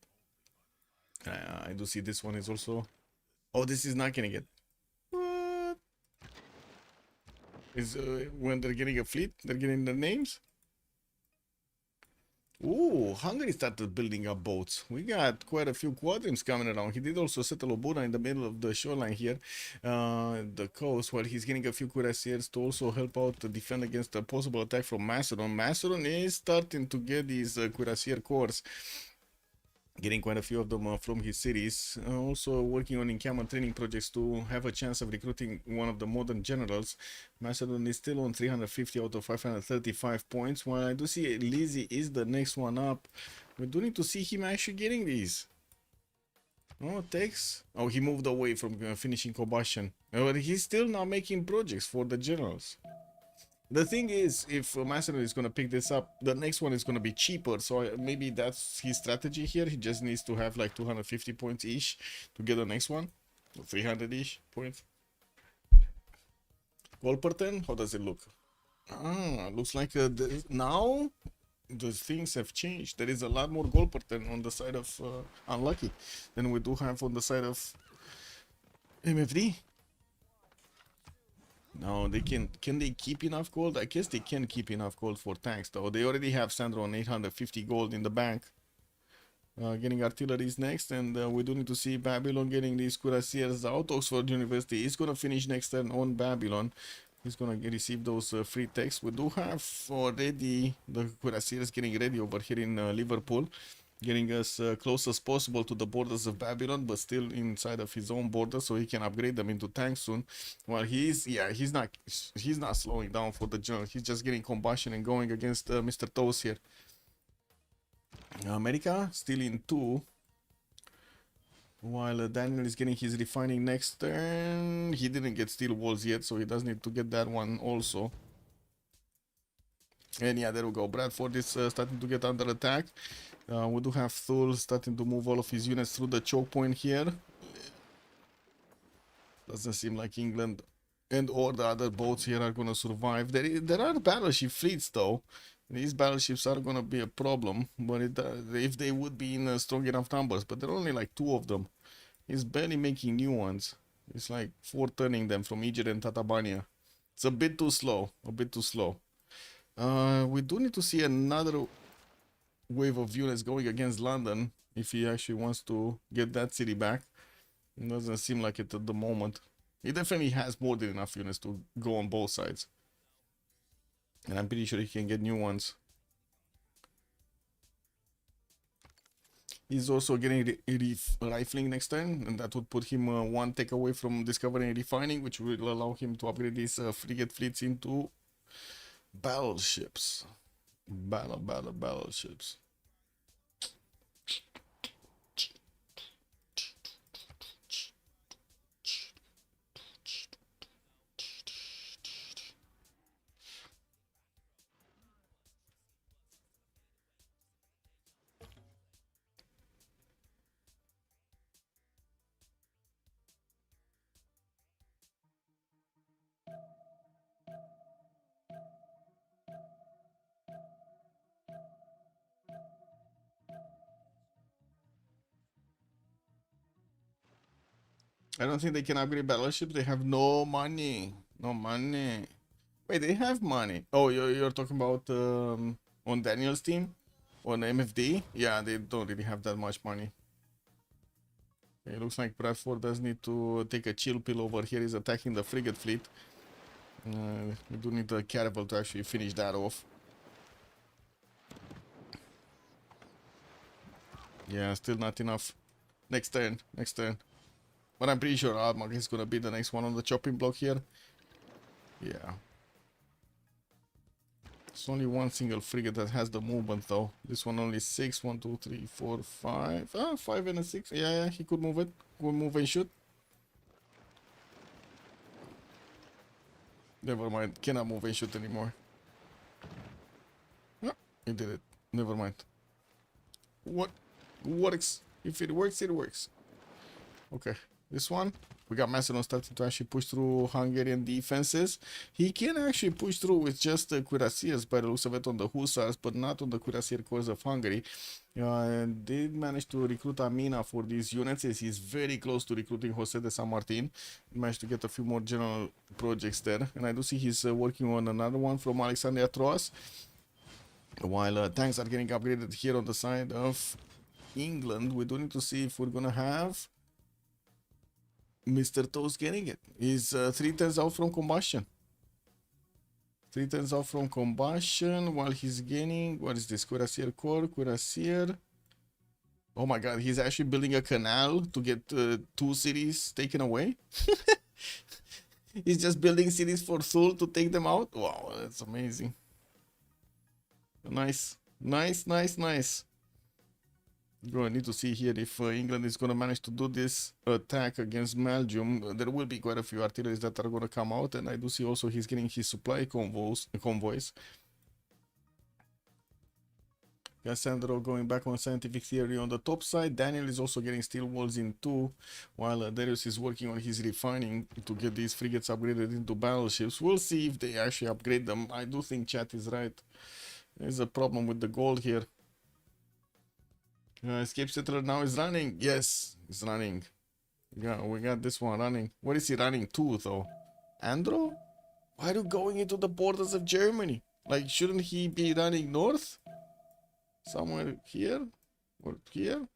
I do see this one is also... Oh, this is not getting it. What? Is when they're getting a fleet, they're getting the names? Ooh, Hungary started building up boats. We got quite a few quadrims coming around. He did also settle Obuna in the middle of the shoreline here, the coast, while he's getting a few cuirassiers to also help out to defend against a possible attack from Macedon. Macedon is starting to get these cuirassier corps, getting quite a few of them from his cities. Also working on encampment training projects to have a chance of recruiting one of the modern generals. Macedon is still on 350 out of 535 points, while I do see Lizzie is the next one up. We do need to see him actually getting these. Oh, takes. Oh, he moved away from finishing combustion. But he's still not making projects for the generals. The thing is, if Macedon is going to pick this up, the next one is going to be cheaper. So maybe that's his strategy here. He just needs to have like 250 points each to get the next one. 300-ish points. Goal per turn? How does it look? Ah, looks like now the things have changed. There is a lot more goal per turn on the side of Unlucky than we do have on the side of MFD. No, they can they keep enough gold? I guess they can keep enough gold for tanks, though. They already have Sandro on 850 gold in the bank. Getting artilleries next, and we do need to see Babylon getting these cuirassiers out. Oxford University is gonna finish next turn on Babylon. He's gonna receive those free techs. We do have already the cuirassiers getting ready over here in Liverpool. getting as close as possible to the borders of Babylon, but still inside of his own borders, so he can upgrade them into tanks soon. Well, he's not slowing down for the general. He's just getting combustion and going against Mr. Toast here. America still in 2. While Daniel is getting his refining next turn. He didn't get steel walls yet, so he does need to get that one also. And yeah, there we go. Bradford is starting to get under attack. We do have Thule starting to move all of his units through the choke point here. Doesn't seem like England and or the other boats here are going to survive. There are battleship fleets though. These battleships are going to be a problem, but if they would be in strong enough numbers, but there are only like 2 of them. He's barely making new ones. It's like 4 turning them from Egypt and Tatabania. It's a bit too slow, we do need to see another wave of units going against London if he actually wants to get that city back. It doesn't seem like it at the moment. He definitely has more than enough units to go on both sides. And I'm pretty sure he can get new ones. He's also getting rifling next turn, and that would put him 1 take away from discovering and refining, which will allow him to upgrade his frigate fleets into battleships. Battleships. I don't think they can upgrade battleships. They have no money. No money. Wait, they have money. Oh, you're talking about on Daniel's team? On MFD? Yeah, they don't really have that much money. Okay, it looks like Bradford does need to take a chill pill over here. He's attacking the frigate fleet. We do need a caravel to actually finish that off. Yeah, still not enough. Next turn. But I'm pretty sure Armagh is gonna be the next one on the chopping block here. Yeah. It's only 1 single frigate that has the movement though. This one only 6. 1, 2, 3, 4, 5. 5 and a 6. Yeah, he could move it. Could move and shoot. Never mind. Cannot move and shoot anymore. No, he did it. Never mind. What works? If it works, it works. Okay. This one, we got Macedon starting to actually push through Hungarian defenses. He can actually push through with just the cuirassiers by the looks of it on the Hussars, but not on the cuirassier corps of Hungary. And did manage to recruit Amina for these units, as he's very close to recruiting Jose de San Martin. Managed to get a few more general projects there. And I do see he's working on another one from Alexandria Troas. While tanks are getting upgraded here on the side of England, we do need to see if we're gonna have Mr. Toast getting it. He's 3 turns out from combustion. 3 turns out from combustion while he's gaining. What is this? Cuirassier Corps, Cuirassier. Oh my god, he's actually building a canal to get 2 cities taken away. He's just building cities for Thule to take them out. Wow, that's amazing. Nice. Go, I need to see here if England is going to manage to do this attack against Belgium. There will be quite a few artilleries that are going to come out, and I do see also he's getting his supply convoys. Cassandro going back on scientific theory on the top side. Daniel is also getting steel walls in 2, while Darius is working on his refining to get these frigates upgraded into battleships. We'll see if they actually upgrade them. I do think chat is right. There's a problem with the gold here. Escape settler now is running. Yes, it's running. Yeah, we got this one running. What is he running to though? Andro? Why are you going into the borders of Germany? Like, shouldn't he be running north? Somewhere here? Or here?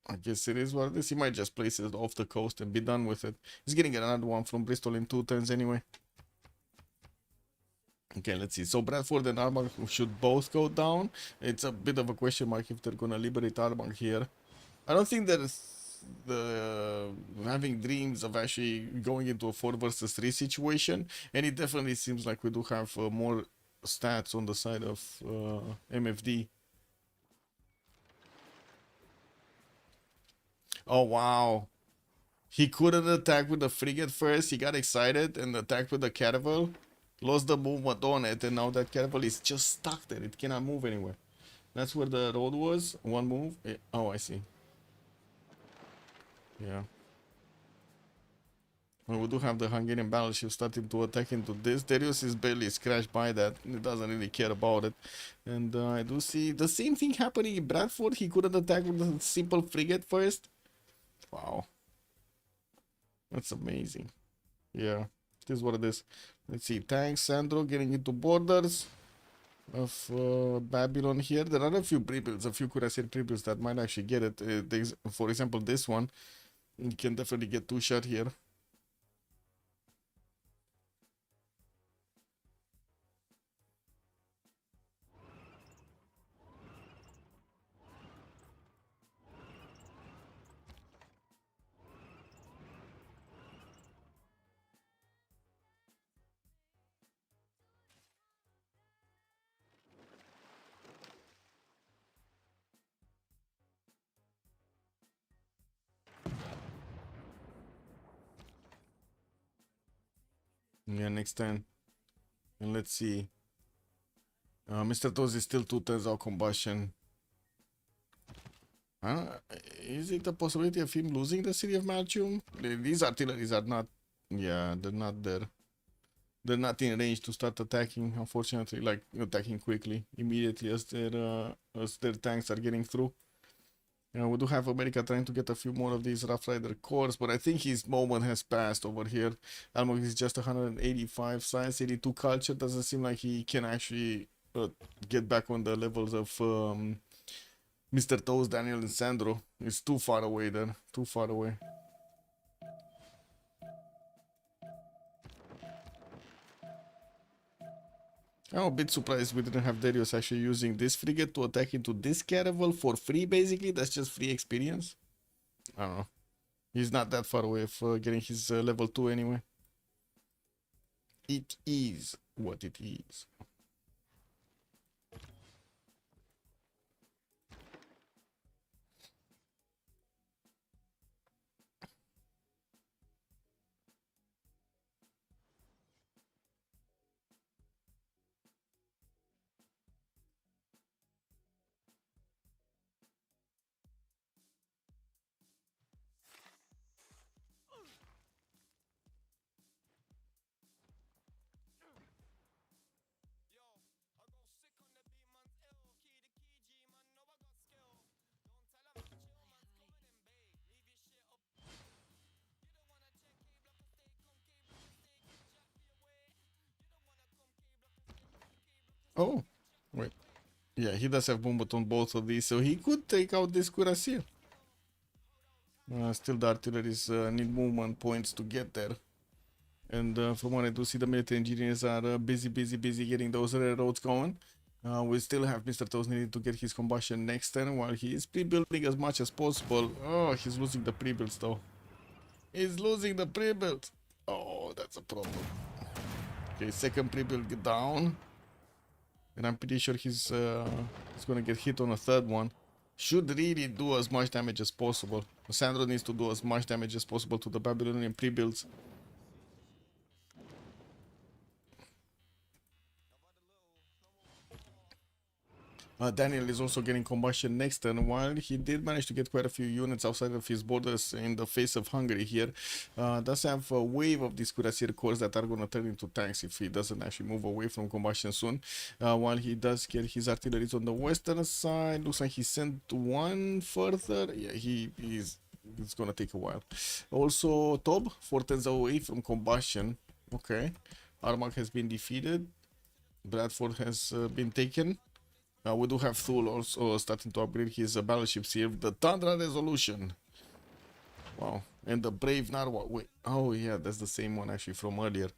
I guess it is what it is. He might just place it off the coast and be done with it. He's getting another one from Bristol in 2 turns anyway. Okay, let's see. So Bradford and Armagh should both go down. It's a bit of a question mark if they're gonna liberate Armagh here. I don't think there's having dreams of actually going into a 4 versus 3 situation, and it definitely seems like we do have more stats on the side of MFD. Oh wow, he couldn't attack with the frigate first. He got excited and attacked with the caravel, lost the movement on it, and now that caravel is just stuck there. It cannot move anywhere. That's where the road was. One move. Oh, I see. Yeah. Well, we do have the Hungarian battleship starting to attack into this. Darius is barely scratched by that. He doesn't really care about it. And I do see the same thing happening in Bradford. He couldn't attack with the simple frigate first. Wow. That's amazing. Yeah, it is what it is. Let's see. Tanks, Sandro getting into borders of Babylon here. There are a few pre-builds, a few cuirassier pre-builds that might actually get it. For example, this one. You can definitely get 2-shot here. Yeah, next turn. And let's see. Mr. Toes is still 2 turns out combustion. Is it a possibility of him losing the city of Malchum? These artilleries are not... Yeah, they're not there. They're not in range to start attacking, unfortunately. Like, attacking quickly, immediately as their tanks are getting through. We do have America trying to get a few more of these Rough Rider cores, but I think his moment has passed over here. Almog is just 185 science, 82 culture. Doesn't seem like he can actually get back on the levels of Mr. Toes, Daniel, and Sandro. It's too far away there. Too far away. I'm a bit surprised we didn't have Darius actually using this frigate to attack into this caravel for free, basically. That's just free experience. I don't know. He's not that far away of getting his level 2 anyway. It is what it is. Oh, wait. Yeah, he does have movement on both of these, so he could take out this cuirassier. Still, the artilleries need movement points to get there. And from what I do see, the military engineers are busy getting those railroads going. We still have Mr. Toes needing to get his combustion next turn while he is pre-building as much as possible. Oh, he's losing the pre-builds though. He's losing the pre-build. Oh, that's a problem. Okay, second pre-build down. And I'm pretty sure he's gonna get hit on a third one. Should really do as much damage as possible. Sandro needs to do as much damage as possible to the Babylonian pre-builds. Daniel is also getting combustion next turn, while he did manage to get quite a few units outside of his borders in the face of Hungary here. Does have a wave of these cuirassier cores that are going to turn into tanks if he doesn't actually move away from combustion soon. While he does get his artilleries on the western side, looks like he sent one further. Yeah, it's going to take a while. Also, Tob, 4 turns away from combustion. Okay. Armagh has been defeated. Bradford has been taken. We do have Thule also starting to upgrade his battleships here. The Tundra Resolution. Wow. And the Brave Narwhal. Wait. Oh, yeah, that's the same one actually from earlier.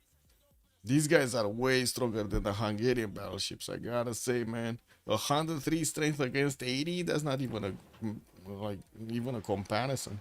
These guys are way stronger than the Hungarian battleships, I gotta say, man. 103 strength against 80, that's not even a even a comparison.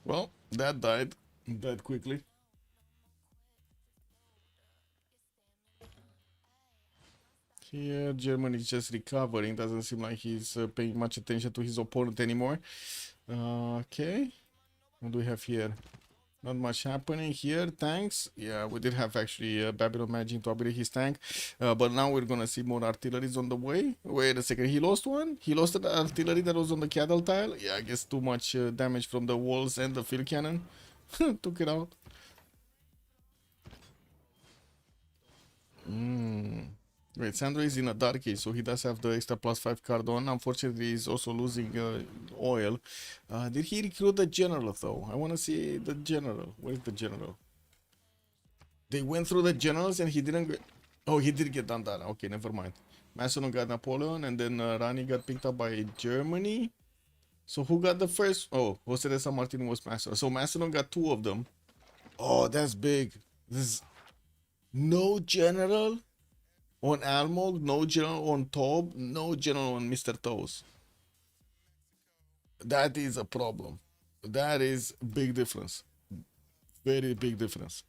Well, that died quickly. Here, Germany is just recovering. Doesn't seem like he's paying much attention to his opponent anymore. Okay. What do we have here? Not much happening here. Tanks. Yeah, we did have actually Babylon managing to upgrade his tank. But now we're gonna see more artilleries on the way. Wait a second. He lost one? He lost the artillery that was on the cattle tile? Yeah, I guess too much damage from the walls and the field cannon. Took it out. Wait, Sandro is in a dark age, so he does have the extra +5 card on. Unfortunately, he's also losing oil. Did he recruit the general, though? I want to see the general. Where's the general? They went through the generals and he didn't get... Oh, he did get Dandara. Okay, never mind. Macedon got Napoleon, and then Rani got picked up by Germany. So who got the first? Oh, Jose de San Martin was Macedon. So Macedon got 2 of them. Oh, that's big. This is... No general on Almog, no general on Tob, no general on Mr. Toes. That is a problem. That is big difference. Very big difference.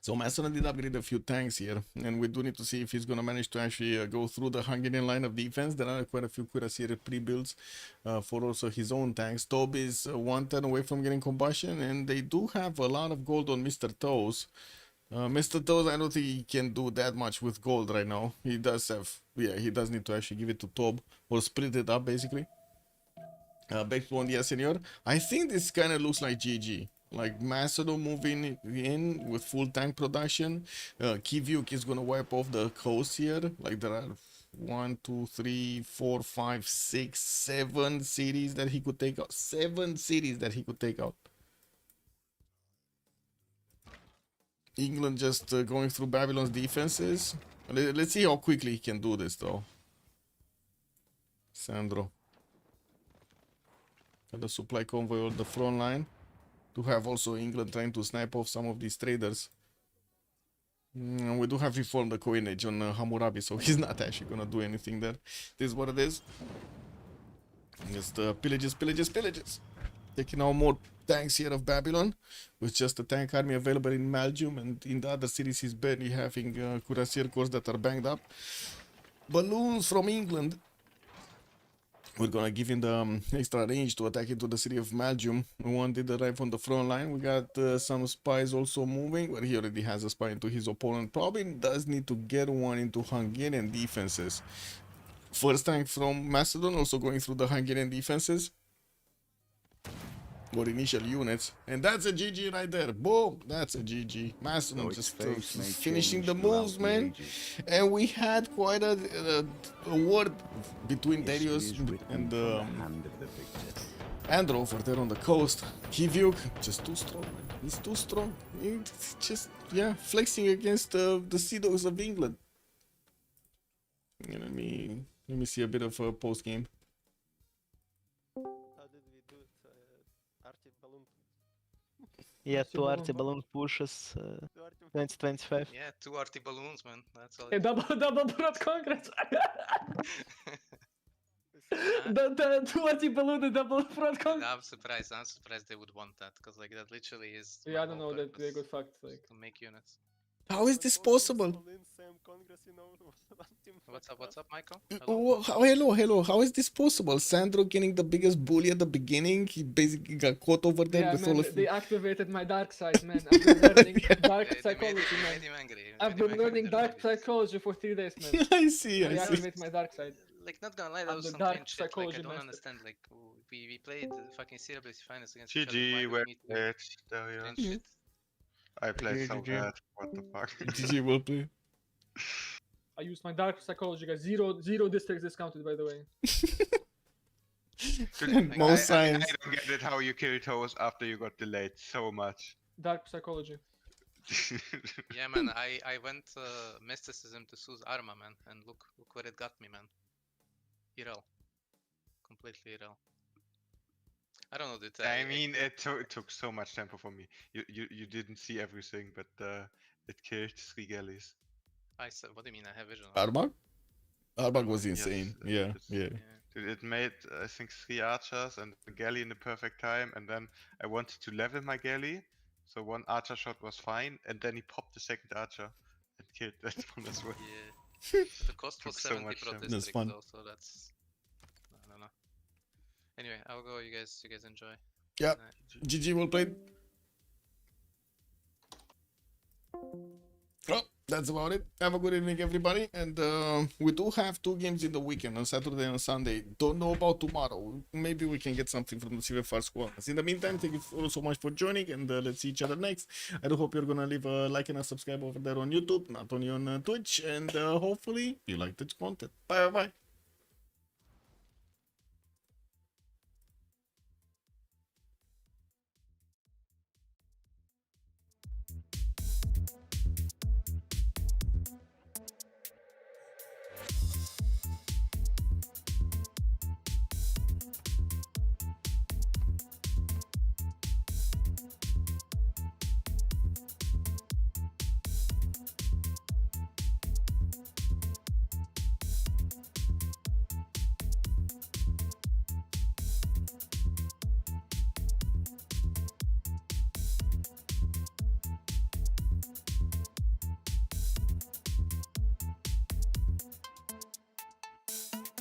So Macedon did upgrade a few tanks here, and we do need to see if he's going to manage to actually go through the Hungarian line of defense. There are quite a few cuirassier pre-builds for also his own tanks. Tob is 1 turn away from getting combustion, and they do have a lot of gold on Mr. Toes. Mr. Toes, I don't think he can do that much with gold right now. He does have, yeah, he does need to actually give it to Tob, or split it up basically. Back to Dia Senor. I think this kind of looks like GG. Like Macedon moving in with full tank production. Kivyuk is gonna wipe off the coast here. Like there are 1, 2, 3, 4, 5, 6, 7 cities that he could take out. 7 cities that he could take out. England just going through Babylon's defenses. Let's see how quickly he can do this though. Sandro. Got the supply convoy on the front line. To have also England trying to snipe off some of these traders. We do have reformed the coinage on Hammurabi, so he's not actually gonna do anything there. This is what it is. Just pillages, pillages, pillages. Taking out more tanks here of Babylon, with just a tank army available in Belgium, and in the other cities he's barely having cuirassier corps that are banged up. Balloons from England. We're gonna give him the extra range to attack into the city of Belgium. One did arrive on the front line. We got some spies also moving, but he already has a spy into his opponent. Probably does need to get one into Hungarian defenses. First tank from Macedon also going through the Hungarian defenses. Or initial units. And that's a GG right there. Boom! That's a GG. Macedon just finishing the moves, man. And we had quite a war between Darius and Andrew over there on the coast. Kivyuk, just too strong, man. He's too strong. He's just, yeah, flexing against the Sea-Dogs of England. Let me see a bit of a post-game. Yeah, 2 RT balloon pushes 2025. Yeah, 2 RT balloons, man. That's all. Double broad congrats. The towards below the double front con. I'm surprised they would want that, because like that literally is Yeah, my I don't whole know that they purpose, got fucked. Like, to make units. How is this possible? What's up, Michael? Hello. How is this possible? Sandro getting the biggest bully at the beginning. He basically got caught over there yeah, with man, all of they activated my dark side, man. I've been learning dark psychology, They man. made him angry. I've been learning dark psychology for 3 days, man. I see. Activate my dark side. Like, not gonna lie, that I'm was the some dark cringe shit. Like, I psychology don't master. understand. Like, we played the fucking CWC finals against each other. GG, Why do we well need to played, cringe Darius. shit? I played so GG. bad. What the fuck? GG will play. I used my dark psychology, guys. Zero districts discounted, by the way. Most science. I don't get it how you killed Toast after you got delayed so much. Dark psychology. Yeah, man, I went mysticism to Sue's Arma, man, and look where it got me, man. Irrel. Completely irrel. I don't know, dude. I mean, it took so much tempo for me. You didn't see everything, but it killed 3 galleys. I said, what do you mean? I have vision. Arbag was Yes, insane. Yeah. Dude, it made, I think, 3 archers and the galley in the perfect time, and then I wanted to level my galley, so 1 archer shot was fine, and then he popped the 2nd archer and killed that one as well. Yeah. But the cost was Took so 70 much pro damage. That's district fun. though, so that's... I don't know. Anyway, I'll go, you guys enjoy. Yeah. Good night. GG will play. Well, that's about it. Have a good evening, everybody. And we do have 2 games in the weekend, on Saturday and Sunday. Don't know about tomorrow. Maybe we can get something from the Civ6 squad. In the meantime, thank you all so much for joining, and let's see each other next. I do hope you're gonna leave a like and a subscribe over there on YouTube, not only on Twitch, and hopefully you like this content. Bye bye.